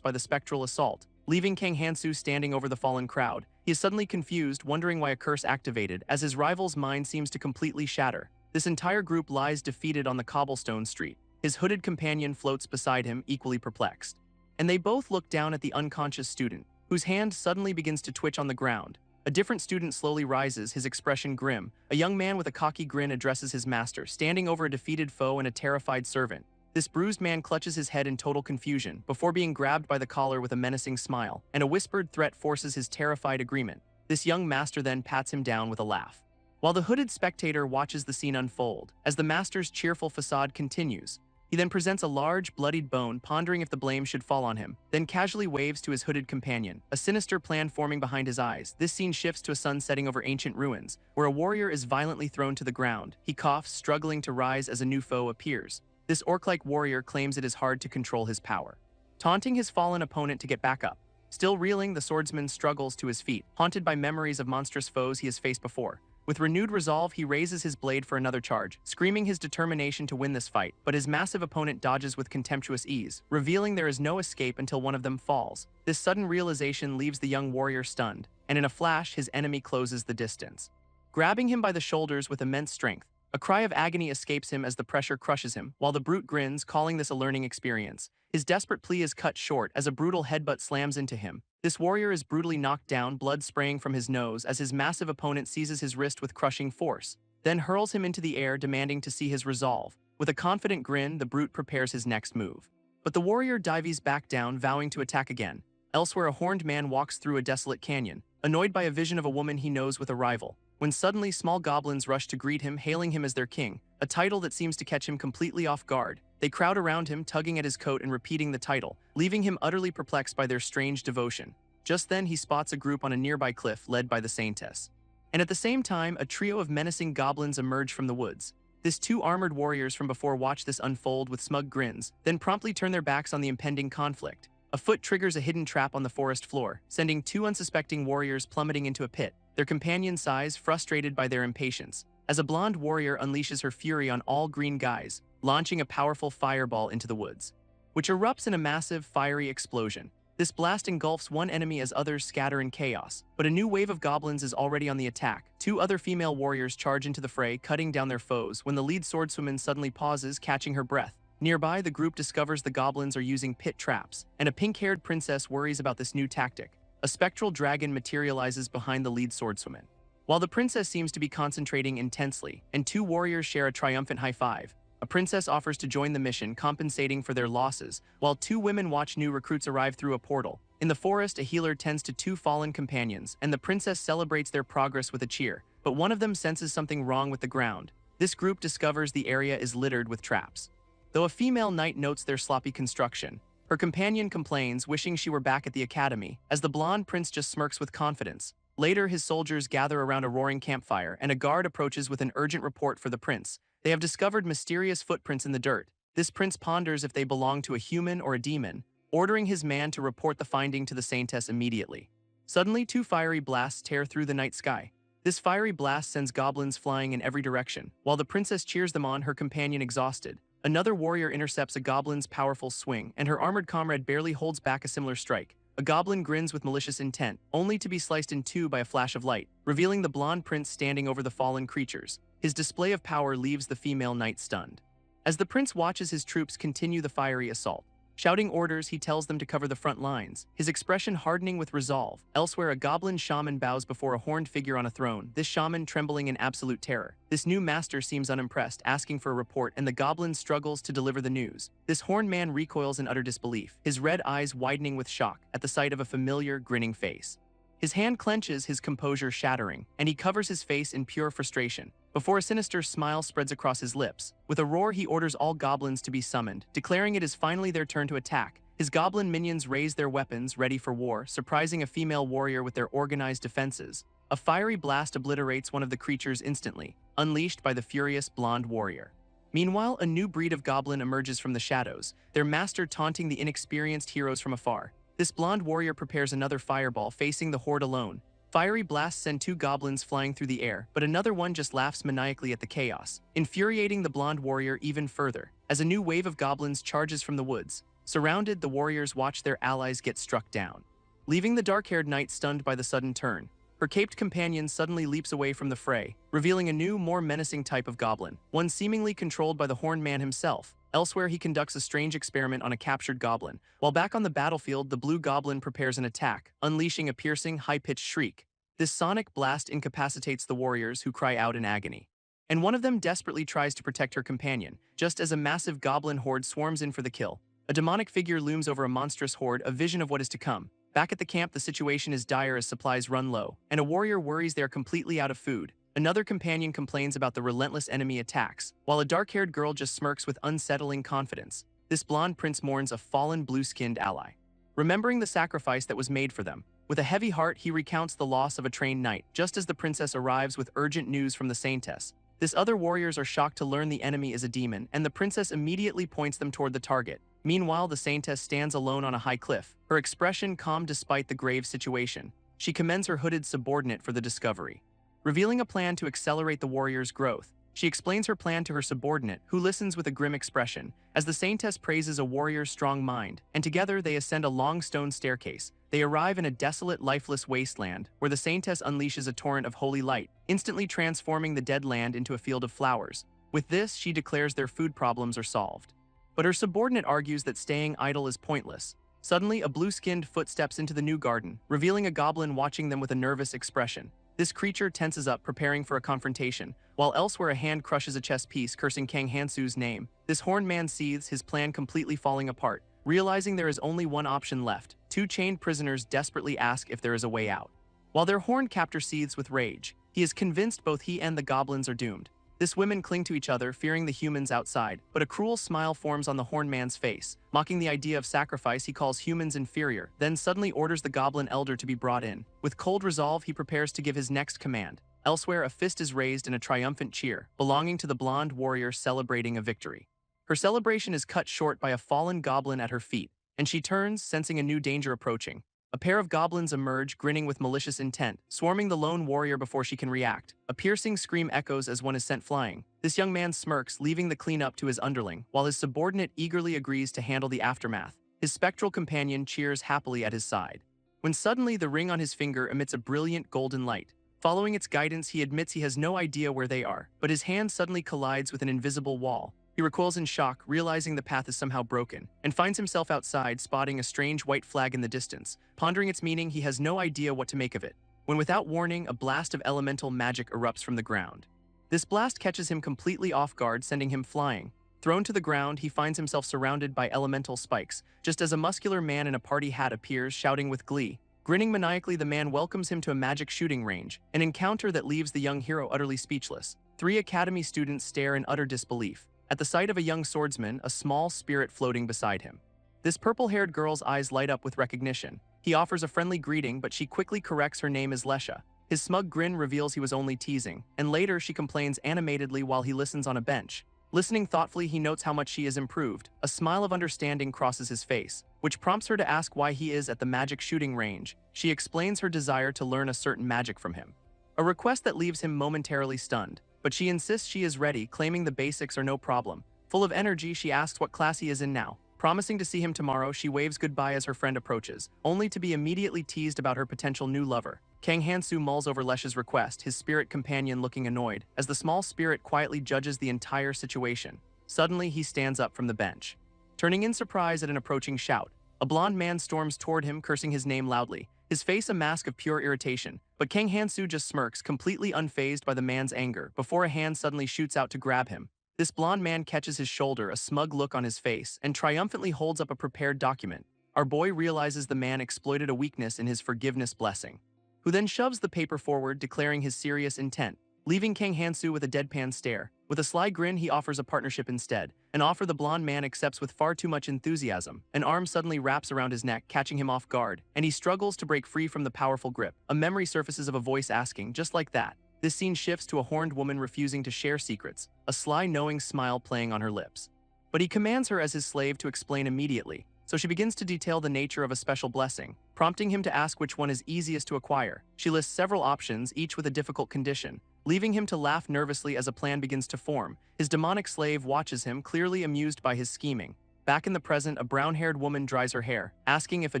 by the spectral assault, leaving Kang Hansu standing over the fallen crowd. He is suddenly confused, wondering why a curse activated, as his rival's mind seems to completely shatter. This entire group lies defeated on the cobblestone street. His hooded companion floats beside him, equally perplexed, and they both look down at the unconscious student, whose hand suddenly begins to twitch on the ground. A different student slowly rises, his expression grim. A young man with a cocky grin addresses his master, standing over a defeated foe and a terrified servant. This bruised man clutches his head in total confusion, before being grabbed by the collar with a menacing smile, and a whispered threat forces his terrified agreement. This young master then pats him down with a laugh, while the hooded spectator watches the scene unfold. As the master's cheerful facade continues, he then presents a large, bloodied bone, pondering if the blame should fall on him, then casually waves to his hooded companion, a sinister plan forming behind his eyes. This scene shifts to a sun setting over ancient ruins, where a warrior is violently thrown to the ground. He coughs, struggling to rise as a new foe appears. This orc-like warrior claims it is hard to control his power, taunting his fallen opponent to get back up. Still reeling, the swordsman struggles to his feet, haunted by memories of monstrous foes he has faced before. With renewed resolve, he raises his blade for another charge, screaming his determination to win this fight, but his massive opponent dodges with contemptuous ease, revealing there is no escape until one of them falls. This sudden realization leaves the young warrior stunned, and in a flash, his enemy closes the distance, grabbing him by the shoulders with immense strength. A cry of agony escapes him as the pressure crushes him, while the brute grins, calling this a learning experience. His desperate plea is cut short as a brutal headbutt slams into him. This warrior is brutally knocked down, blood spraying from his nose as his massive opponent seizes his wrist with crushing force, then hurls him into the air, demanding to see his resolve. With a confident grin, the brute prepares his next move, but the warrior dives back down, vowing to attack again. Elsewhere, a horned man walks through a desolate canyon, annoyed by a vision of a woman he knows with a rival, when suddenly small goblins rush to greet him, hailing him as their king, a title that seems to catch him completely off guard. They crowd around him, tugging at his coat and repeating the title, leaving him utterly perplexed by their strange devotion. Just then, he spots a group on a nearby cliff led by the Saintess, and at the same time, a trio of menacing goblins emerge from the woods. These two armored warriors from before watch this unfold with smug grins, then promptly turn their backs on the impending conflict. A foot triggers a hidden trap on the forest floor, sending two unsuspecting warriors plummeting into a pit, their companions sighs, frustrated by their impatience, as a blonde warrior unleashes her fury on all green guys, launching a powerful fireball into the woods, which erupts in a massive, fiery explosion. This blast engulfs one enemy as others scatter in chaos, but a new wave of goblins is already on the attack. Two other female warriors charge into the fray, cutting down their foes, when the lead swordswoman suddenly pauses, catching her breath. Nearby, the group discovers the goblins are using pit traps, and a pink-haired princess worries about this new tactic. A spectral dragon materializes behind the lead swordswoman, while the princess seems to be concentrating intensely, and two warriors share a triumphant high-five. A princess offers to join the mission, compensating for their losses, while two women watch new recruits arrive through a portal. In the forest, a healer tends to two fallen companions, and the princess celebrates their progress with a cheer, but one of them senses something wrong with the ground. This group discovers the area is littered with traps, though a female knight notes their sloppy construction. Her companion complains, wishing she were back at the academy, as the blonde prince just smirks with confidence. Later, his soldiers gather around a roaring campfire, and a guard approaches with an urgent report for the prince. They have discovered mysterious footprints in the dirt. This prince ponders if they belong to a human or a demon, ordering his man to report the finding to the Saintess immediately. Suddenly, two fiery blasts tear through the night sky. This fiery blast sends goblins flying in every direction. While the princess cheers them on, her companion exhausted. Another warrior intercepts a goblin's powerful swing, and her armored comrade barely holds back a similar strike. A goblin grins with malicious intent, only to be sliced in two by a flash of light, revealing the blonde prince standing over the fallen creatures. His display of power leaves the female knight stunned. As the prince watches his troops continue the fiery assault, shouting orders, he tells them to cover the front lines, his expression hardening with resolve. Elsewhere, a goblin shaman bows before a horned figure on a throne, this shaman trembling in absolute terror. This new master seems unimpressed, asking for a report, and the goblin struggles to deliver the news. This horned man recoils in utter disbelief, his red eyes widening with shock at the sight of a familiar, grinning face. His hand clenches, his composure shattering, and he covers his face in pure frustration, before a sinister smile spreads across his lips. With a roar, he orders all goblins to be summoned, declaring it is finally their turn to attack. His goblin minions raise their weapons, ready for war, surprising a female warrior with their organized defenses. A fiery blast obliterates one of the creatures instantly, unleashed by the furious blonde warrior. Meanwhile, a new breed of goblin emerges from the shadows, their master taunting the inexperienced heroes from afar. This blonde warrior prepares another fireball, facing the horde alone. Fiery blasts send two goblins flying through the air, but another one just laughs maniacally at the chaos, infuriating the blonde warrior even further. As a new wave of goblins charges from the woods, surrounded, the warriors watch their allies get struck down, leaving the dark-haired knight stunned by the sudden turn. Her caped companion suddenly leaps away from the fray, revealing a new, more menacing type of goblin, one seemingly controlled by the horned man himself. Elsewhere, he conducts a strange experiment on a captured goblin. While back on the battlefield, the blue goblin prepares an attack, unleashing a piercing, high-pitched shriek. This sonic blast incapacitates the warriors, who cry out in agony. And one of them desperately tries to protect her companion, just as a massive goblin horde swarms in for the kill. A demonic figure looms over a monstrous horde, a vision of what is to come. Back at the camp, the situation is dire as supplies run low, and a warrior worries they are completely out of food. Another companion complains about the relentless enemy attacks, while a dark-haired girl just smirks with unsettling confidence. This blonde prince mourns a fallen blue-skinned ally, remembering the sacrifice that was made for them. With a heavy heart, he recounts the loss of a trained knight, just as the princess arrives with urgent news from the Saintess. This other warriors are shocked to learn the enemy is a demon, and the princess immediately points them toward the target. Meanwhile, the Saintess stands alone on a high cliff, her expression calm despite the grave situation. She commends her hooded subordinate for the discovery, revealing a plan to accelerate the warrior's growth. She explains her plan to her subordinate, who listens with a grim expression, as the Saintess praises a warrior's strong mind, and together they ascend a long stone staircase. They arrive in a desolate, lifeless wasteland, where the Saintess unleashes a torrent of holy light, instantly transforming the dead land into a field of flowers. With this, she declares their food problems are solved. But her subordinate argues that staying idle is pointless. Suddenly, a blue-skinned foot steps into the new garden, revealing a goblin watching them with a nervous expression. This creature tenses up, preparing for a confrontation, while elsewhere a hand crushes a chess piece, cursing Kang Hansu's name. This horned man seethes, his plan completely falling apart. Realizing there is only one option left, two chained prisoners desperately ask if there is a way out. While their horned captor seethes with rage, he is convinced both he and the goblins are doomed. This women cling to each other, fearing the humans outside, but a cruel smile forms on the horned man's face. Mocking the idea of sacrifice, he calls humans inferior, then suddenly orders the goblin elder to be brought in. With cold resolve, he prepares to give his next command. Elsewhere, a fist is raised in a triumphant cheer, belonging to the blonde warrior celebrating a victory. Her celebration is cut short by a fallen goblin at her feet, and she turns, sensing a new danger approaching. A pair of goblins emerge, grinning with malicious intent, swarming the lone warrior before she can react. A piercing scream echoes as one is sent flying. This young man smirks, leaving the cleanup to his underling, while his subordinate eagerly agrees to handle the aftermath. His spectral companion cheers happily at his side, when suddenly the ring on his finger emits a brilliant golden light. Following its guidance, he admits he has no idea where they are, but his hand suddenly collides with an invisible wall. He recoils in shock, realizing the path is somehow broken, and finds himself outside, spotting a strange white flag in the distance. Pondering its meaning, he has no idea what to make of it, when without warning, a blast of elemental magic erupts from the ground. This blast catches him completely off guard, sending him flying. Thrown to the ground, he finds himself surrounded by elemental spikes, just as a muscular man in a party hat appears, shouting with glee. Grinning maniacally, the man welcomes him to a magic shooting range, an encounter that leaves the young hero utterly speechless. 3 academy students stare in utter disbelief at the sight of a young swordsman, a small spirit floating beside him. This purple-haired girl's eyes light up with recognition. He offers a friendly greeting, but she quickly corrects her name as Lesha. His smug grin reveals he was only teasing, and later she complains animatedly while he listens on a bench. Listening thoughtfully, he notes how much she is improved. A smile of understanding crosses his face, which prompts her to ask why he is at the magic shooting range. She explains her desire to learn a certain magic from him. A request that leaves him momentarily stunned, but she insists she is ready, claiming the basics are no problem. Full of energy, she asks what class he is in now. Promising to see him tomorrow, she waves goodbye as her friend approaches, only to be immediately teased about her potential new lover. Kang Hansu mulls over Lesh's request, his spirit companion looking annoyed, as the small spirit quietly judges the entire situation. Suddenly, he stands up from the bench. Turning in surprise at an approaching shout, a blond man storms toward him, cursing his name loudly, his face a mask of pure irritation. But Kang Hansu just smirks, completely unfazed by the man's anger, before a hand suddenly shoots out to grab him. This blond man catches his shoulder, a smug look on his face, and triumphantly holds up a prepared document. Our boy realizes the man exploited a weakness in his forgiveness blessing, who then shoves the paper forward, declaring his serious intent, leaving Kang Hansu with a deadpan stare. With a sly grin, he offers a partnership instead, an offer the blond man accepts with far too much enthusiasm. An arm suddenly wraps around his neck, catching him off guard, and he struggles to break free from the powerful grip. A memory surfaces of a voice asking, just like that. This scene shifts to a horned woman refusing to share secrets, a sly knowing smile playing on her lips. But he commands her as his slave to explain immediately, so she begins to detail the nature of a special blessing, prompting him to ask which one is easiest to acquire. She lists several options, each with a difficult condition, leaving him to laugh nervously as a plan begins to form. His demonic slave watches him, clearly amused by his scheming. Back in the present, a brown-haired woman dries her hair, asking if a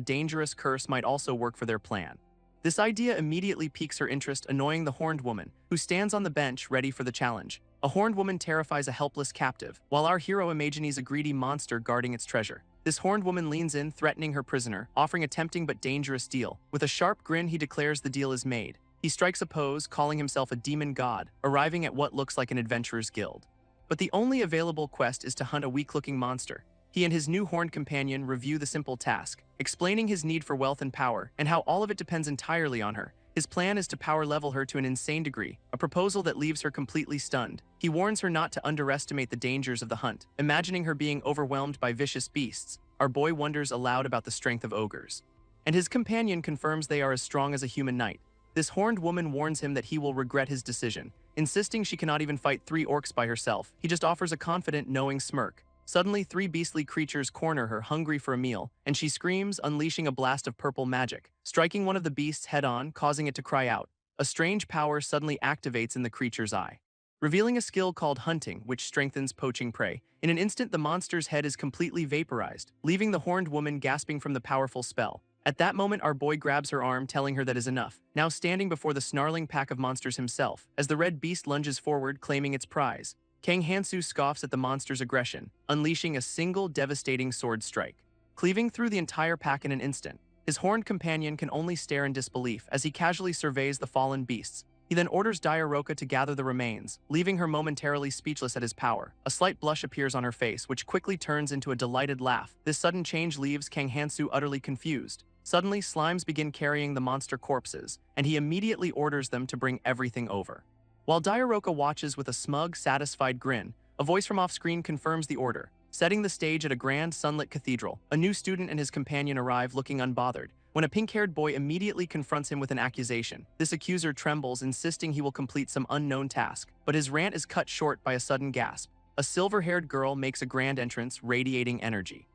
dangerous curse might also work for their plan. This idea immediately piques her interest, annoying the horned woman, who stands on the bench ready for the challenge. A horned woman terrifies a helpless captive, while our hero imagines a greedy monster guarding its treasure. This horned woman leans in, threatening her prisoner, offering a tempting but dangerous deal. With a sharp grin, he declares the deal is made. He strikes a pose, calling himself a demon god, arriving at what looks like an adventurer's guild. But the only available quest is to hunt a weak-looking monster. He and his new horned companion review the simple task, explaining his need for wealth and power, and how all of it depends entirely on her. His plan is to power level her to an insane degree, a proposal that leaves her completely stunned. He warns her not to underestimate the dangers of the hunt, imagining her being overwhelmed by vicious beasts. Our boy wonders aloud about the strength of ogres, and his companion confirms they are as strong as a human knight. This horned woman warns him that he will regret his decision, insisting she cannot even fight 3 orcs by herself. He just offers a confident, knowing smirk. Suddenly, 3 beastly creatures corner her, hungry for a meal, and she screams, unleashing a blast of purple magic, striking one of the beasts head-on, causing it to cry out. A strange power suddenly activates in the creature's eye, revealing a skill called hunting, which strengthens poaching prey. In an instant, the monster's head is completely vaporized, leaving the horned woman gasping from the powerful spell. At that moment, our boy grabs her arm, telling her that is enough, now standing before the snarling pack of monsters himself, as the red beast lunges forward, claiming its prize. Kang Hansu scoffs at the monster's aggression, unleashing a single devastating sword strike, cleaving through the entire pack in an instant. His horned companion can only stare in disbelief as he casually surveys the fallen beasts. He then orders Diaroka to gather the remains, leaving her momentarily speechless at his power. A slight blush appears on her face, which quickly turns into a delighted laugh. This sudden change leaves Kang Hansu utterly confused. Suddenly, slimes begin carrying the monster corpses, and he immediately orders them to bring everything over. While Diaroka watches with a smug, satisfied grin, a voice from off-screen confirms the order. Setting the stage at a grand, sunlit cathedral, a new student and his companion arrive looking unbothered, when a pink-haired boy immediately confronts him with an accusation. This accuser trembles, insisting he will complete some unknown task, but his rant is cut short by a sudden gasp. A silver-haired girl makes a grand entrance, radiating energy,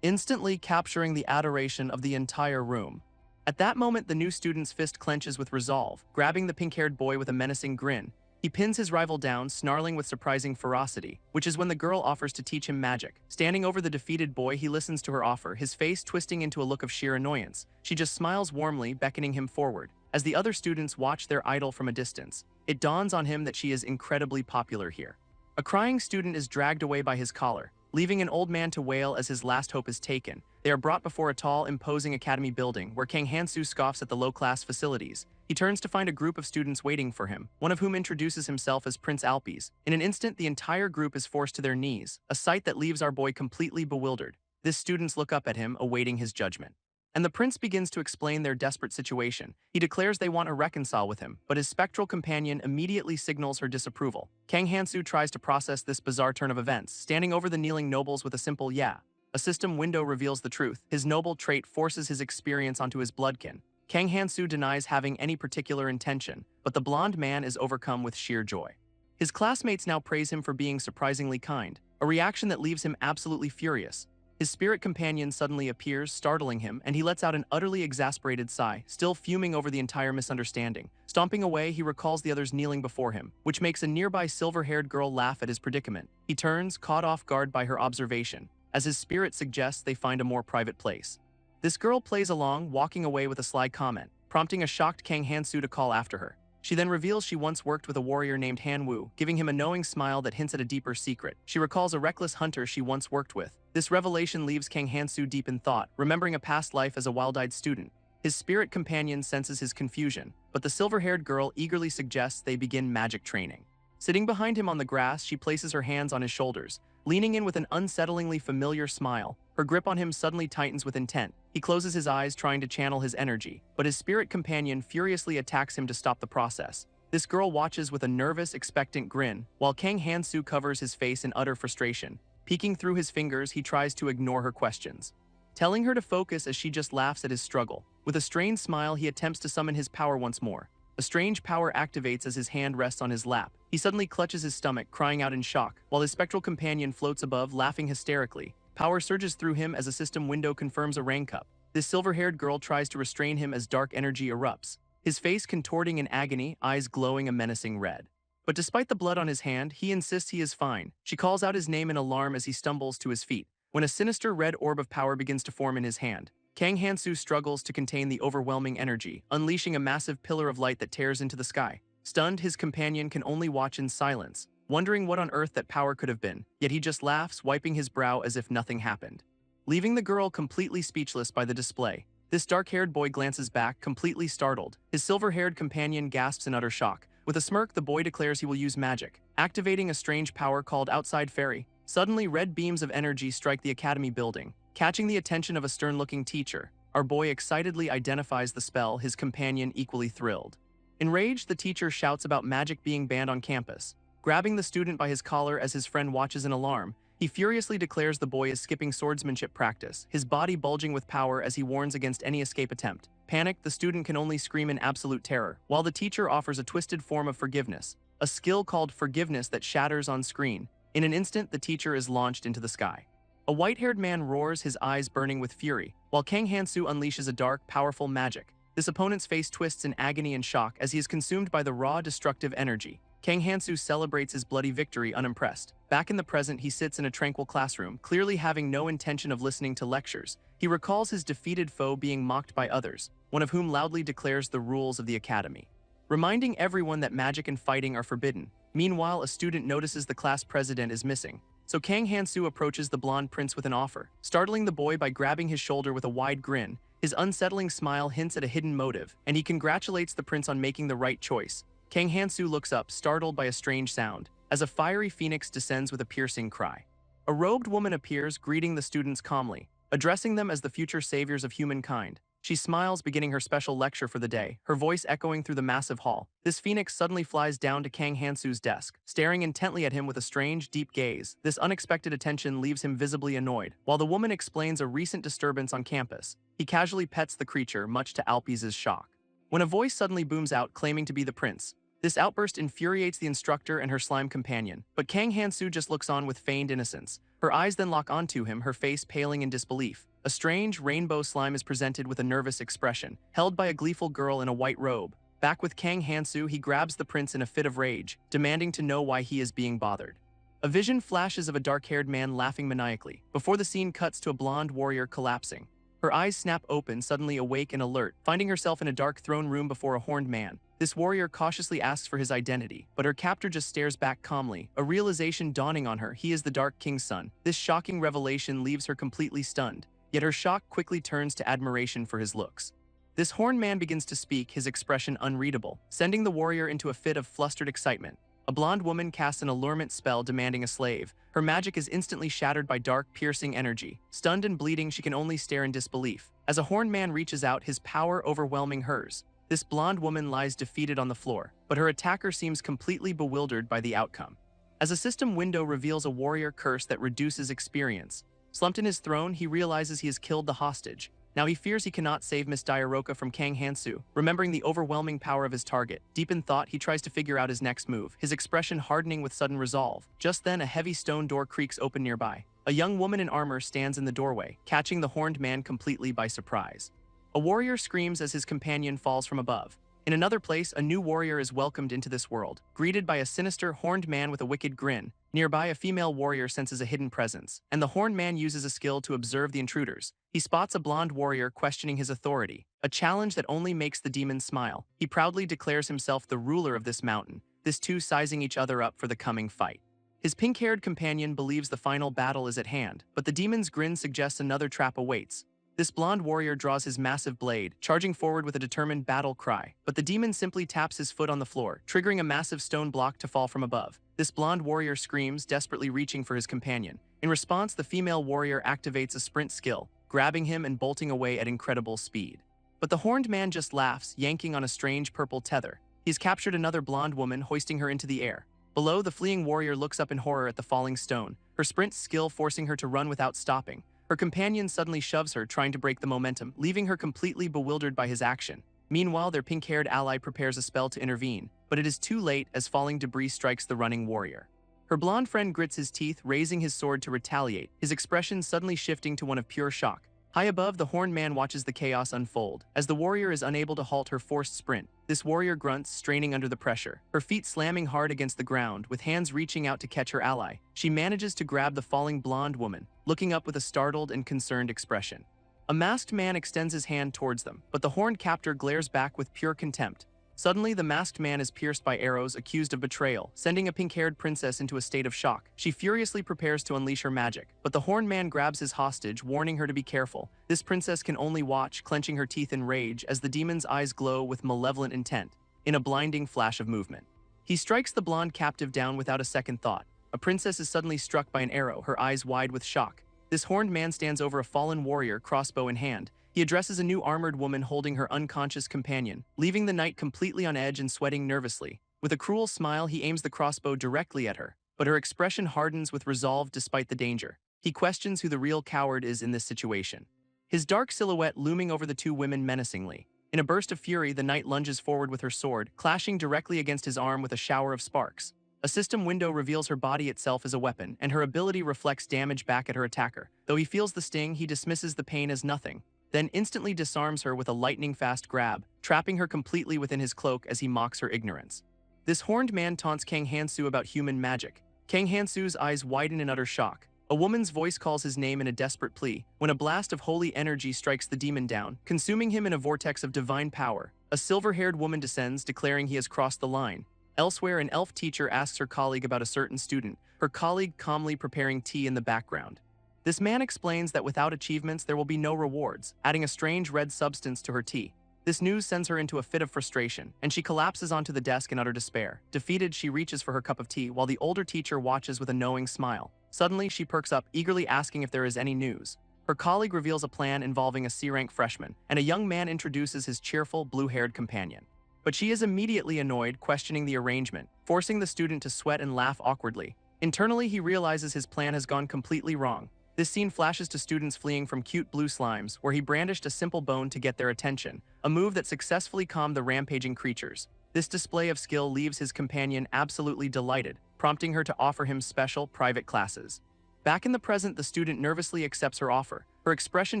instantly capturing the adoration of the entire room. At that moment, the new student's fist clenches with resolve, grabbing the pink-haired boy with a menacing grin. He pins his rival down, snarling with surprising ferocity, which is when the girl offers to teach him magic. Standing over the defeated boy, he listens to her offer, his face twisting into a look of sheer annoyance. She just smiles warmly, beckoning him forward. As the other students watch their idol from a distance, it dawns on him that she is incredibly popular here. A crying student is dragged away by his collar, leaving an old man to wail as his last hope is taken. They are brought before a tall, imposing academy building where Kang Hansu scoffs at the low-class facilities. He turns to find a group of students waiting for him, one of whom introduces himself as Prince Alpes. In an instant, the entire group is forced to their knees, a sight that leaves our boy completely bewildered. His students look up at him, awaiting his judgment, and the prince begins to explain their desperate situation. He declares they want to reconcile with him, but his spectral companion immediately signals her disapproval. Kang Hansu tries to process this bizarre turn of events, standing over the kneeling nobles with a simple "yeah." A system window reveals the truth. His noble trait forces his experience onto his bloodkin. Kang Hansu denies having any particular intention, but the blonde man is overcome with sheer joy. His classmates now praise him for being surprisingly kind, a reaction that leaves him absolutely furious. His spirit companion suddenly appears, startling him, and he lets out an utterly exasperated sigh, still fuming over the entire misunderstanding. Stomping away, he recalls the others kneeling before him, which makes a nearby silver-haired girl laugh at his predicament. He turns, caught off guard by her observation, as his spirit suggests they find a more private place. This girl plays along, walking away with a sly comment, prompting a shocked Kang Han-soo to call after her. She then reveals she once worked with a warrior named Han Wu, giving him a knowing smile that hints at a deeper secret. She recalls a reckless hunter she once worked with. This revelation leaves Kang Han-soo deep in thought, remembering a past life as a wild-eyed student. His spirit companion senses his confusion, but the silver-haired girl eagerly suggests they begin magic training. Sitting behind him on the grass, she places her hands on his shoulders, leaning in with an unsettlingly familiar smile. Her grip on him suddenly tightens with intent. He closes his eyes, trying to channel his energy, but his spirit companion furiously attacks him to stop the process. This girl watches with a nervous, expectant grin, while Kang Han-soo covers his face in utter frustration. Peeking through his fingers, he tries to ignore her questions, telling her to focus as she just laughs at his struggle. With a strained smile, he attempts to summon his power once more. A strange power activates as his hand rests on his lap. He suddenly clutches his stomach, crying out in shock, while his spectral companion floats above, laughing hysterically. Power surges through him as a system window confirms a rain cup. This silver-haired girl tries to restrain him as dark energy erupts, his face contorting in agony, eyes glowing a menacing red. But despite the blood on his hand, he insists he is fine. She calls out his name in alarm as he stumbles to his feet. When a sinister red orb of power begins to form in his hand, Kang Han-soo struggles to contain the overwhelming energy, unleashing a massive pillar of light that tears into the sky. Stunned, his companion can only watch in silence, wondering what on earth that power could have been, yet he just laughs, wiping his brow as if nothing happened. Leaving the girl completely speechless by the display, this dark-haired boy glances back, completely startled. His silver-haired companion gasps in utter shock. With a smirk, the boy declares he will use magic, activating a strange power called Outside Fairy. Suddenly, red beams of energy strike the academy building, catching the attention of a stern-looking teacher. Our boy excitedly identifies the spell, his companion equally thrilled. Enraged, the teacher shouts about magic being banned on campus. Grabbing the student by his collar as his friend watches in alarm, he furiously declares the boy is skipping swordsmanship practice, his body bulging with power as he warns against any escape attempt. Panicked, the student can only scream in absolute terror, while the teacher offers a twisted form of forgiveness, a skill called forgiveness that shatters on screen. In an instant, the teacher is launched into the sky. A white-haired man roars, his eyes burning with fury, while Kang Han-soo unleashes a dark, powerful magic. This opponent's face twists in agony and shock as he is consumed by the raw, destructive energy. Kang Han-soo celebrates his bloody victory unimpressed. Back in the present, he sits in a tranquil classroom, clearly having no intention of listening to lectures. He recalls his defeated foe being mocked by others, one of whom loudly declares the rules of the academy, reminding everyone that magic and fighting are forbidden. Meanwhile, a student notices the class president is missing, so Kang Han-soo approaches the blonde prince with an offer, startling the boy by grabbing his shoulder with a wide grin. His unsettling smile hints at a hidden motive, and he congratulates the prince on making the right choice. Kang Han-soo looks up, startled by a strange sound, as a fiery phoenix descends with a piercing cry. A robed woman appears, greeting the students calmly, addressing them as the future saviors of humankind. She smiles, beginning her special lecture for the day, her voice echoing through the massive hall. This phoenix suddenly flies down to Kang Han-soo's desk, staring intently at him with a strange, deep gaze. This unexpected attention leaves him visibly annoyed. While the woman explains a recent disturbance on campus, he casually pets the creature, much to Alpi's shock. When a voice suddenly booms out, claiming to be the prince, this outburst infuriates the instructor and her slime companion, but Kang Han-soo just looks on with feigned innocence. Her eyes then lock onto him, her face paling in disbelief. A strange, rainbow slime is presented with a nervous expression, held by a gleeful girl in a white robe. Back with Kang Han-soo, he grabs the prince in a fit of rage, demanding to know why he is being bothered. A vision flashes of a dark-haired man laughing maniacally, before the scene cuts to a blonde warrior collapsing. Her eyes snap open, suddenly awake and alert, finding herself in a dark throne room before a horned man. This warrior cautiously asks for his identity, but her captor just stares back calmly, a realization dawning on her: he is the Dark King's son. This shocking revelation leaves her completely stunned, yet her shock quickly turns to admiration for his looks. This horned man begins to speak, his expression unreadable, sending the warrior into a fit of flustered excitement. A blonde woman casts an allurement spell demanding a slave. Her magic is instantly shattered by dark, piercing energy. Stunned and bleeding, she can only stare in disbelief. As a horned man reaches out, his power overwhelming hers, this blonde woman lies defeated on the floor, but her attacker seems completely bewildered by the outcome. As a system window reveals a warrior curse that reduces experience, slumped in his throne, he realizes he has killed the hostage, Now he fears he cannot save Miss Diaroka from Kang Hansu. Remembering the overwhelming power of his target, deep in thought, he tries to figure out his next move, his expression hardening with sudden resolve. Just then, a heavy stone door creaks open nearby. A young woman in armor stands in the doorway, catching the horned man completely by surprise. A warrior screams as his companion falls from above. In another place, a new warrior is welcomed into this world, greeted by a sinister, horned man with a wicked grin. Nearby, a female warrior senses a hidden presence, and the horned man uses a skill to observe the intruders. He spots a blonde warrior questioning his authority, a challenge that only makes the demon smile. He proudly declares himself the ruler of this mountain, this two sizing each other up for the coming fight. His pink-haired companion believes the final battle is at hand, but the demon's grin suggests another trap awaits. This blonde warrior draws his massive blade, charging forward with a determined battle cry, but the demon simply taps his foot on the floor, triggering a massive stone block to fall from above. This blonde warrior screams, desperately reaching for his companion. In response, the female warrior activates a sprint skill, grabbing him and bolting away at incredible speed. But the horned man just laughs, yanking on a strange purple tether. He's captured another blonde woman, hoisting her into the air. Below, the fleeing warrior looks up in horror at the falling stone, her sprint skill forcing her to run without stopping. Her companion suddenly shoves her, trying to break the momentum, leaving her completely bewildered by his action. Meanwhile, their pink-haired ally prepares a spell to intervene, but it is too late as falling debris strikes the running warrior. Her blonde friend grits his teeth, raising his sword to retaliate, his expression suddenly shifting to one of pure shock. High above, the horned man watches the chaos unfold. As the warrior is unable to halt her forced sprint, this warrior grunts, straining under the pressure, her feet slamming hard against the ground, with hands reaching out to catch her ally. She manages to grab the falling blonde woman, looking up with a startled and concerned expression. A masked man extends his hand towards them, but the horned captor glares back with pure contempt. Suddenly, the masked man is pierced by arrows, accused of betrayal, sending a pink-haired princess into a state of shock. She furiously prepares to unleash her magic, but the horned man grabs his hostage, warning her to be careful. This princess can only watch, clenching her teeth in rage as the demon's eyes glow with malevolent intent, in a blinding flash of movement. He strikes the blonde captive down without a second thought. A princess is suddenly struck by an arrow, her eyes wide with shock. This horned man stands over a fallen warrior, crossbow in hand. He addresses a new armored woman holding her unconscious companion, leaving the knight completely on edge and sweating nervously. With a cruel smile, he aims the crossbow directly at her, but her expression hardens with resolve despite the danger. He questions who the real coward is in this situation. His dark silhouette looming over the two women menacingly. In a burst of fury, the knight lunges forward with her sword, clashing directly against his arm with a shower of sparks. A system window reveals her body itself as a weapon, and her ability reflects damage back at her attacker. Though he feels the sting, he dismisses the pain as nothing, then instantly disarms her with a lightning-fast grab, trapping her completely within his cloak as he mocks her ignorance. This horned man taunts Kang Hansu about human magic. Kang Hansu's eyes widen in utter shock. A woman's voice calls his name in a desperate plea, when a blast of holy energy strikes the demon down, consuming him in a vortex of divine power. A silver-haired woman descends, declaring he has crossed the line. Elsewhere, an elf teacher asks her colleague about a certain student, her colleague calmly preparing tea in the background. This man explains that without achievements, there will be no rewards, adding a strange red substance to her tea. This news sends her into a fit of frustration, and she collapses onto the desk in utter despair. Defeated, she reaches for her cup of tea, while the older teacher watches with a knowing smile. Suddenly, she perks up, eagerly asking if there is any news. Her colleague reveals a plan involving a C-rank freshman, and a young man introduces his cheerful, blue-haired companion. But she is immediately annoyed, questioning the arrangement, forcing the student to sweat and laugh awkwardly. Internally, he realizes his plan has gone completely wrong. This scene flashes to students fleeing from cute blue slimes, where he brandished a simple bone to get their attention, a move that successfully calmed the rampaging creatures. This display of skill leaves his companion absolutely delighted, prompting her to offer him special, private classes. Back in the present, the student nervously accepts her offer, her expression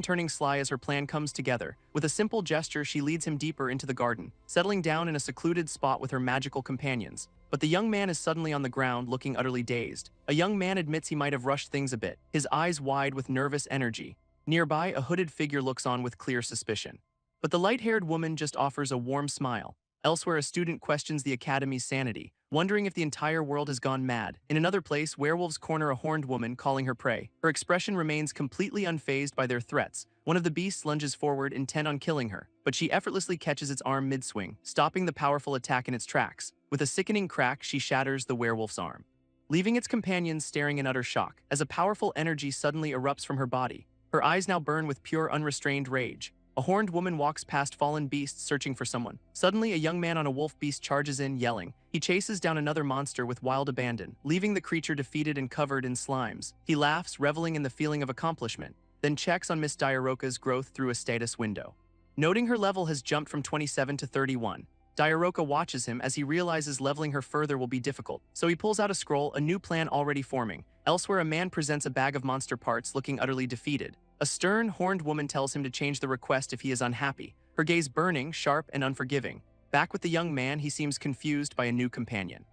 turning sly as her plan comes together. With a simple gesture, she leads him deeper into the garden, settling down in a secluded spot with her magical companions. But the young man is suddenly on the ground, looking utterly dazed. A young man admits he might have rushed things a bit, his eyes wide with nervous energy. Nearby, a hooded figure looks on with clear suspicion. But the light-haired woman just offers a warm smile. Elsewhere, a student questions the academy's sanity, wondering if the entire world has gone mad. In another place, werewolves corner a horned woman, calling her prey. Her expression remains completely unfazed by their threats. One of the beasts lunges forward, intent on killing her, but she effortlessly catches its arm mid-swing, stopping the powerful attack in its tracks. With a sickening crack, she shatters the werewolf's arm, leaving its companions staring in utter shock, as a powerful energy suddenly erupts from her body. Her eyes now burn with pure, unrestrained rage. A horned woman walks past fallen beasts, searching for someone. Suddenly, a young man on a wolf beast charges in, yelling. He chases down another monster with wild abandon, leaving the creature defeated and covered in slimes. He laughs, reveling in the feeling of accomplishment. then checks on Miss Diaroka's growth through a status window. Noting her level has jumped from 27 to 31, Diaroka watches him as he realizes leveling her further will be difficult, so he pulls out a scroll, a new plan already forming. Elsewhere, a man presents a bag of monster parts looking utterly defeated. A stern, horned woman tells him to change the request if he is unhappy, her gaze burning, sharp, and unforgiving. Back with the young man, he seems confused by a new companion.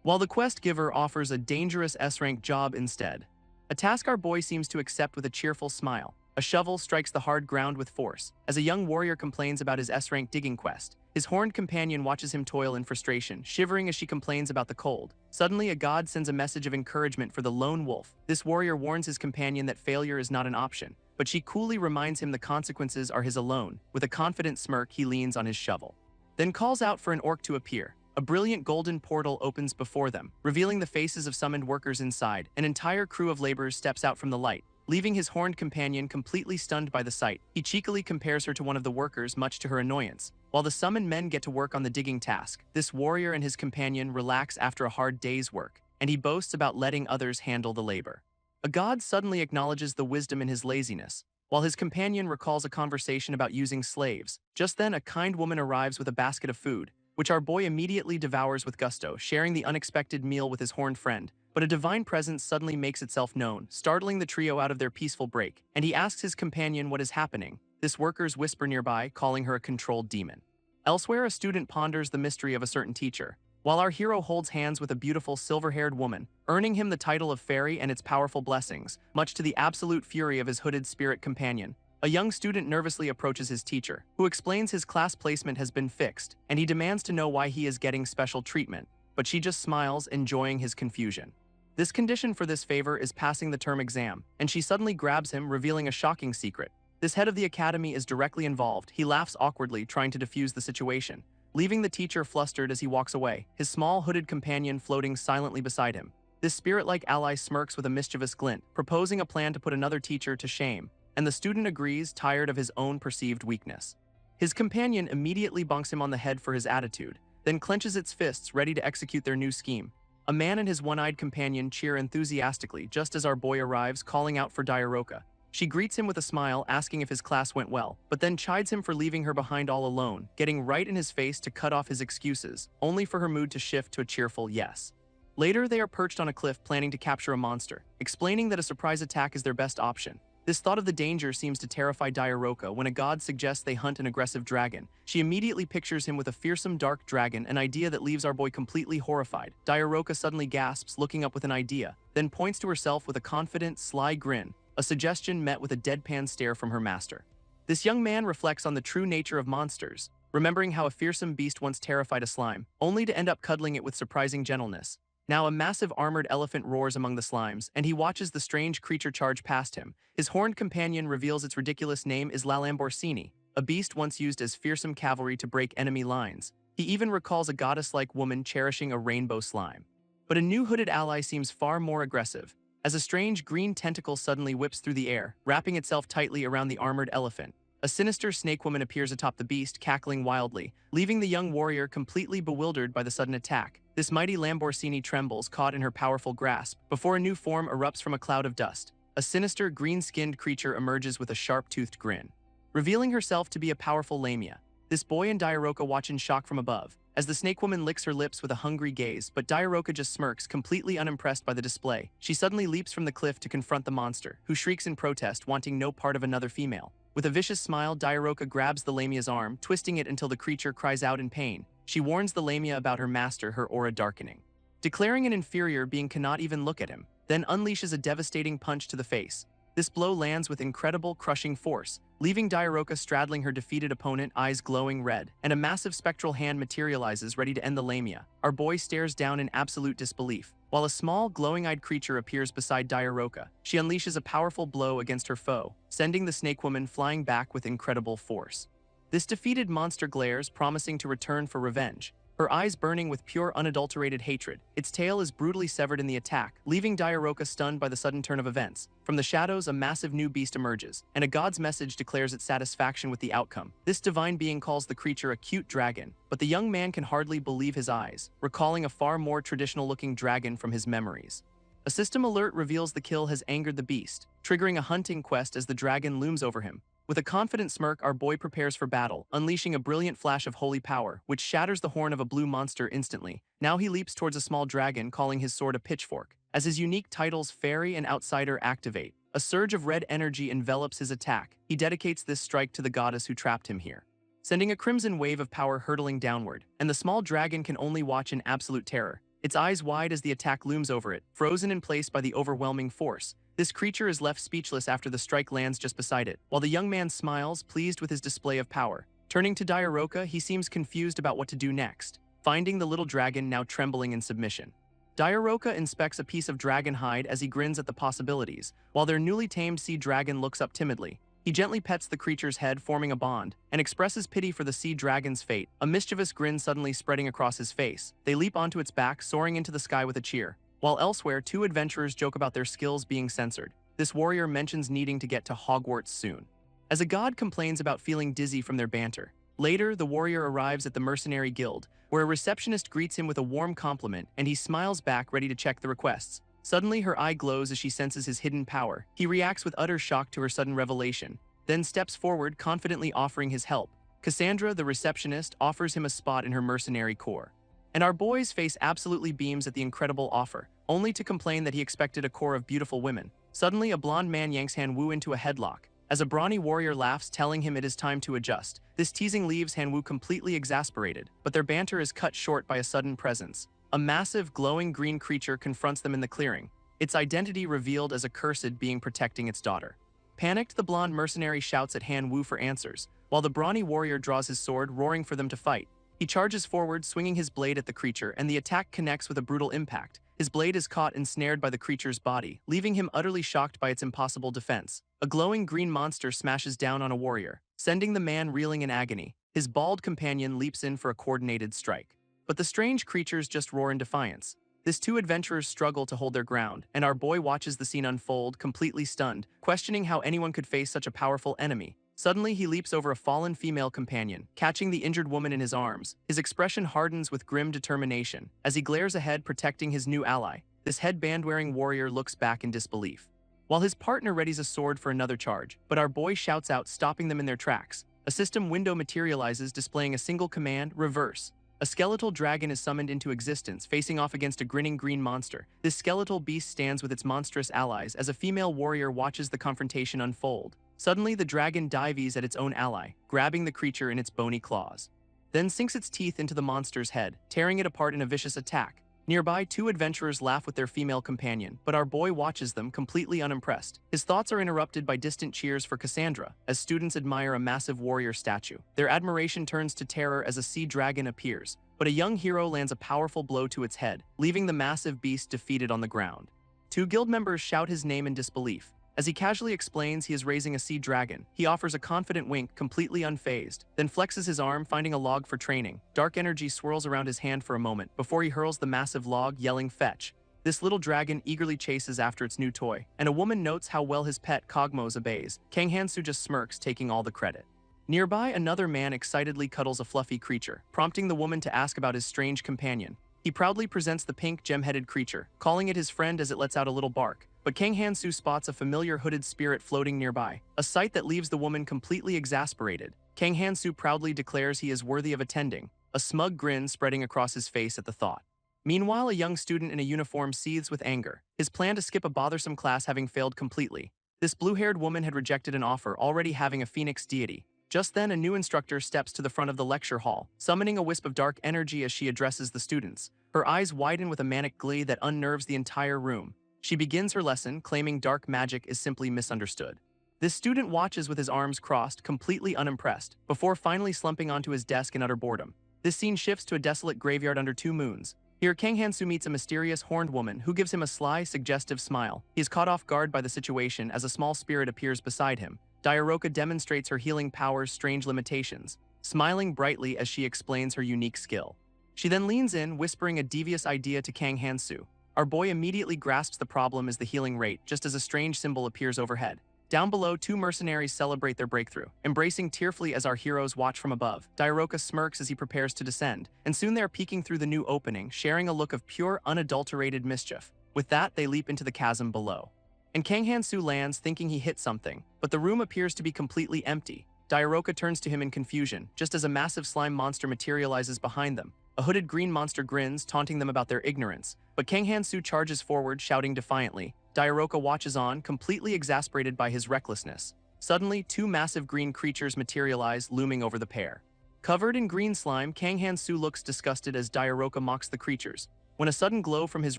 While the quest giver offers a dangerous S-rank job instead, a task our boy seems to accept with a cheerful smile. A shovel strikes the hard ground with force, as a young warrior complains about his S-rank digging quest. His horned companion watches him toil in frustration, shivering as she complains about the cold. Suddenly, a god sends a message of encouragement for the lone wolf. This warrior warns his companion that failure is not an option, but she coolly reminds him the consequences are his alone. With a confident smirk, he leans on his shovel, then calls out for an orc to appear. A brilliant golden portal opens before them, revealing the faces of summoned workers inside. An entire crew of laborers steps out from the light, leaving his horned companion completely stunned by the sight. He cheekily compares her to one of the workers, much to her annoyance. While the summoned men get to work on the digging task, this warrior and his companion relax after a hard day's work, and he boasts about letting others handle the labor. A god suddenly acknowledges the wisdom in his laziness, while his companion recalls a conversation about using slaves. Just then, a kind woman arrives with a basket of food, which our boy immediately devours with gusto, sharing the unexpected meal with his horned friend. But a divine presence suddenly makes itself known, startling the trio out of their peaceful break, and he asks his companion what is happening. This workers whisper nearby, calling her a controlled demon. Elsewhere, a student ponders the mystery of a certain teacher, while our hero holds hands with a beautiful silver-haired woman, earning him the title of fairy and its powerful blessings, much to the absolute fury of his hooded spirit companion. A young student nervously approaches his teacher, who explains his class placement has been fixed, and he demands to know why he is getting special treatment, but she just smiles, enjoying his confusion. This condition for this favor is passing the term exam, and she suddenly grabs him, revealing a shocking secret. This head of the academy is directly involved. He laughs awkwardly, trying to defuse the situation, leaving the teacher flustered as he walks away, his small hooded companion floating silently beside him. This spirit-like ally smirks with a mischievous glint, proposing a plan to put another teacher to shame, and the student agrees, tired of his own perceived weakness. His companion immediately bonks him on the head for his attitude, then clenches its fists, ready to execute their new scheme. A man and his one-eyed companion cheer enthusiastically just as our boy arrives, calling out for Diaroka. She greets him with a smile, asking if his class went well, but then chides him for leaving her behind all alone, getting right in his face to cut off his excuses, only for her mood to shift to a cheerful yes. Later, they are perched on a cliff planning to capture a monster, explaining that a surprise attack is their best option. This thought of the danger seems to terrify Diaroka when a god suggests they hunt an aggressive dragon. She immediately pictures him with a fearsome dark dragon, an idea that leaves our boy completely horrified. Diaroka suddenly gasps, looking up with an idea, then points to herself with a confident, sly grin, a suggestion met with a deadpan stare from her master. This young man reflects on the true nature of monsters, remembering how a fearsome beast once terrified a slime, only to end up cuddling it with surprising gentleness. Now a massive armored elephant roars among the slimes, and he watches the strange creature charge past him. His horned companion reveals its ridiculous name is Lalamborsini, a beast once used as fearsome cavalry to break enemy lines. He even recalls a goddess-like woman cherishing a rainbow slime. But a new hooded ally seems far more aggressive, as a strange green tentacle suddenly whips through the air, wrapping itself tightly around the armored elephant. A sinister snake woman appears atop the beast, cackling wildly, leaving the young warrior completely bewildered by the sudden attack. This mighty Lamborghini trembles, caught in her powerful grasp, before a new form erupts from a cloud of dust. A sinister, green-skinned creature emerges with a sharp-toothed grin, revealing herself to be a powerful Lamia. This boy and Diaroka watch in shock from above, as the snake woman licks her lips with a hungry gaze, but Diaroka just smirks, completely unimpressed by the display. She suddenly leaps from the cliff to confront the monster, who shrieks in protest, wanting no part of another female. With a vicious smile, Diaroka grabs the Lamia's arm, twisting it until the creature cries out in pain. She warns the Lamia about her master, her aura darkening, declaring an inferior being cannot even look at him, then unleashes a devastating punch to the face. This blow lands with incredible, crushing force, leaving Diaroka straddling her defeated opponent, eyes glowing red, and a massive spectral hand materializes, ready to end the Lamia. Our boy stares down in absolute disbelief, while a small, glowing-eyed creature appears beside Diaroka. She unleashes a powerful blow against her foe, sending the snake woman flying back with incredible force. This defeated monster glares, promising to return for revenge, her eyes burning with pure, unadulterated hatred. Its tail is brutally severed in the attack, leaving Diaroka stunned by the sudden turn of events. From the shadows, a massive new beast emerges, and a god's message declares its satisfaction with the outcome. This divine being calls the creature a cute dragon, but the young man can hardly believe his eyes, recalling a far more traditional-looking dragon from his memories. A system alert reveals the kill has angered the beast, triggering a hunting quest as the dragon looms over him. With a confident smirk, our boy prepares for battle, unleashing a brilliant flash of holy power, which shatters the horn of a blue monster instantly. Now he leaps towards a small dragon, calling his sword a pitchfork. As his unique titles Fairy and Outsider activate, a surge of red energy envelops his attack. He dedicates this strike to the goddess who trapped him here, sending a crimson wave of power hurtling downward, and the small dragon can only watch in absolute terror, its eyes wide as the attack looms over it, frozen in place by the overwhelming force. This creature is left speechless after the strike lands just beside it, while the young man smiles, pleased with his display of power. Turning to Dairoka, he seems confused about what to do next, finding the little dragon now trembling in submission. Dairoka inspects a piece of dragon hide as he grins at the possibilities, while their newly tamed sea dragon looks up timidly. He gently pets the creature's head, forming a bond, and expresses pity for the sea dragon's fate, a mischievous grin suddenly spreading across his face. They leap onto its back, soaring into the sky with a cheer. While elsewhere, two adventurers joke about their skills being censored. This warrior mentions needing to get to Hogwarts soon, as a god complains about feeling dizzy from their banter. Later, the warrior arrives at the mercenary guild, where a receptionist greets him with a warm compliment, and he smiles back, ready to check the requests. Suddenly, her eye glows as she senses his hidden power. He reacts with utter shock to her sudden revelation, then steps forward, confidently offering his help. Cassandra, the receptionist, offers him a spot in her mercenary corps, and our boy's face absolutely beams at the incredible offer, only to complain that he expected a corps of beautiful women. Suddenly, a blonde man yanks Han-Woo into a headlock, as a brawny warrior laughs, telling him it is time to adjust. This teasing leaves Han-Woo completely exasperated, but their banter is cut short by a sudden presence. A massive, glowing green creature confronts them in the clearing, its identity revealed as a cursed being protecting its daughter. Panicked, the blonde mercenary shouts at Han-Woo for answers, while the brawny warrior draws his sword, roaring for them to fight. He charges forward, swinging his blade at the creature, and the attack connects with a brutal impact. His blade is caught ensnared by the creature's body, leaving him utterly shocked by its impossible defense. A glowing green monster smashes down on a warrior, sending the man reeling in agony. His bald companion leaps in for a coordinated strike, but the strange creatures just roar in defiance. These two adventurers struggle to hold their ground, and our boy watches the scene unfold, completely stunned, questioning how anyone could face such a powerful enemy. Suddenly, he leaps over a fallen female companion, catching the injured woman in his arms. His expression hardens with grim determination as he glares ahead, protecting his new ally. This headband-wearing warrior looks back in disbelief, while his partner readies a sword for another charge, but our boy shouts out, stopping them in their tracks. A system window materializes, displaying a single command: reverse. A skeletal dragon is summoned into existence, facing off against a grinning green monster. This skeletal beast stands with its monstrous allies as a female warrior watches the confrontation unfold. Suddenly, the dragon dives at its own ally, grabbing the creature in its bony claws, then sinks its teeth into the monster's head, tearing it apart in a vicious attack. Nearby, two adventurers laugh with their female companion, but our boy watches them, completely unimpressed. His thoughts are interrupted by distant cheers for Cassandra, as students admire a massive warrior statue. Their admiration turns to terror as a sea dragon appears, but a young hero lands a powerful blow to its head, leaving the massive beast defeated on the ground. Two guild members shout his name in disbelief. As he casually explains he is raising a sea dragon, he offers a confident wink, completely unfazed, then flexes his arm, finding a log for training. Dark energy swirls around his hand for a moment before he hurls the massive log, yelling, "Fetch!" This little dragon eagerly chases after its new toy, and a woman notes how well his pet Cogmos obeys. Kang Hansu just smirks, taking all the credit. Nearby, another man excitedly cuddles a fluffy creature, prompting the woman to ask about his strange companion. He proudly presents the pink, gem-headed creature, calling it his friend as it lets out a little bark. But Kang Hansu spots a familiar hooded spirit floating nearby, a sight that leaves the woman completely exasperated. Kang Hansu proudly declares he is worthy of attending, a smug grin spreading across his face at the thought. Meanwhile, a young student in a uniform seethes with anger, his plan to skip a bothersome class having failed completely. This blue-haired woman had rejected an offer, already having a phoenix deity. Just then, a new instructor steps to the front of the lecture hall, summoning a wisp of dark energy as she addresses the students. Her eyes widen with a manic glee that unnerves the entire room. She begins her lesson, claiming dark magic is simply misunderstood. This student watches with his arms crossed, completely unimpressed, before finally slumping onto his desk in utter boredom. This scene shifts to a desolate graveyard under two moons. Here, Kang Hansu meets a mysterious horned woman who gives him a sly, suggestive smile. He is caught off guard by the situation as a small spirit appears beside him. Dairoka demonstrates her healing power's strange limitations, smiling brightly as she explains her unique skill. She then leans in, whispering a devious idea to Kang Hansu. Our boy immediately grasps the problem as the healing rate, just as a strange symbol appears overhead. Down below, two mercenaries celebrate their breakthrough, embracing tearfully as our heroes watch from above. Dairoka smirks as he prepares to descend, and soon they are peeking through the new opening, sharing a look of pure, unadulterated mischief. With that, they leap into the chasm below. And Kang Han-soo lands thinking he hit something, but the room appears to be completely empty. Diaroka turns to him in confusion, just as a massive slime monster materializes behind them. A hooded green monster grins, taunting them about their ignorance. But Kang Han-soo charges forward, shouting defiantly. Diaroka watches on, completely exasperated by his recklessness. Suddenly, two massive green creatures materialize, looming over the pair. Covered in green slime, Kang Han-soo looks disgusted as Diaroka mocks the creatures. When a sudden glow from his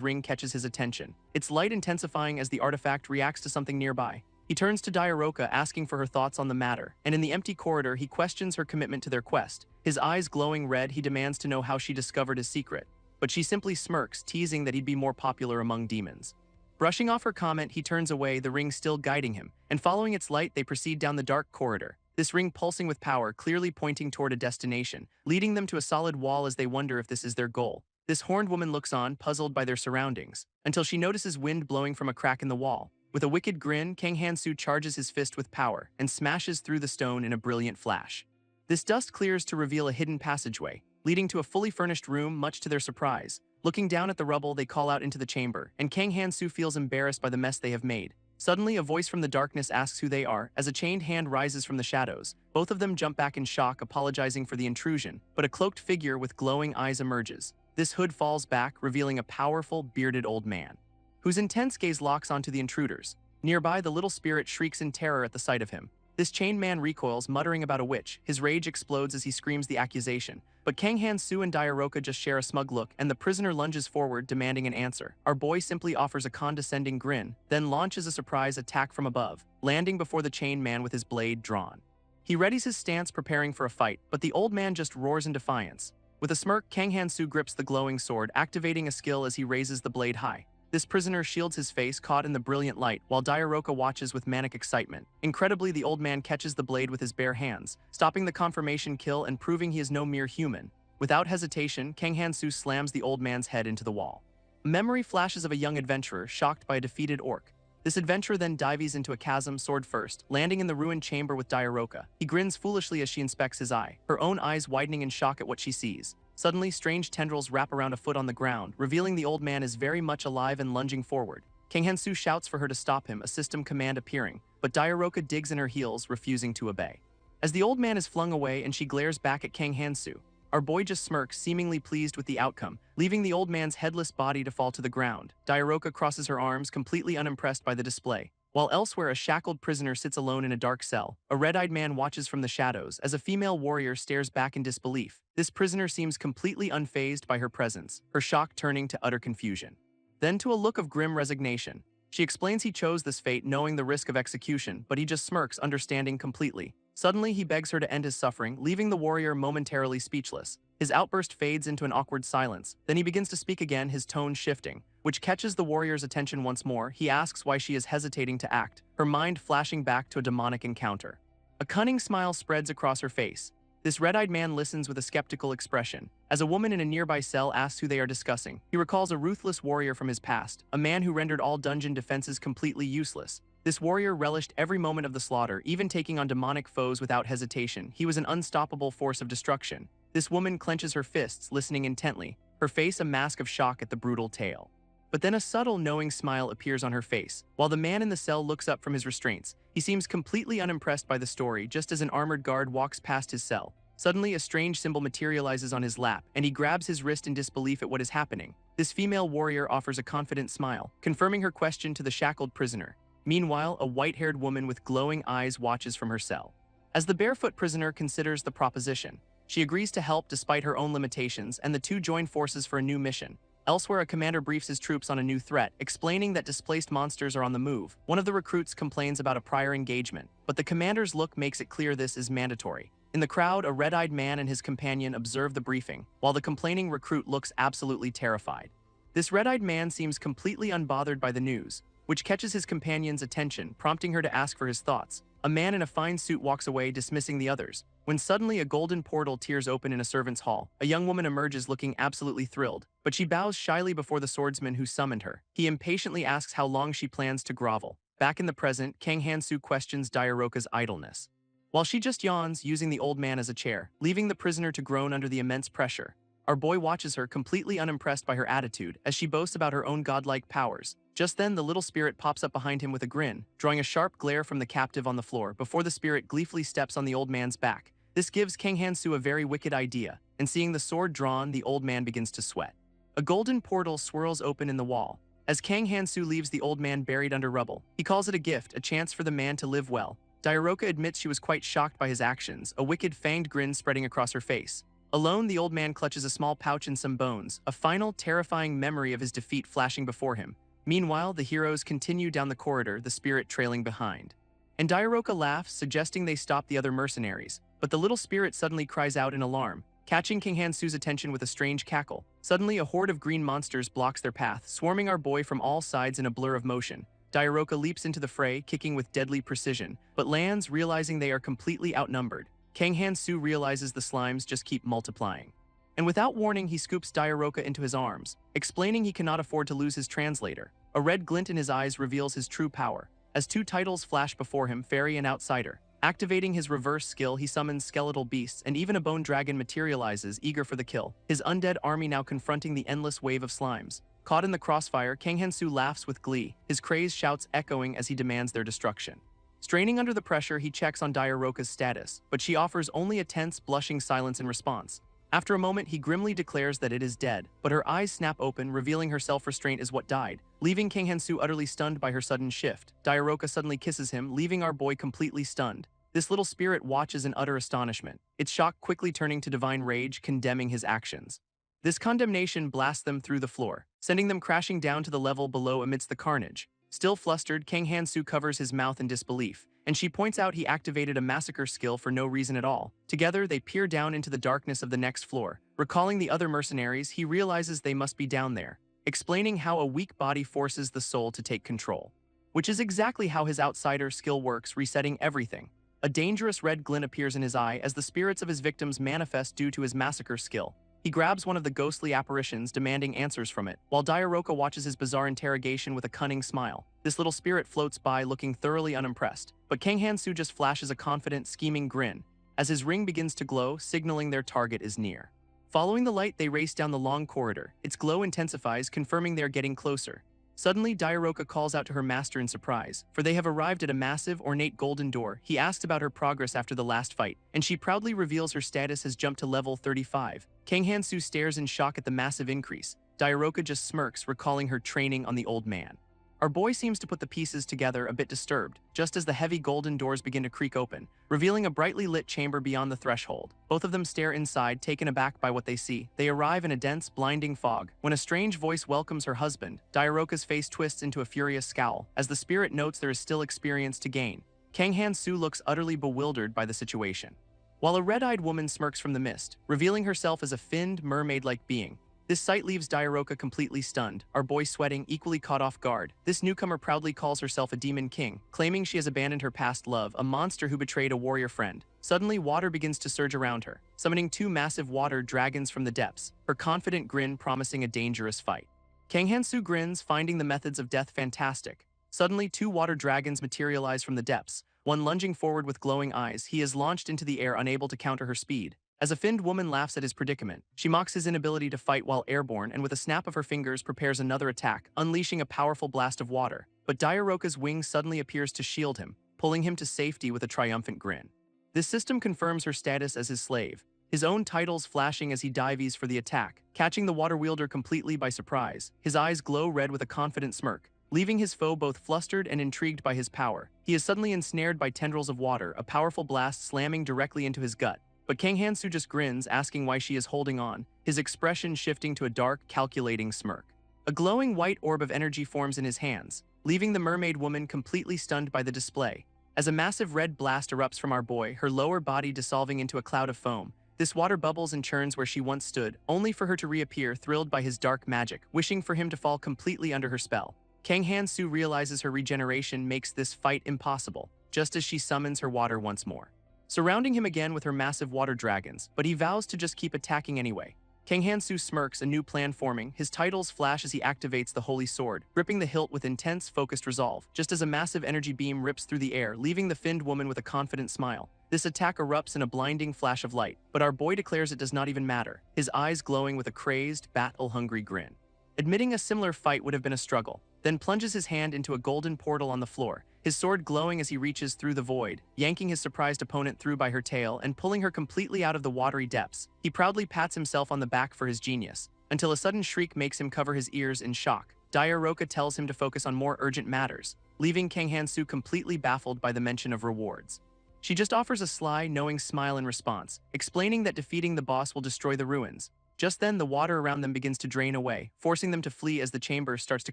ring catches his attention, its light intensifying as the artifact reacts to something nearby. He turns to Diaroka, asking for her thoughts on the matter, and in the empty corridor, he questions her commitment to their quest. His eyes glowing red, he demands to know how she discovered his secret. But she simply smirks, teasing that he'd be more popular among demons. Brushing off her comment, he turns away, the ring still guiding him, and following its light, they proceed down the dark corridor. This ring pulsing with power, clearly pointing toward a destination, leading them to a solid wall as they wonder if this is their goal. This horned woman looks on, puzzled by their surroundings, until she notices wind blowing from a crack in the wall. With a wicked grin, Kang Han-soo charges his fist with power and smashes through the stone in a brilliant flash. This dust clears to reveal a hidden passageway, leading to a fully furnished room, much to their surprise. Looking down at the rubble, they call out into the chamber, and Kang Han-soo feels embarrassed by the mess they have made. Suddenly, a voice from the darkness asks who they are, as a chained hand rises from the shadows. Both of them jump back in shock, apologizing for the intrusion, but a cloaked figure with glowing eyes emerges. This hood falls back, revealing a powerful, bearded old man, whose intense gaze locks onto the intruders. Nearby, the little spirit shrieks in terror at the sight of him. This chained man recoils, muttering about a witch. His rage explodes as he screams the accusation. But Kang Han-soo and Diaroka just share a smug look, and the prisoner lunges forward, demanding an answer. Our boy simply offers a condescending grin, then launches a surprise attack from above, landing before the chained man with his blade drawn. He readies his stance, preparing for a fight, but the old man just roars in defiance. With a smirk, Kang Han-soo grips the glowing sword, activating a skill as he raises the blade high. This prisoner shields his face, caught in the brilliant light, while Diaroka watches with manic excitement. Incredibly, the old man catches the blade with his bare hands, stopping the confirmation kill and proving he is no mere human. Without hesitation, Kang Han-soo slams the old man's head into the wall. A memory flashes of a young adventurer shocked by a defeated orc. This adventurer then dives into a chasm, sword first, landing in the ruined chamber with Diaroka. He grins foolishly as she inspects his eye, her own eyes widening in shock at what she sees. Suddenly, strange tendrils wrap around a foot on the ground, revealing the old man is very much alive and lunging forward. Kang Han-soo shouts for her to stop him, a system command appearing, but Diaroka digs in her heels, refusing to obey. As the old man is flung away and she glares back at Kang Han-soo, our boy just smirks, seemingly pleased with the outcome, leaving the old man's headless body to fall to the ground. Diaroka crosses her arms, completely unimpressed by the display. While elsewhere, a shackled prisoner sits alone in a dark cell. A red-eyed man watches from the shadows as a female warrior stares back in disbelief. This prisoner seems completely unfazed by her presence, her shock turning to utter confusion. Then to a look of grim resignation. She explains he chose this fate knowing the risk of execution, but he just smirks, understanding completely. Suddenly, he begs her to end his suffering, leaving the warrior momentarily speechless. His outburst fades into an awkward silence. Then he begins to speak again, his tone shifting, which catches the warrior's attention once more. He asks why she is hesitating to act, her mind flashing back to a demonic encounter. A cunning smile spreads across her face. This red-eyed man listens with a skeptical expression. As a woman in a nearby cell asks who they are discussing, he recalls a ruthless warrior from his past, a man who rendered all dungeon defenses completely useless. This warrior relished every moment of the slaughter, even taking on demonic foes without hesitation. He was an unstoppable force of destruction. This woman clenches her fists, listening intently, her face a mask of shock at the brutal tale. But then a subtle, knowing smile appears on her face. While the man in the cell looks up from his restraints, he seems completely unimpressed by the story, just as an armored guard walks past his cell. Suddenly, a strange symbol materializes on his lap, and he grabs his wrist in disbelief at what is happening. This female warrior offers a confident smile, confirming her question to the shackled prisoner. Meanwhile, a white-haired woman with glowing eyes watches from her cell. As the barefoot prisoner considers the proposition, she agrees to help despite her own limitations, and the two join forces for a new mission. Elsewhere, a commander briefs his troops on a new threat, explaining that displaced monsters are on the move. One of the recruits complains about a prior engagement, but the commander's look makes it clear this is mandatory. In the crowd, a red-eyed man and his companion observe the briefing, while the complaining recruit looks absolutely terrified. This red-eyed man seems completely unbothered by the news, which catches his companion's attention, prompting her to ask for his thoughts. A man in a fine suit walks away, dismissing the others, when suddenly a golden portal tears open in a servant's hall. A young woman emerges looking absolutely thrilled, but she bows shyly before the swordsman who summoned her. He impatiently asks how long she plans to grovel. Back in the present, Kang Han-soo questions Diaroka's idleness, while she just yawns, using the old man as a chair, leaving the prisoner to groan under the immense pressure. Our boy watches her, completely unimpressed by her attitude, as she boasts about her own godlike powers. Just then, the little spirit pops up behind him with a grin, drawing a sharp glare from the captive on the floor before the spirit gleefully steps on the old man's back. This gives Kang Han-soo a very wicked idea, and seeing the sword drawn, the old man begins to sweat. A golden portal swirls open in the wall. As Kang Han-soo leaves the old man buried under rubble, he calls it a gift, a chance for the man to live well. Diaroka admits she was quite shocked by his actions, a wicked fanged grin spreading across her face. Alone, the old man clutches a small pouch and some bones, a final, terrifying memory of his defeat flashing before him. Meanwhile, the heroes continue down the corridor, the spirit trailing behind. And Diaroka laughs, suggesting they stop the other mercenaries. But the little spirit suddenly cries out in alarm, catching Kang Han-soo's attention with a strange cackle. Suddenly, a horde of green monsters blocks their path, swarming our boy from all sides in a blur of motion. Diaroka leaps into the fray, kicking with deadly precision, but lands, realizing they are completely outnumbered. Kang Han-soo realizes the slimes just keep multiplying. And without warning, he scoops Diaroka into his arms, explaining he cannot afford to lose his translator. A red glint in his eyes reveals his true power, as two titles flash before him, Fairy and Outsider. Activating his reverse skill, he summons skeletal beasts, and even a bone dragon materializes, eager for the kill, his undead army now confronting the endless wave of slimes. Caught in the crossfire, Kang Han-soo laughs with glee, his crazed shouts echoing as he demands their destruction. Straining under the pressure, he checks on Diaroka's status, but she offers only a tense, blushing silence in response. After a moment, he grimly declares that it is dead, but her eyes snap open, revealing her self-restraint is what died, leaving Kang Han-soo utterly stunned by her sudden shift. Diaroka suddenly kisses him, leaving our boy completely stunned. This little spirit watches in utter astonishment, its shock quickly turning to divine rage, condemning his actions. This condemnation blasts them through the floor, sending them crashing down to the level below amidst the carnage. Still flustered, Kang Han-soo covers his mouth in disbelief, and she points out he activated a massacre skill for no reason at all. Together, they peer down into the darkness of the next floor. Recalling the other mercenaries, he realizes they must be down there, explaining how a weak body forces the soul to take control. Which is exactly how his outsider skill works, resetting everything. A dangerous red glint appears in his eye as the spirits of his victims manifest due to his massacre skill. He grabs one of the ghostly apparitions, demanding answers from it, while Diaroka watches his bizarre interrogation with a cunning smile. This little spirit floats by, looking thoroughly unimpressed, but Kang Han-soo just flashes a confident, scheming grin, as his ring begins to glow, signaling their target is near. Following the light, they race down the long corridor. Its glow intensifies, confirming they are getting closer. Suddenly, Diaroka calls out to her master in surprise, for they have arrived at a massive, ornate golden door. He asks about her progress after the last fight, and she proudly reveals her status has jumped to level 35. Kang Han-soo stares in shock at the massive increase. Diaroka just smirks, recalling her training on the old man. Our boy seems to put the pieces together, a bit disturbed, just as the heavy golden doors begin to creak open, revealing a brightly lit chamber beyond the threshold. Both of them stare inside, taken aback by what they see. They arrive in a dense, blinding fog. When a strange voice welcomes her husband, Diaroka's face twists into a furious scowl, as the spirit notes there is still experience to gain. Kang Han-soo looks utterly bewildered by the situation, while a red-eyed woman smirks from the mist, revealing herself as a finned, mermaid-like being. This sight leaves Diaroka completely stunned, our boy sweating, equally caught off guard. This newcomer proudly calls herself a demon king, claiming she has abandoned her past love, a monster who betrayed a warrior friend. Suddenly, water begins to surge around her, summoning two massive water dragons from the depths, her confident grin promising a dangerous fight. Kang Han-soo grins, finding the methods of death fantastic. Suddenly, two water dragons materialize from the depths, one lunging forward with glowing eyes. He is launched into the air, unable to counter her speed. As a finned woman laughs at his predicament, she mocks his inability to fight while airborne and with a snap of her fingers prepares another attack, unleashing a powerful blast of water. But Diaroka's wing suddenly appears to shield him, pulling him to safety with a triumphant grin. This system confirms her status as his slave, his own titles flashing as he dives for the attack, catching the water wielder completely by surprise. His eyes glow red with a confident smirk, leaving his foe both flustered and intrigued by his power. He is suddenly ensnared by tendrils of water, a powerful blast slamming directly into his gut. But Kang Han-soo just grins, asking why she is holding on, his expression shifting to a dark, calculating smirk. A glowing white orb of energy forms in his hands, leaving the mermaid woman completely stunned by the display. As a massive red blast erupts from our boy, her lower body dissolving into a cloud of foam. This water bubbles and churns where she once stood, only for her to reappear, thrilled by his dark magic, wishing for him to fall completely under her spell. Kang Han-soo realizes her regeneration makes this fight impossible, just as she summons her water once more, surrounding him again with her massive water dragons, but he vows to just keep attacking anyway. Kang Han-soo smirks, a new plan forming. His titles flash as he activates the holy sword, gripping the hilt with intense, focused resolve, just as a massive energy beam rips through the air, leaving the finned woman with a confident smile. This attack erupts in a blinding flash of light, but our boy declares it does not even matter, his eyes glowing with a crazed, battle-hungry grin. Admitting a similar fight would have been a struggle, then plunges his hand into a golden portal on the floor, his sword glowing as he reaches through the void, yanking his surprised opponent through by her tail and pulling her completely out of the watery depths. He proudly pats himself on the back for his genius, until a sudden shriek makes him cover his ears in shock. Roka tells him to focus on more urgent matters, leaving Kang Han-soo completely baffled by the mention of rewards. She just offers a sly, knowing smile in response, explaining that defeating the boss will destroy the ruins. Just then, the water around them begins to drain away, forcing them to flee as the chamber starts to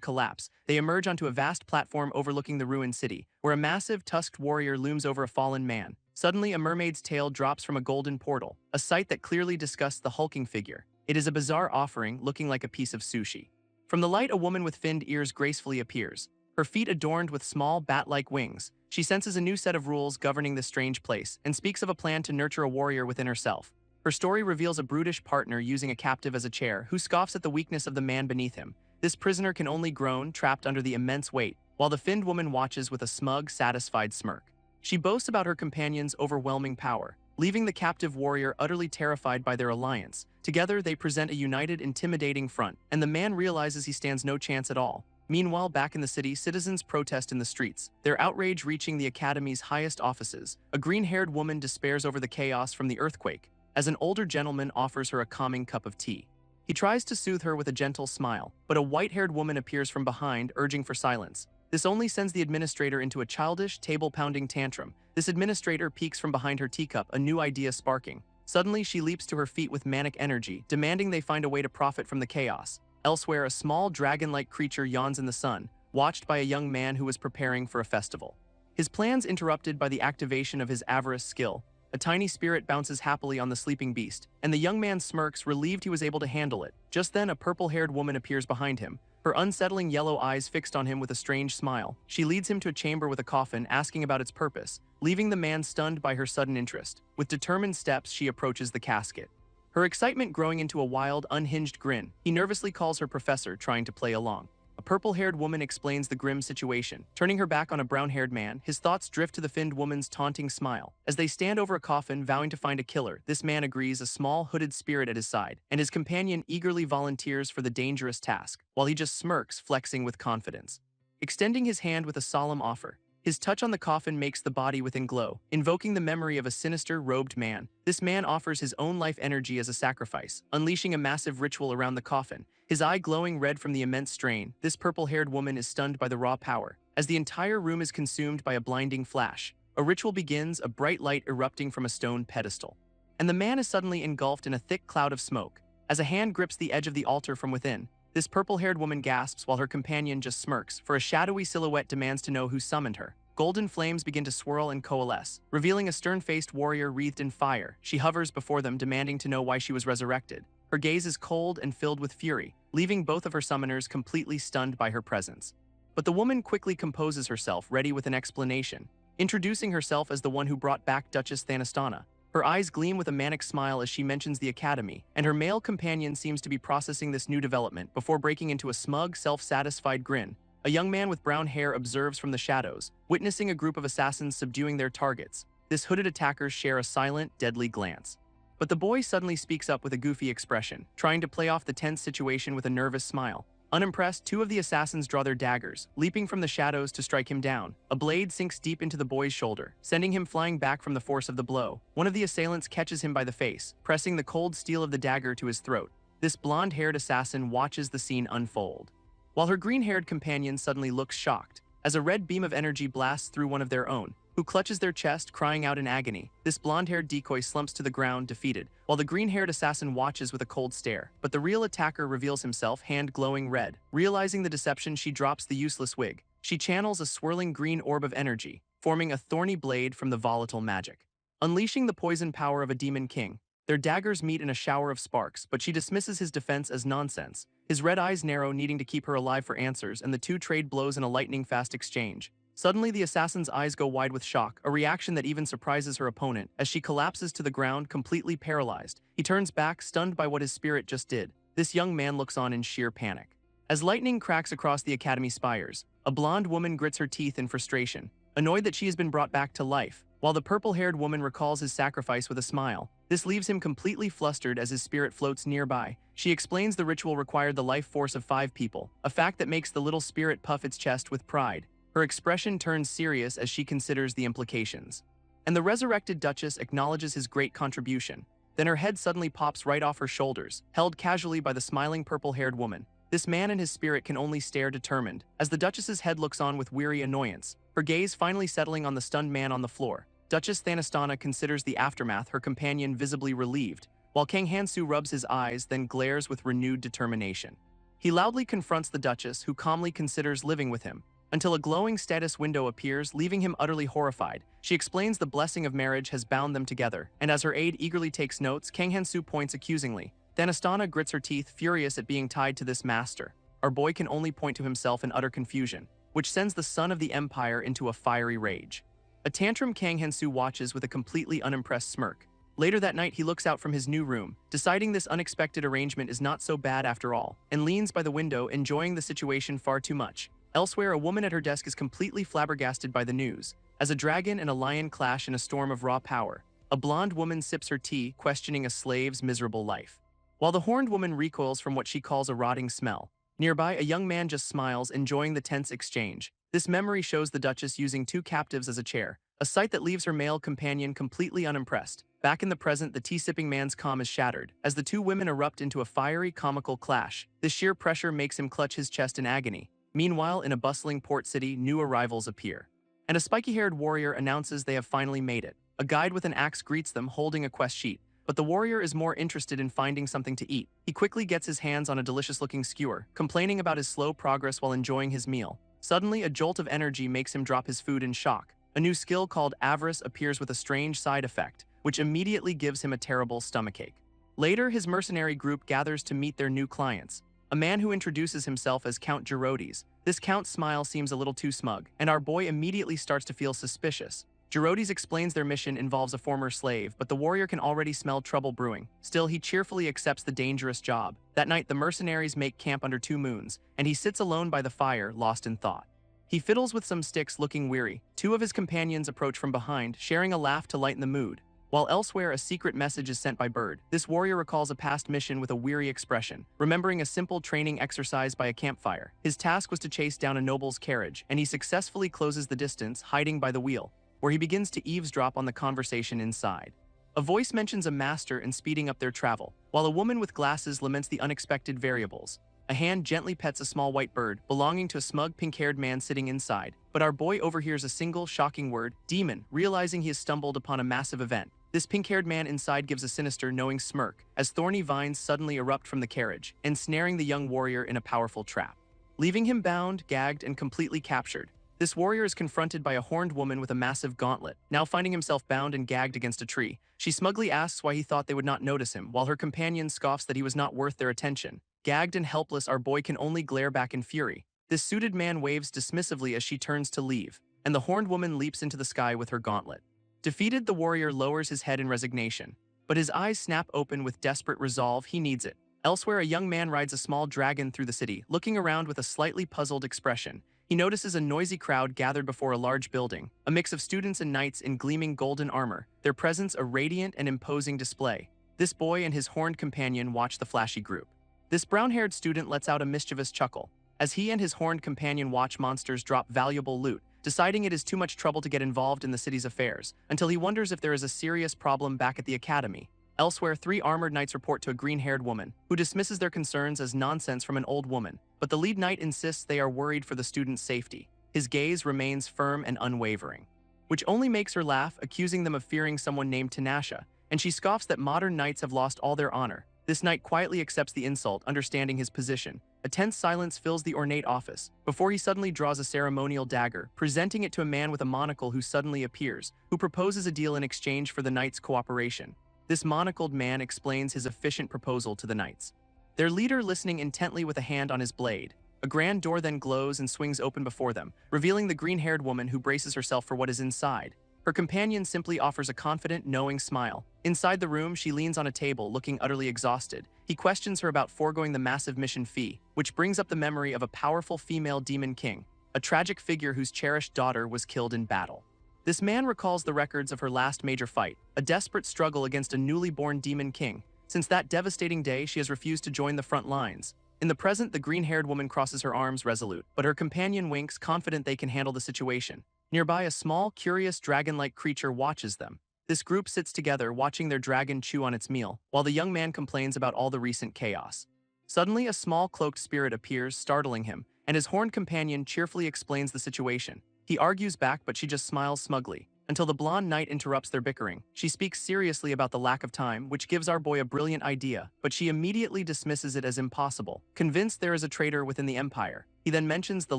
collapse. They emerge onto a vast platform overlooking the ruined city, where a massive, tusked warrior looms over a fallen man. Suddenly, a mermaid's tail drops from a golden portal, a sight that clearly disgusts the hulking figure. It is a bizarre offering, looking like a piece of sushi. From the light, a woman with finned ears gracefully appears, her feet adorned with small, bat-like wings. She senses a new set of rules governing this strange place, and speaks of a plan to nurture a warrior within herself. Her story reveals a brutish partner using a captive as a chair who scoffs at the weakness of the man beneath him. This prisoner can only groan, trapped under the immense weight, while the finned woman watches with a smug, satisfied smirk. She boasts about her companion's overwhelming power, leaving the captive warrior utterly terrified by their alliance. Together, they present a united, intimidating front, and the man realizes he stands no chance at all. Meanwhile, back in the city, citizens protest in the streets, their outrage reaching the academy's highest offices. A green-haired woman despairs over the chaos from the earthquake, as an older gentleman offers her a calming cup of tea. He tries to soothe her with a gentle smile, but a white-haired woman appears from behind, urging for silence. This only sends the administrator into a childish, table-pounding tantrum. This administrator peeks from behind her teacup, a new idea sparking. Suddenly, she leaps to her feet with manic energy, demanding they find a way to profit from the chaos. Elsewhere, a small, dragon-like creature yawns in the sun, watched by a young man who is preparing for a festival. His plans interrupted by the activation of his avarice skill. A tiny spirit bounces happily on the sleeping beast, and the young man smirks, relieved he was able to handle it. Just then, a purple-haired woman appears behind him, her unsettling yellow eyes fixed on him with a strange smile. She leads him to a chamber with a coffin, asking about its purpose, leaving the man stunned by her sudden interest. With determined steps, she approaches the casket, her excitement growing into a wild, unhinged grin. He nervously calls her professor, trying to play along. A purple-haired woman explains the grim situation. Turning her back on a brown-haired man, his thoughts drift to the finned woman's taunting smile. As they stand over a coffin, vowing to find a killer, this man agrees, a small, hooded spirit at his side, and his companion eagerly volunteers for the dangerous task, while he just smirks, flexing with confidence. Extending his hand with a solemn offer, his touch on the coffin makes the body within glow, invoking the memory of a sinister, robed man. This man offers his own life energy as a sacrifice, unleashing a massive ritual around the coffin, his eye glowing red from the immense strain. This purple-haired woman is stunned by the raw power, as the entire room is consumed by a blinding flash. A ritual begins, a bright light erupting from a stone pedestal, and the man is suddenly engulfed in a thick cloud of smoke. As a hand grips the edge of the altar from within, this purple-haired woman gasps while her companion just smirks, for a shadowy silhouette demands to know who summoned her. Golden flames begin to swirl and coalesce, revealing a stern-faced warrior wreathed in fire. She hovers before them, demanding to know why she was resurrected. Her gaze is cold and filled with fury, leaving both of her summoners completely stunned by her presence. But the woman quickly composes herself, ready with an explanation, introducing herself as the one who brought back Duchess Thanastana. Her eyes gleam with a manic smile as she mentions the academy, and her male companion seems to be processing this new development before breaking into a smug, self-satisfied grin. A young man with brown hair observes from the shadows, witnessing a group of assassins subduing their targets. This hooded attackers share a silent, deadly glance. But the boy suddenly speaks up with a goofy expression, trying to play off the tense situation with a nervous smile. Unimpressed, two of the assassins draw their daggers, leaping from the shadows to strike him down. A blade sinks deep into the boy's shoulder, sending him flying back from the force of the blow. One of the assailants catches him by the face, pressing the cold steel of the dagger to his throat. This blonde-haired assassin watches the scene unfold, while her green-haired companion suddenly looks shocked, as a red beam of energy blasts through one of their own, who clutches their chest, crying out in agony. This blonde-haired decoy slumps to the ground, defeated, while the green-haired assassin watches with a cold stare. But the real attacker reveals himself, hand glowing red. Realizing the deception, she drops the useless wig. She channels a swirling green orb of energy, forming a thorny blade from the volatile magic. Unleashing the poison power of a demon king, their daggers meet in a shower of sparks, but she dismisses his defense as nonsense. His red eyes narrow, needing to keep her alive for answers, and the two trade blows in a lightning-fast exchange. Suddenly, the assassin's eyes go wide with shock, a reaction that even surprises her opponent, as she collapses to the ground, completely paralyzed. He turns back, stunned by what his spirit just did. This young man looks on in sheer panic. As lightning cracks across the academy spires, a blonde woman grits her teeth in frustration, annoyed that she has been brought back to life. while the purple-haired woman recalls his sacrifice with a smile. This leaves him completely flustered as his spirit floats nearby. She explains the ritual required the life force of 5 people, a fact that makes the little spirit puff its chest with pride. Her expression turns serious as she considers the implications. And the resurrected Duchess acknowledges his great contribution. Then her head suddenly pops right off her shoulders, held casually by the smiling purple-haired woman. This man and his spirit can only stare determined, as the Duchess's head looks on with weary annoyance, her gaze finally settling on the stunned man on the floor. Duchess Thanastana considers the aftermath, her companion visibly relieved, while Kang Hansu rubs his eyes, then glares with renewed determination. He loudly confronts the Duchess, who calmly considers living with him, until a glowing status window appears, leaving him utterly horrified. She explains the blessing of marriage has bound them together, and as her aide eagerly takes notes, Kang Hansu points accusingly. Thanastana grits her teeth, furious at being tied to this master. Our boy can only point to himself in utter confusion, which sends the son of the Empire into a fiery rage. A tantrum Kang Hansu watches with a completely unimpressed smirk. Later that night, he looks out from his new room, deciding this unexpected arrangement is not so bad after all, and leans by the window, enjoying the situation far too much. Elsewhere, a woman at her desk is completely flabbergasted by the news. As a dragon and a lion clash in a storm of raw power, a blonde woman sips her tea, questioning a slave's miserable life. While the horned woman recoils from what she calls a rotting smell, nearby a young man just smiles, enjoying the tense exchange. This memory shows the Duchess using 2 captives as a chair, a sight that leaves her male companion completely unimpressed. Back in the present, the tea-sipping man's calm is shattered, as the 2 women erupt into a fiery, comical clash. This sheer pressure makes him clutch his chest in agony. Meanwhile, in a bustling port city, new arrivals appear, and a spiky-haired warrior announces they have finally made it. A guide with an axe greets them, holding a quest sheet, but the warrior is more interested in finding something to eat. He quickly gets his hands on a delicious-looking skewer, complaining about his slow progress while enjoying his meal. Suddenly, a jolt of energy makes him drop his food in shock. A new skill called Avarice appears with a strange side effect, which immediately gives him a terrible stomachache. Later, his mercenary group gathers to meet their new clients, a man who introduces himself as Count Gerodes. This count's smile seems a little too smug, and our boy immediately starts to feel suspicious. Gerodes explains their mission involves a former slave, but the warrior can already smell trouble brewing. Still, he cheerfully accepts the dangerous job. That night, the mercenaries make camp under 2 moons, and he sits alone by the fire, lost in thought. He fiddles with some sticks, looking weary. 2 of his companions approach from behind, sharing a laugh to lighten the mood. While elsewhere, a secret message is sent by Bird. This warrior recalls a past mission with a weary expression, remembering a simple training exercise by a campfire. His task was to chase down a noble's carriage, and he successfully closes the distance, hiding by the wheel, where he begins to eavesdrop on the conversation inside. A voice mentions a master and speeding up their travel, while a woman with glasses laments the unexpected variables. A hand gently pets a small white bird, belonging to a smug pink-haired man sitting inside, but our boy overhears a single shocking word, demon, realizing he has stumbled upon a massive event. This pink-haired man inside gives a sinister, knowing smirk, as thorny vines suddenly erupt from the carriage, ensnaring the young warrior in a powerful trap, leaving him bound, gagged, and completely captured. This warrior is confronted by a horned woman with a massive gauntlet. Now finding himself bound and gagged against a tree, she smugly asks why he thought they would not notice him, while her companion scoffs that he was not worth their attention. Gagged and helpless, our boy can only glare back in fury. This suited man waves dismissively as she turns to leave, and the horned woman leaps into the sky with her gauntlet. Defeated, the warrior lowers his head in resignation, but his eyes snap open with desperate resolve. He needs it. Elsewhere, a young man rides a small dragon through the city, looking around with a slightly puzzled expression. He notices a noisy crowd gathered before a large building, a mix of students and knights in gleaming golden armor, their presence a radiant and imposing display. This boy and his horned companion watch the flashy group. This brown-haired student lets out a mischievous chuckle, as he and his horned companion watch monsters drop valuable loot, deciding it is too much trouble to get involved in the city's affairs, until he wonders if there is a serious problem back at the academy. Elsewhere, 3 armored knights report to a green-haired woman, who dismisses their concerns as nonsense from an old woman, but the lead knight insists they are worried for the student's safety. His gaze remains firm and unwavering, which only makes her laugh, accusing them of fearing someone named Tanasha, and she scoffs that modern knights have lost all their honor. This knight quietly accepts the insult, understanding his position. A tense silence fills the ornate office, before he suddenly draws a ceremonial dagger, presenting it to a man with a monocle who suddenly appears, who proposes a deal in exchange for the knight's cooperation. This monocled man explains his efficient proposal to the knights, their leader listening intently with a hand on his blade. A grand door then glows and swings open before them, revealing the green-haired woman who braces herself for what is inside. Her companion simply offers a confident, knowing smile. Inside the room, she leans on a table, looking utterly exhausted. He questions her about foregoing the massive mission fee, which brings up the memory of a powerful female demon king, a tragic figure whose cherished daughter was killed in battle. This man recalls the records of her last major fight, a desperate struggle against a newly born demon king. Since that devastating day, she has refused to join the front lines. In the present, the green-haired woman crosses her arms resolute, but her companion winks, confident they can handle the situation. Nearby, a small, curious dragon-like creature watches them. This group sits together, watching their dragon chew on its meal, while the young man complains about all the recent chaos. Suddenly, a small cloaked spirit appears, startling him, and his horned companion cheerfully explains the situation. He argues back, but she just smiles smugly, until the blonde knight interrupts their bickering. She speaks seriously about the lack of time, which gives our boy a brilliant idea, but she immediately dismisses it as impossible, convinced there is a traitor within the empire. He then mentions the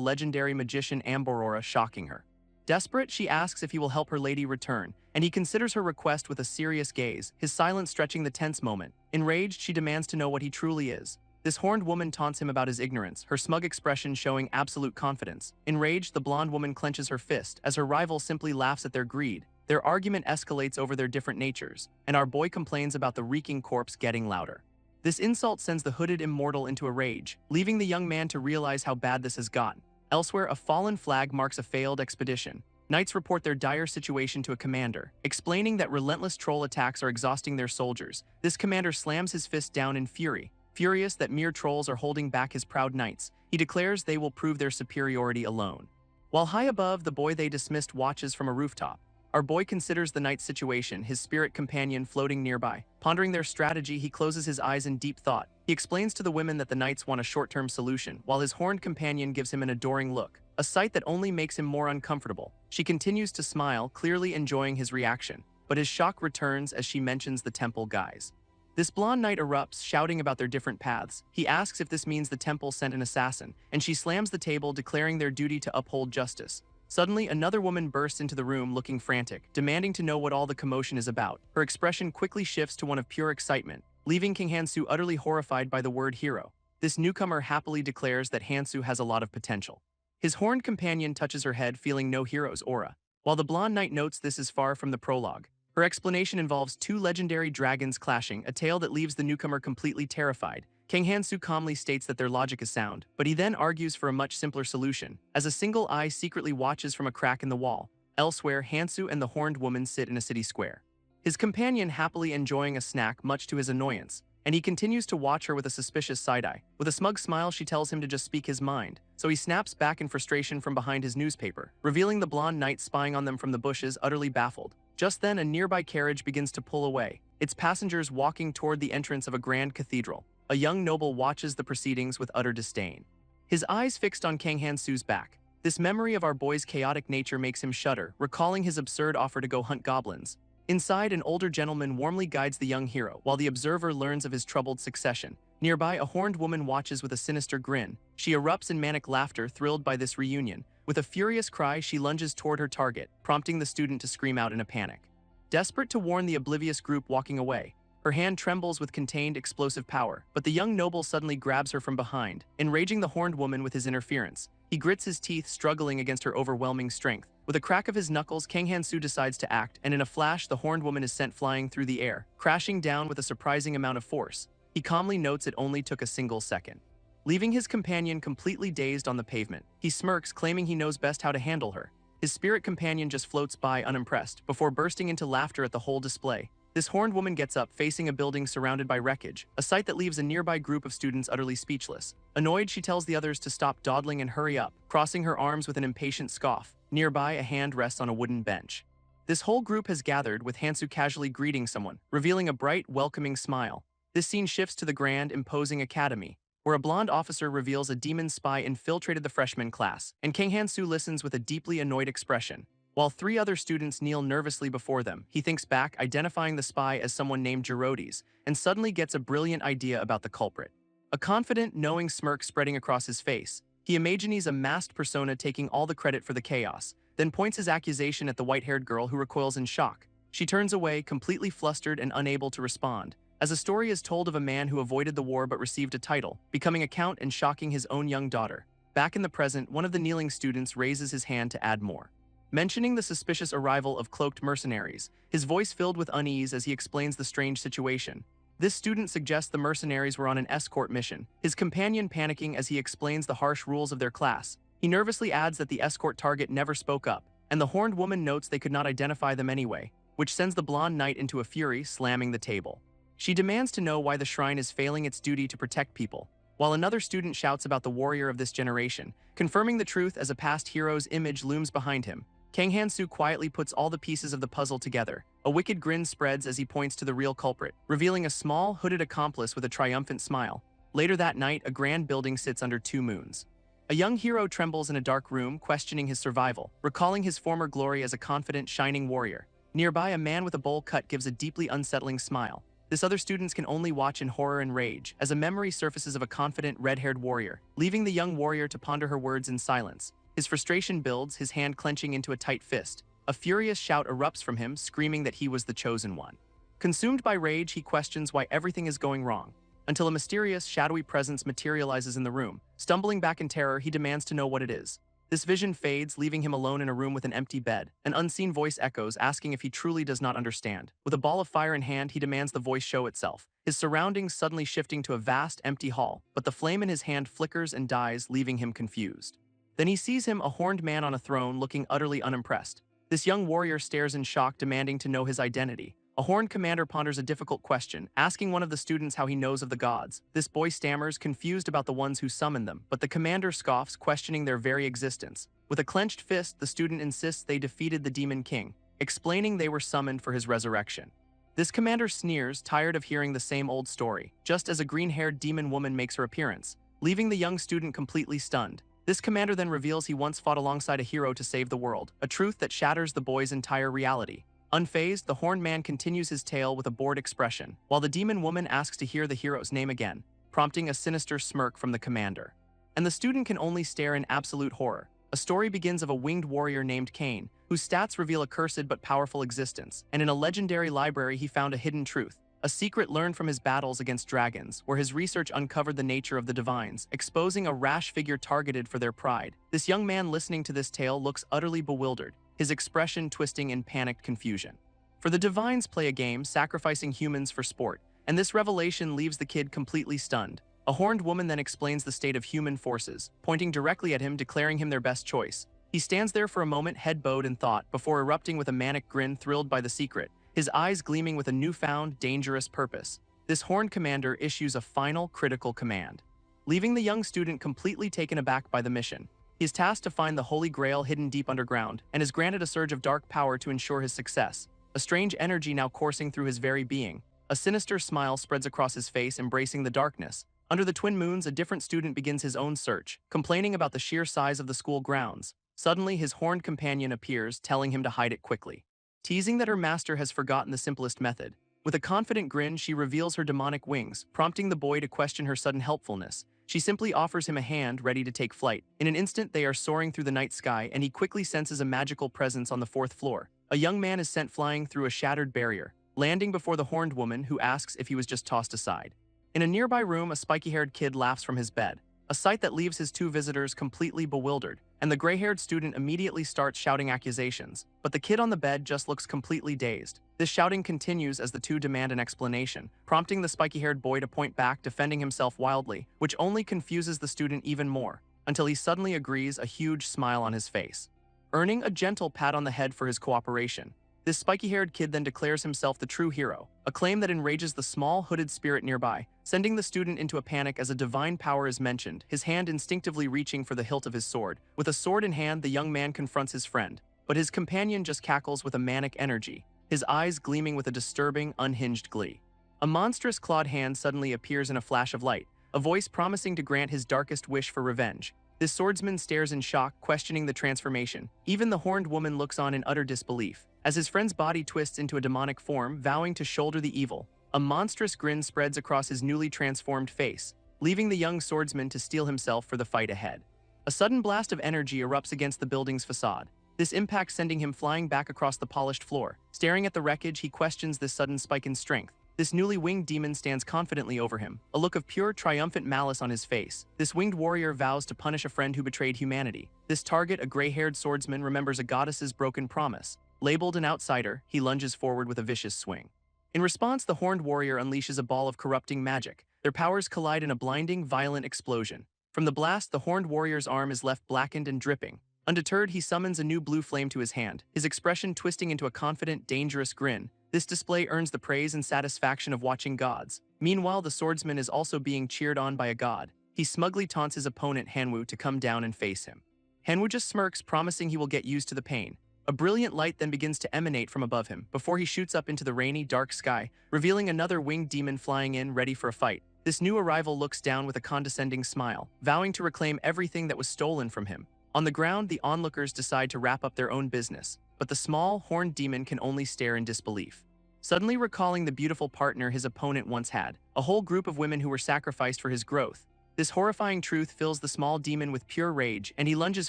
legendary magician Amborora, shocking her. Desperate, she asks if he will help her lady return, and he considers her request with a serious gaze, his silence stretching the tense moment. Enraged, she demands to know what he truly is. This horned woman taunts him about his ignorance, her smug expression showing absolute confidence. Enraged, the blonde woman clenches her fist, as her rival simply laughs at their greed. Their argument escalates over their different natures, and our boy complains about the reeking corpse getting louder. This insult sends the hooded immortal into a rage, leaving the young man to realize how bad this has gotten. Elsewhere, a fallen flag marks a failed expedition. Knights report their dire situation to a commander, explaining that relentless troll attacks are exhausting their soldiers. This commander slams his fist down in fury. Furious that mere trolls are holding back his proud knights, he declares they will prove their superiority alone. While high above, the boy they dismissed watches from a rooftop. Our boy considers the knight's situation, his spirit companion floating nearby. Pondering their strategy, he closes his eyes in deep thought. He explains to the women that the knights want a short-term solution, while his horned companion gives him an adoring look, a sight that only makes him more uncomfortable. She continues to smile, clearly enjoying his reaction, but his shock returns as she mentions the temple guys. This blonde knight erupts, shouting about their different paths. He asks if this means the temple sent an assassin, and she slams the table, declaring their duty to uphold justice. Suddenly, another woman bursts into the room looking frantic, demanding to know what all the commotion is about. Her expression quickly shifts to one of pure excitement, leaving King Hansu utterly horrified by the word hero. This newcomer happily declares that Hansu has a lot of potential. His horned companion touches her head, feeling no hero's aura, while the blonde knight notes this is far from the prologue. Her explanation involves two legendary dragons clashing, a tale that leaves the newcomer completely terrified. King Hansu calmly states that their logic is sound, but he then argues for a much simpler solution, as a single eye secretly watches from a crack in the wall. Elsewhere, Hansu and the horned woman sit in a city square, his companion happily enjoying a snack much to his annoyance, and he continues to watch her with a suspicious side-eye. With a smug smile, she tells him to just speak his mind, so he snaps back in frustration from behind his newspaper, revealing the blonde knight spying on them from the bushes, utterly baffled. Just then, a nearby carriage begins to pull away, its passengers walking toward the entrance of a grand cathedral. A young noble watches the proceedings with utter disdain, his eyes fixed on King Hansu's back. This memory of our boy's chaotic nature makes him shudder, recalling his absurd offer to go hunt goblins. Inside, an older gentleman warmly guides the young hero, while the observer learns of his troubled succession. Nearby, a horned woman watches with a sinister grin. She erupts in manic laughter, thrilled by this reunion. With a furious cry, she lunges toward her target, prompting the student to scream out in a panic. Desperate to warn the oblivious group walking away, her hand trembles with contained explosive power, but the young noble suddenly grabs her from behind, enraging the horned woman with his interference. He grits his teeth, struggling against her overwhelming strength. With a crack of his knuckles, King Hansu decides to act, and in a flash, the horned woman is sent flying through the air, crashing down with a surprising amount of force. He calmly notes it only took a single second. Leaving his companion completely dazed on the pavement, he smirks, claiming he knows best how to handle her. His spirit companion just floats by unimpressed, before bursting into laughter at the whole display. This horned woman gets up, facing a building surrounded by wreckage, a sight that leaves a nearby group of students utterly speechless. Annoyed, she tells the others to stop dawdling and hurry up, crossing her arms with an impatient scoff. Nearby, a hand rests on a wooden bench. This whole group has gathered, with Hansu casually greeting someone, revealing a bright, welcoming smile. This scene shifts to the grand, imposing academy, where a blonde officer reveals a demon spy infiltrated the freshman class, and King Hansu listens with a deeply annoyed expression. While three other students kneel nervously before them, he thinks back, identifying the spy as someone named Gerodes, and suddenly gets a brilliant idea about the culprit. A confident, knowing smirk spreading across his face, he imagines a masked persona taking all the credit for the chaos, then points his accusation at the white-haired girl, who recoils in shock. She turns away, completely flustered and unable to respond, as a story is told of a man who avoided the war but received a title, becoming a count and shocking his own young daughter. Back in the present, one of the kneeling students raises his hand to add more, mentioning the suspicious arrival of cloaked mercenaries, his voice filled with unease as he explains the strange situation. This student suggests the mercenaries were on an escort mission, his companion panicking as he explains the harsh rules of their class. He nervously adds that the escort target never spoke up, and the horned woman notes they could not identify them anyway, which sends the blonde knight into a fury, slamming the table. She demands to know why the shrine is failing its duty to protect people, while another student shouts about the warrior of this generation, confirming the truth as a past hero's image looms behind him. Kang Han-soo quietly puts all the pieces of the puzzle together. A wicked grin spreads as he points to the real culprit, revealing a small, hooded accomplice with a triumphant smile. Later that night, a grand building sits under two moons. A young hero trembles in a dark room, questioning his survival, recalling his former glory as a confident, shining warrior. Nearby, a man with a bowl cut gives a deeply unsettling smile. This other students can only watch in horror and rage, as a memory surfaces of a confident, red-haired warrior, leaving the young warrior to ponder her words in silence. His frustration builds, his hand clenching into a tight fist. A furious shout erupts from him, screaming that he was the chosen one. Consumed by rage, he questions why everything is going wrong, until a mysterious, shadowy presence materializes in the room. Stumbling back in terror, he demands to know what it is. This vision fades, leaving him alone in a room with an empty bed. An unseen voice echoes, asking if he truly does not understand. With a ball of fire in hand, he demands the voice show itself, his surroundings suddenly shifting to a vast, empty hall, but the flame in his hand flickers and dies, leaving him confused. Then he sees him, a horned man on a throne, looking utterly unimpressed. This young warrior stares in shock, demanding to know his identity. A horned commander ponders a difficult question, asking one of the students how he knows of the gods. This boy stammers, confused about the ones who summoned them, but the commander scoffs, questioning their very existence. With a clenched fist, the student insists they defeated the demon king, explaining they were summoned for his resurrection. This commander sneers, tired of hearing the same old story, just as a green-haired demon woman makes her appearance, leaving the young student completely stunned. This commander then reveals he once fought alongside a hero to save the world, a truth that shatters the boy's entire reality. Unfazed, the horned man continues his tale with a bored expression, while the demon woman asks to hear the hero's name again, prompting a sinister smirk from the commander. And the student can only stare in absolute horror. A story begins of a winged warrior named Cain, whose stats reveal a cursed but powerful existence, and in a legendary library he found a hidden truth, a secret learned from his battles against dragons, where his research uncovered the nature of the divines, exposing a rash figure targeted for their pride. This young man listening to this tale looks utterly bewildered, his expression twisting in panicked confusion. For the divines play a game, sacrificing humans for sport, and this revelation leaves the kid completely stunned. A horned woman then explains the state of human forces, pointing directly at him, declaring him their best choice. He stands there for a moment, head bowed in thought, before erupting with a manic grin, thrilled by the secret, his eyes gleaming with a newfound, dangerous purpose. This horned commander issues a final, critical command, leaving the young student completely taken aback by the mission. He is tasked to find the Holy Grail hidden deep underground, and is granted a surge of dark power to ensure his success. A strange energy now coursing through his very being. A sinister smile spreads across his face, embracing the darkness. Under the twin moons, a different student begins his own search, complaining about the sheer size of the school grounds. Suddenly, his horned companion appears, telling him to hide it quickly, teasing that her master has forgotten the simplest method. With a confident grin, she reveals her demonic wings, prompting the boy to question her sudden helpfulness. She simply offers him a hand, ready to take flight. In an instant, they are soaring through the night sky, and he quickly senses a magical presence on the 4th floor. A young man is sent flying through a shattered barrier, landing before the horned woman, who asks if he was just tossed aside. In a nearby room, a spiky-haired kid laughs from his bed, a sight that leaves his two visitors completely bewildered, and the gray-haired student immediately starts shouting accusations. But the kid on the bed just looks completely dazed. This shouting continues as the two demand an explanation, prompting the spiky-haired boy to point back, defending himself wildly, which only confuses the student even more, until he suddenly agrees, a huge smile on his face, earning a gentle pat on the head for his cooperation. This spiky-haired kid then declares himself the true hero, a claim that enrages the small, hooded spirit nearby, sending the student into a panic as a divine power is mentioned, his hand instinctively reaching for the hilt of his sword. With a sword in hand, the young man confronts his friend, but his companion just cackles with a manic energy, his eyes gleaming with a disturbing, unhinged glee. A monstrous clawed hand suddenly appears in a flash of light, a voice promising to grant his darkest wish for revenge. This swordsman stares in shock, questioning the transformation. Even the horned woman looks on in utter disbelief, as his friend's body twists into a demonic form, vowing to shoulder the evil. A monstrous grin spreads across his newly transformed face, leaving the young swordsman to steel himself for the fight ahead. A sudden blast of energy erupts against the building's facade, this impact sending him flying back across the polished floor. Staring at the wreckage, he questions this sudden spike in strength. This newly winged demon stands confidently over him, a look of pure, triumphant malice on his face. This winged warrior vows to punish a friend who betrayed humanity. This target, a gray-haired swordsman, remembers a goddess's broken promise. Labeled an outsider, he lunges forward with a vicious swing. In response, the horned warrior unleashes a ball of corrupting magic. Their powers collide in a blinding, violent explosion. From the blast, the horned warrior's arm is left blackened and dripping, Undeterred, he summons a new blue flame to his hand, his expression twisting into a confident, dangerous grin. This display earns the praise and satisfaction of watching gods. Meanwhile, the swordsman is also being cheered on by a god. He smugly taunts his opponent Hanwoo to come down and face him. Hanwoo just smirks, promising he will get used to the pain. A brilliant light then begins to emanate from above him, before he shoots up into the rainy, dark sky, revealing another winged demon flying in, ready for a fight. This new arrival looks down with a condescending smile, vowing to reclaim everything that was stolen from him. On the ground, the onlookers decide to wrap up their own business, but the small, horned demon can only stare in disbelief. Suddenly recalling the beautiful partner his opponent once had, a whole group of women who were sacrificed for his growth. This horrifying truth fills the small demon with pure rage, and he lunges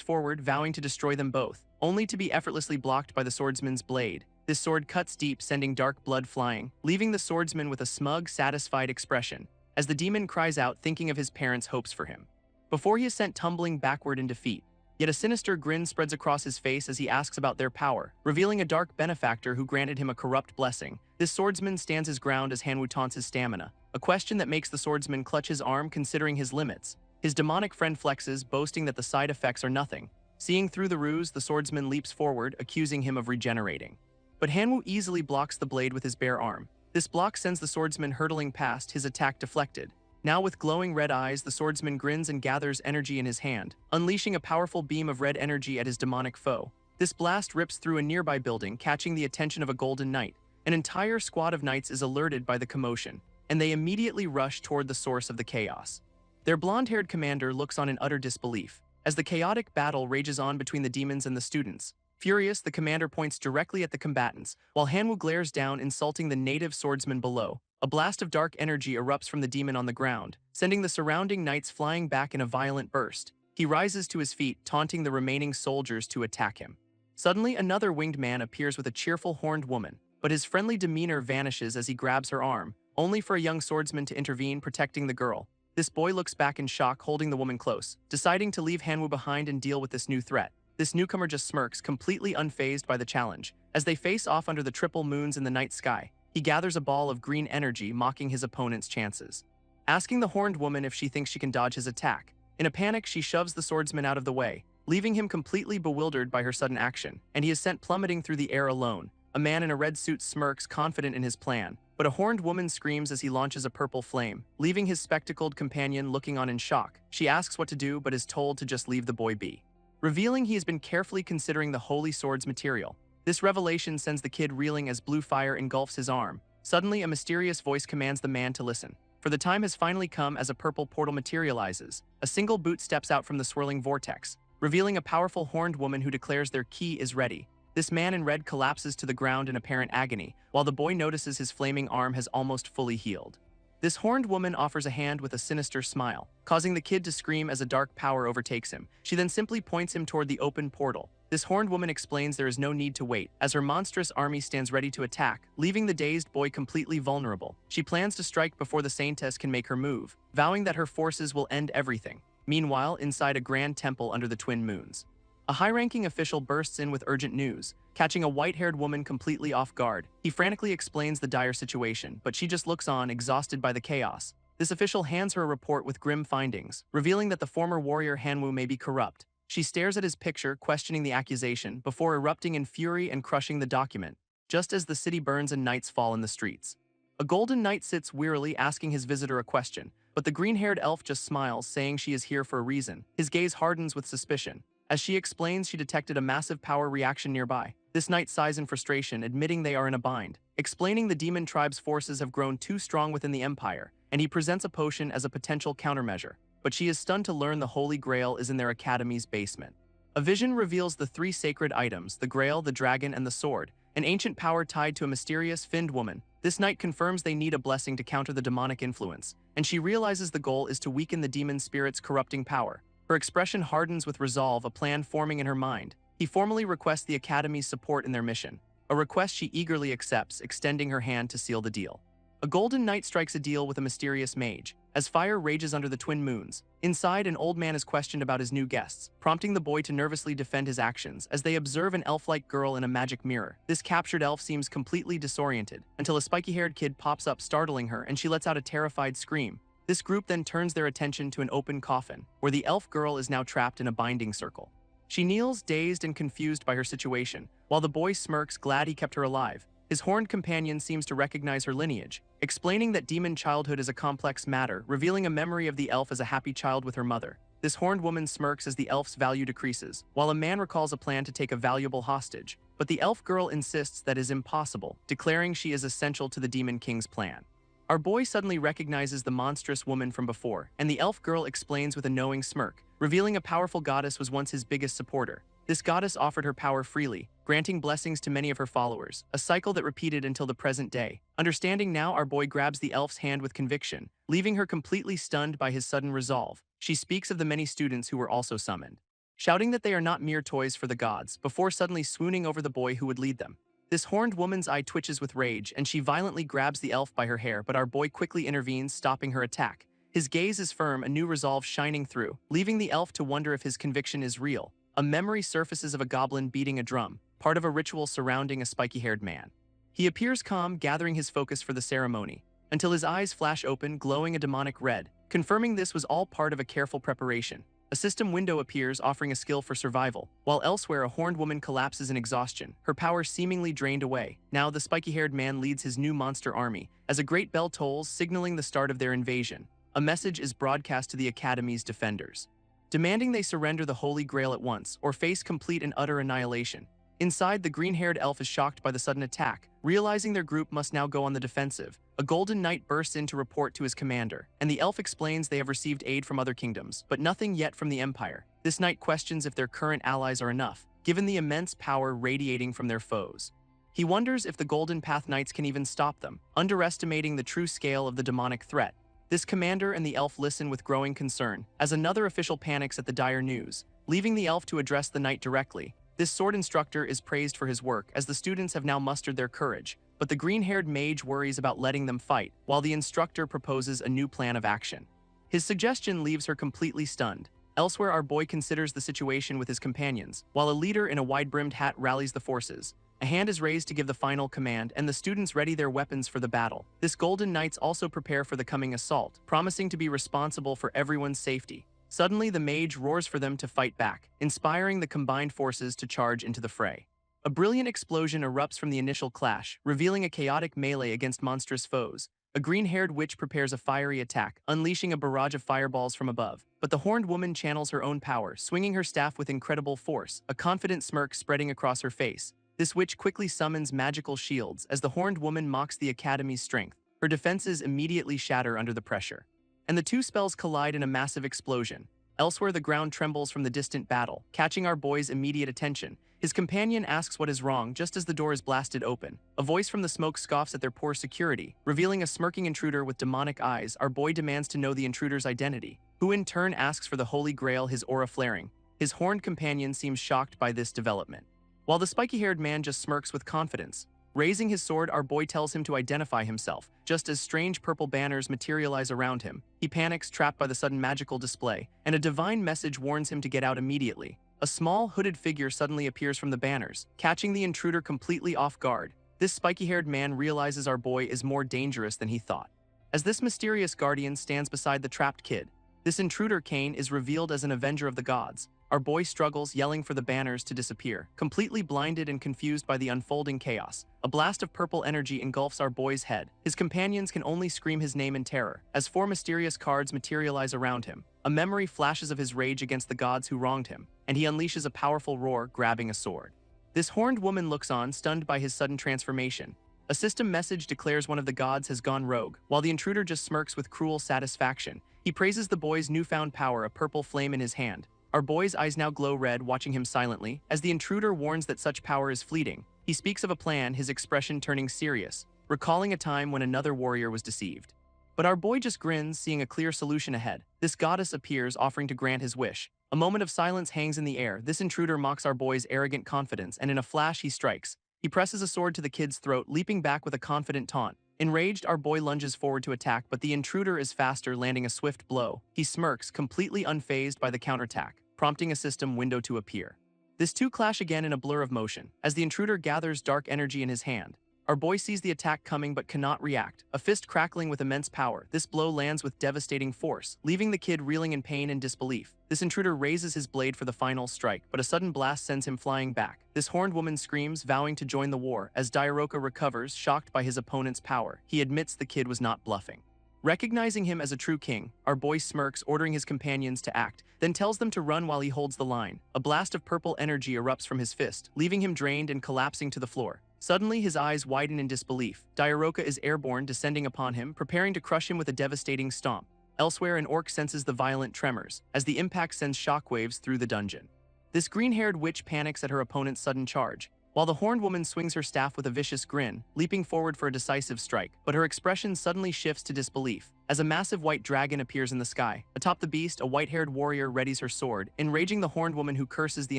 forward, vowing to destroy them both, only to be effortlessly blocked by the swordsman's blade. This sword cuts deep, sending dark blood flying, leaving the swordsman with a smug, satisfied expression, as the demon cries out, thinking of his parents' hopes for him. Before he is sent tumbling backward in defeat, yet a sinister grin spreads across his face as he asks about their power, revealing a dark benefactor who granted him a corrupt blessing. This swordsman stands his ground as Hanwoo taunts his stamina, a question that makes the swordsman clutch his arm considering his limits. His demonic friend flexes, boasting that the side effects are nothing. Seeing through the ruse, the swordsman leaps forward, accusing him of regenerating. But Hanwoo easily blocks the blade with his bare arm. This block sends the swordsman hurtling past, his attack deflected. Now with glowing red eyes, the swordsman grins and gathers energy in his hand, unleashing a powerful beam of red energy at his demonic foe. This blast rips through a nearby building, catching the attention of a golden knight. An entire squad of knights is alerted by the commotion, and they immediately rush toward the source of the chaos. Their blonde-haired commander looks on in utter disbelief, as the chaotic battle rages on between the demons and the students. Furious, the commander points directly at the combatants, while Hanwoo glares down, insulting the native swordsman below. A blast of dark energy erupts from the demon on the ground, sending the surrounding knights flying back in a violent burst. He rises to his feet, taunting the remaining soldiers to attack him. Suddenly, another winged man appears with a cheerful horned woman, but his friendly demeanor vanishes as he grabs her arm, only for a young swordsman to intervene, protecting the girl. This boy looks back in shock, holding the woman close, deciding to leave Hanwoo behind and deal with this new threat. This newcomer just smirks, completely unfazed by the challenge. As they face off under the triple moons in the night sky, he gathers a ball of green energy, mocking his opponent's chances. Asking the horned woman if she thinks she can dodge his attack. In a panic, she shoves the swordsman out of the way, leaving him completely bewildered by her sudden action, and he is sent plummeting through the air alone. A man in a red suit smirks, confident in his plan, but a horned woman screams as he launches a purple flame, leaving his spectacled companion looking on in shock. She asks what to do, but is told to just leave the boy be, revealing he has been carefully considering the holy sword's material. This revelation sends the kid reeling as blue fire engulfs his arm. Suddenly, a mysterious voice commands the man to listen, for the time has finally come. As a purple portal materializes, a single boot steps out from the swirling vortex, revealing a powerful horned woman who declares their key is ready. This man in red collapses to the ground in apparent agony, while the boy notices his flaming arm has almost fully healed. This horned woman offers a hand with a sinister smile, causing the kid to scream as a dark power overtakes him. She then simply points him toward the open portal. This horned woman explains there is no need to wait, as her monstrous army stands ready to attack, leaving the dazed boy completely vulnerable. She plans to strike before the saintess can make her move, vowing that her forces will end everything. Meanwhile, inside a grand temple under the twin moons, a high-ranking official bursts in with urgent news, catching a white-haired woman completely off guard. He frantically explains the dire situation, but she just looks on, exhausted by the chaos. This official hands her a report with grim findings, revealing that the former warrior Hanwoo may be corrupt. She stares at his picture, questioning the accusation, before erupting in fury and crushing the document, just as the city burns and knights fall in the streets. A golden knight sits wearily, asking his visitor a question, but the green-haired elf just smiles, saying she is here for a reason. His gaze hardens with suspicion. As she explains, she detected a massive power reaction nearby. This knight sighs in frustration, admitting they are in a bind, explaining the demon tribe's forces have grown too strong within the empire, and he presents a potion as a potential countermeasure. But she is stunned to learn the Holy Grail is in their academy's basement. A vision reveals the three sacred items, the Grail, the dragon, and the sword, an ancient power tied to a mysterious finned woman. This knight confirms they need a blessing to counter the demonic influence, and she realizes the goal is to weaken the demon spirit's corrupting power. Her expression hardens with resolve, a plan forming in her mind. He formally requests the Academy's support in their mission, a request she eagerly accepts, extending her hand to seal the deal. A golden knight strikes a deal with a mysterious mage, as fire rages under the twin moons. Inside, an old man is questioned about his new guests, prompting the boy to nervously defend his actions as they observe an elf-like girl in a magic mirror. This captured elf seems completely disoriented, until a spiky-haired kid pops up, startling her, and she lets out a terrified scream. This group then turns their attention to an open coffin, where the elf girl is now trapped in a binding circle. She kneels, dazed and confused by her situation, while the boy smirks, glad he kept her alive. His horned companion seems to recognize her lineage, explaining that demon childhood is a complex matter, revealing a memory of the elf as a happy child with her mother. This horned woman smirks as the elf's value decreases, while a man recalls a plan to take a valuable hostage. But the elf girl insists that is impossible, declaring she is essential to the demon king's plan. Our boy suddenly recognizes the monstrous woman from before, and the elf girl explains with a knowing smirk, revealing a powerful goddess was once his biggest supporter. This goddess offered her power freely, granting blessings to many of her followers, a cycle that repeated until the present day. Understanding now, our boy grabs the elf's hand with conviction, leaving her completely stunned by his sudden resolve. She speaks of the many students who were also summoned, shouting that they are not mere toys for the gods, before suddenly swooning over the boy who would lead them. This horned woman's eye twitches with rage, and she violently grabs the elf by her hair, but our boy quickly intervenes, stopping her attack. His gaze is firm, a new resolve shining through, leaving the elf to wonder if his conviction is real. A memory surfaces of a goblin beating a drum, part of a ritual surrounding a spiky-haired man. He appears calm, gathering his focus for the ceremony, until his eyes flash open, glowing a demonic red, confirming this was all part of a careful preparation. A system window appears, offering a skill for survival, while elsewhere a horned woman collapses in exhaustion, her power seemingly drained away. Now the spiky-haired man leads his new monster army, as a great bell tolls, signaling the start of their invasion. A message is broadcast to the Academy's defenders, demanding they surrender the Holy Grail at once, or face complete and utter annihilation. Inside, the green-haired elf is shocked by the sudden attack, realizing their group must now go on the defensive. A golden knight bursts in to report to his commander, and the elf explains they have received aid from other kingdoms, but nothing yet from the Empire. This knight questions if their current allies are enough, given the immense power radiating from their foes. He wonders if the Golden Path Knights can even stop them, underestimating the true scale of the demonic threat. This commander and the elf listen with growing concern, as another official panics at the dire news, leaving the elf to address the knight directly. This sword instructor is praised for his work, as the students have now mustered their courage, but the green-haired mage worries about letting them fight, while the instructor proposes a new plan of action. His suggestion leaves her completely stunned. Elsewhere, our boy considers the situation with his companions, while a leader in a wide-brimmed hat rallies the forces. A hand is raised to give the final command, and the students ready their weapons for the battle. This Golden Knights also prepare for the coming assault, promising to be responsible for everyone's safety. Suddenly, the mage roars for them to fight back, inspiring the combined forces to charge into the fray. A brilliant explosion erupts from the initial clash, revealing a chaotic melee against monstrous foes. A green-haired witch prepares a fiery attack, unleashing a barrage of fireballs from above. But the horned woman channels her own power, swinging her staff with incredible force, a confident smirk spreading across her face. This witch quickly summons magical shields as the horned woman mocks the Academy's strength. Her defenses immediately shatter under the pressure, and the two spells collide in a massive explosion. Elsewhere, the ground trembles from the distant battle, catching our boy's immediate attention. His companion asks what is wrong just as the door is blasted open. A voice from the smoke scoffs at their poor security, revealing a smirking intruder with demonic eyes. Our boy demands to know the intruder's identity, who in turn asks for the Holy Grail, his aura flaring. His horned companion seems shocked by this development, while the spiky-haired man just smirks with confidence. Raising his sword, our boy tells him to identify himself, just as strange purple banners materialize around him. He panics, trapped by the sudden magical display, and a divine message warns him to get out immediately. A small, hooded figure suddenly appears from the banners, catching the intruder completely off guard. This spiky-haired man realizes our boy is more dangerous than he thought, as this mysterious guardian stands beside the trapped kid. This intruder, Cain, is revealed as an avenger of the gods. Our boy struggles, yelling for the banners to disappear, completely blinded and confused by the unfolding chaos. A blast of purple energy engulfs our boy's head. His companions can only scream his name in terror, as four mysterious cards materialize around him. A memory flashes of his rage against the gods who wronged him, and he unleashes a powerful roar, grabbing a sword. This horned woman looks on, stunned by his sudden transformation. A system message declares one of the gods has gone rogue, while the intruder just smirks with cruel satisfaction. He praises the boy's newfound power, a purple flame in his hand. Our boy's eyes now glow red, watching him silently, as the intruder warns that such power is fleeting. He speaks of a plan, his expression turning serious, recalling a time when another warrior was deceived. But our boy just grins, seeing a clear solution ahead. This goddess appears, offering to grant his wish. A moment of silence hangs in the air. This intruder mocks our boy's arrogant confidence, and in a flash he strikes. He presses a sword to the kid's throat, leaping back with a confident taunt. Enraged, our boy lunges forward to attack, but the intruder is faster, landing a swift blow. He smirks, completely unfazed by the counterattack, prompting a system window to appear. This two clash again in a blur of motion, as the intruder gathers dark energy in his hand. Our boy sees the attack coming but cannot react, a fist crackling with immense power. This blow lands with devastating force, leaving the kid reeling in pain and disbelief. This intruder raises his blade for the final strike, but a sudden blast sends him flying back. This horned woman screams, vowing to join the war. As Dairoka recovers, shocked by his opponent's power, he admits the kid was not bluffing. Recognizing him as a true king, our boy smirks, ordering his companions to act, then tells them to run while he holds the line. A blast of purple energy erupts from his fist, leaving him drained and collapsing to the floor. Suddenly, his eyes widen in disbelief. Dairoka is airborne, descending upon him, preparing to crush him with a devastating stomp. Elsewhere, an orc senses the violent tremors, as the impact sends shockwaves through the dungeon. This green-haired witch panics at her opponent's sudden charge, while the horned woman swings her staff with a vicious grin, leaping forward for a decisive strike, but her expression suddenly shifts to disbelief, as a massive white dragon appears in the sky. Atop the beast, a white-haired warrior readies her sword, enraging the horned woman who curses the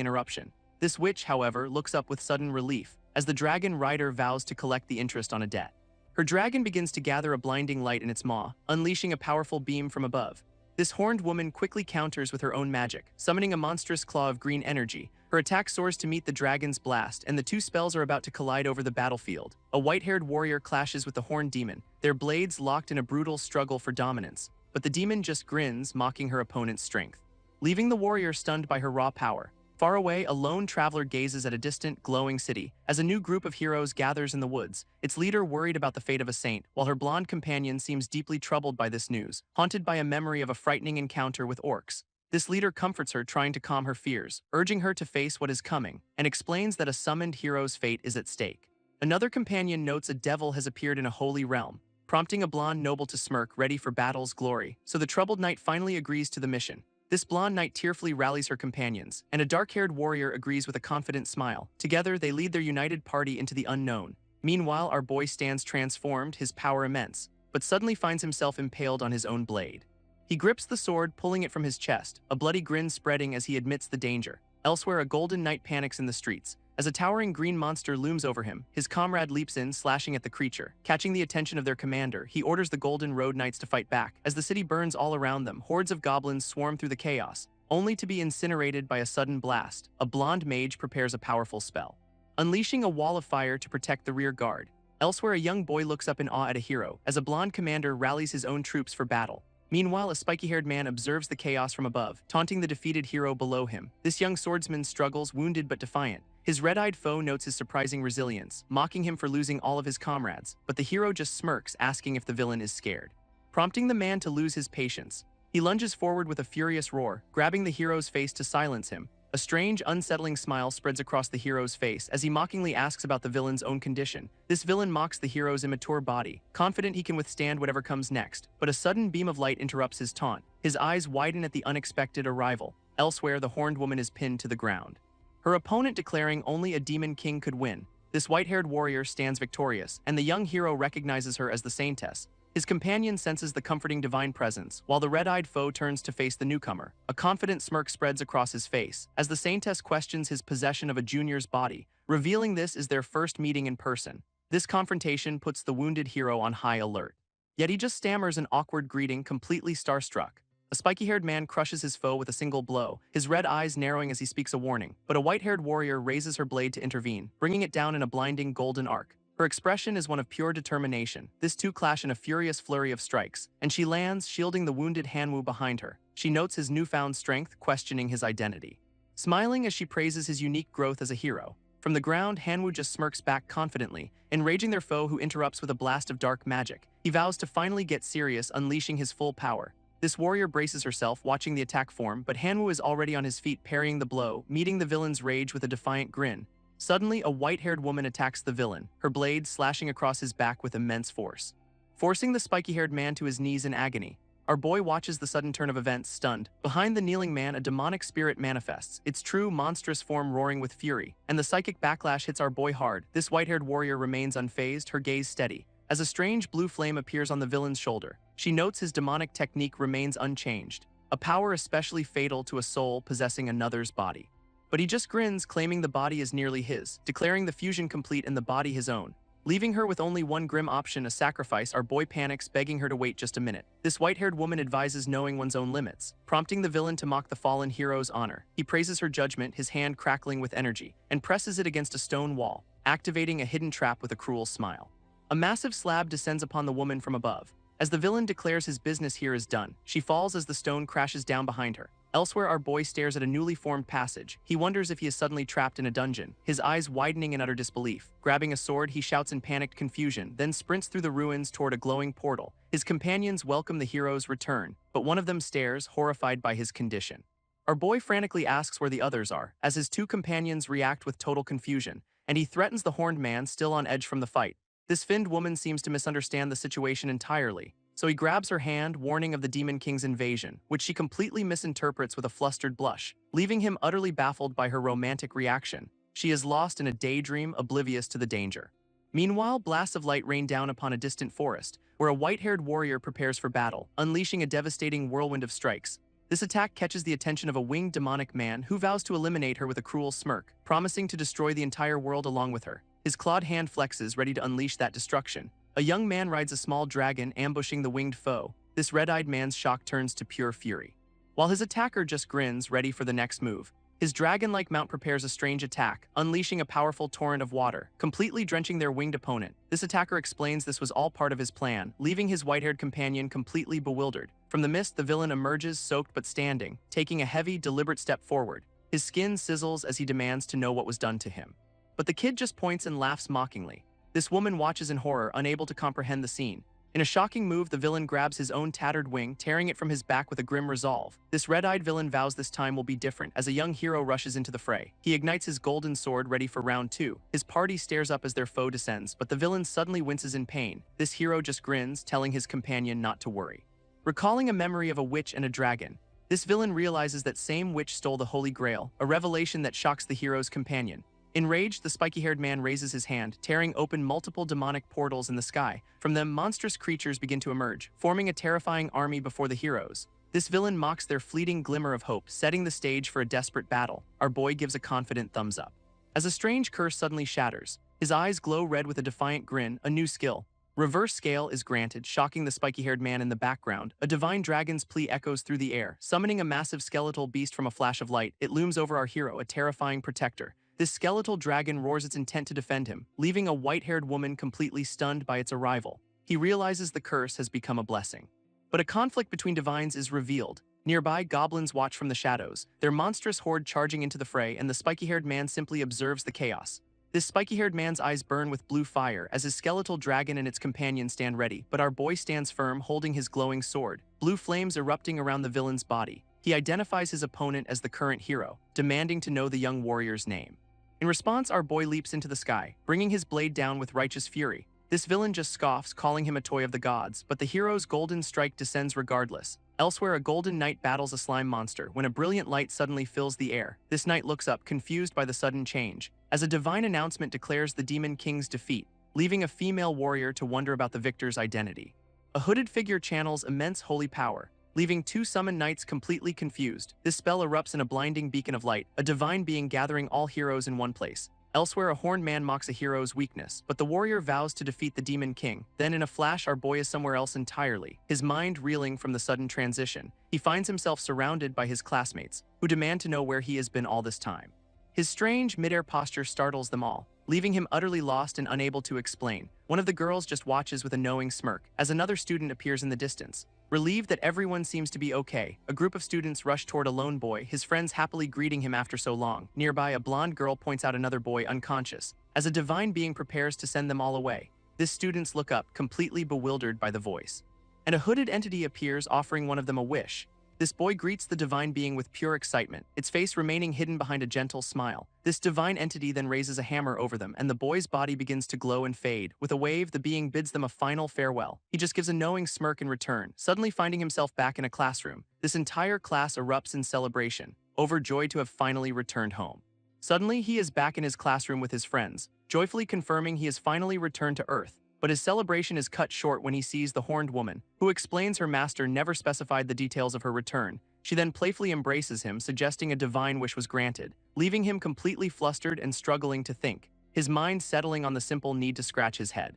interruption. This witch, however, looks up with sudden relief, as the dragon rider vows to collect the interest on a debt. Her dragon begins to gather a blinding light in its maw, unleashing a powerful beam from above. This horned woman quickly counters with her own magic, summoning a monstrous claw of green energy. Her attack soars to meet the dragon's blast, and the two spells are about to collide over the battlefield. A white-haired warrior clashes with the horned demon, their blades locked in a brutal struggle for dominance. But the demon just grins, mocking her opponent's strength, leaving the warrior stunned by her raw power. Far away, a lone traveler gazes at a distant, glowing city, as a new group of heroes gathers in the woods, its leader worried about the fate of a saint, while her blonde companion seems deeply troubled by this news, haunted by a memory of a frightening encounter with orcs. This leader comforts her, trying to calm her fears, urging her to face what is coming, and explains that a summoned hero's fate is at stake. Another companion notes a devil has appeared in a holy realm, prompting a blonde noble to smirk, ready for battle's glory, so the troubled knight finally agrees to the mission. This blonde knight tearfully rallies her companions, and a dark-haired warrior agrees with a confident smile. Together, they lead their united party into the unknown. Meanwhile, our boy stands transformed, his power immense, but suddenly finds himself impaled on his own blade. He grips the sword, pulling it from his chest, a bloody grin spreading as he admits the danger. Elsewhere, a golden knight panics in the streets. As a towering green monster looms over him, his comrade leaps in, slashing at the creature. Catching the attention of their commander, he orders the Golden Road Knights to fight back. As the city burns all around them, hordes of goblins swarm through the chaos, only to be incinerated by a sudden blast. A blonde mage prepares a powerful spell, unleashing a wall of fire to protect the rear guard. Elsewhere, a young boy looks up in awe at a hero, as a blonde commander rallies his own troops for battle. Meanwhile, a spiky-haired man observes the chaos from above, taunting the defeated hero below him. This young swordsman struggles, wounded but defiant. His red-eyed foe notes his surprising resilience, mocking him for losing all of his comrades, but the hero just smirks, asking if the villain is scared, prompting the man to lose his patience. He lunges forward with a furious roar, grabbing the hero's face to silence him. A strange, unsettling smile spreads across the hero's face as he mockingly asks about the villain's own condition. This villain mocks the hero's immature body, confident he can withstand whatever comes next, but a sudden beam of light interrupts his taunt. His eyes widen at the unexpected arrival. Elsewhere, the horned woman is pinned to the ground, her opponent declaring only a demon king could win. This white-haired warrior stands victorious, and the young hero recognizes her as the saintess. His companion senses the comforting divine presence, while the red-eyed foe turns to face the newcomer. A confident smirk spreads across his face, as the saintess questions his possession of a junior's body, revealing this is their first meeting in person. This confrontation puts the wounded hero on high alert, yet he just stammers an awkward greeting, completely starstruck. A spiky-haired man crushes his foe with a single blow, his red eyes narrowing as he speaks a warning, but a white-haired warrior raises her blade to intervene, bringing it down in a blinding golden arc. Her expression is one of pure determination. This two clash in a furious flurry of strikes, and she lands, shielding the wounded Hanwoo behind her. She notes his newfound strength, questioning his identity, smiling as she praises his unique growth as a hero. From the ground, Hanwoo just smirks back confidently, enraging their foe who interrupts with a blast of dark magic. He vows to finally get serious, unleashing his full power. This warrior braces herself, watching the attack form, but Hanwoo is already on his feet, parrying the blow, meeting the villain's rage with a defiant grin. Suddenly, a white-haired woman attacks the villain, her blade slashing across his back with immense force, forcing the spiky-haired man to his knees in agony. Our boy watches the sudden turn of events, stunned. Behind the kneeling man, a demonic spirit manifests, its true, monstrous form roaring with fury, and the psychic backlash hits our boy hard. This white-haired warrior remains unfazed, her gaze steady, as a strange blue flame appears on the villain's shoulder. She notes his demonic technique remains unchanged, a power especially fatal to a soul possessing another's body. But he just grins, claiming the body is nearly his, declaring the fusion complete and the body his own. Leaving her with only one grim option, a sacrifice, our boy panics, begging her to wait just a minute. This white-haired woman advises knowing one's own limits, prompting the villain to mock the fallen hero's honor. He praises her judgment, his hand crackling with energy, and presses it against a stone wall. activating a hidden trap with a cruel smile. A massive slab descends upon the woman from above. As the villain declares his business here is done, she falls as the stone crashes down behind her. Elsewhere, our boy stares at a newly formed passage. He wonders if he is suddenly trapped in a dungeon, his eyes widening in utter disbelief. Grabbing a sword, he shouts in panicked confusion, then sprints through the ruins toward a glowing portal. His companions welcome the hero's return, but one of them stares, horrified by his condition. Our boy frantically asks where the others are, as his two companions react with total confusion, and he threatens the horned man, still on edge from the fight. This finned woman seems to misunderstand the situation entirely, so he grabs her hand, warning of the Demon King's invasion, which she completely misinterprets with a flustered blush, leaving him utterly baffled by her romantic reaction. She is lost in a daydream, oblivious to the danger. Meanwhile, blasts of light rain down upon a distant forest, where a white-haired warrior prepares for battle, unleashing a devastating whirlwind of strikes. This attack catches the attention of a winged demonic man who vows to eliminate her with a cruel smirk, promising to destroy the entire world along with her. His clawed hand flexes, ready to unleash that destruction. A young man rides a small dragon, ambushing the winged foe. This red-eyed man's shock turns to pure fury, while his attacker just grins, ready for the next move. His dragon-like mount prepares a strange attack, unleashing a powerful torrent of water, completely drenching their winged opponent. This attacker explains this was all part of his plan, leaving his white-haired companion completely bewildered. From the mist, the villain emerges, soaked but standing, taking a heavy, deliberate step forward. His skin sizzles as he demands to know what was done to him. But the kid just points and laughs mockingly. This woman watches in horror, unable to comprehend the scene. In a shocking move, the villain grabs his own tattered wing, tearing it from his back with a grim resolve. This red-eyed villain vows this time will be different as a young hero rushes into the fray. He ignites his golden sword, ready for round 2. His party stares up as their foe descends, but the villain suddenly winces in pain. This hero just grins, telling his companion not to worry. Recalling a memory of a witch and a dragon, this villain realizes that same witch stole the Holy Grail, a revelation that shocks the hero's companion. Enraged, the spiky-haired man raises his hand, tearing open multiple demonic portals in the sky. From them, monstrous creatures begin to emerge, forming a terrifying army before the heroes. This villain mocks their fleeting glimmer of hope, setting the stage for a desperate battle. Our boy gives a confident thumbs up. As a strange curse suddenly shatters, his eyes glow red with a defiant grin. A new skill, Reverse Scale, is granted, shocking the spiky-haired man in the background. A divine dragon's plea echoes through the air, summoning a massive skeletal beast from a flash of light. It looms over our hero, a terrifying protector. This skeletal dragon roars its intent to defend him, leaving a white-haired woman completely stunned by its arrival. He realizes the curse has become a blessing. But a conflict between divines is revealed. Nearby, goblins watch from the shadows, their monstrous horde charging into the fray, and the spiky-haired man simply observes the chaos. This spiky-haired man's eyes burn with blue fire as his skeletal dragon and its companion stand ready, but our boy stands firm, holding his glowing sword, blue flames erupting around the villain's body. He identifies his opponent as the current hero, demanding to know the young warrior's name. In response, our boy leaps into the sky, bringing his blade down with righteous fury. This villain just scoffs, calling him a toy of the gods, but the hero's golden strike descends regardless. Elsewhere, a golden knight battles a slime monster when a brilliant light suddenly fills the air. This knight looks up, confused by the sudden change, as a divine announcement declares the Demon King's defeat, leaving a female warrior to wonder about the victor's identity. A hooded figure channels immense holy power, leaving two summoned knights completely confused. This spell erupts in a blinding beacon of light, a divine being gathering all heroes in one place. Elsewhere, a horned man mocks a hero's weakness, but the warrior vows to defeat the Demon King. Then in a flash, our boy is somewhere else entirely, his mind reeling from the sudden transition. He finds himself surrounded by his classmates, who demand to know where he has been all this time. His strange mid-air posture startles them all, leaving him utterly lost and unable to explain. One of the girls just watches with a knowing smirk as another student appears in the distance. Relieved that everyone seems to be okay, a group of students rush toward a lone boy, his friends happily greeting him after so long. Nearby, a blonde girl points out another boy unconscious, as a divine being prepares to send them all away. These students look up, completely bewildered by the voice. And a hooded entity appears, offering one of them a wish. This boy greets the divine being with pure excitement, its face remaining hidden behind a gentle smile. This divine entity then raises a hammer over them, and the boy's body begins to glow and fade. With a wave, the being bids them a final farewell. He just gives a knowing smirk in return, suddenly finding himself back in a classroom. This entire class erupts in celebration, overjoyed to have finally returned home. Suddenly, he is back in his classroom with his friends, joyfully confirming he has finally returned to Earth. But his celebration is cut short when he sees the horned woman, who explains her master never specified the details of her return. She then playfully embraces him, suggesting a divine wish was granted, leaving him completely flustered and struggling to think, his mind settling on the simple need to scratch his head.